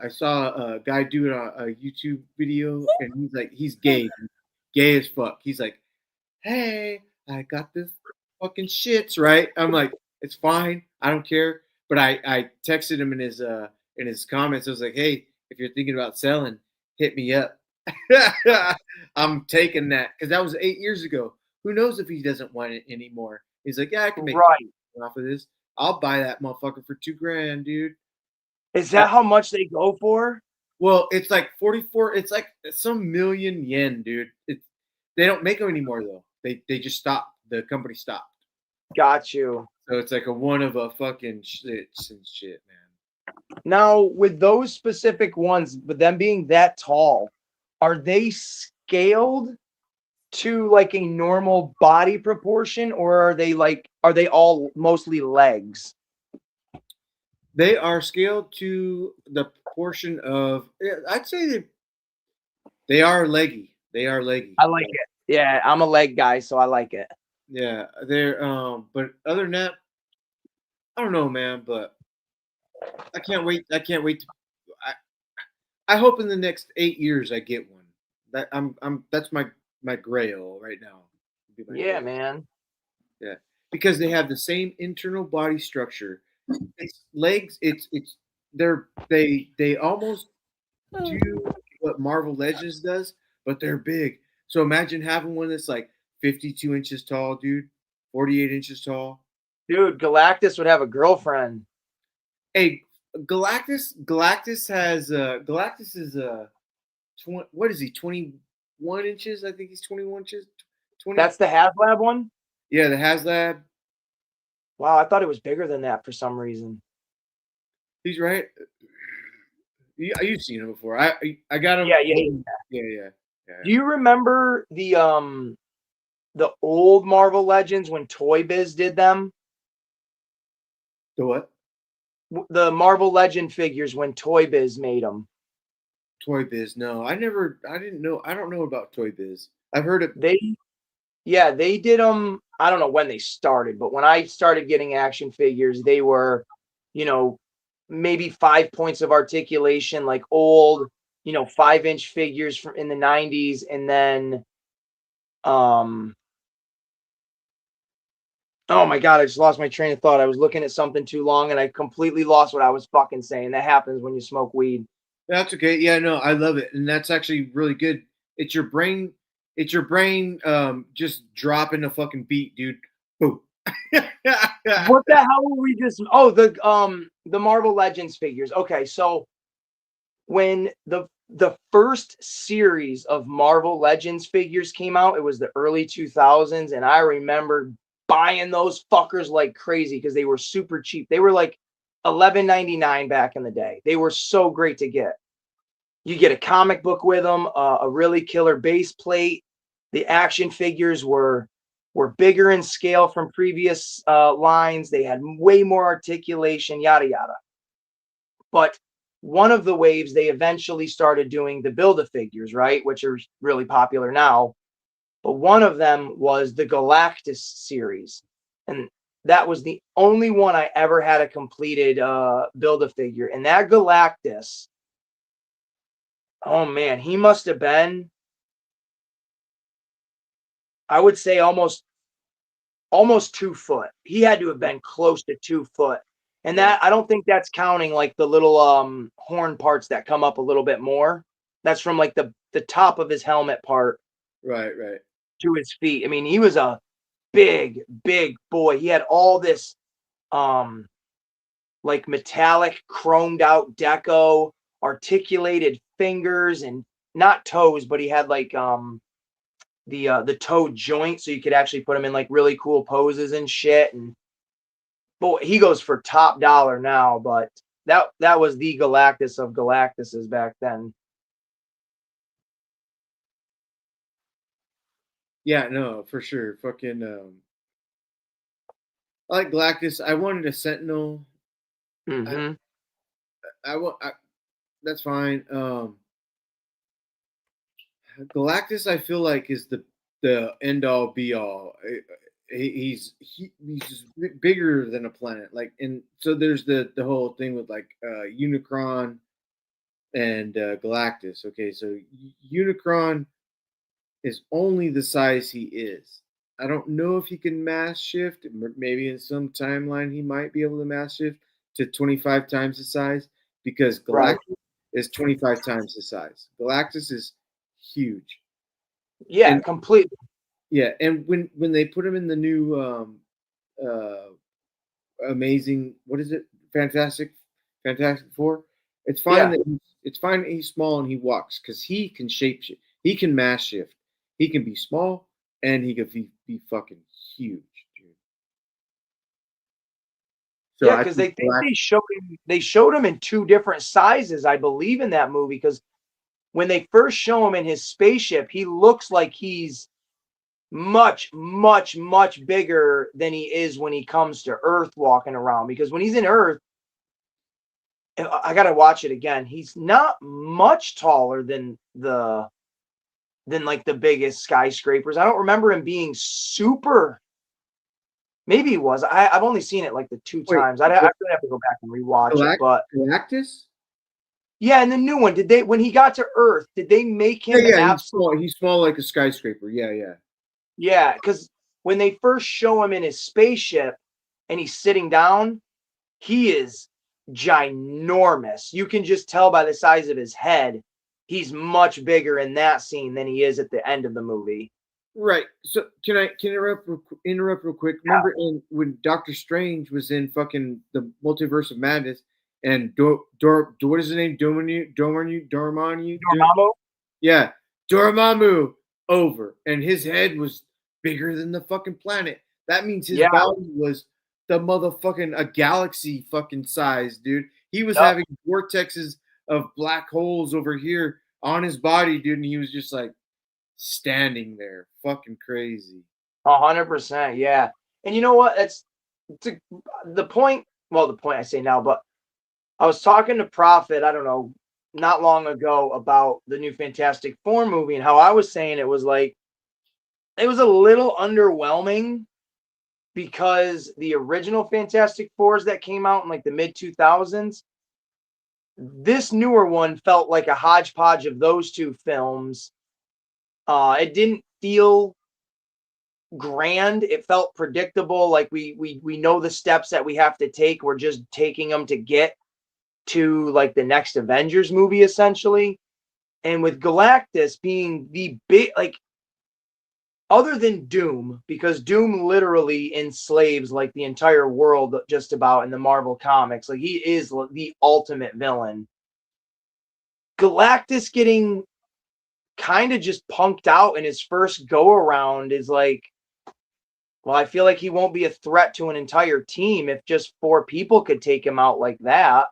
saw a guy do a YouTube video and he's gay as fuck. He's like, hey, I got this fucking shits, right? I'm like, it's fine, I don't care. But I texted him in his comments. I was like, hey, if you're thinking about selling, hit me up. I'm taking that because that was 8 years ago. Who knows if he doesn't want it anymore? He's like, yeah, I can make
right.
off of this. I'll buy that motherfucker for $2,000, dude.
Is that how much they go for?
Well, it's like 44. It's like some million yen, dude. They don't make them anymore though. They just stopped. The company stopped.
Got you.
So it's like a one of a fucking shit and shit, man.
Now, with those specific ones, but them being that tall, are they scaled to like a normal body proportion, or are they all mostly legs?
They are scaled to the proportion of. I'd say they are leggy. They are leggy.
I like it. Yeah, I'm a leg guy, so I like it.
Yeah, they're but other than that, I don't know, man. But I can't wait. I can't wait to. I hope in the next 8 years I get one. That's my grail right now.
Yeah, man.
Yeah, because they have the same internal body structure. It's legs. They almost do what Marvel Legends does, but they're big. So imagine having one that's like 52 inches tall, dude, 48 inches tall.
Dude, Galactus would have a girlfriend.
Hey, Galactus is what is he, 21 inches? I think he's 21 inches. 20.
That's the HasLab one?
Yeah, the HasLab.
Wow, I thought it was bigger than that for some reason.
He's right. You've seen him before. I got him. Yeah.
Do you remember the old Marvel Legends when Toyz did them?
The what?
The Marvel Legend figures when Toyz made them.
Toy Biz. No, I didn't know. I don't know about Toy Biz. I've heard of.
They did them. I don't know when they started, but when I started getting action figures, they were, maybe 5 points of articulation, like old, 5-inch figures from in the 90s. And then, oh my God, I just lost my train of thought. I was looking at something too long and I completely lost what I was fucking saying. That happens when you smoke weed.
That's okay. Yeah, no, I love it. And that's actually really good. It's your brain just dropping a fucking beat, dude. Boom.
What the hell were we just the Marvel Legends figures. Okay, so when the first series of Marvel Legends figures came out, it was the early 2000s, and I remember buying those fuckers like crazy because they were super cheap. They were like $11.99 back in the day. They were so great to get. You get a comic book with them, a really killer base plate. The action figures were bigger in scale from previous lines. They had way more articulation, yada yada. But one of the waves, they eventually started doing the Build-A-Figures, right, which are really popular now. But one of them was the Galactus series, and that was the only one I ever had a completed Build-A-Figure. And that Galactus, oh man, he must have been, I would say almost 2 foot. He had to have been close to 2 foot. And that, I don't think that's counting like the little horn parts that come up a little bit more. That's from like the top of his helmet part.
Right.
To his feet. I mean, he was a big boy. He had all this like metallic chromed out deco, articulated fingers, and not toes, but he had like the toe joint, so you could actually put him in like really cool poses and shit. And boy, he goes for top dollar now, but that was the Galactus of Galactuses back then.
Yeah, no, for sure. Fucking I like Galactus. I wanted a Sentinel.
Mm-hmm.
I want that's fine. Galactus, I feel like is the end all be all. He's just bigger than a planet. Like, and so there's the whole thing with like Unicron and Galactus. Okay, so Unicron is only the size he is. I don't know if he can mass shift. Maybe in some timeline he might be able to mass shift to 25 times the size because Galactus
Right.
is 25 times the size. Galactus is huge.
Yeah,
And
completely.
yeah, and when they put him in the new amazing, what is it? Fantastic Four. It's fine
Yeah.
it's fine that he's small and he walks because he can shape shift. He can mass shift. He can be small and he can be fucking huge, dude. So
Yeah,
I
because
think
they showed him in 2 different sizes, I believe, in that movie. Because when they first show him in his spaceship, he looks like he's much, much, much bigger than he is when he comes to Earth walking around. Because when he's in Earth, I gotta watch it again. He's not much taller than like the biggest skyscrapers. I don't remember him being super. Maybe he was. I've only seen it like the 2
Wait,
times. I'd have to go back and rewatch it. But
Galactus.
yeah, and the new one, did they, when he got to Earth, did they make him
Yeah,
absolutely?
he's small like a skyscraper. Yeah.
Yeah, because when they first show him in his spaceship and he's sitting down, he is ginormous. You can just tell by the size of his head. He's much bigger in that scene than he is at the end of the movie.
Right. So can I interrupt real quick? Remember when Doctor Strange was in fucking the Multiverse of Madness and what is his name? Dormammu?
Dormammu?
Yeah, Dormammu over, and his head was bigger than the fucking planet. That means his body was the motherfucking a galaxy fucking size, dude. He was having vortexes of black holes over here on his body, dude, and he was just like standing there, fucking crazy.
100%, yeah. And you know what? That's the point. Well, the point I say now, but I was talking to Prophet, I don't know, not long ago about the new Fantastic Four movie and how I was saying it was like, it was a little underwhelming because the original Fantastic Fours that came out in like the mid 2000s, this newer one felt like a hodgepodge of those 2 films. It didn't feel grand. It felt predictable. Like we know the steps that we have to take. We're just taking them to get to like the next Avengers movie, essentially. And with Galactus being the big, like, other than Doom, because Doom literally enslaves like the entire world just about in the Marvel comics. Like, he is the ultimate villain. Galactus getting kind of just punked out in his first go around is like, well, I feel like he won't be a threat to an entire team if just 4 people could take him out like that.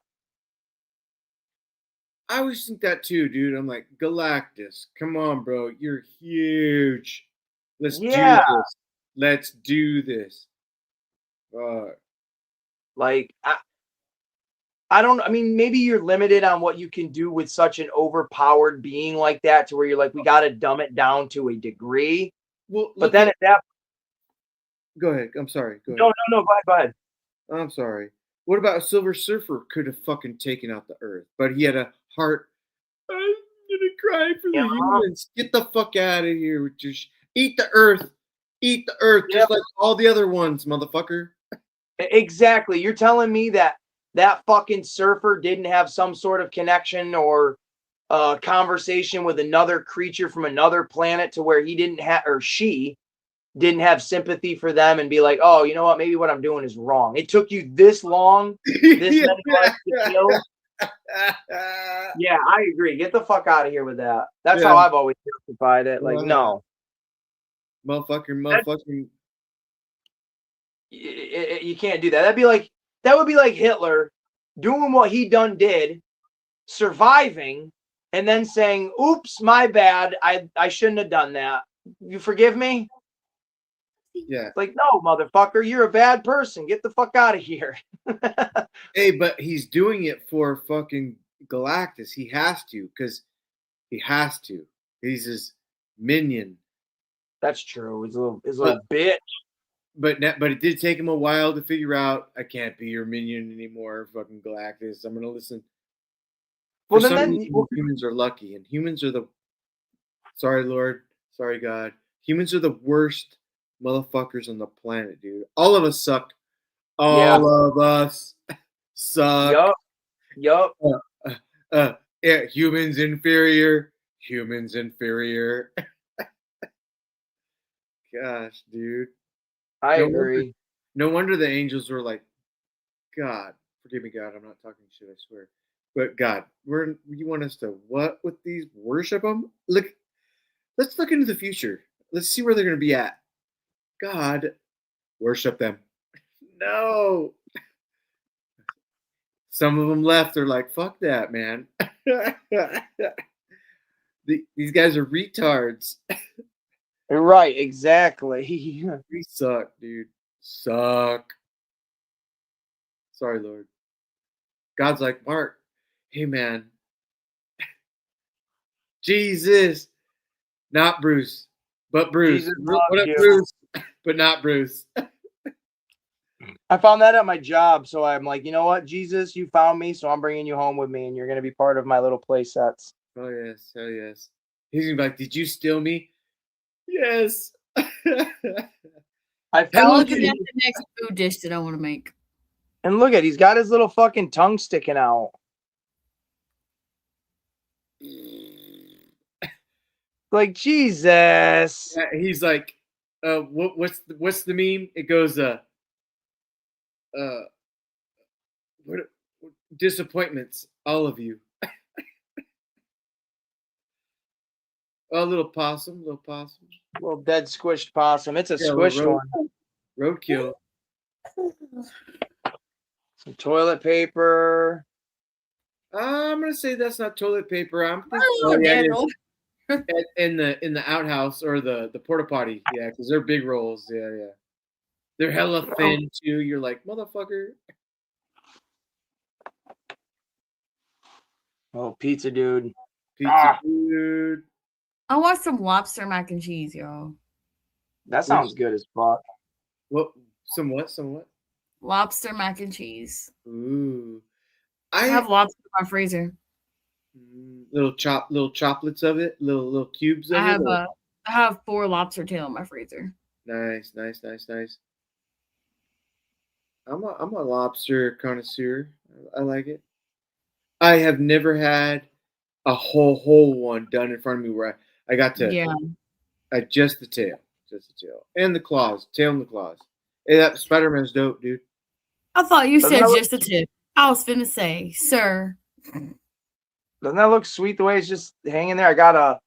I always think that too, dude. I'm like, Galactus, come on, bro. You're huge. Let's do this. Let's do this.
Like, I don't, I mean, maybe you're limited on what you can do with such an overpowered being like that to where you're like, we got to dumb it down to a degree.
Well,
but then at that.
Go ahead. I'm sorry. Go
ahead. No. Go ahead.
I'm sorry. What about Silver Surfer? Could have fucking taken out the Earth, but he had a heart. I'm gonna cry for the humans. Get the fuck out of here with your eat the Earth. Eat the Earth, just like all the other ones, motherfucker.
Exactly. You're telling me that fucking surfer didn't have some sort of connection or conversation with another creature from another planet to where he didn't have, or she didn't have sympathy for them and be like, oh, you know what? Maybe what I'm doing is wrong. It took you this long, this many lives to kill. Yeah, I agree. Get the fuck out of here with that. That's how I've always justified it. Like, no.
Motherfucking.
You can't do that. That would be like Hitler doing what he did, surviving, and then saying, "Oops, my bad. I shouldn't have done that. You forgive me?"
Yeah.
Like, no, motherfucker, you're a bad person. Get the fuck out of here.
Hey, but he's doing it for fucking Galactus. He has to, because he has to. He's his minion.
That's true. He's a little bitch.
But it did take him a while to figure out, I can't be your minion anymore, fucking Galactus. I'm gonna listen.
Well,
For some
then
reason, humans are lucky, and humans are the sorry Lord, sorry God. Humans are the worst motherfuckers on the planet, dude. All of us suck. All of us suck.
Yup.
Yeah, humans inferior. Humans inferior. Gosh, dude.
I
No
agree.
No wonder the angels were like, God, forgive me, God, I'm not talking shit, I swear. But God, you want us to what with these? Worship them? Let's look into the future. Let's see where they're going to be at. God, worship them. No. Some of them left. They're like, fuck that, man. These guys are retards.
Right, exactly.
We suck, dude. Suck. Sorry, Lord. God's like, Mark, hey, man. Jesus. Not Bruce, but Bruce.
Jesus
What
loves
up,
you.
Bruce? But not Bruce.
I found that at my job, so I'm like, you know what, Jesus, you found me, so I'm bringing you home with me, and you're gonna be part of my little play sets.
Oh yes, hell yes. He's gonna be like, "Did you steal me?" Yes.
I
I'm
found
looking
you,
at the next food dish that I want to make.
and look at, he's got his little fucking tongue sticking out. Like, Jesus.
Yeah, he's like, what's the meme? It goes, what disappointments, all of you. Oh, little possum.
Little dead squished possum. It's a
Yeah,
squished
little
one.
roadkill.
Some toilet paper.
I'm gonna say that's not toilet paper. I'm thinking,
Oh,
yeah, it
Daniel.
is. In the outhouse or the porta potty. Yeah, because they're big rolls. Yeah. They're hella thin too. You're like, motherfucker.
Oh, pizza dude.
Pizza dude.
I want some lobster mac and cheese, y'all.
That sounds good as fuck.
What? Somewhat.
Lobster mac and cheese.
Ooh.
I have lobster in my freezer.
Little choplets of it, little cubes of it.
I have 4 lobster tail in my freezer.
Nice. I'm a lobster connoisseur. I like it. I have never had a whole one done in front of me where I got to just the tail, and the claws, tail and the claws. Hey, that Spider-Man's dope, dude.
I thought you said just the tip. I was finna say, sir.
Doesn't that look sweet the way it's just hanging there? I got a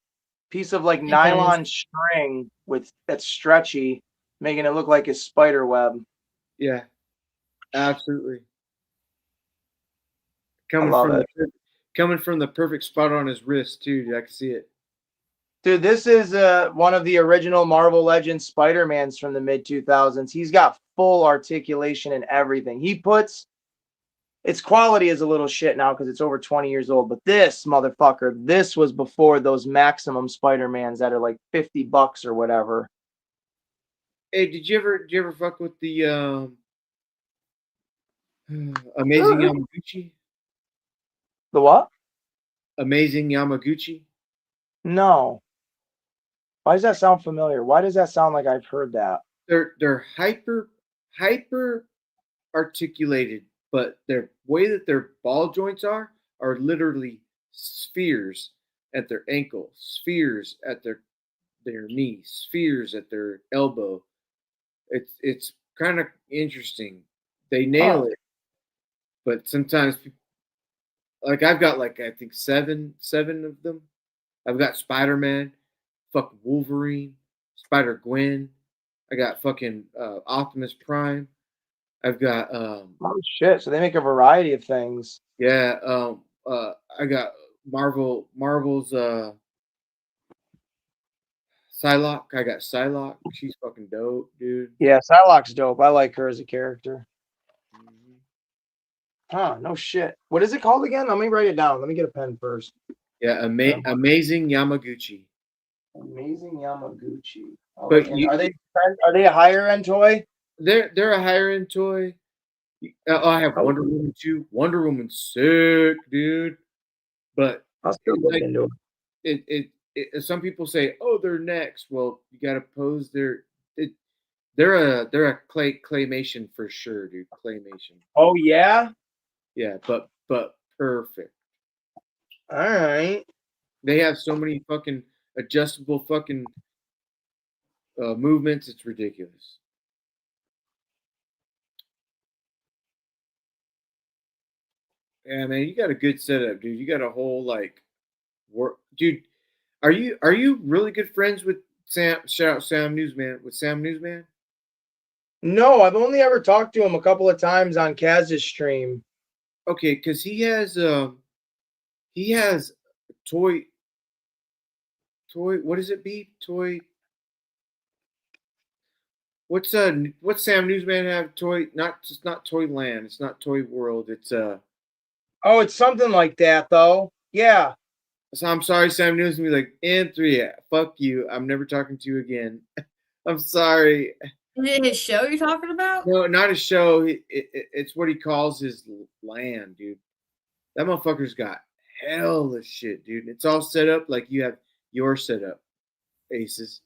piece of like nylon string that's stretchy, making it look like a spider web.
Yeah, absolutely.
Coming
from the perfect spot on his wrist too, dude. I can see it.
Dude, this is one of the original Marvel Legends Spider-Mans from the mid-2000s. He's got full articulation and everything. Its quality is a little shit now because it's over 20 years old. But this motherfucker, this was before those Maximum Spider-Mans that are like $50 or whatever.
Hey, did you ever fuck with the Amazing Yamaguchi?
The what?
Amazing Yamaguchi?
No. Why does that sound familiar? Why does that sound like I've heard that?
They're hyper articulated, but their way that their ball joints are literally spheres at their ankle, spheres at their knee, spheres at their elbow. It's kind of interesting. They nail it, but sometimes people, like I've got like I think seven of them. I've got Spider-Man, fucking Wolverine, Spider-Gwen. I got fucking Optimus Prime. I've got
Oh shit! So they make a variety of things.
yeah, I got Marvel's Psylocke. I got Psylocke. She's fucking dope, dude.
Yeah, Psylocke's dope. I like her as a character.
Mhm.
Huh? No shit. What is it called again? Let me write it down. Let me get a pen first.
Yeah, amazing Yamaguchi.
Amazing Yamaguchi.
But
And are they a higher end toy?
they're a higher end toy. I have Wonder Woman too. Wonder Woman's sick, dude. But
I'll still look into it.
some people say, "Oh, they're next." Well, you got to pose they're a claymation for sure, dude. Claymation.
Oh yeah.
Yeah, but perfect.
All right.
They have so many fucking adjustable fucking movements. It's ridiculous. Yeah, man, you got a good setup, dude. You got a whole like work, dude. Are you really good friends with Sam? Shout out Sam Newsman with Sam Newsman.
No, I've only ever talked to him a couple of times on Kaz's stream.
Okay, because he has toy. What does it be? Toy. What's Sam Newsman have? Toy, not just not Toyland. It's not Toy World. It's
Oh, it's something like that though. Yeah.
So I'm sorry, Sam Newsman. Be like in three. Fuck you. I'm never talking to you again. I'm sorry.
Is it his show you're talking about?
No, not a show. It's what he calls his land, dude. That motherfucker's got hell of shit, dude. It's all set up like you have your setup, Aces.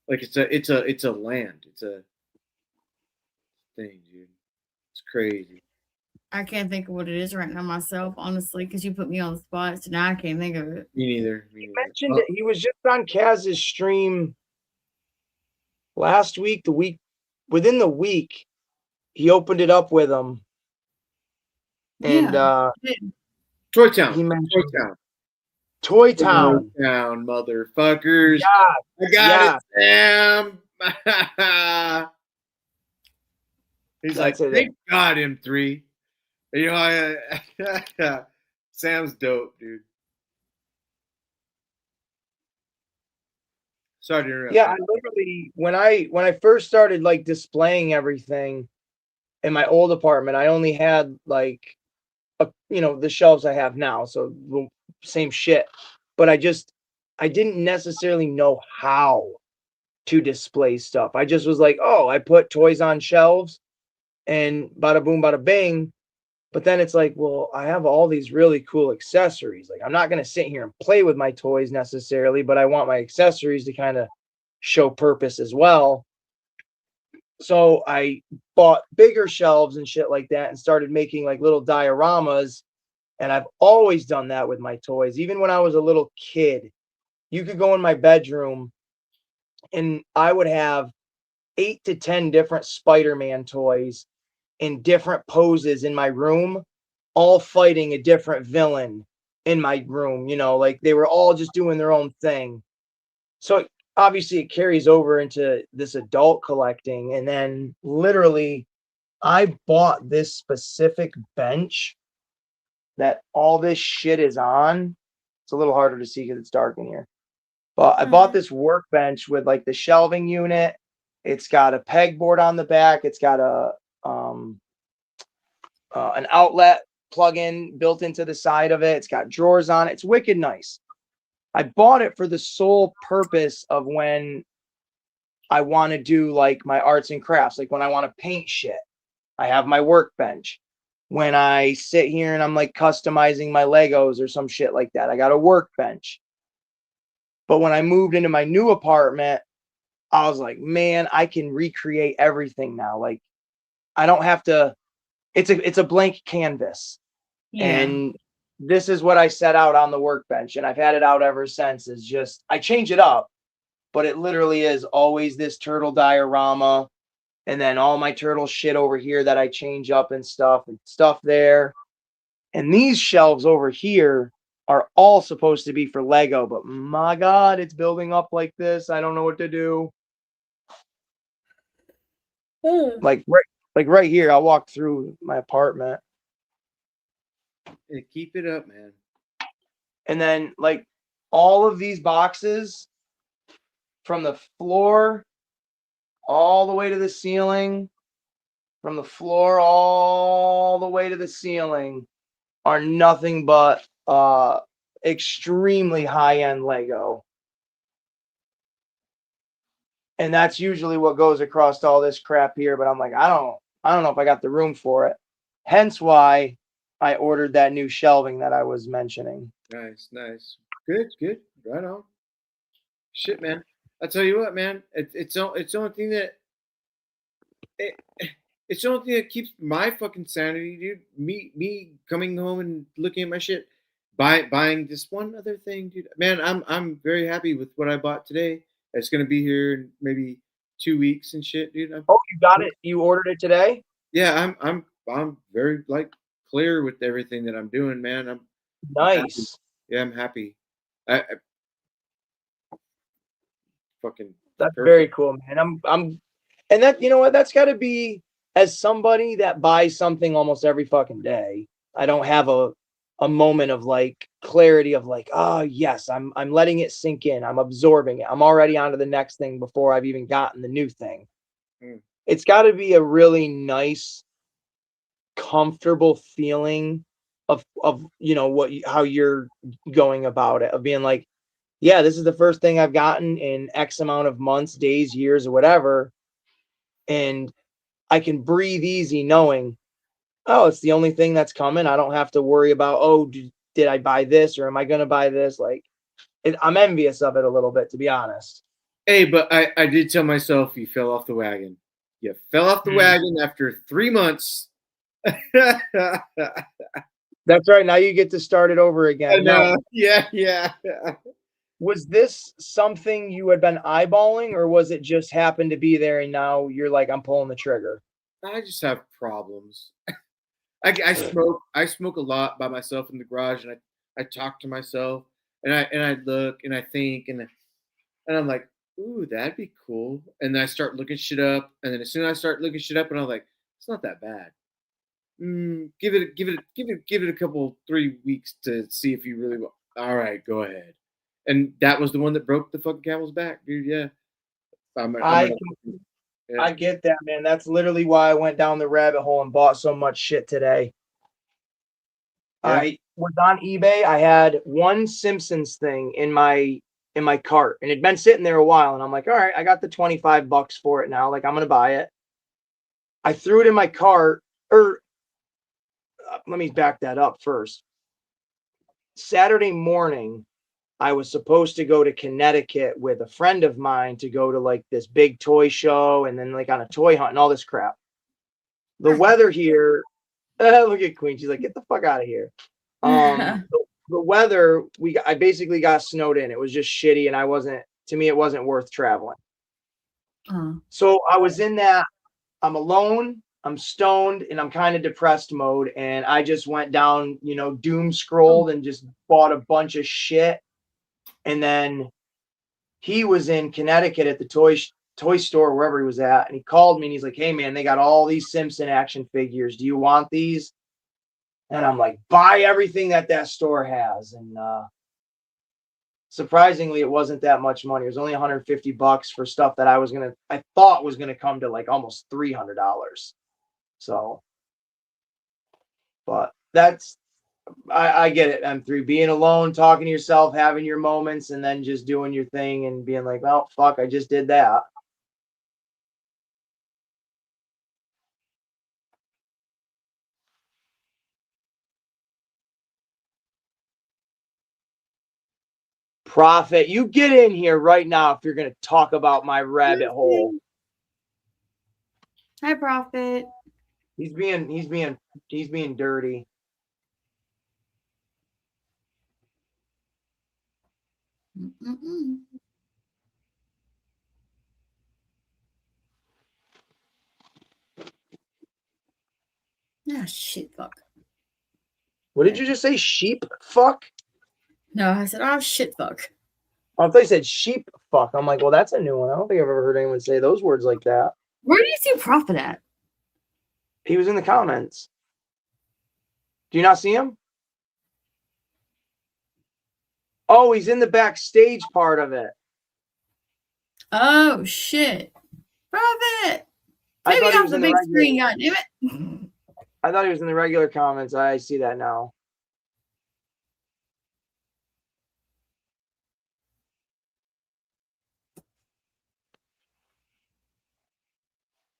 Like it's a land. It's a thing, dude. It's crazy.
I can't think of what it is right now myself, honestly, because you put me on the spot, so now I can't think of it.
Me neither.
He mentioned it. He was just on Kaz's stream last week, within the week, he opened it up with him. And
Toy Town.
he mentioned
Toy Town.
Toy Town.
Toy Town, motherfuckers.
Yeah.
I got it, Sam. He's
That's
like,
it.
thank God, M3. You know, Sam's dope, dude. Sorry to interrupt.
Yeah, I literally when I first started like displaying everything in my old apartment, I only had like the shelves I have now, so same shit. But I didn't necessarily know how to display stuff. I just was like, oh, I put toys on shelves and bada boom, bada bing. But then it's like, well, I have all these really cool accessories. Like, I'm not going to sit here and play with my toys necessarily, but I want my accessories to kind of show purpose as well. So I bought bigger shelves and shit like that and started making like little dioramas. And I've always done that with my toys. Even when I was a little kid, you could go in my bedroom and I would have 8 to 10 different Spider-Man toys in different poses in my room, all fighting a different villain in my room. Like they were all just doing their own thing. So obviously it carries over into this adult collecting. And then literally I bought this specific bench that all this shit is on. It's a little harder to see because it's dark in here. But I bought this workbench with like the shelving unit. It's got a pegboard on the back. It's got an outlet plug-in built into the side of it. It's got drawers on it. It's wicked nice. I bought it for the sole purpose of when I want to do like my arts and crafts, like when I want to paint shit. I have my workbench. When I sit here and I'm like customizing my Legos or some shit like that, I got a workbench. But when I moved into my new apartment, I was like, man, I can recreate everything now. Like I don't have to, it's a blank canvas.
Yeah.
And this is what I set out on the workbench. And I've had it out ever since. Is just, I change it up, but it literally is always this turtle diorama. And then all my turtle shit over here that I change up and stuff there. And these shelves over here are all supposed to be for Lego, but my God, it's building up like this. I don't know what to do. Like Like right here, I walked through my apartment.
Hey, keep it up, man.
And then like all of these boxes from the floor all the way to the ceiling, from the floor all the way to the ceiling are nothing but extremely high-end Lego. And that's usually what goes across all this crap here, but I'm like, I don't know if I got the room for it. Hence why I ordered that new shelving that I was mentioning.
Nice, nice. Good. Right on. Shit, man. I tell you what, man. It's the only thing that it's the only thing that keeps my fucking sanity, dude. Me coming home and looking at my shit, buying this one other thing, dude. Man, I'm very happy with what I bought today. It's gonna be here in maybe 2 weeks and shit, dude.
Oh, you got it? You ordered it today?
Yeah, I'm very like clear with everything that I'm doing, man. I'm
Nice.
Yeah, I'm happy. I fucking
That's
perfect.
very cool, man. And that, you know what? That's got to be, as somebody that buys something almost every fucking day. I don't have a moment of like clarity of like, oh yes, I'm letting it sink in. I'm absorbing it. I'm already on to the next thing before I've even gotten the new thing.
Mm.
It's got to be a really nice, comfortable feeling of you know how you're going about it, of being like, yeah, this is the first thing I've gotten in X amount of months, days, years, or whatever. And I can breathe easy knowing, oh, it's the only thing that's coming. I don't have to worry about, oh, did I buy this or am I going to buy this? Like, I'm envious of it a little bit, to be honest.
Hey, but I did tell myself you fell off the wagon. You fell off the wagon after 3 months.
That's right. Now you get to start it over again. Now,
yeah.
was this something you had been eyeballing, or was it just happened to be there and now you're like, I'm pulling the trigger?
I just have problems. I smoke a lot by myself in the garage, and I talk to myself, and I look and I think, and I'm like, ooh, that'd be cool. And then I start looking shit up, and then as soon as I start looking shit up, and I'm like, it's not that bad. Give it a couple 3 weeks to see if you really will. All right, go ahead. And that was the one that broke the fucking camel's back, dude. Yeah.
I get that, man. That's literally why I went down the rabbit hole and bought so much shit today.
Yeah.
I was on eBay. I had one Simpsons thing in my cart, and it'd been sitting there a while. And I'm like, all right, I got the $25 for it now. Like, I'm gonna buy it. I threw it in my cart. Or let me back that up first. Saturday morning, I was supposed to go to Connecticut with a friend of mine to go to like this big toy show and then like on a toy hunt and all this crap. The weather here, look at Queen. She's like, get the fuck out of here. The weather, I basically got snowed in. It was just shitty, and to me, it wasn't worth traveling. So I was in that, I'm alone, I'm stoned, and I'm kind of depressed mode. And I just went down, doom scrolled and just bought a bunch of shit. And then he was in Connecticut at the toy store, wherever he was at. And he called me and he's like, hey man, they got all these Simpson action figures. Do you want these? And I'm like, buy everything that store has. And surprisingly, it wasn't that much money. It was only $150 for stuff that I thought was gonna come to like almost $300. So, but I get it, M3. Being alone, talking to yourself, having your moments, and then just doing your thing and being like, well, fuck, I just did that. Prophet, you get in here right now if you're going to talk about my rabbit hole.
Hi, Prophet.
He's being dirty.
Ah, shit, fuck.
What did you just say? Sheep fuck?
No, I said, oh, shit, fuck.
Oh, I thought you said sheep fuck. I'm like, well, that's a new one. I don't think I've ever heard anyone say those words like that.
Where do you see Prophet at?
He was in the comments. Do you not see him? Oh, he's in the backstage part of it.
Oh shit. Profit.
I
Maybe
thought he
off
was
the
in the
big
regular.
screen, god damn it.
I thought he was in the regular comments. I see that now.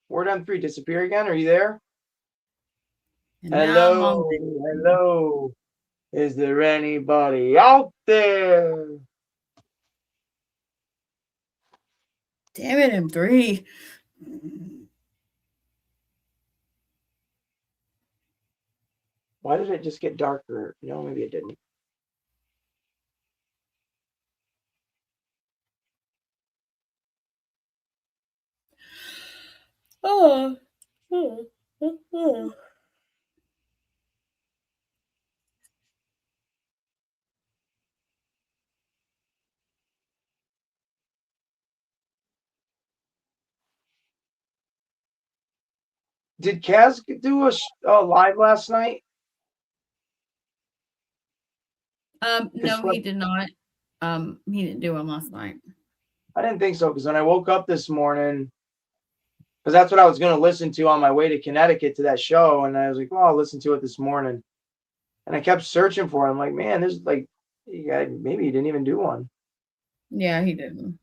Word M3 disappear again? Are you there?
And now I'm on
Hello,
the
hello. Is there anybody out there?
damn it, M3.
Why did it just get darker? No, maybe it didn't.
Oh.
Did Kaz do a live last night?
No, he did not. He didn't do one last night.
I didn't think so, because when I woke up this morning, because that's what I was going to listen to on my way to Connecticut to that show, and I was like, well, I'll listen to it this morning. And I kept searching for it. I'm like, man, there's like, maybe he didn't even do one.
Yeah, he didn't.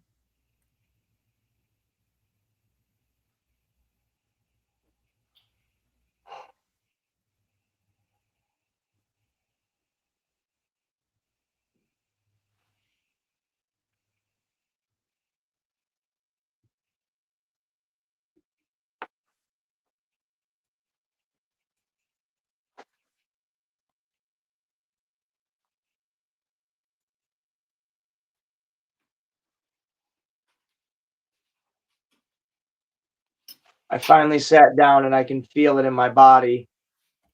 I finally sat down and I can feel it in my body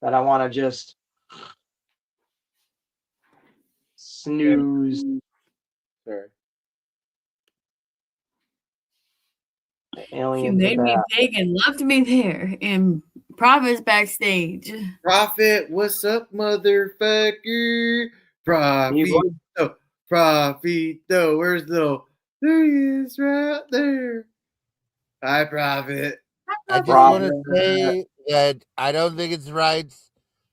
that I want to just snooze.
Sorry.
She
Aliens
made
are
me
back.
big and loved me there in Province backstage.
Prophet, what's up, motherfucker?
He
Profito,
was-
Profito, where's the? There he is, right there. Hi, Prophet.
I just
Problem.
want to say that I don't think it's right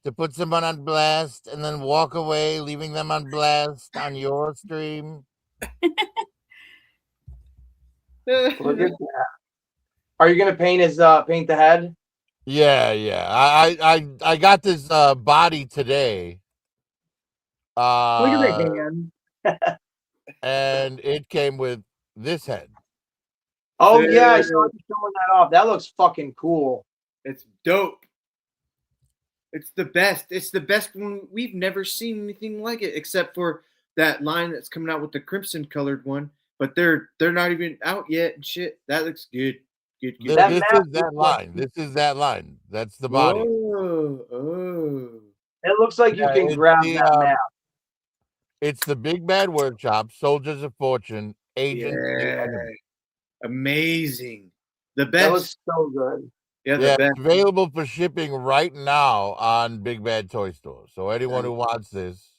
to put someone on blast and then walk away, leaving them on blast on your stream.
Look at that. Are you gonna paint his paint the head?
Yeah. I got this body today.
Look at the hand.
And it came with this head.
Oh yeah, I saw you showing that off. That looks fucking cool.
It's dope. It's the best. It's the best one. We've never seen anything like it, except for that line that's coming out with the crimson colored one. But they're not even out yet and shit. That looks good. Good.
This
That
is
map
that
looks like-
line. This is that line. That's the body.
Oh.
It looks like you
Yeah,
can
it's
grab
the,
that map.
It's the Big Bad Workshop, Soldiers of Fortune, Agents of the
Yeah.
Enemy.
Amazing. The
That
best.
looks so good.
Yeah, the
Yeah,
best.
it's available for shipping right now on Big Bad Toy Store. So anyone who wants this,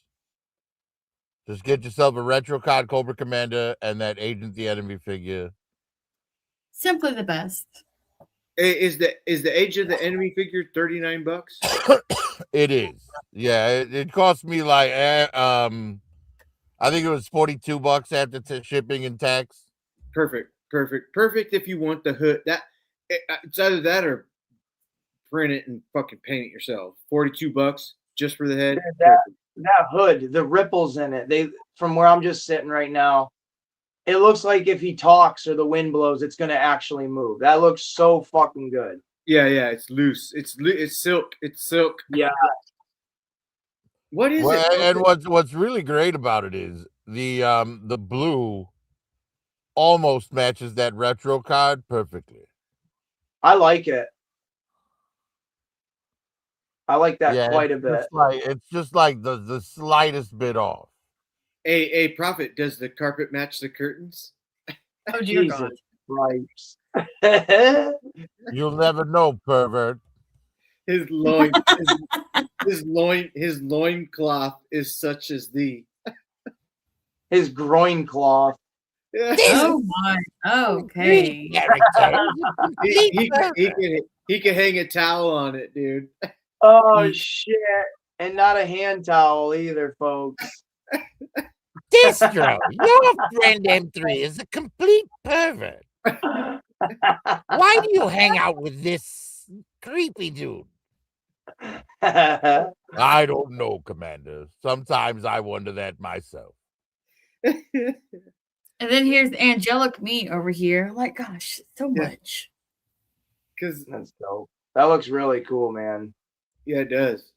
just get yourself a Retro Card Cobra Commander and that Agent the Enemy figure.
Simply the best.
Is the Age of the Enemy figure $39?
It is. Yeah, it cost me like I think it was $42 after shipping and tax.
Perfect if you want the hood. It's either that or print it and fucking paint it yourself. $42 just for the head.
Dude, that hood, the ripples in it. From where I'm just sitting right now, it looks like if he talks or the wind blows, it's gonna actually move. That looks so fucking good.
Yeah, it's loose. It's silk. It's silk.
Yeah.
What is
Well,
it?
and what's really great about it is the blue almost matches that retro card perfectly.
I like it. I like that quite a bit.
It's just like the slightest bit off.
A Prophet, does the carpet match the curtains?
Oh dear
Jesus
God.
Christ.
You'll never know, pervert.
his loin cloth is such as thee.
His groin cloth.
Oh my. Okay.
Character.
He could hang a towel on it, dude.
Oh shit! And not a hand towel either, folks.
Distro, your friend M3 is a complete pervert. Why do you hang out with this creepy dude? I don't know, Commander. Sometimes I wonder that myself.
And then here's angelic me over here. Like, gosh, so
Yeah.
much.
Because
That's dope. That looks really cool, man.
yeah, it does.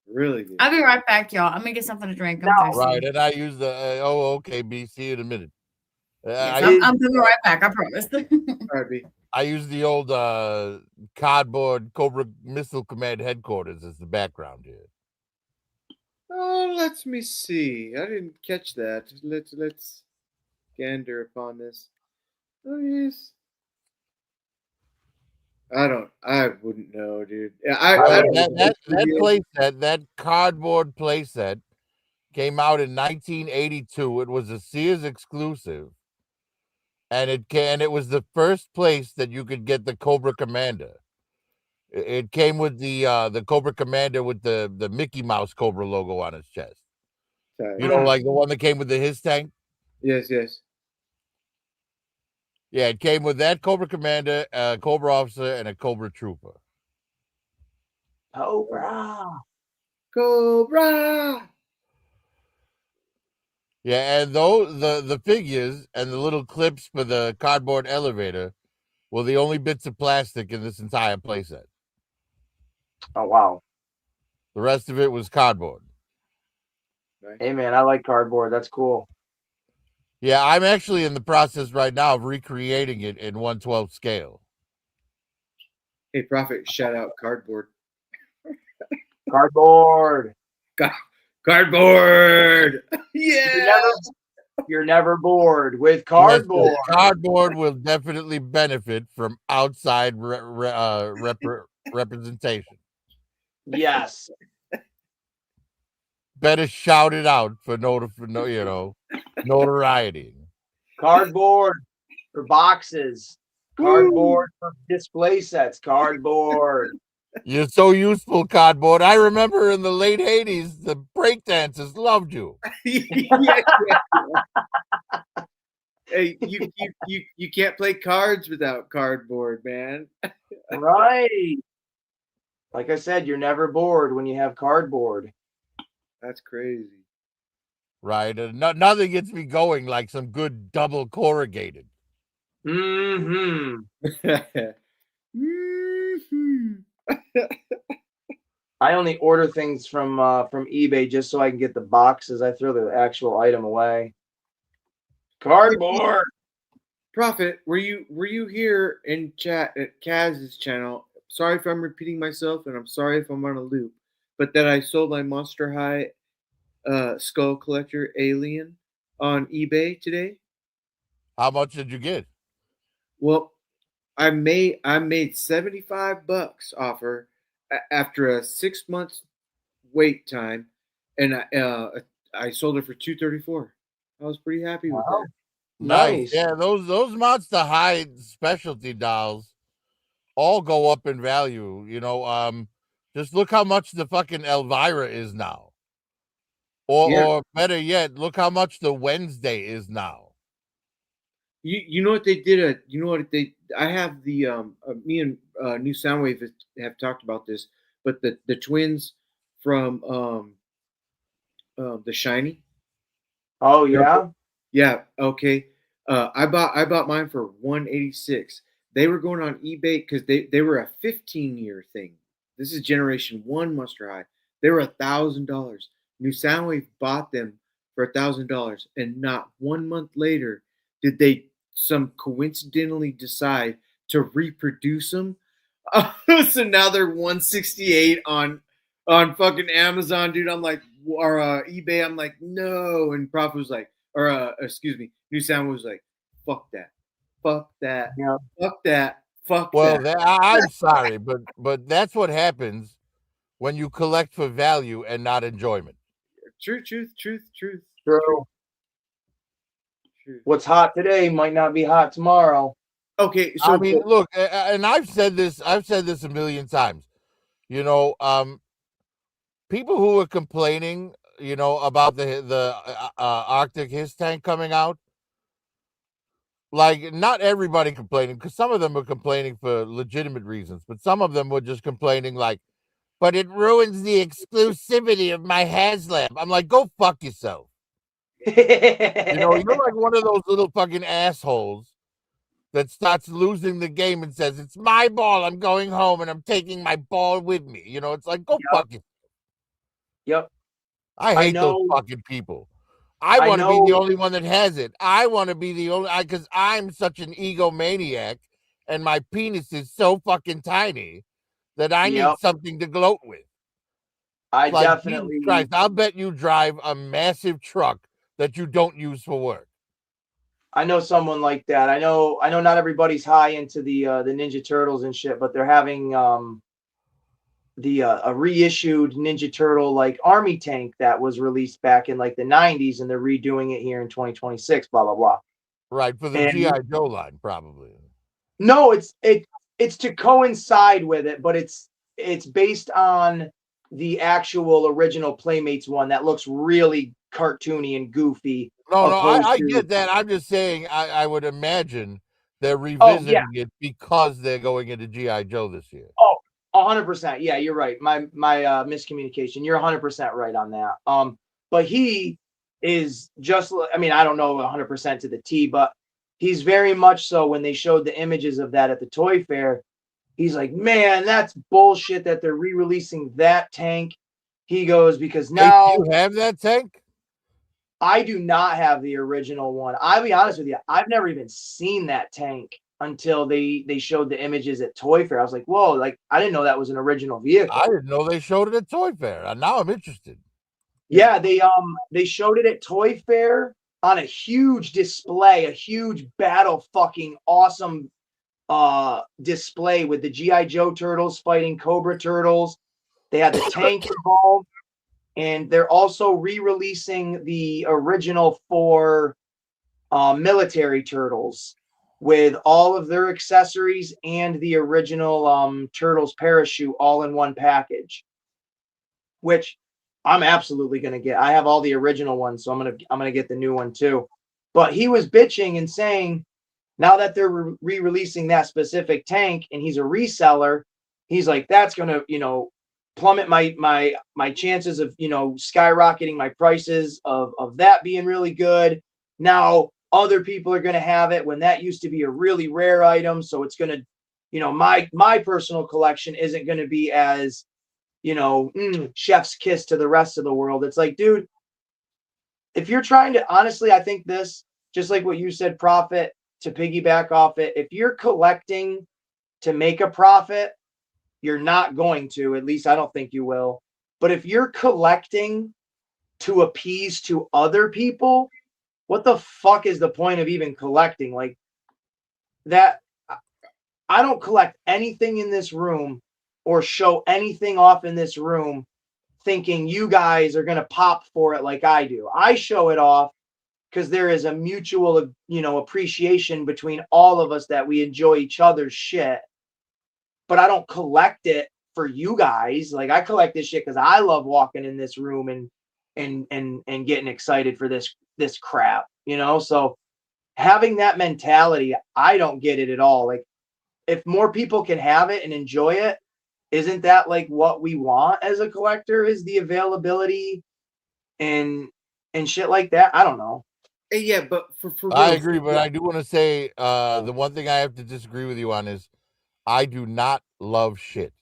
Really good.
I'll be right back, y'all. I'm gonna get something to drink. I'm
No.
thirsty.
Right, and I use the okay, B. See you in a minute.
Yes,
I,
I'm coming right back. I promise.
All right, B.
I use the old cardboard Cobra Missile Command headquarters as the background here.
Oh, let me see. I didn't catch that. Let's gander upon this. Oh yes. I wouldn't know, dude. Yeah,
That playset, that cardboard playset, came out in 1982. It was a Sears exclusive, and it was the first place that you could get the Cobra Commander. It came with the Cobra Commander with the Mickey Mouse Cobra logo on its chest.
Sorry.
You know, like the one that came with the his tank.
Yes.
Yeah, it came with that Cobra Commander, a Cobra Officer, and a Cobra Trooper.
Cobra.
Cobra.
Yeah, and the figures and the little clips for the cardboard elevator were the only bits of plastic in this entire playset.
Oh wow.
The rest of it was cardboard.
Hey man, I like cardboard. That's cool.
Yeah, I'm actually in the process right now of recreating it in 1/12 scale.
Hey, Prophet, shout out cardboard.
Cardboard.
Cardboard. Yeah.
You're never bored with cardboard.
Yes, cardboard will definitely benefit from outside representation.
Yes.
Better shout it out for notoriety.
Cardboard for boxes. Cardboard for display sets. Cardboard.
You're so useful, cardboard. I remember in the late 80s, the breakdancers loved you.
Yeah. Hey, you can't play cards without cardboard, man.
Right. Like I said, you're never bored when you have cardboard.
That's crazy.
Right? Nothing gets me going like some good double corrugated.
Mm-hmm. I only order things from eBay just so I can get the boxes. I throw the actual item away. Cardboard.
Prophet, were you here in chat at Kaz's channel? Sorry if I'm repeating myself, and I'm sorry if I'm on a loop, but that I sold my Monster High Skull Collector Alien on eBay today.
How much did you get?
Well, I made $75 off her after a 6 months wait time, and I sold her for $234. I was pretty happy with that.
Nice.
Yeah, those Monster High specialty dolls all go up in value. Just look how much the fucking Elvira is now. Or better yet, look how much the Wednesday is now.
You know what they did? I have the me and New Soundwave have talked about this, but the twins from The Shiny.
Oh yeah.
Yeah. Okay. I bought mine for $186. They were going on eBay because they were a 15-year thing. This is Generation 1 Monster High. They were $1,000. New Soundwave bought them for $1,000, and not 1 month later did they coincidentally decide to reproduce them. So now they're 168 on fucking Amazon, dude. I'm like, or eBay. I'm like, no. And Prophet was like, excuse me, New Sound was like, fuck that, fuck that,
Yeah.
fuck that, fuck
Well,
that.
I'm sorry, but that's what happens when you collect for value and not enjoyment.
Truth.
True. What's hot today might not be hot tomorrow.
Okay, so
I mean, look, and I've said this a million times. You know, people who are complaining, you know, about the Arctic His tank coming out. Like, not everybody complaining, because some of them are complaining for legitimate reasons, but some of them were just complaining like, but it ruins the exclusivity of my HasLab. I'm like, go fuck yourself. You know, you're like one of those little fucking assholes that starts losing the game and says, it's my ball, I'm going home and I'm taking my ball with me. You know, it's like, go fuck yourself.
Yep.
I hate those fucking people. I want to be the only one that has it. I want to be the only, because I'm such an egomaniac and my penis is so fucking tiny that I need something to gloat with.
I
like,
definitely.
Jesus Christ, I'll bet you drive a massive truck that you don't use for work.
I know someone like that. I know not everybody's high into the Ninja Turtles and shit, but they're having a reissued Ninja Turtle like army tank that was released back in like the 90s, and they're redoing it here in 2026, blah blah blah.
Right, for the GI Joe line, probably.
No, it's to coincide with it, but it's based on the actual original Playmates one that looks really cartoony and goofy.
No, I get that. I'm just saying I would imagine they're revisiting it because they're going into GI Joe this year.
Oh, 100%. Yeah, you're right. My miscommunication. You're 100% right on that. But he is just, I mean, I don't know 100% to the T, but he's very much so. When they showed the images of that at the toy fair, he's like, man, that's bullshit that they're re-releasing that tank. He goes, because now
you have that tank.
I do not have the original one. I'll be honest with you, I've never even seen that tank until they showed the images at Toy Fair. I was like, whoa, like I didn't know that was an original vehicle.
I didn't know they showed it at Toy Fair. And now I'm interested.
Yeah, they showed it at Toy Fair on a huge display, a huge battle fucking awesome display with the G.I. Joe turtles fighting Cobra turtles. They had the tank involved, and they're also re-releasing the original 4 military turtles with all of their accessories and the original turtles parachute all in one package, which I'm absolutely gonna get. I have all the original ones, so I'm gonna get the new one too. But he was bitching and saying, now that they're re-releasing that specific tank and he's a reseller, he's like, that's gonna, you know, plummet my chances of, you know, skyrocketing my prices of that being really good. Now other people are going to have it when that used to be a really rare item, so it's going to, you know, my personal collection isn't going to be as, you know, chef's kiss to the rest of the world. It's like, dude, if you're trying to, honestly, I think this, just like what you said, profit, to piggyback off it, if you're collecting to make a profit, you're not going to, at least I don't think you will. But if you're collecting to appease to other people, what the fuck is the point of even collecting? Like that, I don't collect anything in this room or show anything off in this room thinking you guys are going to pop for it like I do. I show it off because there is a mutual, you know, appreciation between all of us that we enjoy each other's shit. But I don't collect it for you guys. Like I collect this shit because I love walking in this room and getting excited for this crap, you know? So having that mentality, I don't get it at all. Like if more people can have it and enjoy it, isn't that like what we want as a collector, is the availability and shit like that? I don't know.
Yeah, but for real,
I agree, but I do want to say the one thing I have to disagree with you on is I do not love shit.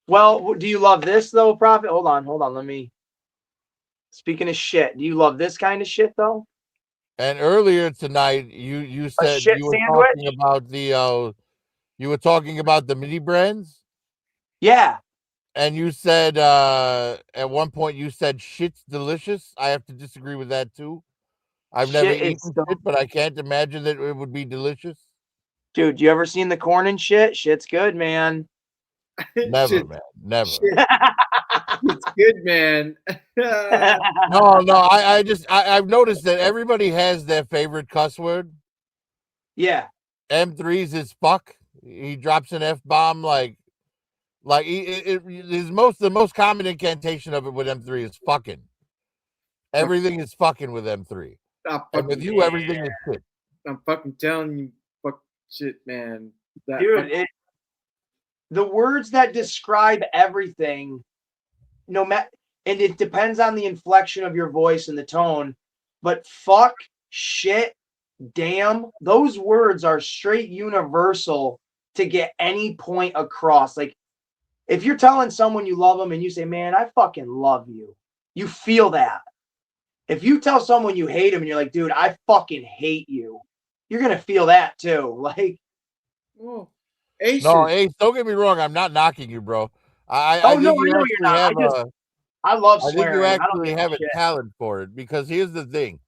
Well, do you love this though, Prophet? Hold on. Let me. Speaking of shit, do you love this kind of shit though?
And earlier tonight, you said
shit
you were
sandwich?
talking about the mini brands.
Yeah.
And you said at one point you said shit's delicious. I have to disagree with that too. I've never eaten shit, but I can't imagine that it would be delicious.
Dude, you ever seen the corn and shit? Shit's good, man.
Never,
Shit,
man. Never.
it's good, man.
No. I've noticed that everybody has their favorite cuss word.
Yeah.
M3's is fuck. He drops an F bomb like the most common incantation of it with M3 is fucking. Everything is fucking with M3. And with you, everything is shit.
I'm fucking telling you, fuck shit, man.
Dude, the words that describe everything, no matter, and it depends on the inflection of your voice and the tone, but fuck, shit, damn, those words are straight universal to get any point across. Like, if you're telling someone you love them and you say, man, I fucking love you, you feel that. If you tell someone you hate them and you're like, dude, I fucking hate you, you're going to feel that too. Like,
oh, Aces.
No, Ace, don't get me wrong. I'm not knocking you, bro. I
no,
think
I
you
know
actually
you're not.
have
I love
I think
swearing.
you
I don't
actually
give a
have a
shit.
talent for it, because here's the thing.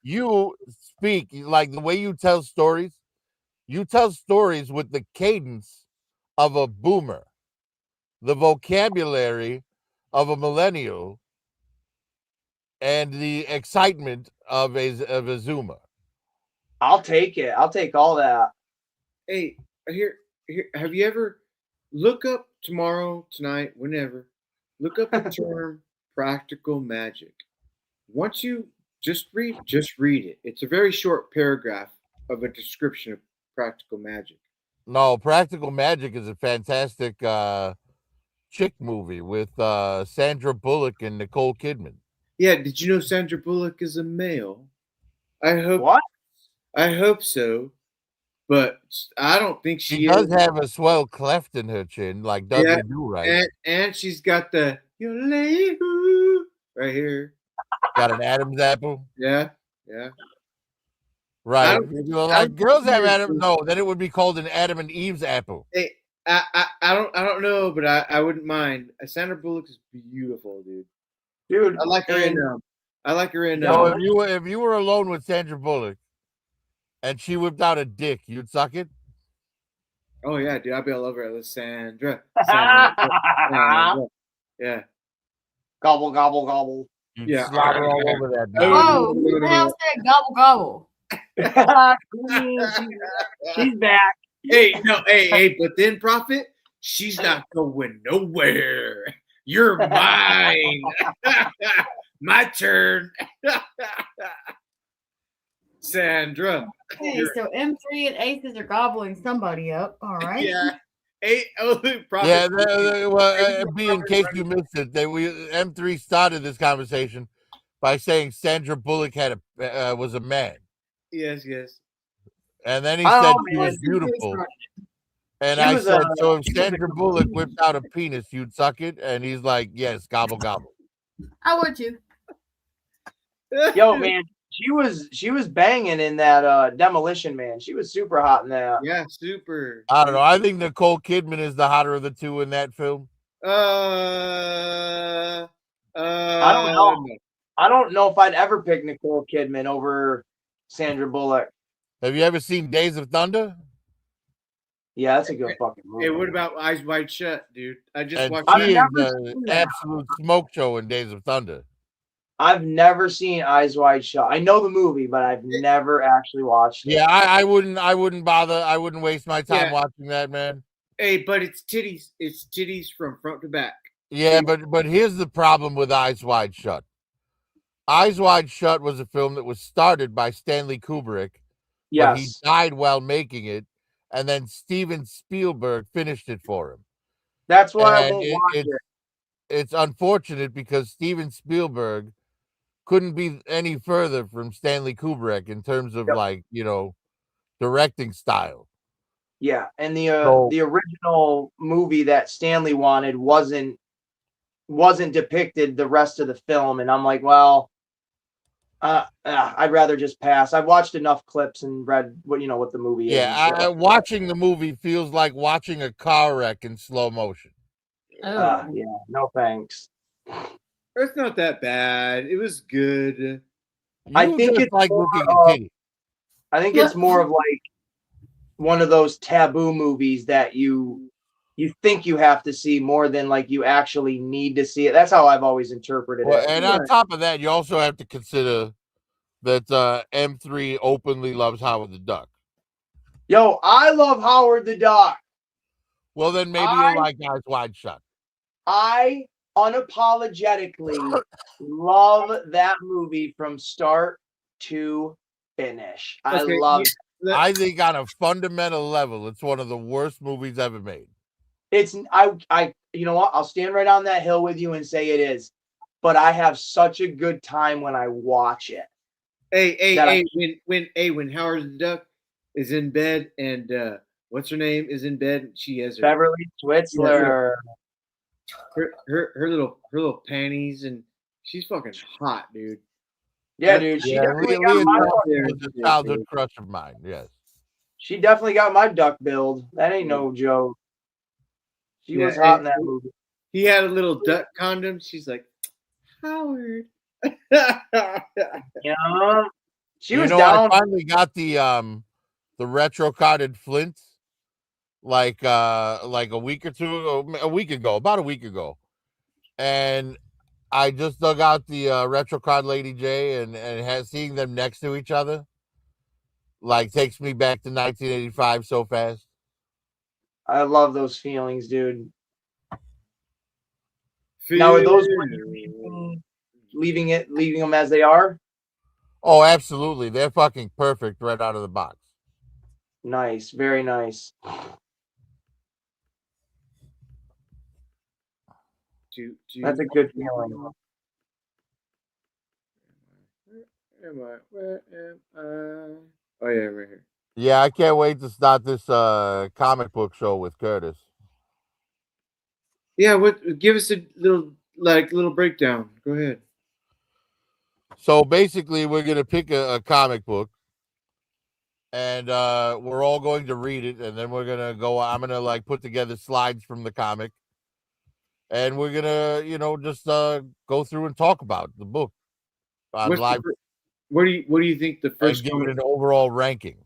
You speak like the way you tell stories. You tell stories with the cadence of a boomer, the vocabulary of a millennial, and the excitement of a Zoomer.
I'll take it. I'll take all that.
Hey, here, have you ever look up tomorrow, tonight, whenever? Look up the term practical magic. Once you just read it. It's a very short paragraph of a description of practical magic.
No, Practical Magic is a fantastic chick movie with Sandra Bullock and Nicole Kidman.
Yeah, did you know Sandra Bullock is a male? I hope.
What?
I hope so, but I don't think
She
she
does
is.
have a swell cleft in her chin, like Dudley Do Right.
And she's got the right here.
Got an Adam's apple.
Yeah.
Right.
I
Like girls have
think-
Adam. No, then it would be called an Adam and Eve's apple.
Hey, I don't know, but I wouldn't mind. Sandra Bullock is beautiful, dude.
Dude,
I like her in.
So if you were alone with Sandra Bullock and she whipped out a dick, you'd suck it?
Oh yeah, dude, I'd be all over it. Sandra. Yeah.
Gobble, gobble, gobble.
You'd
Yeah.
slobber all over that.
Oh,
dog.
Oh, who the hell said gobble gobble?
She's back.
Hey, but then Prophet, she's not going nowhere. You're mine. My turn. Sandra.
Okay, so M3 and Aces are gobbling somebody up. All right.
Yeah. Prophet.
Yeah, well, B, in case you missed it, M3 started this conversation by saying Sandra Bullock was a man.
Yes.
And then he
Oh,
said she
man.
was beautiful. And
She
I
was
said,
a-
so if
she was a
Sandra Bullock whipped out a penis, you'd suck it? And he's like, yes, gobble, gobble.
How would you?
Yo, man, she was banging in that Demolition Man. She was super hot in that.
Yeah, super.
I don't know. I think Nicole Kidman is the hotter of the two in that film.
I don't know. I don't know if I'd ever pick Nicole Kidman over Sandra Bullock.
Have you ever seen Days of Thunder?
Yeah, that's a good fucking movie.
Hey, what about Eyes Wide Shut, dude? I just
And
watched
I've
she is
never
the
seen that.
absolute smoke show in Days of Thunder.
I've never seen Eyes Wide Shut. I know the movie, but I've never actually watched it.
Yeah, I wouldn't bother. I wouldn't waste my time
Yeah.
watching that, man.
Hey, but it's titties. It's titties from front to back.
Yeah, but here's the problem with Eyes Wide Shut. Eyes Wide Shut was a film that was started by Stanley Kubrick, but he
Yes.
died while making it, and then Steven Spielberg finished it for him.
That's why I
And
won't watch it.
It's unfortunate because Steven Spielberg couldn't be any further from Stanley Kubrick in terms of
Yep.
directing style.
Yeah, and
So-
the original movie that Stanley wanted wasn't depicted the rest of the film, and I'm like, well, I'd rather just pass. I've watched enough clips and read what the movie is.
Yeah, watching the movie feels like watching a car wreck in slow motion.
Oh.
Yeah, no thanks.
It's not that bad. It was good.
I
You
think
just
it's
like
more
looking
of-
at titties.
I think it's more of like one of those taboo movies that you you think you have to see more than like you actually need to see it. That's how I've always interpreted
Well,
it.
and on top of that, you also have to consider that M3 openly loves Howard the Duck.
Yo, I love Howard the Duck.
Well, then maybe you'll like Eyes Wide Shut.
I unapologetically love that movie from start to finish. I
Okay,
love it.
I think on a fundamental level, it's one of the worst movies ever made.
It's I you know what? I'll stand right on that hill with you and say it is. But I have such a good time when I watch it.
When Howard the Duck is in bed and what's her name is in bed, she has her
Beverly Switzler.
her little panties, and she's fucking hot, dude.
Yeah, dude. She definitely got
Leah
my
Thompson was a childhood crush of mine. Yes.
She definitely got my duck build. That ain't no joke. She was hot in that movie.
He had a little duck condom. She's like, Howard.
Yeah. She was
I
down.
finally got the retro carded Flint like a week ago, about a week ago. And I just dug out the retro card Lady J and seeing them next to each other like takes me back to 1985 so fast.
I love those feelings, dude. Now, are those leaving them as they are?
Oh, absolutely. They're fucking perfect right out of the box.
Nice. Very nice. That's a good feeling.
Where am I? Oh yeah, right here.
Yeah, I can't wait to start this comic book show with Curtis.
Yeah, give us a little breakdown. Go ahead.
So basically, we're gonna pick a comic book, and we're all going to read it, and then we're gonna go. I'm gonna like put together slides from the comic, and we're gonna, just go through and talk about the book on live.
What do you think the first?
And give it an overall ranking.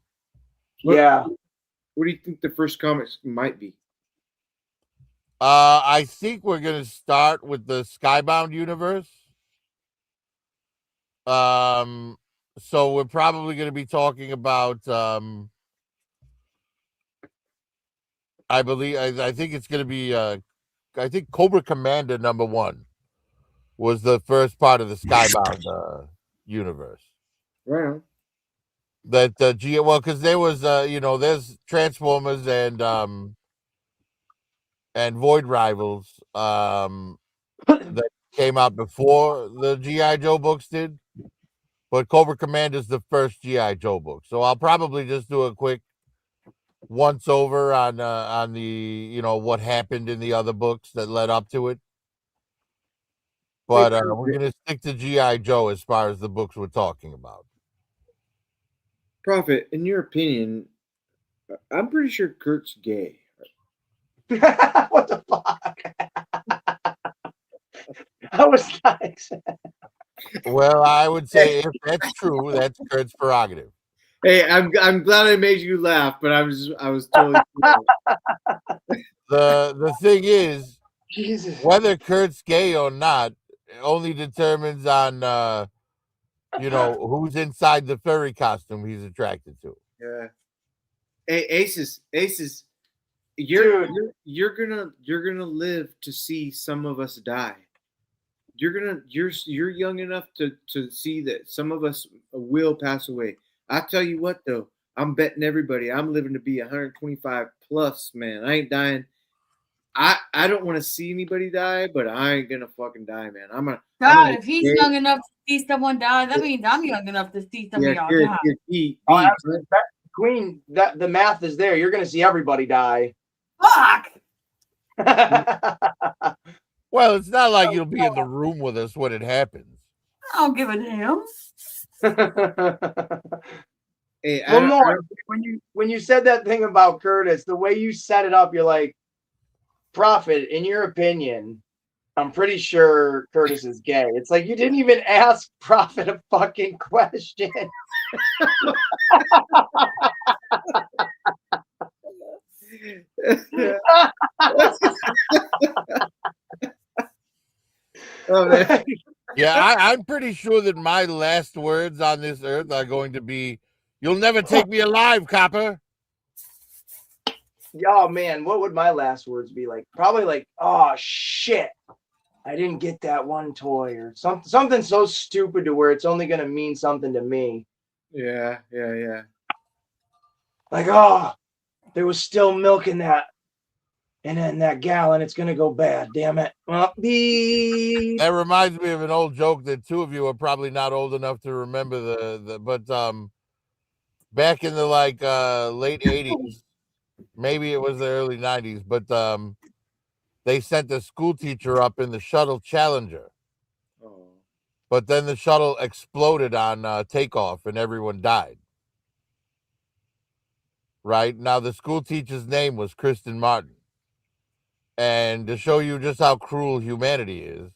What do you think the first comics might be?
I think we're gonna start with the Skybound universe. So we're probably gonna be talking about I think it's gonna be I think Cobra Commander #1 was the first part of the Skybound universe.
Right.
That because there was there's Transformers and Void Rivals that came out before the G.I. Joe books did, but Cobra Commander is the first G.I. Joe book. So I'll probably just do a quick once over on the what happened in the other books that led up to it. But we're gonna stick to G.I. Joe as far as the books we're talking about.
Prophet, in your opinion, I'm pretty sure Kurt's gay.
What the fuck? I was nice.
Well, I would say if that's true, that's Kurt's prerogative.
Hey, I'm glad I made you laugh, but I was totally.
The thing is,
Jesus.
whether Kurt's gay or not only determines on who's inside the furry costume he's attracted to.
Yeah. Hey, Aces, you're gonna live to see some of us die. You're young enough to see that some of us will pass away. I tell you what though, I'm betting everybody I'm living to be 125 plus, man. I ain't dying. I don't want to see anybody die, but I ain't gonna fucking die, man.
If he's young enough to see someone die, that means I'm young enough to see some of y'all die.
Queen, that the math is there. You're gonna see everybody die.
Fuck.
Well, it's not like you'll be in the room with us when it happens.
I don't give a damn.
Hey,
Lamar, when you said that thing about Curtis, the way you set it up, you're like, Prophet, in your opinion, I'm pretty sure Curtis is gay. It's like you didn't even ask Prophet a fucking question.
Oh man.
Yeah, I'm pretty sure that my last words on this earth are going to be, "You'll never take me alive, copper."
Oh man, what would my last words be like? Probably like, oh shit, I didn't get that one toy, or something so stupid to where it's only gonna mean something to me.
Yeah.
Like, oh, there was still milk in that, and in that gallon, it's gonna go bad. Damn it. Well, beep.
That reminds me of an old joke that two of you are probably not old enough to remember but back in the late 80s, maybe it was the early 90s, but they sent a school teacher up in the shuttle Challenger,
Oh.
but then the shuttle exploded on takeoff and everyone died. Right now, the school teacher's name was Kristen Martin, and to show you just how cruel humanity is,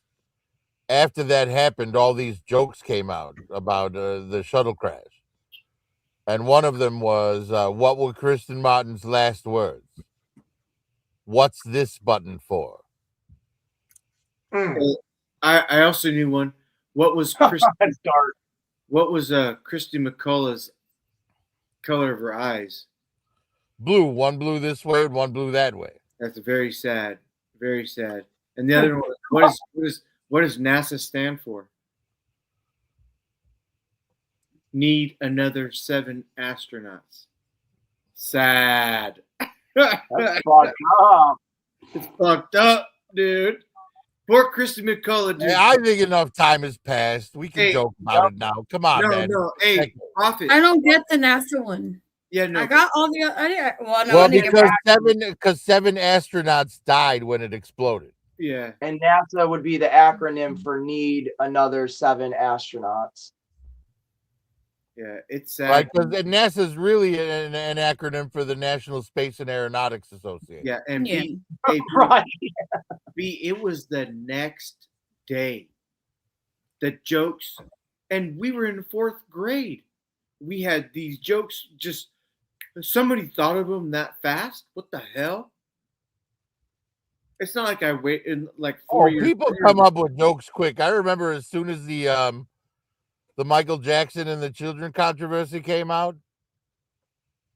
after that happened, all these jokes came out about the shuttle crash, and one of them was, "What were Kristen Martin's last words? What's this button for?"
I also knew one. What was Christy,
That's dark.
what was Christy McCullough's color of her eyes?
Blue. One blue this way and one blue that way.
That's very sad. Very sad. And the other one, what does NASA stand for? Need another 7 astronauts. Sad.
That's fucked up.
It's fucked up, dude. Poor Christy McCullough, dude.
Hey, I think enough time has passed. We can
Hey,
joke about it now. Come on, man.
No. Hey, Prophet.
I don't get the NASA one.
Yeah, no.
I got all the other. Well, no,
Well,
I need to get
because
back.
7 astronauts died when it exploded.
Yeah.
And NASA would be the acronym for need another 7 astronauts.
Yeah, it's sad.
Right, because NASA's really an acronym for the National Space and Aeronautics Association.
Yeah, and
Yeah.
hey,
Right.
it was the next day. The jokes, and we were in the 4th grade. We had these jokes, just somebody thought of them that fast. What the hell? It's not like I waited like 4 years.
People come up with jokes quick. I remember as soon as the Michael Jackson and the children controversy came out,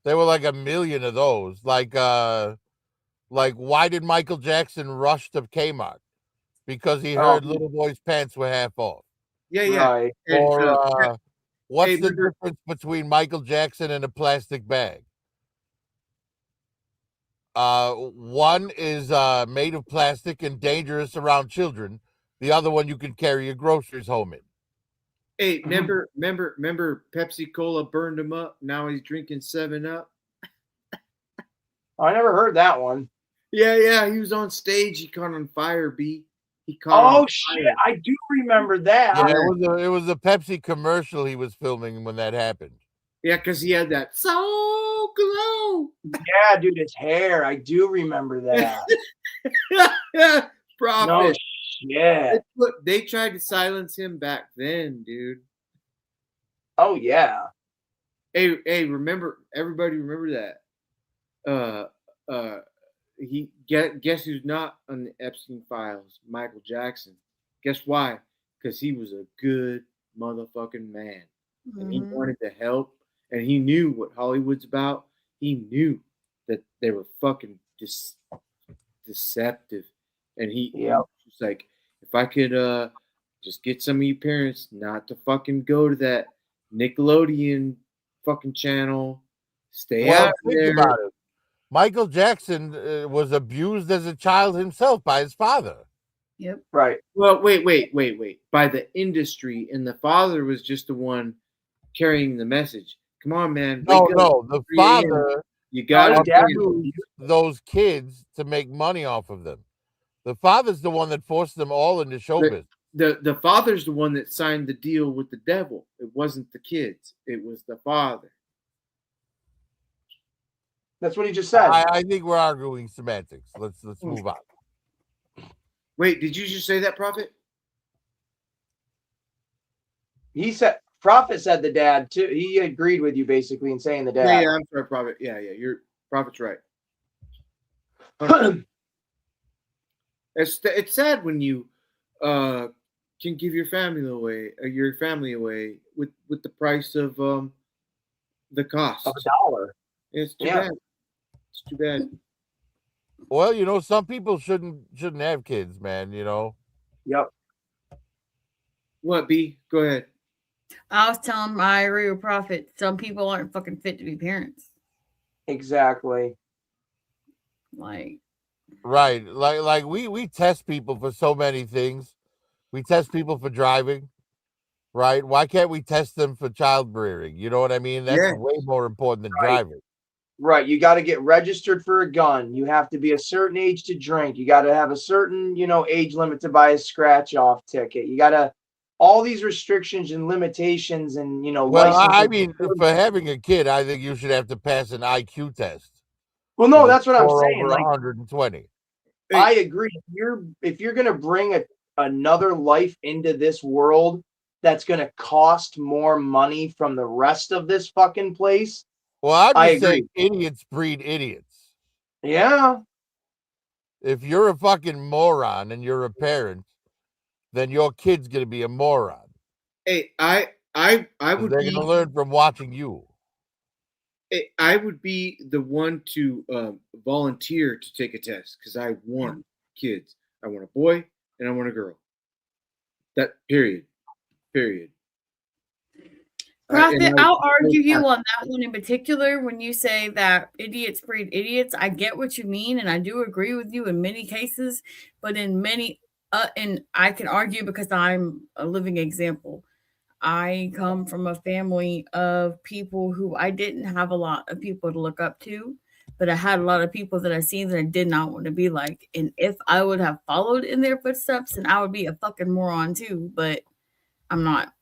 there were like a million of those. Like why did Michael Jackson rush to Kmart? Because he heard little boy's pants were half off.
Yeah.
Right.
And,
Or what's
hey,
the
remember-
difference between Michael Jackson and a plastic bag? One is made of plastic and dangerous around children. The other one you can carry your groceries home in.
Hey, remember Pepsi Cola burned him up. Now he's drinking 7-Up.
I never heard that one.
Yeah. He was on stage. He caught on fire. He caught.
Oh
on
shit!
fire.
I do remember that.
Yeah, it was a Pepsi commercial he was filming when that happened.
Yeah, because he had that so glow.
Yeah, dude, his hair. I do remember that.
Prophet.
No shit.
They tried to silence him back then, dude.
Oh yeah.
Hey, everybody remember that. Guess who's not on the Epstein files? Michael Jackson. Guess why? Because he was a good motherfucking man. And he wanted to help, and he knew what Hollywood's about. He knew that they were fucking deceptive. And he was like, if I could just get some of you parents not to fucking go to that Nickelodeon fucking channel, stay out there.
About it. Michael Jackson was abused as a child himself by his father.
Yep.
Right.
Well, wait. By the industry, and the father was just the one carrying the message. Come on, man.
No, the father
You got
abused those kids to make money off of them. The father's the one that forced them all into show business.
The father's the one that signed the deal with the devil. It wasn't the kids. It was the father.
That's what he just said.
I think we're arguing semantics. Let's move on.
Wait, did you just say that, Prophet?
He said Prophet said the dad too. He agreed with you basically in saying the dad.
Yeah, I'm sorry, Prophet. Yeah, your Prophet's right. It's sad when you can give your family away with the price of the cost.
Of $1.
It's too
Yeah.
bad. It's too bad.
Well, you know, some people shouldn't have kids, man. You know.
Yep.
What, B? Go ahead.
I was telling my real prophet, some people aren't fucking fit to be parents.
Exactly.
Like,
Right. Like we test people for so many things. We test people for driving, right? Why can't we test them for child rearing? You know what I mean? That's
Yeah.
way more important than
Right.
driving.
Right. You got to get registered for a gun. You have to be a certain age to drink. You got to have a certain, age limit to buy a scratch off ticket. You got to all these restrictions and limitations and,
Well, I
licenses.
mean, for having a kid, I think you should have to pass an IQ test.
Well, no,
with a
that's what I'm
score
saying.
over
Like,
120.
I agree. If you're going to bring another life into this world that's going to cost more money from the rest of this fucking place.
Well, I'm
I
just saying
agree.
idiots breed idiots.
Yeah.
If you're a fucking moron and you're a parent, then your kid's going to be a moron.
Hey, I would
They're
be
going to learn from watching you.
I would be the one to volunteer to take a test because I want kids. I want a boy and I want a girl. That period.
Prophet, I'll argue you on that one in particular. When you say that idiots breed idiots, I get what you mean, and I do agree with you in many cases. But in many, and I can argue because I'm a living example. I come from a family of people who I didn't have a lot of people to look up to, but I had a lot of people that I seen that I did not want to be like. And if I would have followed in their footsteps, then I would be a fucking moron too. But I'm not.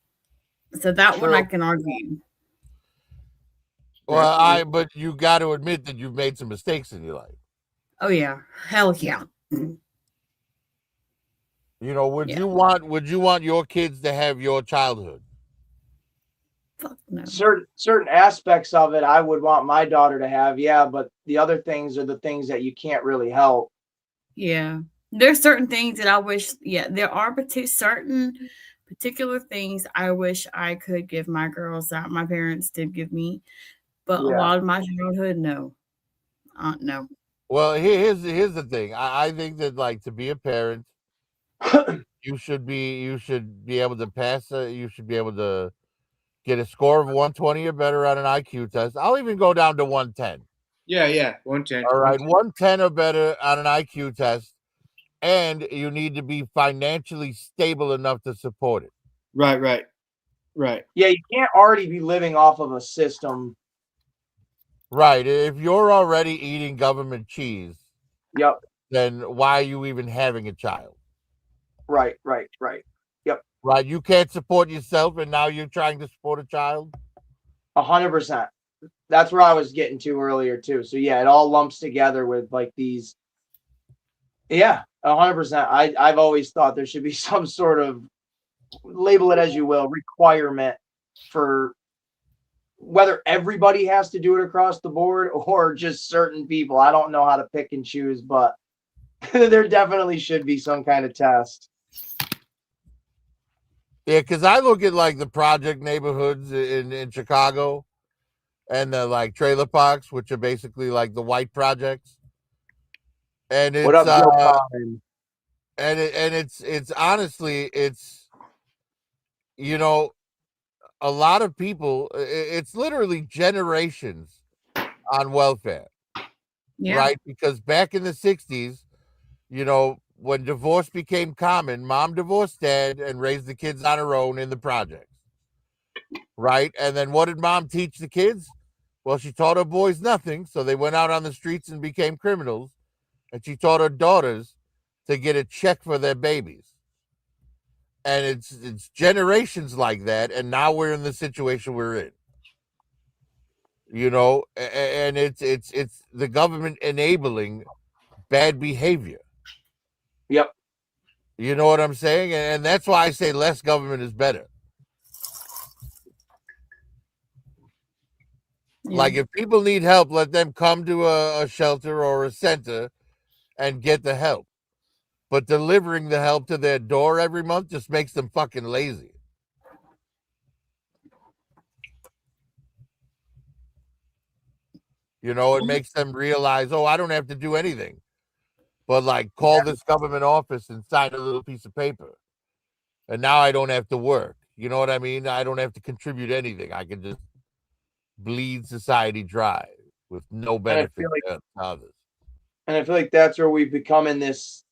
So that one I can argue.
Well, but you got to admit that you've made some mistakes in your life.
Oh yeah, hell yeah.
Would you want your kids to have your childhood?
Fuck no.
Certain aspects of it I would want my daughter to have, yeah, but the other things are the things that you can't really help.
Yeah. There's certain things that I wish, there are certain particular things I wish I could give my girls that my parents did give me. But a lot of my childhood, no. No.
Well, here's the thing. I think that, like, to be a parent, you should be able to pass. You should be able to get a score of 120 or better on an IQ test. I'll even go down to 110.
Yeah, 110.
All right, 110 or better on an IQ test, and you need to be financially stable enough to support it.
Right.
Yeah, you can't already be living off of a system.
Right. If you're already eating government cheese,
Yep.
then why are you even having a child?
Right. Yep.
Right. You can't support yourself, and now you're trying to support a child.
100%. That's where I was getting to earlier too. So yeah, it all lumps together with like these. Yeah, 100%. I've always thought there should be some sort of, label it as you will, requirement for whether everybody has to do it across the board or just certain people. I don't know how to pick and choose, but there definitely should be some kind of test.
Yeah, because I look at like the project neighborhoods in Chicago and the like trailer parks, which are basically like the white projects. And it's
What up, Joe?
it's honestly, it's a lot of people, it's literally generations on welfare.
Yeah.
Right? Because back in the 60s, when divorce became common, mom divorced dad and raised the kids on her own in the projects. Right? And then what did mom teach the kids? Well, she taught her boys nothing, so they went out on the streets and became criminals. And she taught her daughters to get a check for their babies. And it's generations like that, and now we're in the situation we're in. And it's the government enabling bad behavior.
Yep.
You know what I'm saying? And that's why I say less government is better. Yeah. Like, if people need help, let them come to a shelter or a center and get the help. But delivering the help to their door every month just makes them fucking lazy. You know, it makes them realize, oh, I don't have to do anything but like call this government office and sign a little piece of paper. And now I don't have to work. You know what I mean? I don't have to contribute anything. I can just bleed society dry with no benefit to others.
And I feel like that's where we've become in this.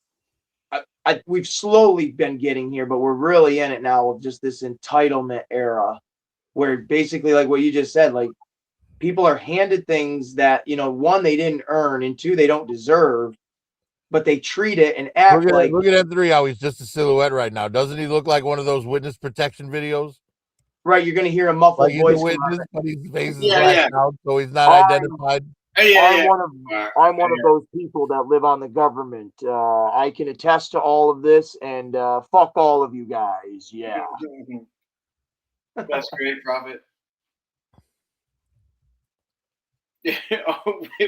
We've slowly been getting here, but we're really in it now with just this entitlement era where basically, like what you just said, like people are handed things that, you know, one, they didn't earn, and two, they don't deserve, but they treat it and act like.
Look at M3, how he's just a silhouette right now. Doesn't he look like one of those witness protection videos?
Right, you're going to hear a muffled
Like
voice.
he's a witness, but his face is
Yeah,
blacked out, so he's not identified.
I'm one of those people that live on the government. I can attest to all of this, and fuck all of you guys. Yeah.
That's great, Prophet.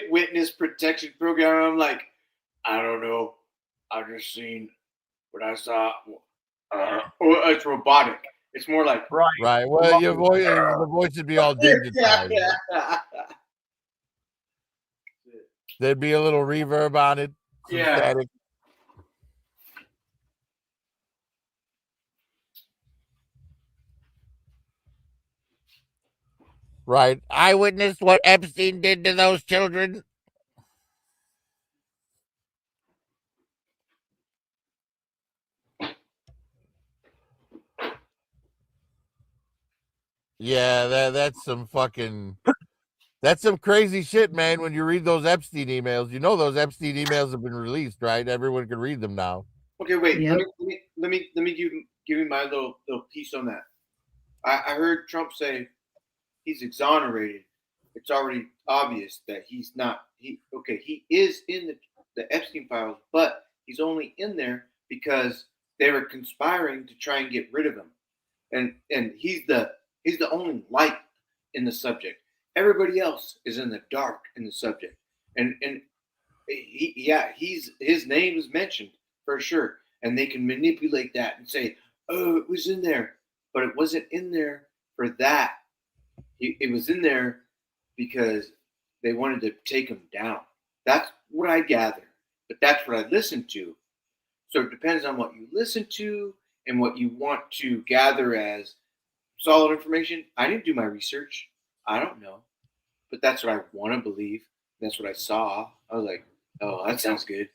Witness protection program. I'm like, I don't know. I just seen what I saw. It's robotic. It's more like
Right. Well, your voice, the voice would be all digitized.
Yeah.
There'd be a little reverb on it.
Yeah.
Static. Right. I witnessed what Epstein did to those children. Yeah, that's some fucking. That's some crazy shit, man. When you read those Epstein emails, you know those Epstein emails have been released, right? Everyone can read them now.
Okay, wait.
Yep.
Let me give you my little piece on that. I heard Trump say he's exonerated. It's already obvious that he's not. He is in the Epstein files, but he's only in there because they were conspiring to try and get rid of him, and he's the only light in the subject. Everybody else is in the dark in the subject, and his name is mentioned for sure, and they can manipulate that and say, oh, it was in there, but it wasn't in there for that. It was in there because they wanted to take him down. That's what I gather, but that's what I listen to. So it depends on what you listen to and what you want to gather as solid information. I didn't do my research. I don't know, but that's what I want to believe. That's what I saw. I was like, oh, that sounds good.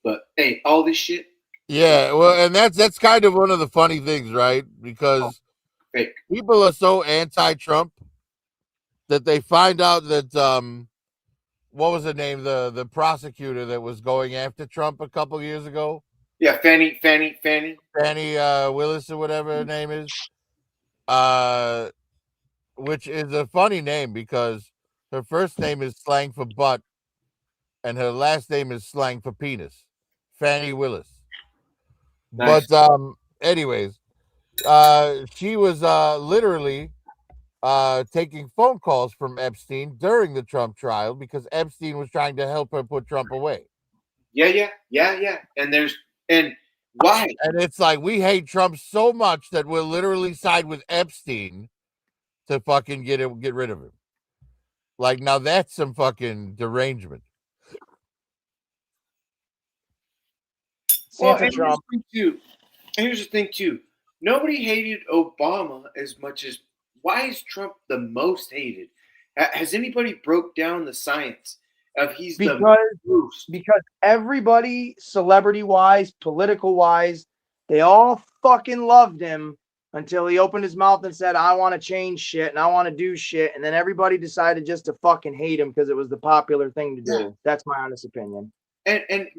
But hey, all this shit.
Yeah, well, and that's kind of one of the funny things, right? Because
Fake.
people are so anti-Trump that they find out that what was the name, the prosecutor that was going after Trump a couple years ago?
Yeah, Fanny
Willis or whatever her name is. Which is a funny name because her first name is slang for butt and her last name is slang for penis. Fanny Willis.
Nice.
But anyways, she was literally taking phone calls from Epstein during the Trump trial because Epstein was trying to help her put Trump away.
Yeah. And why?
And it's like, we hate Trump so much that we'll literally side with Epstein to fucking get rid of him. Like, now that's some fucking derangement.
Well, and here's the thing too. Nobody hated Obama as much as, why is Trump the most hated? Has anybody broke down the science of
because everybody, celebrity wise, political wise, they all fucking loved him until he opened his mouth and said, I want to change shit and I want to do shit. And then everybody decided just to fucking hate him because it was the popular thing to do. Yeah. That's my honest opinion.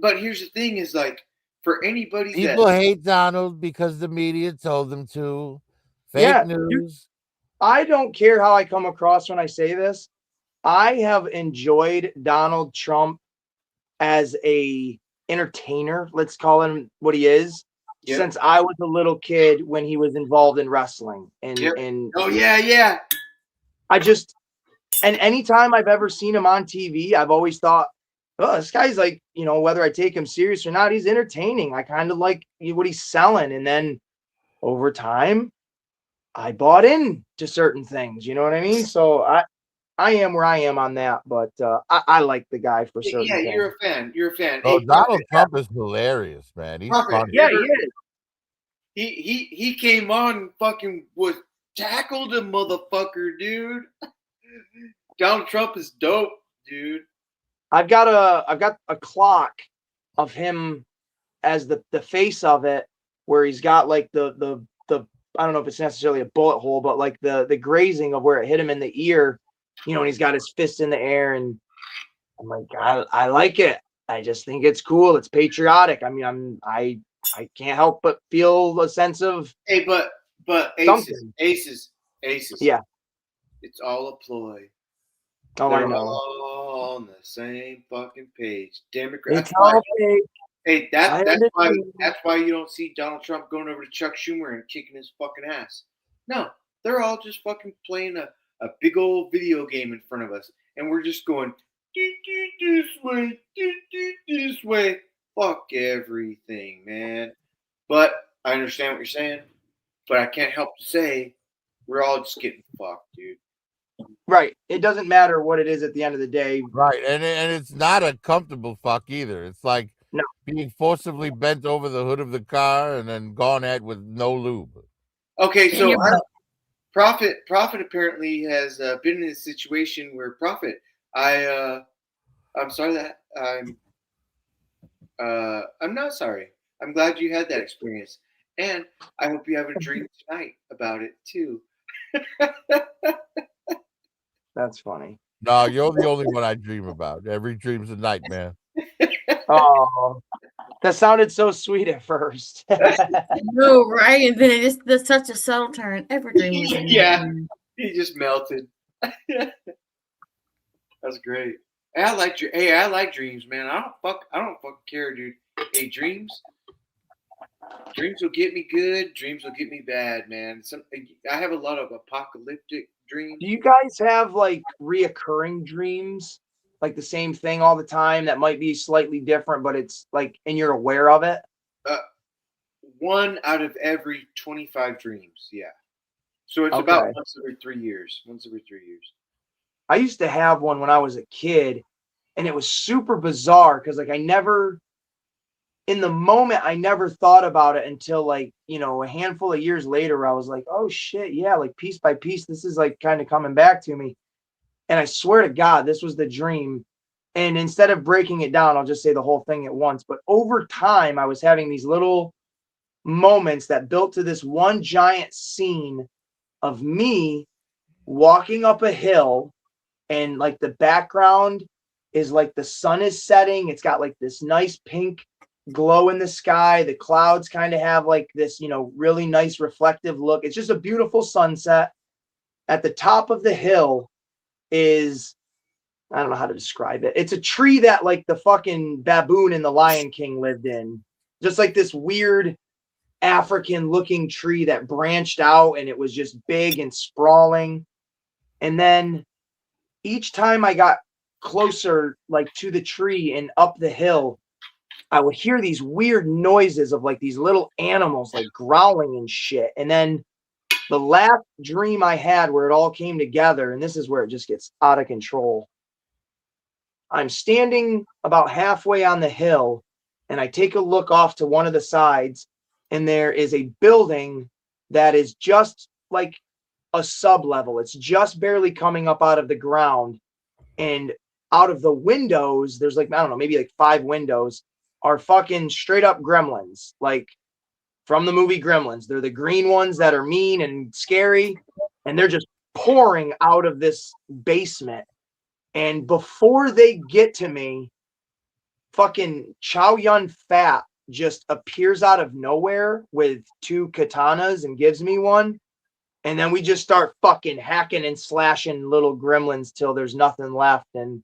But here's the thing is, like, for anybody
people hate Donald because the media told them to. Fake news.
Dude, I don't care how I come across when I say this. I have enjoyed Donald Trump as a entertainer, let's call him what he is, since I was a little kid when he was involved in wrestling. And
oh yeah.
And anytime I've ever seen him on TV, I've always thought oh, this guy's like, whether I take him serious or not, he's entertaining. I kind of like what he's selling. And then over time, I bought in to certain things. You know what I mean? So I am where I am on that, but I like the guy for certain
Yeah,
things.
you're a fan. You're a fan.
Oh,
Hey,
Donald Trump is hilarious, man. He's
Prophet,
funny.
Yeah, he is.
he came on and fucking was tackled a motherfucker, dude. Donald Trump is dope, dude.
I've got a clock of him as the face of it, where he's got like the I don't know if it's necessarily a bullet hole, but like the grazing of where it hit him in the ear, and he's got his fist in the air, and I'm like, I like it. I just think it's cool. It's patriotic. I mean, I can't help but feel a sense of
Hey, but aces.
Yeah.
It's all a ploy.
Oh,
They're
I know.
all on the same fucking page. Democrats.
It's all fake.
Hey,
I
that's why you don't see Donald Trump going over to Chuck Schumer and kicking his fucking ass. No, they're all just fucking playing a big old video game in front of us, and we're just going this way, this way. Fuck everything, man. But I understand what you're saying, but I can't help to say we're all just getting fucked, dude.
Right. It doesn't matter what it is at the end of the day.
Right, and it's not a comfortable fuck either. It's like
No.
being forcibly bent over the hood of the car and then gone at with no lube.
Okay, so Prophet apparently has been in a situation where Prophet, I'm sorry that I'm not sorry. I'm glad you had that experience, and I hope you have a dream tonight about it too.
That's funny.
No, you're the only one I dream about. Every dream's a nightmare.
Oh, that sounded so sweet at first.
No, right? And then it just does such a subtle turn. Every dream was a
Yeah.
nightmare.
He just melted. That's great. Hey, I like dreams, man. I don't fucking care, dude. Hey, dreams will get me good. Dreams will get me bad, man. I have a lot of apocalyptic dreams.
Do you guys have like reoccurring dreams? Like the same thing all the time that might be slightly different, but it's like, and you're aware of it?
One out of every 25 dreams, yeah. So it's about once every 3 years.
I used to have one when I was a kid, and it was super bizarre because like in the moment, I never thought about it until like, a handful of years later, I was like, oh shit, yeah, like piece by piece, this is like kind of coming back to me. And I swear to God, this was the dream. And instead of breaking it down, I'll just say the whole thing at once. But over time, I was having these little moments that built to this one giant scene of me walking up a hill, and like the background is like the sun is setting. It's got like this nice pink glow in the sky. The clouds kind of have like this, really nice reflective look. It's just a beautiful sunset. At the top of the hill is, I don't know how to describe it. It's a tree that like the fucking baboon in the Lion King lived in. Just like this weird African looking tree that branched out, and it was just big and sprawling. And then each time I got closer like to the tree and up the hill, I would hear these weird noises of like these little animals like growling and shit. And then the last dream I had where it all came together, and this is where it just gets out of control. I'm standing about halfway on the hill, and I take a look off to one of the sides, and there is a building that is just like a sub-level. It's just barely coming up out of the ground. And out of the windows, there's like, I don't know, maybe like 5 windows, are fucking straight up gremlins. Like from the movie Gremlins. They're the green ones that are mean and scary, and they're just pouring out of this basement. And before they get to me, fucking Chow Yun Fat just appears out of nowhere with 2 katanas and gives me one. And then we just start fucking hacking and slashing little gremlins till there's nothing left. And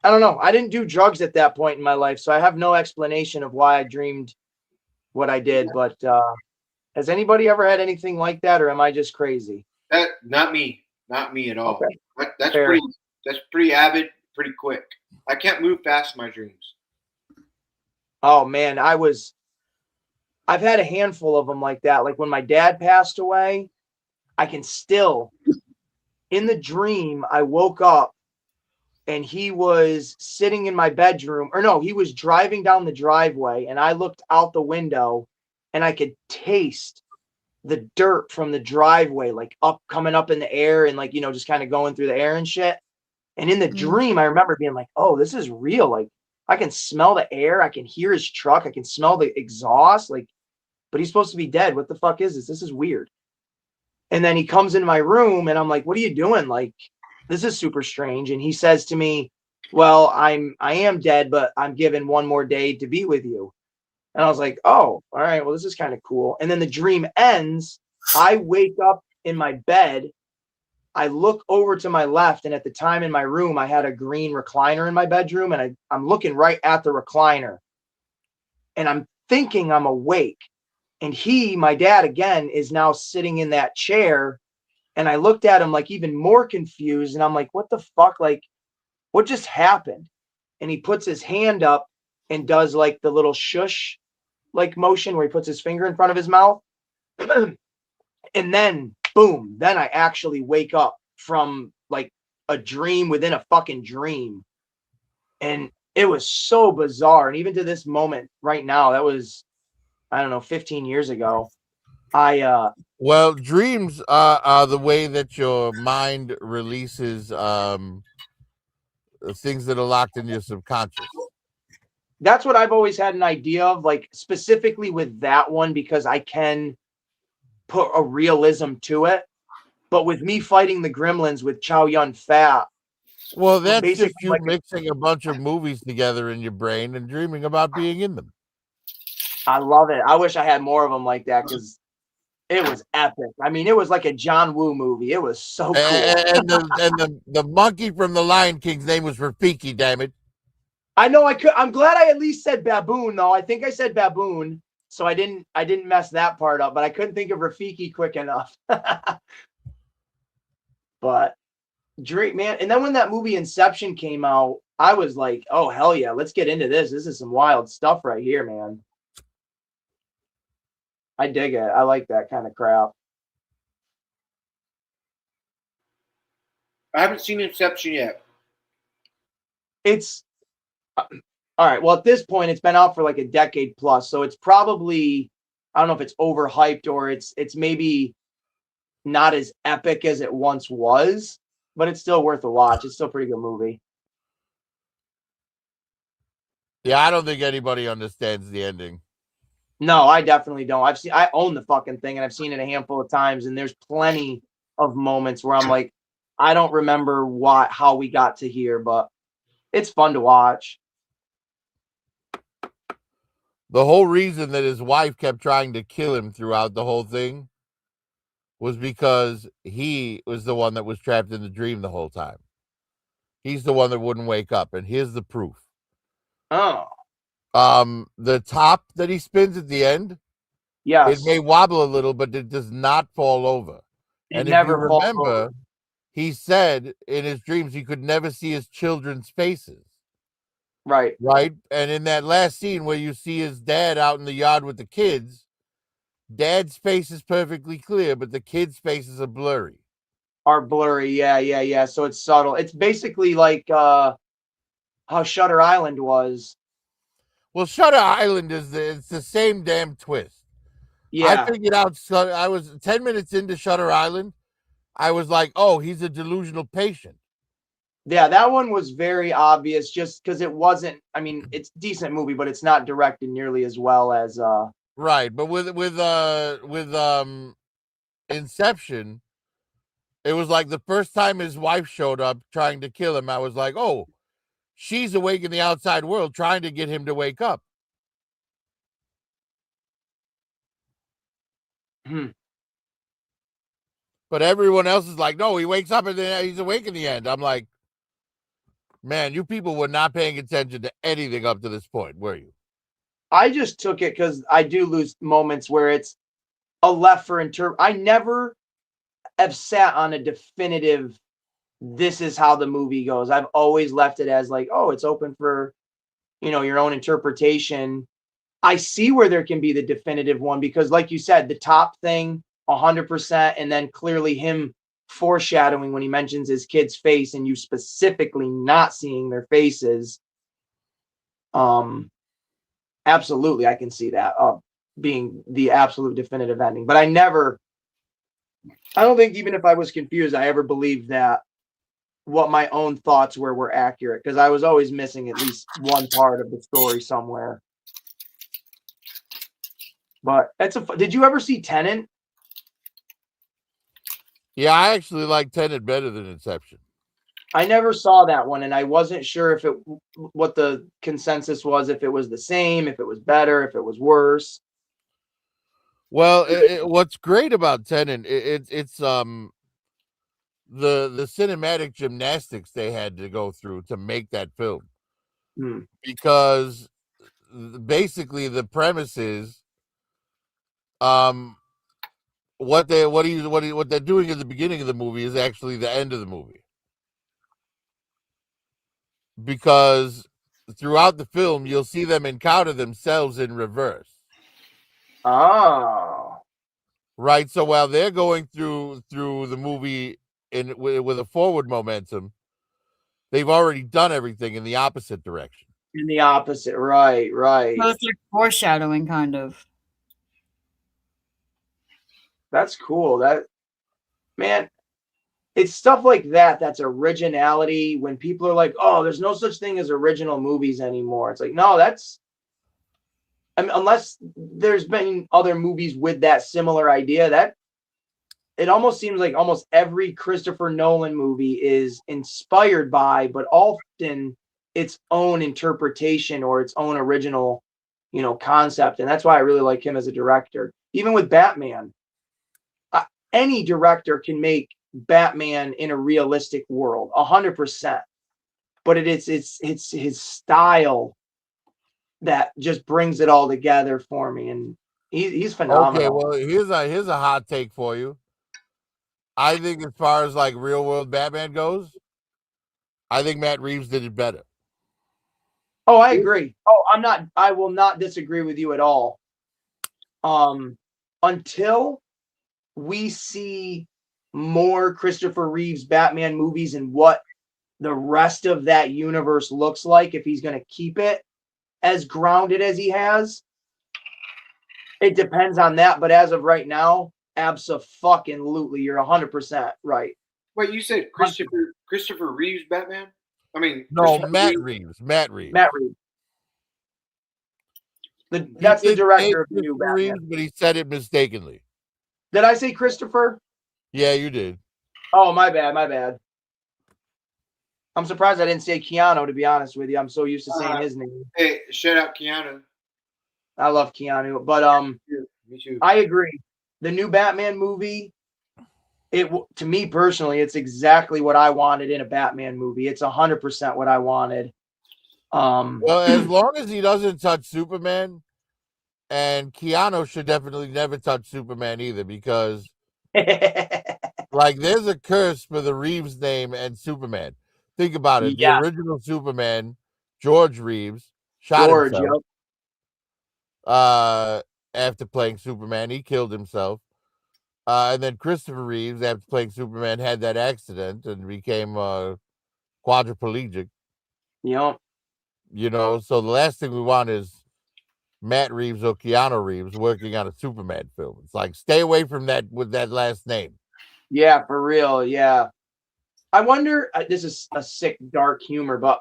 I don't know. I didn't do drugs at that point in my life, so I have no explanation of why I dreamed what I did. But has anybody ever had anything like that, or am I just crazy?
Not me at all.
Okay.
That's pretty avid pretty quick. I can't move fast in my dreams.
Oh man, I've had a handful of them like that. Like when my dad passed away, I can still, in the dream, I woke up and he was sitting in my bedroom, or no, he was driving down the driveway, and I looked out the window and I could taste the dirt from the driveway, like coming up in the air and like, just kind of going through the air and shit. And in the dream, I remember being like, oh, this is real. Like I can smell the air. I can hear his truck. I can smell the exhaust. Like, but he's supposed to be dead. What the fuck is this? This is weird. And then he comes into my room and I'm like, what are you doing? Like, this is super strange. And he says to me, well, I am dead, but I'm given one more day to be with you. And I was like, oh, all right, well, this is kind of cool. And then the dream ends. I wake up in my bed. I look over to my left. And at the time in my room, I had a green recliner in my bedroom. And I'm looking right at the recliner. And I'm thinking I'm awake. And my dad again, is now sitting in that chair. And I looked at him like even more confused. And I'm like, what the fuck? Like, what just happened? And he puts his hand up and does like the little shush like motion where he puts his finger in front of his mouth. And then boom, then I actually wake up from like a dream within a fucking dream. And it was so bizarre. And even to this moment right now, that was, I don't know, 15 years ago.
Well, dreams are the way that your mind releases things that are locked in your subconscious.
That's what I've always had an idea of, like specifically with that one, because I can put a realism to it. But with me fighting the gremlins with Chow Yun Fat,
well, that's
basically
just you
like
mixing a bunch of movies together in your brain and dreaming about being in them.
I love it. I wish I had more of them like that because it was epic. I mean, it was like a John Woo movie. It was so cool.
And the monkey from the Lion King's name was Rafiki, damn it.
I know I'm glad I at least said baboon though. I think I said baboon, so I didn't mess that part up, but I couldn't think of Rafiki quick enough. But Drake, man, and then when that movie Inception came out, I was like, oh hell yeah, let's get into this. This is some wild stuff right here, man. I dig it. I like that kind of crap.
I haven't seen Inception yet.
It's all right. Well, at this point, it's been out for like a decade plus, so it's probably, I don't know if it's overhyped or it's maybe not as epic as it once was, but it's still worth a watch. It's still a pretty good movie.
Yeah, I don't think anybody understands the ending.
No, I definitely don't. I own the fucking thing and I've seen it a handful of times, and there's plenty of moments where I'm like, I don't remember how we got to here, but it's fun to watch.
The whole reason that his wife kept trying to kill him throughout the whole thing was because he was the one that was trapped in the dream the whole time. He's the one that wouldn't wake up, and here's the proof.
Oh.
The top that he spins at the end,
yes,
it may wobble a little, but it does not fall over. And if you remember, he said in his dreams he could never see his children's faces.
Right.
And in that last scene where you see his dad out in the yard with the kids, dad's face is perfectly clear, but the kids' faces are blurry.
Yeah. So it's subtle. It's basically like how Shutter Island was.
Well, Shutter Island it's the same damn twist.
Yeah.
I figured out, I was 10 minutes into Shutter Island. I was like, oh, he's a delusional patient.
Yeah, that one was very obvious just because it wasn't, I mean, it's a decent movie, but it's not directed nearly as well as
right. But with Inception, it was like the first time his wife showed up trying to kill him, I was like, oh, she's awake in the outside world trying to get him to wake up. But everyone else is like, no, he wakes up and then he's awake in the end. I'm like, man, you people were not paying attention to anything up to this point, were you?
I just took it because I do lose moments where it's a left for I never have sat on a definitive this is how the movie goes. I've always left it as like, oh, it's open for, your own interpretation. I see where there can be the definitive one because, like you said, the top thing, 100%, and then clearly him foreshadowing when he mentions his kid's face and you specifically not seeing their faces. Absolutely, I can see that being the absolute definitive ending. But I don't think even if I was confused, I ever believed that what my own thoughts were accurate because I was always missing at least one part of the story somewhere. But did you ever see Tenet?
Yeah, I actually like Tenet better than Inception.
I never saw that one, and I wasn't sure what the consensus was, if it was the same, if it was better, if it was worse.
Well, what's great about Tenet, it's the cinematic gymnastics they had to go through to make that film, because basically the premise is what they're doing at the beginning of the movie is actually the end of the movie, because throughout the film you'll see them encounter themselves in reverse.
Oh,
right. So while they're going through the movie with a forward momentum, they've already done everything in the opposite direction.
In the opposite, right.
So it's like foreshadowing, kind of.
That's cool. Man, it's stuff like that that's originality. When people are like, "Oh, there's no such thing as original movies anymore," it's like, no, unless there's been other movies with that similar idea, that it almost seems like almost every Christopher Nolan movie is inspired by, but often its own interpretation or its own original, concept. And that's why I really like him as a director. Even with Batman, any director can make Batman in a realistic world, 100%. But it's his style that just brings it all together for me, and he's phenomenal.
Okay, well, here's a hot take for you. I think as far as like real world Batman goes, I think Matt Reeves did it better.
Oh, I agree. Oh, I will not disagree with you at all. Until we see more Christopher Reeves Batman movies and what the rest of that universe looks like, if he's going to keep it as grounded as he has, it depends on that. But as of right now, abso-fucking-lutely, you're 100% right.
Wait, you said Christopher Reeves Batman? I mean,
no, Matt Reeves.
Matt Reeves. That's the director of the new Batman.
Reeves, but he said it mistakenly.
Did I say Christopher?
Yeah, you did.
Oh, my bad. I'm surprised I didn't say Keanu, to be honest with you. I'm so used to saying his name.
Hey, shout out Keanu.
I love Keanu, but
Me too.
I agree. The new Batman movie, to me personally, it's exactly what I wanted in a Batman movie. It's 100% what I wanted.
Well, as long as he doesn't touch Superman, and Keanu should definitely never touch Superman either, because like there's a curse for the Reeves name and Superman. Think about it.
Yeah.
The original Superman, George Reeves, shot himself.
Yep.
After playing Superman, he killed himself. And then Christopher Reeves, after playing Superman, had that accident and became quadriplegic.
Yep.
So the last thing we want is Matt Reeves or Keanu Reeves working on a Superman film. It's like, stay away from that with that last name.
Yeah, for real. Yeah. I wonder, this is a sick, dark humor, but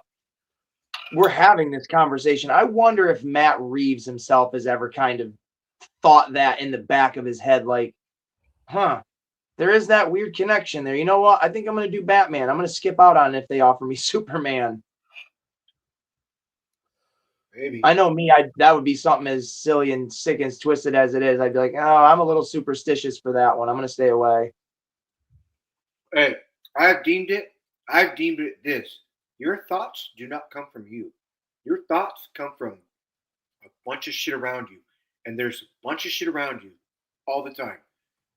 we're having this conversation. I wonder if Matt Reeves himself has ever kind of thought that in the back of his head, like, there is that weird connection there. You know what? I think I'm going to do Batman. I'm going to skip out on it if they offer me Superman.
Maybe.
I know me, that would be something as silly and sick and twisted as it is. I'd be like, oh, I'm a little superstitious for that one. I'm going to stay away.
Hey, I've deemed it this. Your thoughts do not come from you. Your thoughts come from a bunch of shit around you. And there's a bunch of shit around you all the time.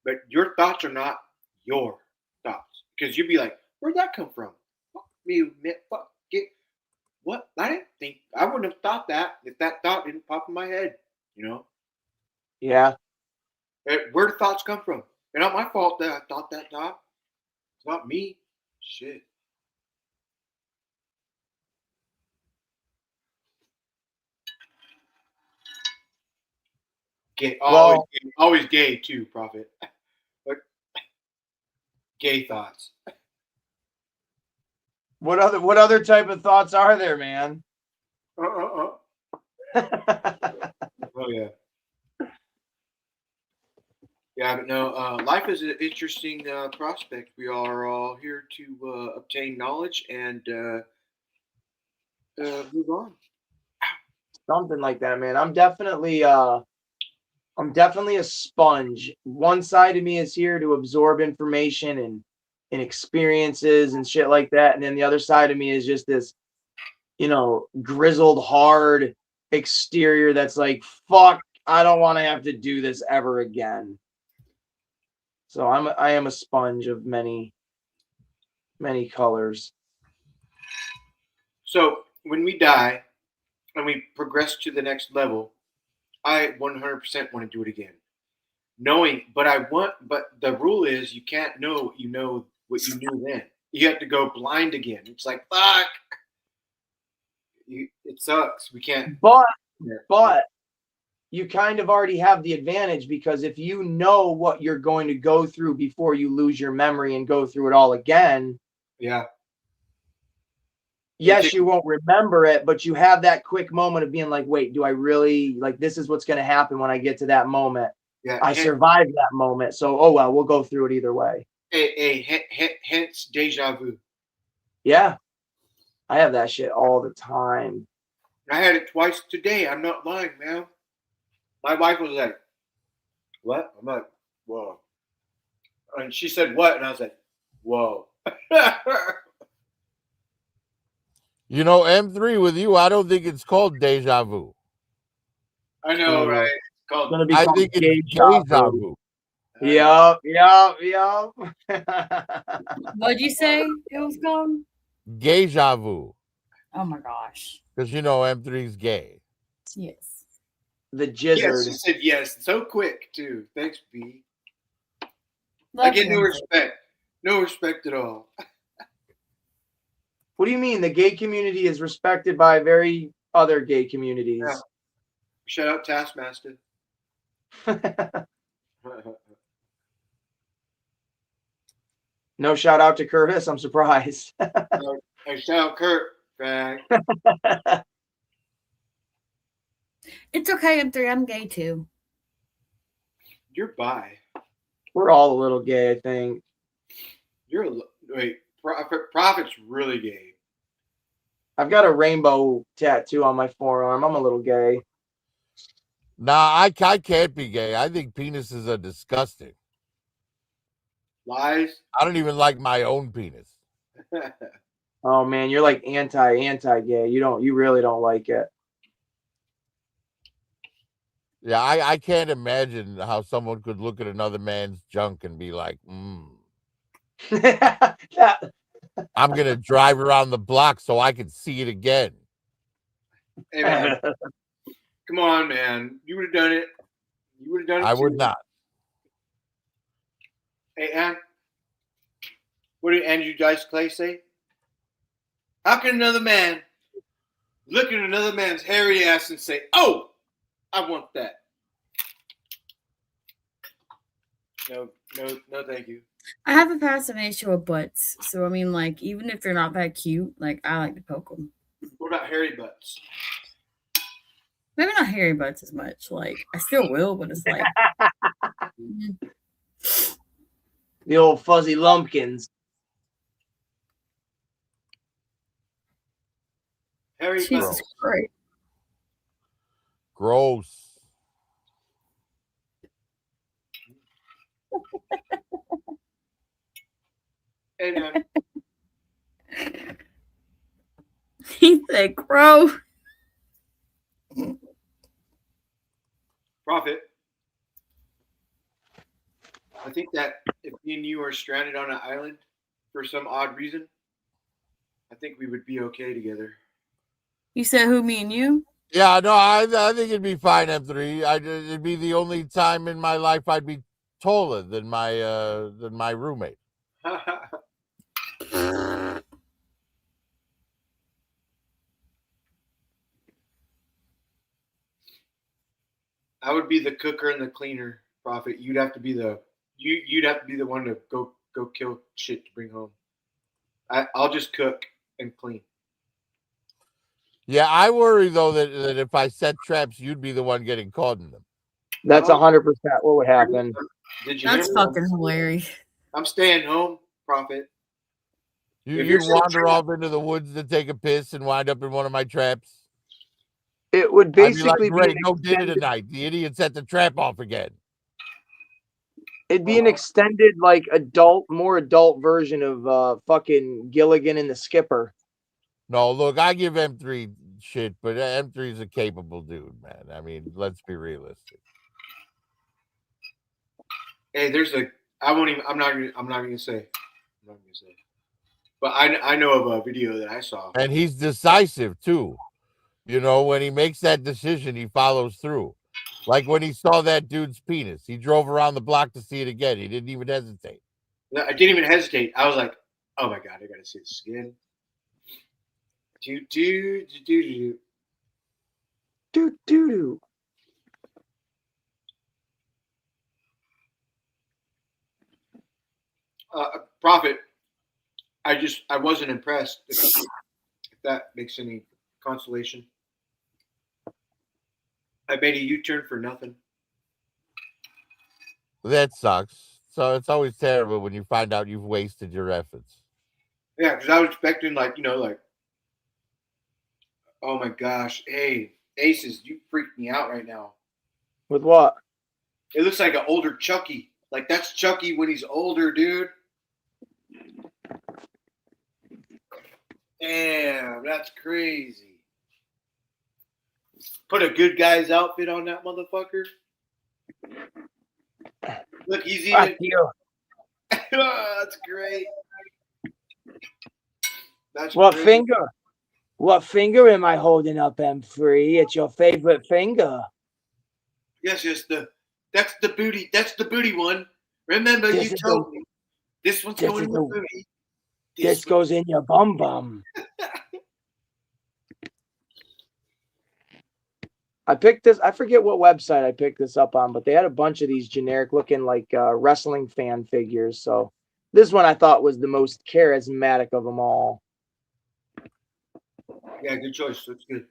But your thoughts are not your thoughts. Because you'd be like, Where'd that come from? Fuck me, man. Fuck get what? I didn't think. I wouldn't have thought that if that thought didn't pop in my head. You know,
Yeah.
where do thoughts come from? It's not my fault that I thought that thought. It's not me. Shit. Gay,
Well-
always gay too, Prophet. Like, gay thoughts.
What other type of thoughts are there, man?
Oh yeah. Yeah, but no, life is an interesting prospect. We are all here to obtain knowledge and move on.
Something like that, man. I'm definitely a sponge. One side of me is here to absorb information and experiences and shit like that, and then the other side of me is just this, grizzled, hard exterior that's like, fuck, I don't want to have to do this ever again. So I am a sponge of many colors.
So when we die and we progress to the next level, I 100% want to do it again. But the rule is you can't know what you know knew then. You have to go blind again. It's like, fuck. It sucks. We can't.
But you kind of already have the advantage, because if you know what you're going to go through before you lose your memory and go through it all again.
Yeah.
Yes, you won't remember it, but you have that quick moment of being like, wait, do I really, like, this is what's going to happen when I get to that moment.
Yeah.
I survived that moment. So, oh, well, we'll go through it either way.
Hence deja vu.
Yeah. I have that shit all the time.
I had it twice today. I'm not lying, man. My wife was like, what? I'm like, whoa. And she said, what? And I was like, whoa.
You know, M3 with you, I don't think it's called deja vu.
I know, right? It's called.
Gonna be
I
called
think it's
deja
deja
vu.
vu.
Yup.
What'd you say it was called?
Deja vu.
Oh my gosh.
Because you know M3's gay.
Yes.
The
Yes,
jizzard.
she said yes. So quick, too. Thanks, B. I
Love
get no
you.
respect. No respect at all.
What do you mean? The gay community is respected by very other gay communities.
Yeah. Shout out Taskmaster.
No shout out to Curtis. I'm surprised.
Hey, shout out Kurt. Bang.
It's okay, M3. I'm gay too.
You're bi.
We're all a little gay, I think.
Prophet's really gay.
I've got a rainbow tattoo on my forearm. I'm a little gay.
Nah, I can't be gay. I think penises are disgusting.
Lies.
I don't even like my own penis.
Oh man, you're like anti-gay. You really don't like it.
Yeah, I can't imagine how someone could look at another man's junk and be like, I'm going to drive around the block so I can see it again.
Hey, man. Come on, man. You would have done it. You would have done it
I
too.
would not.
Hey, Ann. What did Andrew Dice Clay say? How can another man look at another man's hairy ass and say, oh, I want that? No, thank you.
I have a fascination with butts. So, I mean, like, even if they're not that cute, like, I like to poke them.
What about hairy butts?
Maybe not hairy butts as much. Like, I still will, but it's like.
The old fuzzy lumpkins.
Hairy
Jesus
butts.
Christ.
Gross.
Hey, man.
He said, "Crow."
Prophet. I think that if me and you are stranded on an island for some odd reason, I think we would be okay together.
You said who, me and you?
Yeah, no, I think it'd be fine, M3. It'd be the only time in my life I'd be taller than my roommate.
I would be the cooker and the cleaner, Prophet. You'd have to be the one to go kill shit to bring home. I'll just cook and clean.
Yeah, I worry though that if I set traps, you'd be the one getting caught in them.
That's
No.
100% what would happen.
Did you hear
That's
me?
fucking hilarious.
I'm staying home, Prophet. If
You'd
you're setting
wander
traps-
off into the woods to take a piss and wind up in one of my traps.
It would
I'd be like,
basically be
great,
an
no dinner
extended,
tonight. The idiot set the trap off again.
it'd be an extended, like more adult version of fucking Gilligan and the Skipper.
No, look, I give M3 shit, but M3 is a capable dude, man. I mean, let's be realistic.
Hey, I'm not gonna say. But I know of a video that I saw.
And he's decisive too. You know, when he makes that decision, he follows through. Like when he saw that dude's penis, he drove around the block to see it again. He didn't even hesitate.
I didn't even hesitate. I was like, oh my god, I gotta see this again.
Do.
Prophet, I wasn't impressed. If that makes any consolation. I made a U-turn for nothing.
That sucks. So it's always terrible when you find out you've wasted your efforts.
Yeah, because I was expecting oh my gosh, hey, Aces, you freaked me out right now.
With what?
It looks like an older Chucky. Like that's Chucky when he's older, dude. Damn, that's crazy. Put a good guy's outfit on that motherfucker. Look, he's even.
You.
Oh, that's great. That's
What
great.
finger? What finger am I holding up, M3? It's your favorite finger.
Yes, that's the booty. That's the booty one. Remember, you told me this one's going in the booty.
This goes in your bum. I picked this. I forget what website I picked this up on, but they had a bunch of these generic looking like wrestling fan figures. So this one I thought was the most charismatic of them all.
Yeah, good choice. That's good.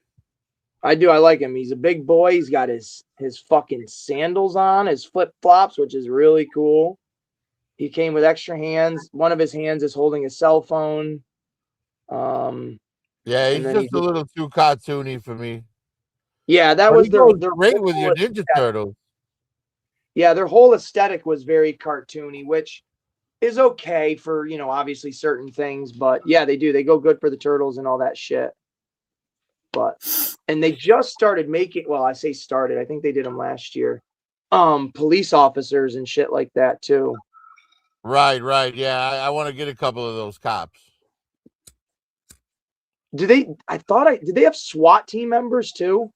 I do. I like him. He's a big boy. He's got his fucking sandals on, his flip flops, which is really cool. He came with extra hands. One of his hands is holding a cell phone.
Yeah, he's just a little too cartoony for me.
Yeah, that
But
was their
great with your Ninja Turtles.
Yeah, their whole aesthetic was very cartoony, which is okay for, obviously certain things. But yeah, they do. They go good for the turtles and all that shit. And they just started making, well, I say started, I think they did them last year. Police officers and shit like that too.
Right. Yeah, I want to get a couple of those cops.
Did they have SWAT team members too?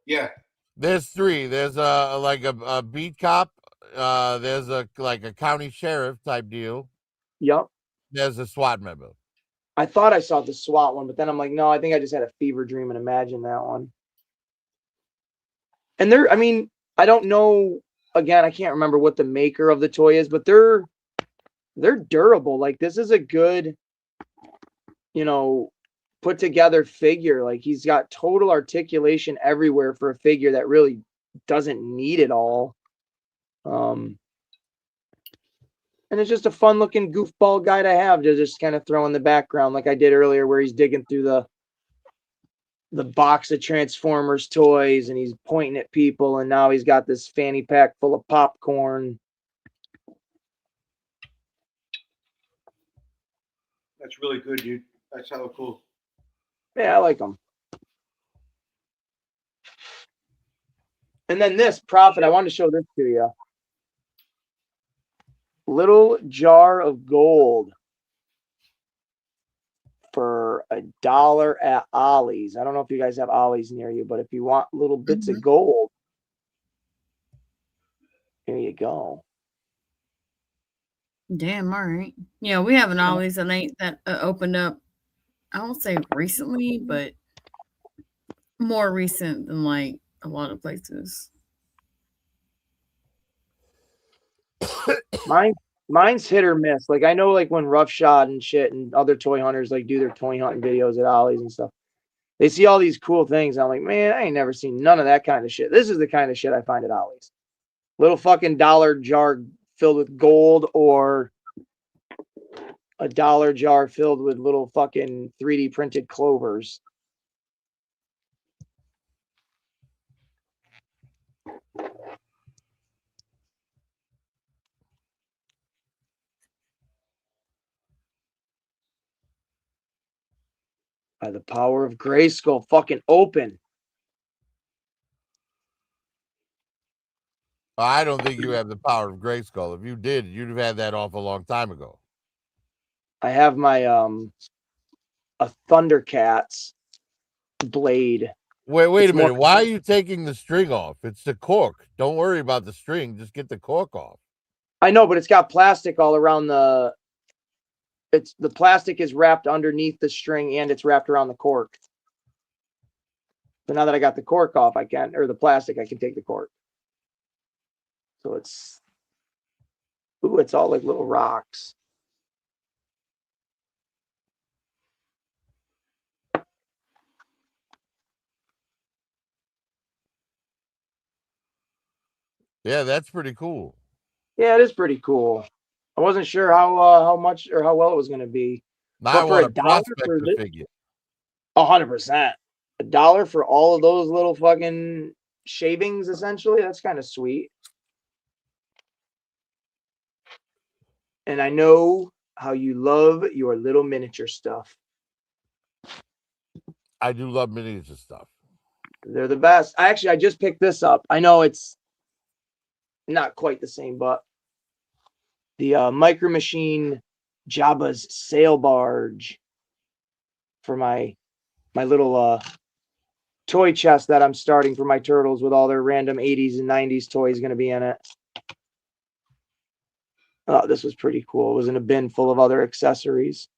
Yeah.
There's three. There's a beat cop. There's a county sheriff type deal.
Yep.
There's a SWAT member.
I thought I saw the SWAT one, but then I'm like, no, I think I just had a fever dream and imagined that one. And I don't know. Again, I can't remember what the maker of the toy is, but they're durable. Like this is a good, put together figure. Like he's got total articulation everywhere for a figure that really doesn't need it all. And it's just a fun looking goofball guy to have to just kind of throw in the background like I did earlier where he's digging through the box of Transformers toys and he's pointing at people and now he's got this fanny pack full of popcorn.
That's really good, dude. That's hella cool.
Yeah, I like them. And then this Prophet, I wanted to show this to you. Little jar of gold. for $1 at Ollie's. I don't know if you guys have Ollie's near you, but if you want little bits of gold, here you go.
Damn, all right. Yeah, we have an Ollie's that opened up, I won't say recently, but more recent than like a lot of places.
Mine's hit or miss. Like I know, like when Roughshod and shit and other toy hunters like do their toy hunting videos at Ollie's and stuff, they see all these cool things. And I'm like, man, I ain't never seen none of that kind of shit. This is the kind of shit I find at Ollie's. Little fucking dollar jar filled with gold, or a dollar jar filled with little fucking 3D printed clovers. By the power of Grayskull, fucking open.
I don't think you have the power of Grayskull. If you did, you'd have had that off a long time ago.
I have my a Thundercats blade.
Wait
It's
a minute.
more-
Why are you taking the string off? It's the cork. Don't worry about the string. Just get the cork off.
I know, but it's got plastic all around the. The plastic is wrapped underneath the string and it's wrapped around the cork. So now that I got the cork off, or the plastic, I can take the cork. So it's all like little rocks.
Yeah, that's pretty cool.
Yeah, it is pretty cool. I wasn't sure how much or how well it was going to be.
Now
But
I
for
want
a
a
dollar for
prospector
this,
figure.
100%. $1 for all of those little fucking shavings, essentially. That's kind of sweet. And I know how you love your little miniature stuff.
I do love miniature stuff.
They're the best. I just picked this up. I know it's not quite the same, but the Micro Machine Jabba's sail barge for my little toy chest that I'm starting for my turtles with all their random 80s and 90s toys going to be in it. Oh, this was pretty cool. It was in a bin full of other accessories.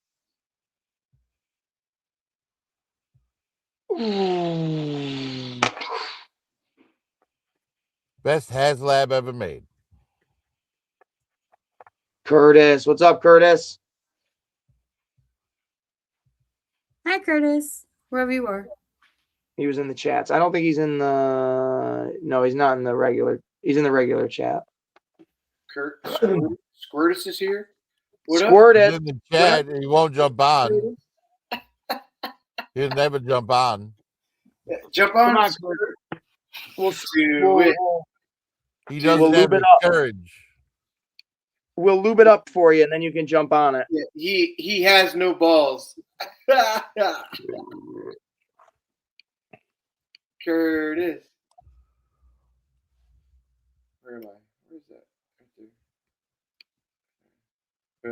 Best HasLab ever made.
Curtis, what's up, Curtis?
Hi, Curtis. Wherever you are.
He was in the chats. I don't think he's in the. No, he's not in the regular. He's in the regular chat.
Kurt Squirtus is here. What up?
He's
Squirtus.
in the chat. He won't jump on. He'll never jump on.
Jump on.
Come on,
Squirt.
Curtis.
Do it.
He doesn't
We'll
have
lube it
the
up.
courage.
We'll lube it up for you, and then you can jump on it.
Yeah, he has no balls. Curtis. Where am I? Where's that? Right there.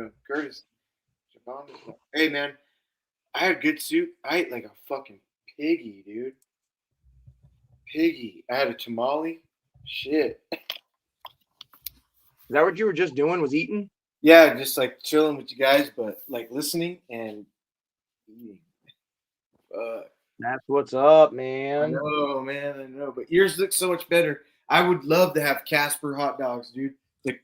Boom. Curtis. Jump on. Hey man, I had a good suit. I ate like a fucking piggy, dude. Piggy. I had a tamale. Shit.
Is that what you were just doing? Was eating?
Yeah, just like chilling with you guys, but like listening and eating.
That's what's up,
I
man.
know, man. I know, but yours look so much better. I would love to have Casper hot dogs, dude.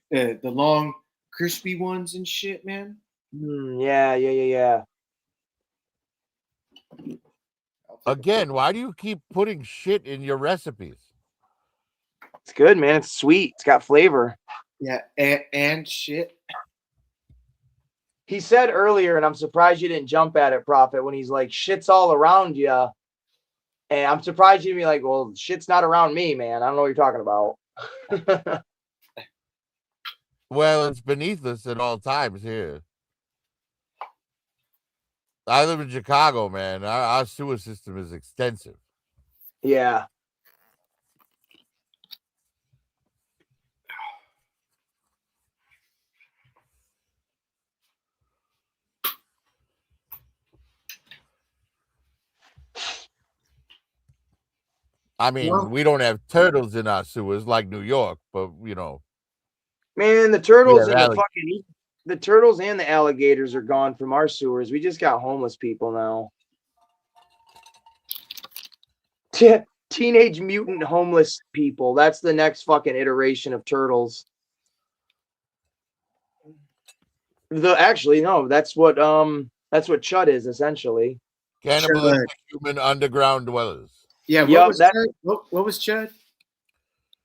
The long, crispy ones and shit, man.
Yeah.
Again, why do you keep putting shit in your recipes?
It's good, man. It's sweet. It's got flavor.
Yeah, and shit.
He said earlier, and I'm surprised you didn't jump at it, Prophet, when he's like, shit's all around you. And I'm surprised you'd be like, well, shit's not around me, man. I don't know what you're talking about.
Well, it's beneath us at all times here. I live in Chicago, man. Our sewer system is extensive.
Yeah.
I mean,
Well-
we don't have turtles in our sewers like New York, but
Man, the turtles
Yeah,
and the
alligators.
fucking the turtles and the alligators are gone from our sewers. We just got homeless people now. Teenage mutant homeless people. That's the next fucking iteration of turtles. Actually, no, that's what Chud is essentially.
Cannibalistic human underground dwellers.
Yeah, what
Yup,
was
that-
Chud? What was Chud?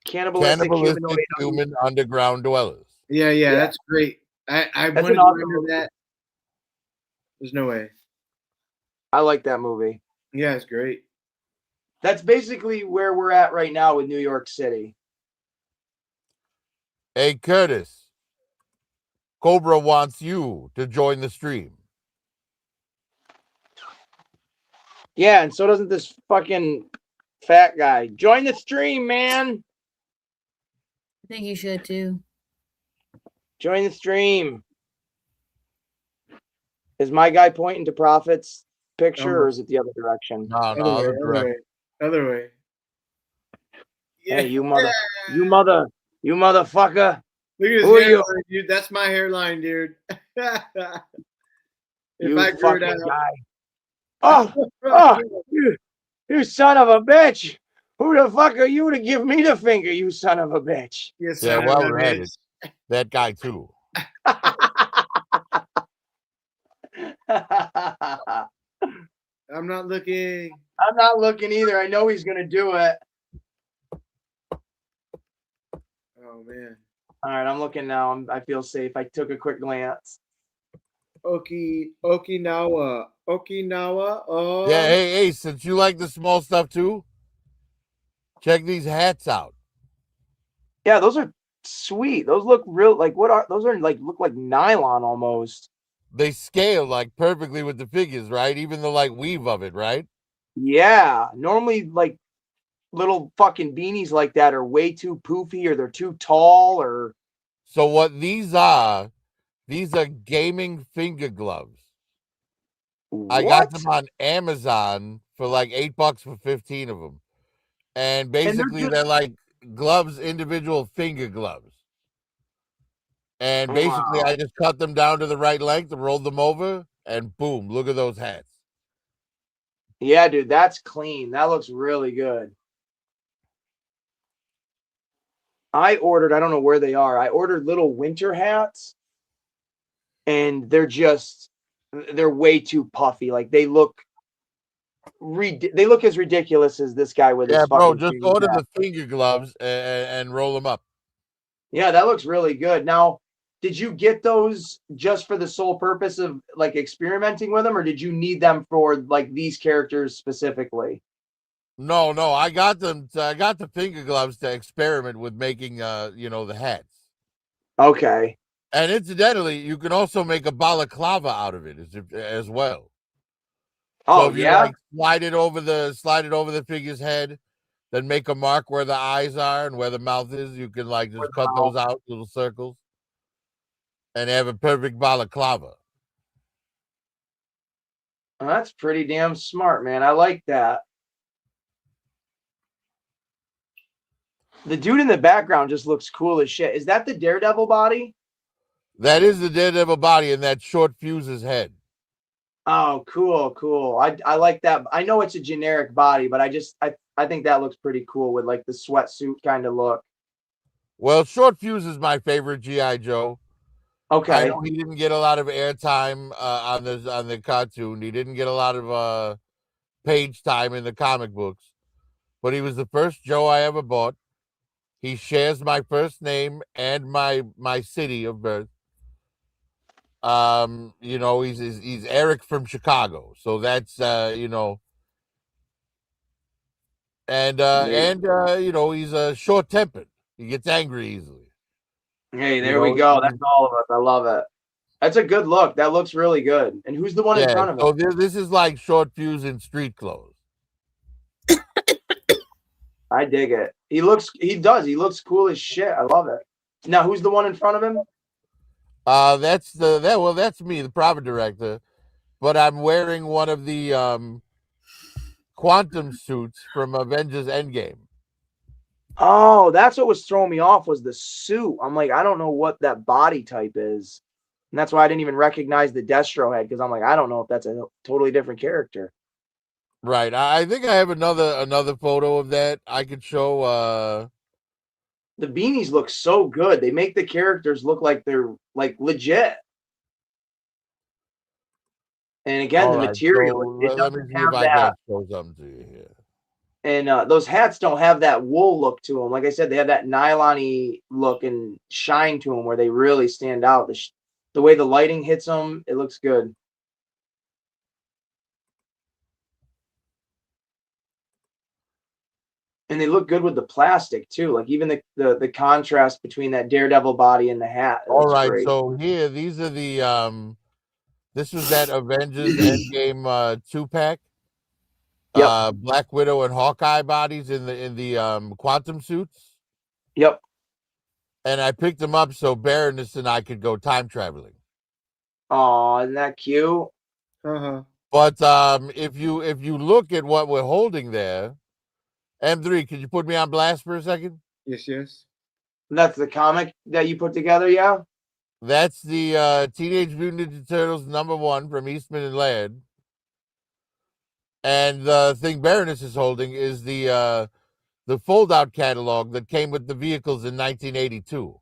Cannibalistic humanoid.
human underground dwellers.
Yeah,
Yeah.
that's great. I
That's
wanted
an
to
awesome
render
movie.
that. There's no way.
I like that movie.
Yeah, it's great.
That's basically where we're at right now with New York City.
Hey, Curtis. Cobra wants you to join the stream.
Yeah, and so doesn't this fucking fat guy. Join the stream, man.
I think you should too.
Join the stream. Is my guy pointing to Prophet's picture, or is it the other direction?
No,
Other
no,
way,
other
other
direction.
way. Other way.
Hey, you motherfucker.
Look at his
Who are you?
hairline, dude. That's my hairline, dude. if
You
I grew it
fucking
out.
guy. Oh, you son of a bitch. Who the fuck are you to give me the finger, you son of a bitch?
Yes,
Yeah,
son of
well
a
read
bitch.
That guy too.
I'm not looking.
I'm not looking either. I know he's gonna do it.
Oh man.
All right, I'm looking now. I feel safe. I took a quick glance.
Okinawa. Oh.
Yeah, hey, since you like the small stuff too, check these hats out.
Yeah, those are sweet. Those look real. Like what are those? Are like look like nylon almost.
They scale like perfectly with the figures, right? Even the like weave of it, right?
Yeah, normally like little fucking beanies like that are way too poofy, or they're too tall, or
So what these are gaming finger gloves. I got them on Amazon for like $8 for 15 of them. And basically they're like gloves, individual finger gloves. And basically I just cut them down to the right length and rolled them over, and boom, look at those hats.
Yeah, dude, that's clean. That looks really good. I don't know where they are. I ordered little winter hats, and they're way too puffy. Like they look as ridiculous as this guy with his fucking
bro, just
crazy
order
hat.
the finger gloves and roll them up.
Yeah, that looks really good. Now, did you get those just for the sole purpose of like experimenting with them, or did you need them for like these characters specifically?
No, I got them. I got the finger gloves to experiment with making, the hats.
Okay.
And incidentally, you can also make a balaclava out of it as well.
Oh,
so if you like slide it over the figure's head, then make a mark where the eyes are and where the mouth is. You can like just cut those out, little circles, and have a perfect balaclava.
Oh, that's pretty damn smart, man. I like that. The dude in the background just looks cool as shit. Is that the Daredevil body?
That is the Daredevil body, and that short fuse's head.
Oh, cool. I like that. I know it's a generic body, but I think that looks pretty cool with like the sweatsuit kind of look.
Well, Short Fuse is my favorite G.I. Joe.
Okay.
I know he didn't get a lot of airtime on the cartoon. He didn't get a lot of page time in the comic books, but he was the first Joe I ever bought. He shares my first name and my city of birth. He's Eric from Chicago, so that's he's short tempered. He gets angry easily.
Hey, there we go. That's all of us. I love it. That's a good look. That looks really good. And who's the one in front of him?
So this is like Short Fuse in street clothes.
I dig it. He looks cool as shit. I love it. Now, who's the one in front of him?
That's me, the Prophet director. But I'm wearing one of the quantum suits from Avengers Endgame.
Oh, that's what was throwing me off was the suit. I'm like, I don't know what that body type is. And that's why I didn't even recognize the Destro head, because I'm like, I don't know if that's a totally different character.
Right. I think I have another photo of that I could show.
The beanies look so good. They make the characters look like they're like legit. And again,
All
the
right.
material,
So
it
let me
doesn't
see if
have
I
that.
can show something to you here.
And those hats don't have that wool look to them. Like I said, they have that nylon-y look and shine to them where they really stand out. The way the lighting hits them, it looks good. And they look good with the plastic too. Like even the contrast between that Daredevil body and the hat. It
All
looks
right.
great.
So here, these are the this was that Avengers Endgame 2-pack.
Yep.
Black Widow and Hawkeye bodies in the quantum suits.
Yep.
And I picked them up so Baroness and I could go time traveling.
Oh, isn't that cute?
Uh-huh.
But if you look at what we're holding there, M3, could you put me on blast for a second?
Yes, yes.
That's the comic that you put together, yeah?
That's the Teenage Mutant Ninja Turtles #1 from Eastman and Laird. And the thing Baroness is holding is the fold-out catalog that came with the vehicles in 1982.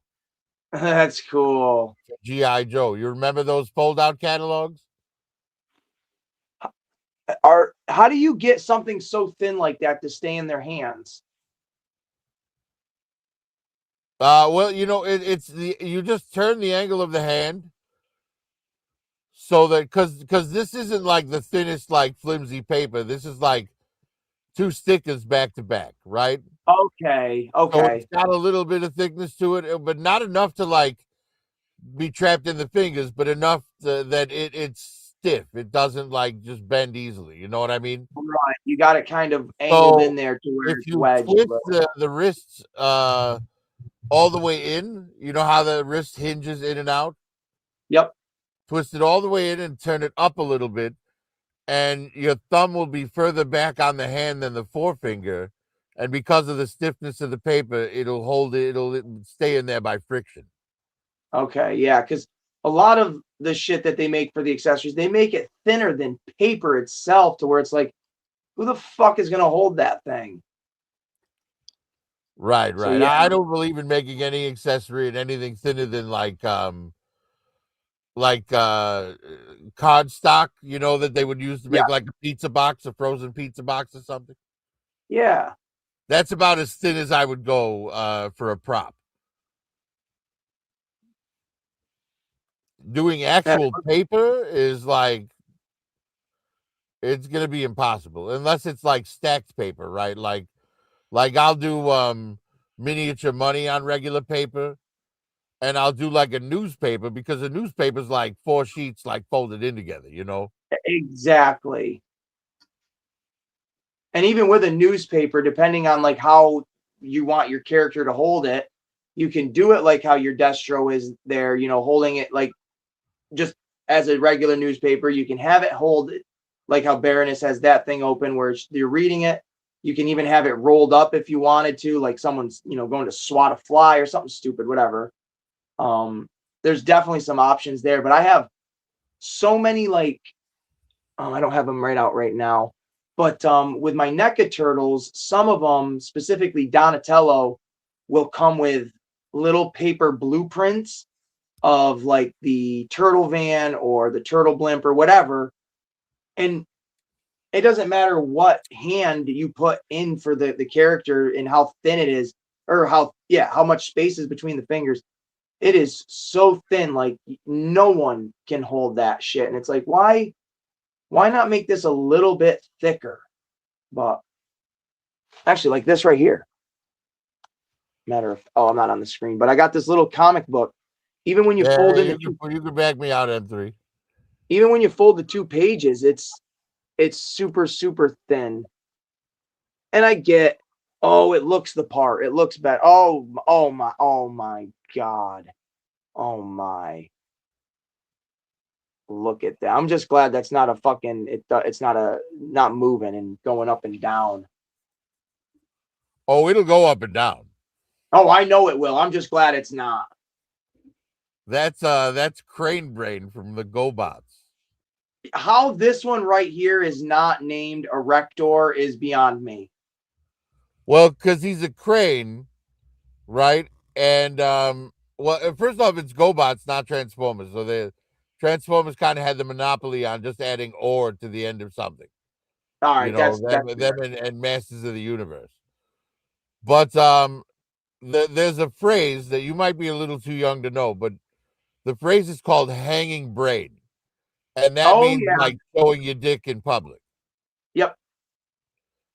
That's cool.
G.I. Joe. You remember those fold-out catalogs?
How do you get something so thin like that to stay in their hands?
Well, it's you just turn the angle of the hand so that because this isn't like the thinnest like flimsy paper. This is like 2 stickers back to back, right?
Okay.
So
Okay.
it's got a little bit of thickness to it, but not enough to like be trapped in the fingers, but enough that it's stiff. It doesn't like just bend easily. You know what I mean?
Right. You got it kind of angled in
So
there to where
if
it's
you
wedged.
twist the wrists all the way in, you know how the wrist hinges in and out?
Yep.
Twist it all the way in and turn it up a little bit, and your thumb will be further back on the hand than the forefinger. And because of the stiffness of the paper, it'll hold it, it'll stay in there by friction.
Okay. Yeah. Because a lot of the shit that they make for the accessories, they make it thinner than paper itself to where it's like, who the fuck is going to hold that thing?
Right,
So,
right.
yeah.
I don't believe in making any accessory and anything thinner than like card stock, that they would use to make like a pizza box, a frozen pizza box or something.
Yeah.
That's about as thin as I would go for a prop. Doing actual paper is like, it's gonna be impossible unless it's like stacked paper, right? Like I'll do miniature money on regular paper, and I'll do like a newspaper because a newspaper is like 4 sheets like folded in together,
Exactly. And even with a newspaper, depending on like how you want your character to hold it, you can do it like how your Destro is there, holding it like just as a regular newspaper. You can have it hold it like how Baroness has that thing open where you're reading it. You can even have it rolled up if you wanted to, like someone's, going to swat a fly or something stupid, whatever. There's definitely some options there, but I have so many I don't have them right out right now. But with my NECA turtles, some of them, specifically Donatello, will come with little paper blueprints of like the turtle van or the turtle blimp or whatever. And it doesn't matter what hand you put in for the character and how thin it is, or how much space is between the fingers. It is so thin, like no one can hold that shit. And it's like, why not make this a little bit thicker? But actually, like this right here. I'm not on the screen, but I got this little comic book. Even when you fold in
you can back me out, M3.
Even when you fold the 2 pages, it's super, super thin. And I get, it looks the part. It looks bad. Oh my God. Oh my. Look at that. I'm just glad that's not a fucking. It's not moving and going up and down.
Oh, it'll go up and down.
Oh, I know it will. I'm just glad it's not.
That's Crane Brain from the GoBots.
How this one right here is not named Erector is beyond me.
Well, because he's a crane, right? And well, first off, it's GoBots, not Transformers. So the Transformers kind of had the monopoly on just adding "or" to the end of something.
All right,
You know,
that's
them and Masters of the Universe. But there's a phrase that you might be a little too young to know, but the phrase is called "hanging brain," and that
oh
means
yeah,
like showing your dick in public.
yep.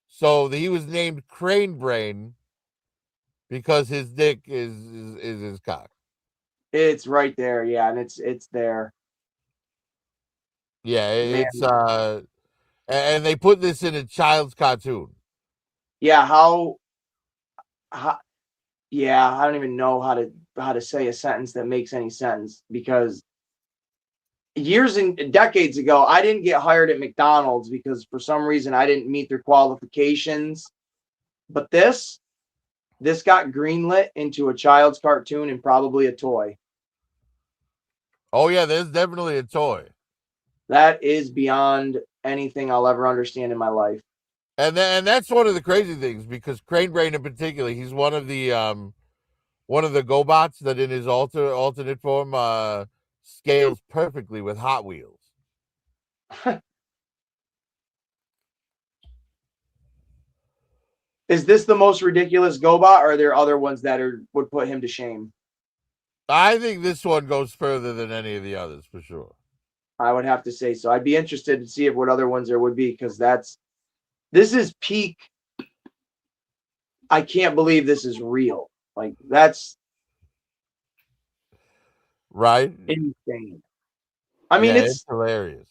So he was named Crane Brain because his dick is his cock.
It's right there, yeah, and it's there.
Yeah,
Man.
it's and they put this in a child's cartoon.
Yeah, how yeah, I don't even know how to say a sentence that makes any sense because years and decades ago, I didn't get hired at McDonald's because for some reason I didn't meet their qualifications. But this got greenlit into a child's cartoon and probably a toy.
Oh yeah, there's definitely a toy.
That is beyond anything I'll ever understand in my life.
And that's one of the crazy things because Crane Brain in particular, he's one of the GoBots that in his alternate form scales perfectly with Hot Wheels.
Is this the most ridiculous GoBot, or are there other ones that would put him to shame?
I think this one goes further than any of the others for sure.
I would have to say so. I'd be interested to see what other ones there would be because this is peak. I can't believe this is real. Like that's
right,
insane. I mean,
yeah,
it's
it's hilarious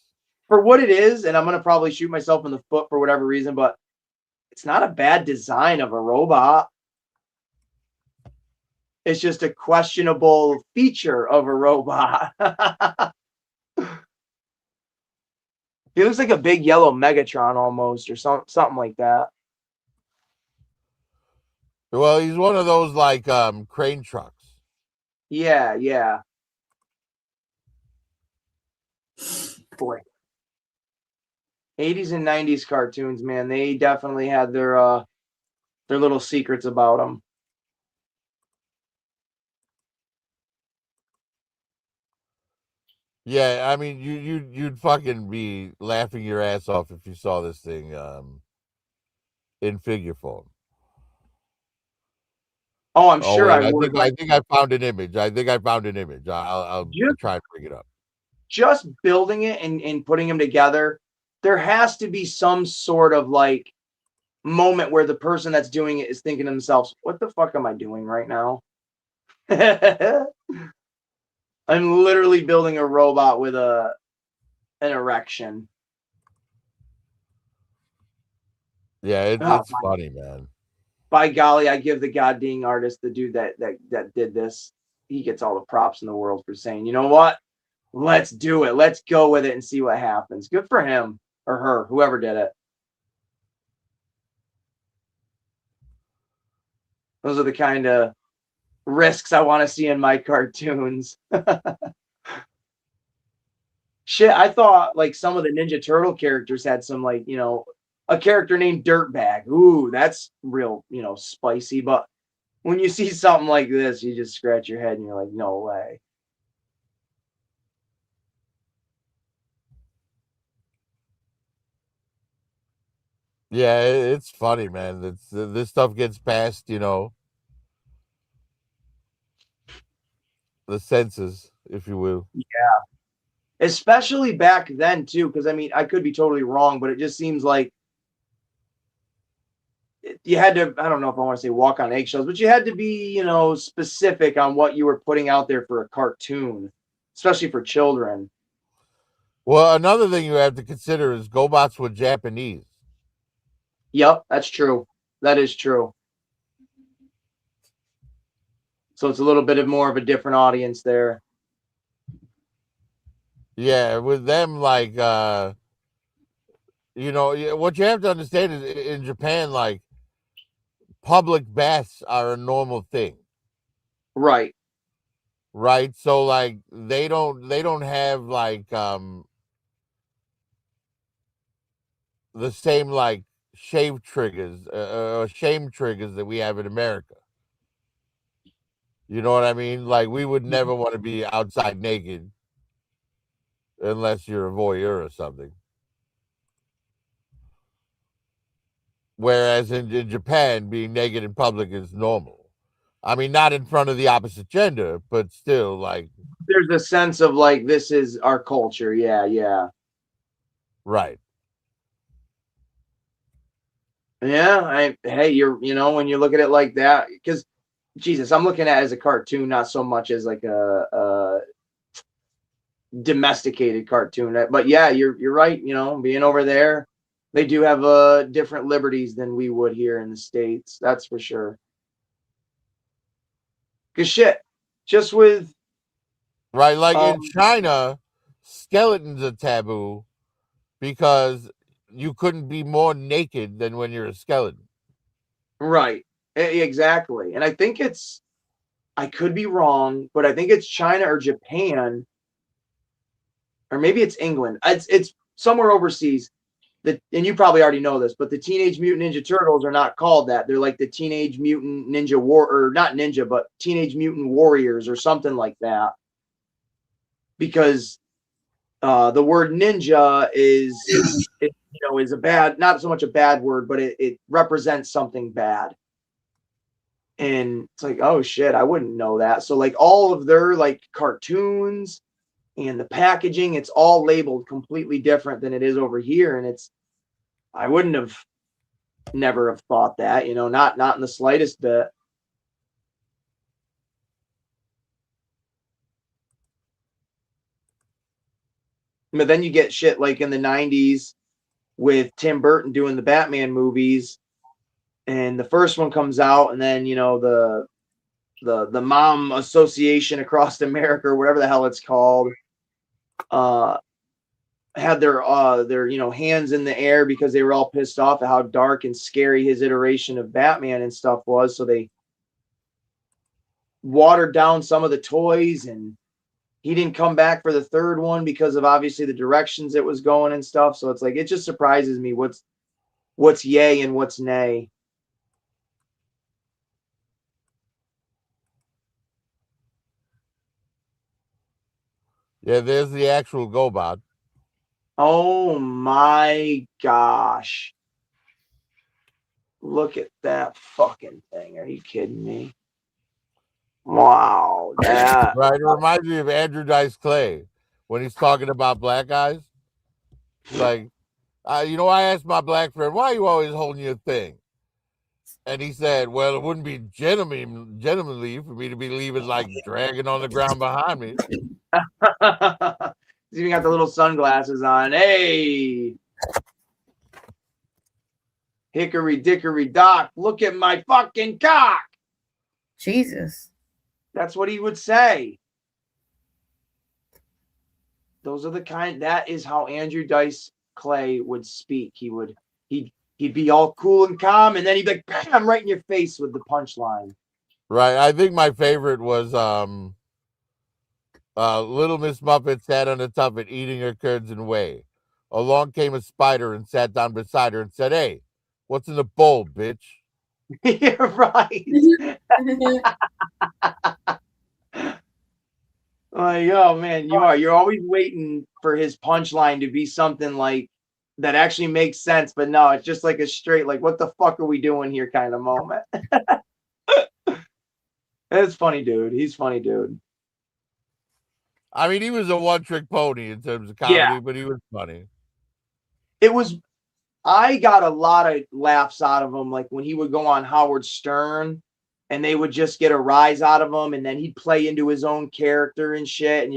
for what it is, and I'm gonna probably shoot myself in the foot for whatever reason, but it's not a bad design of a robot. It's just a questionable feature of a robot. He looks like a big yellow Megatron almost, or something like that.
Well, he's one of those like crane trucks.
Yeah, yeah. Boy. 80s and 90s cartoons, man, they definitely had their little secrets about them.
Yeah, I mean, you'd fucking be laughing your ass off if you saw this thing in figure form.
Oh, I'm
Oh
sure
wait,
I would.
I think I found an image. I'll try and bring it up.
Just building it and putting them together, there has to be some sort of like moment where the person that's doing it is thinking to themselves, what the fuck am I doing right now? I'm literally building a robot with an erection.
Yeah, it's funny, man.
By golly, I give the goddamn artist, the dude that did this, he gets all the props in the world for saying, you know what? Let's do it. Let's go with it and see what happens. Good for him or her, whoever did it. Those are the kind of risks I want to see in my cartoons. Shit, I thought like some of the Ninja Turtle characters had some like, a character named Dirtbag. Ooh, that's real, spicy. But when you see something like this, you just scratch your head and you're like, no way.
Yeah, it's funny, man. This stuff gets past, the senses, if you will.
Yeah. Especially back then too, because I mean, I could be totally wrong, but it just seems like you had to, I don't know if I want to say walk on eggshells, but you had to be, specific on what you were putting out there for a cartoon, especially for children.
Well, another thing you have to consider is GoBots were Japanese.
Yep, that's true. That is true. So it's a little bit of more of a different audience there.
Yeah, with them, like, what you have to understand is in Japan, like, public baths are a normal thing,
Right.
right? So, like, they don't have like the same like shame triggers that we have in America. You know what I mean? Like, we would never want to be outside naked unless you're a voyeur or something. Whereas in Japan, being naked in public is normal. I mean, not in front of the opposite gender, but still, like,
There's a sense of like this is our culture. Yeah, yeah.
right.
Yeah, hey, when you look at it like that, because Jesus, I'm looking at it as a cartoon, not so much as like a domesticated cartoon. But yeah, you're right. Being over there, they do have different liberties than we would here in the States. That's for sure. Cause shit, just with
Right. Like in
um,
China, skeletons are taboo because you couldn't be more naked than when you're a skeleton.
right, exactly. And I could be wrong, but I think it's China or Japan, or maybe it's England. It's somewhere overseas. And you probably already know this, but the Teenage Mutant Ninja Turtles are not called that. They're like the Teenage Mutant Ninja or not Ninja, but Teenage Mutant Warriors or something like that. Because the word ninja is a bad, not so much a bad word, but it represents something bad. And it's like, oh shit, I wouldn't know that. So like all of their like cartoons and the packaging, it's all labeled completely different than it is over here. And I wouldn't have never have thought that, not in the slightest bit. But then you get shit like in the 90s with Tim Burton doing the Batman movies, and the first one comes out, and then the Mom Association across America, or whatever the hell it's called, had their hands in the air because they were all pissed off at how dark and scary his iteration of Batman and stuff was. So they watered down some of the toys, and he didn't come back for the third one because of obviously the directions it was going and stuff. So it's like, it just surprises me what's yay and what's nay.
Yeah, there's the actual GoBot.
Oh my gosh. Look at that fucking thing. Are you kidding me? Wow. That.
Right. It reminds me of Andrew Dice Clay when he's talking about black guys. It's like, I asked my black friend, why are you always holding your thing? And he said, well, it wouldn't be gentlemanly for me to be leaving like dragging on the ground behind me.
He's even got the little sunglasses on. Hey, hickory dickory dock, look at my fucking cock.
Jesus.
That's what he would say. Those are that is how Andrew Dice Clay would speak. He'd be all cool and calm, and then he'd be like, bam, right in your face with the punchline.
Right. I think my favorite was Little Miss Muffet sat on the tuffet eating her curds and whey. Along came a spider and sat down beside her and said, hey, what's in the bowl, bitch?
You're right. Like, oh man, you're always waiting for his punchline to be something like that actually makes sense, but no, it's just like a straight like, what the fuck are we doing here kind of moment. It's funny, dude. He's funny, dude.
I mean, he was a one-trick pony in terms of comedy, but he was funny.
I got a lot of laughs out of him, like when he would go on Howard Stern and they would just get a rise out of him, and then he'd play into his own character and shit, and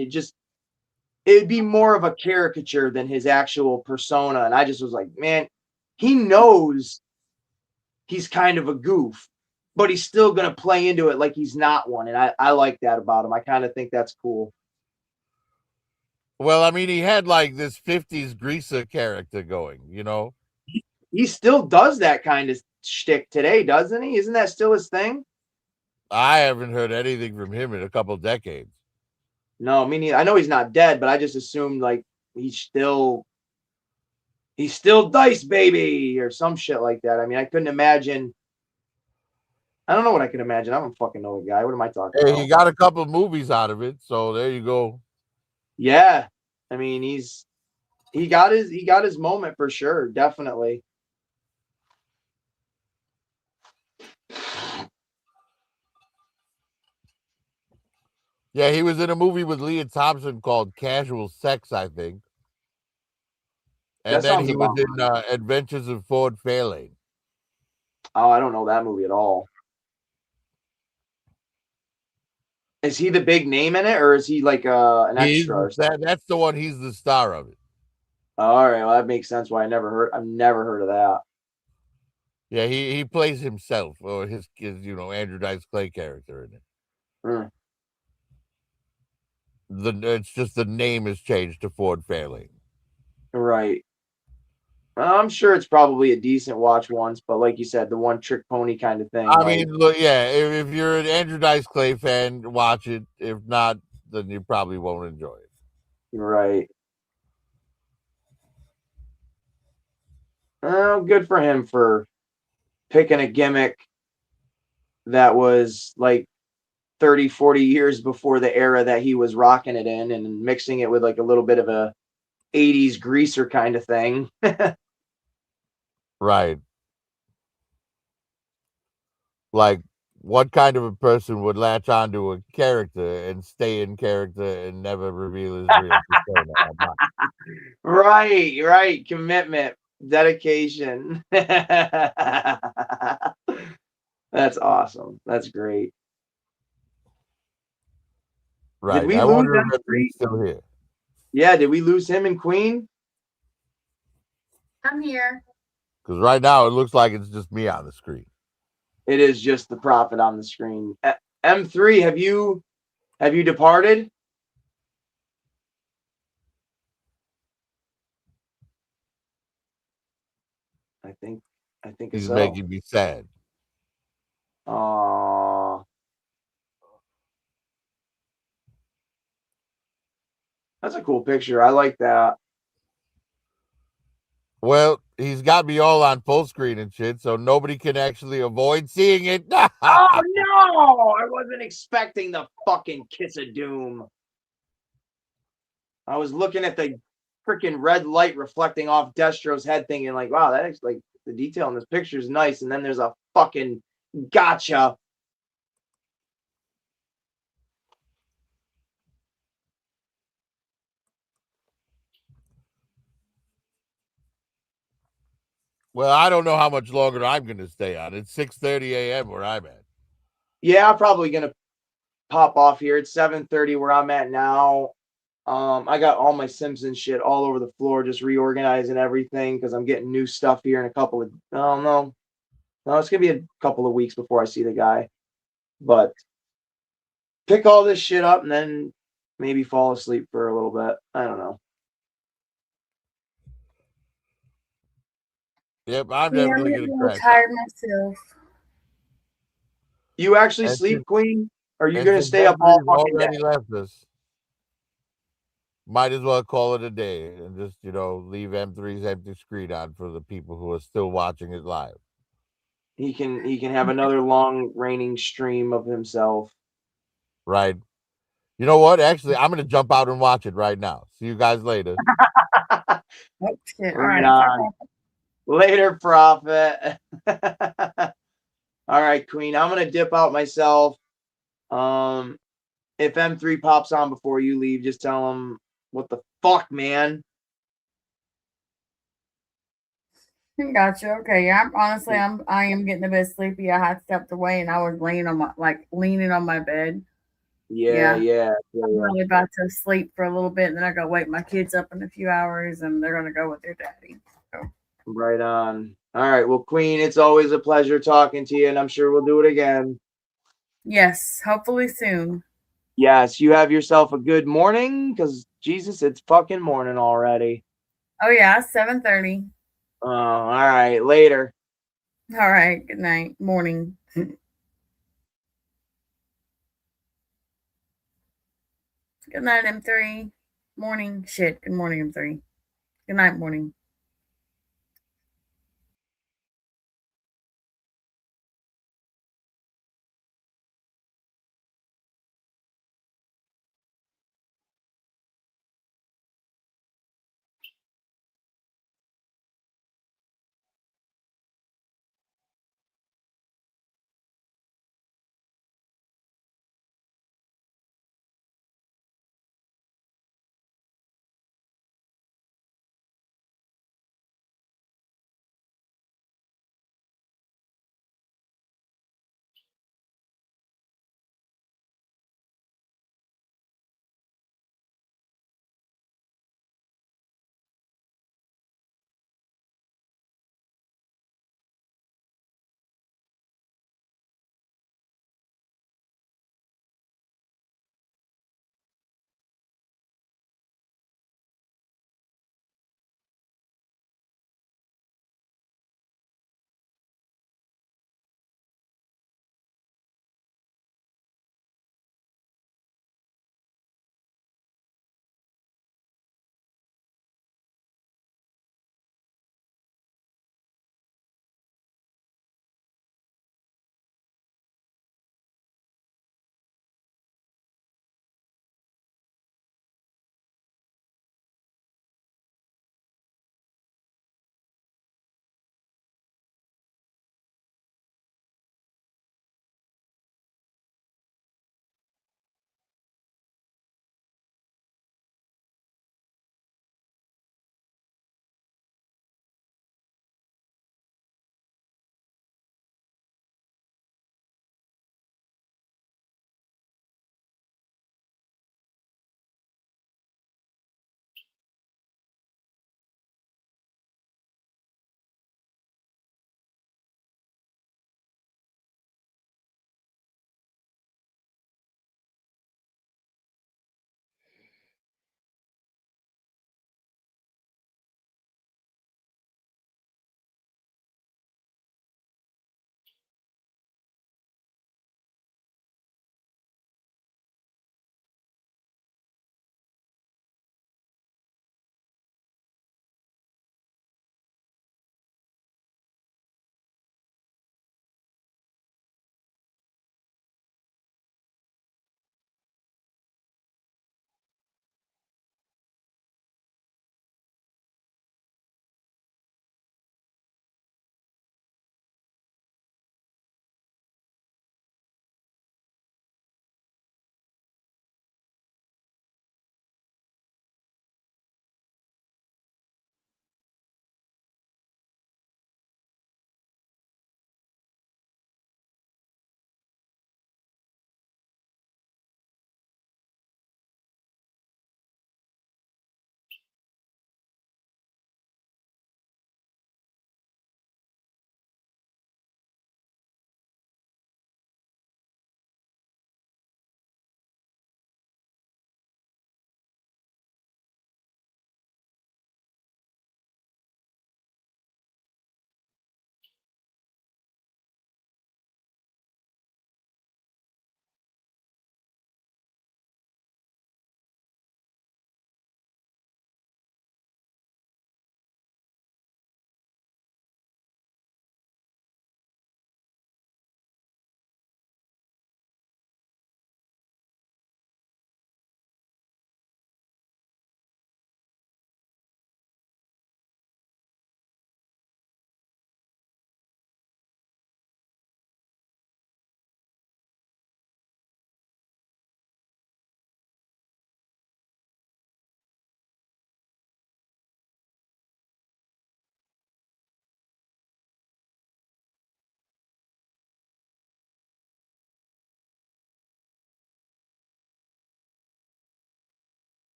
it'd be more of a caricature than his actual persona. And I just was like, man, he knows he's kind of a goof, but he's still going to play into it like he's not one. And I like that about him. I kind of think that's cool.
Well, I mean, he had like this 50s greaser character going, you know?
He still does that kind of shtick today, doesn't he? Isn't that still his thing?
I haven't heard anything from him in a couple decades.
No, me neither. I know he's not dead, but I just assumed like he's still Dice baby or some shit like that. I mean, I couldn't imagine. I don't know what I could imagine. I don't fucking know the guy. What am I talking
Hey,
about?
he got a couple movies out of it, so there you go.
Yeah, I mean, he got his moment for sure, definitely.
Yeah, he was in a movie with Leah Thompson called Casual Sex, I think. And
That
then
sounds
he was
about
in Adventures of Ford Fairlane.
Oh, I don't know that movie at all. Is he the big name in it, or is he like an extra? Or something?
That's the one. He's the star of it.
All right, well that makes sense. Why I've never heard of that.
Yeah, he plays himself or his Andrew Dice Clay character in it.
Hmm.
It's just the name is changed to Ford Fairlane.
Right. I'm sure it's probably a decent watch once, but like you said, the one trick pony kind of thing.
I
like,
mean, look, yeah, if you're an Andrew Dice Clay fan, watch it. If not, then you probably won't enjoy it.
right. Oh, good for him for picking a gimmick that was like 30, 40 years before the era that he was rocking it in and mixing it with like a little bit of a 80s greaser kind of thing.
Right. Like, what kind of a person would latch onto a character and stay in character and never reveal his real persona?
Right. Commitment, dedication. That's awesome. That's great.
Right.
Did we
I
lose
wonder
them
if
three?
he's still here.
Yeah, did we lose him and Queen?
I'm here.
Because right now it looks like it's just me on the screen.
It is just the prophet on the screen. M3, have you departed? I think
He's
so.
making me sad.
That's a cool picture. I like that.
Well, he's got me all on full screen and shit, so nobody can actually avoid seeing it.
Oh no! I wasn't expecting the fucking kiss of doom. I was looking at the freaking red light reflecting off Destro's head, thinking like, "Wow, that is like the detail in this picture is nice." And then there's a fucking gotcha.
Well, I don't know how much longer I'm going to stay on. It's 6:30 a.m. where I'm at.
Yeah, I'm probably gonna pop off here. It's 7:30 where I'm at now. I got all my Simpsons shit all over the floor, just reorganizing everything because I'm getting new stuff here in a couple of. Oh no, it's gonna be a couple of weeks before I see the guy. But pick all this shit up and then maybe fall asleep for a little bit. I don't know.
Yep, I'm
Yeah, I'm
definitely going
getting
to
a little
crash
tired
out.
myself.
You actually
And
sleep,
since-
Queen? Or are you
and
gonna
since
stay up all
M3's
fucking day?
already left us, might as well call it a day and just, leave M3's empty screen on for the people who are still watching it live.
He can have another long reigning stream of himself.
Right. You know what? Actually, I'm going to jump out and watch it right now. See you guys later.
Oh, shit. All
Right
right.
on. Later, Prophet. All right, Queen. I'm gonna dip out myself. If M3 pops on before you leave, just tell him what the fuck, man.
Gotcha. Okay. Yeah. I am getting a bit sleepy. I had stepped away and I was leaning on my bed.
Yeah.
I'm really about to sleep for a little bit, and then I gotta wake my kids up in a few hours, and they're gonna go with their daddy. So.
Right on. All right. Well, Queen, it's always a pleasure talking to you, and I'm sure we'll do it again.
Yes, hopefully soon.
Yes, you have yourself a good morning, because Jesus, it's fucking morning already.
Oh yeah, 7:30.
Oh, all right. Later.
All right. Good night. Morning. Good night, M3. Morning. Shit. Good morning, M3. Good night, morning.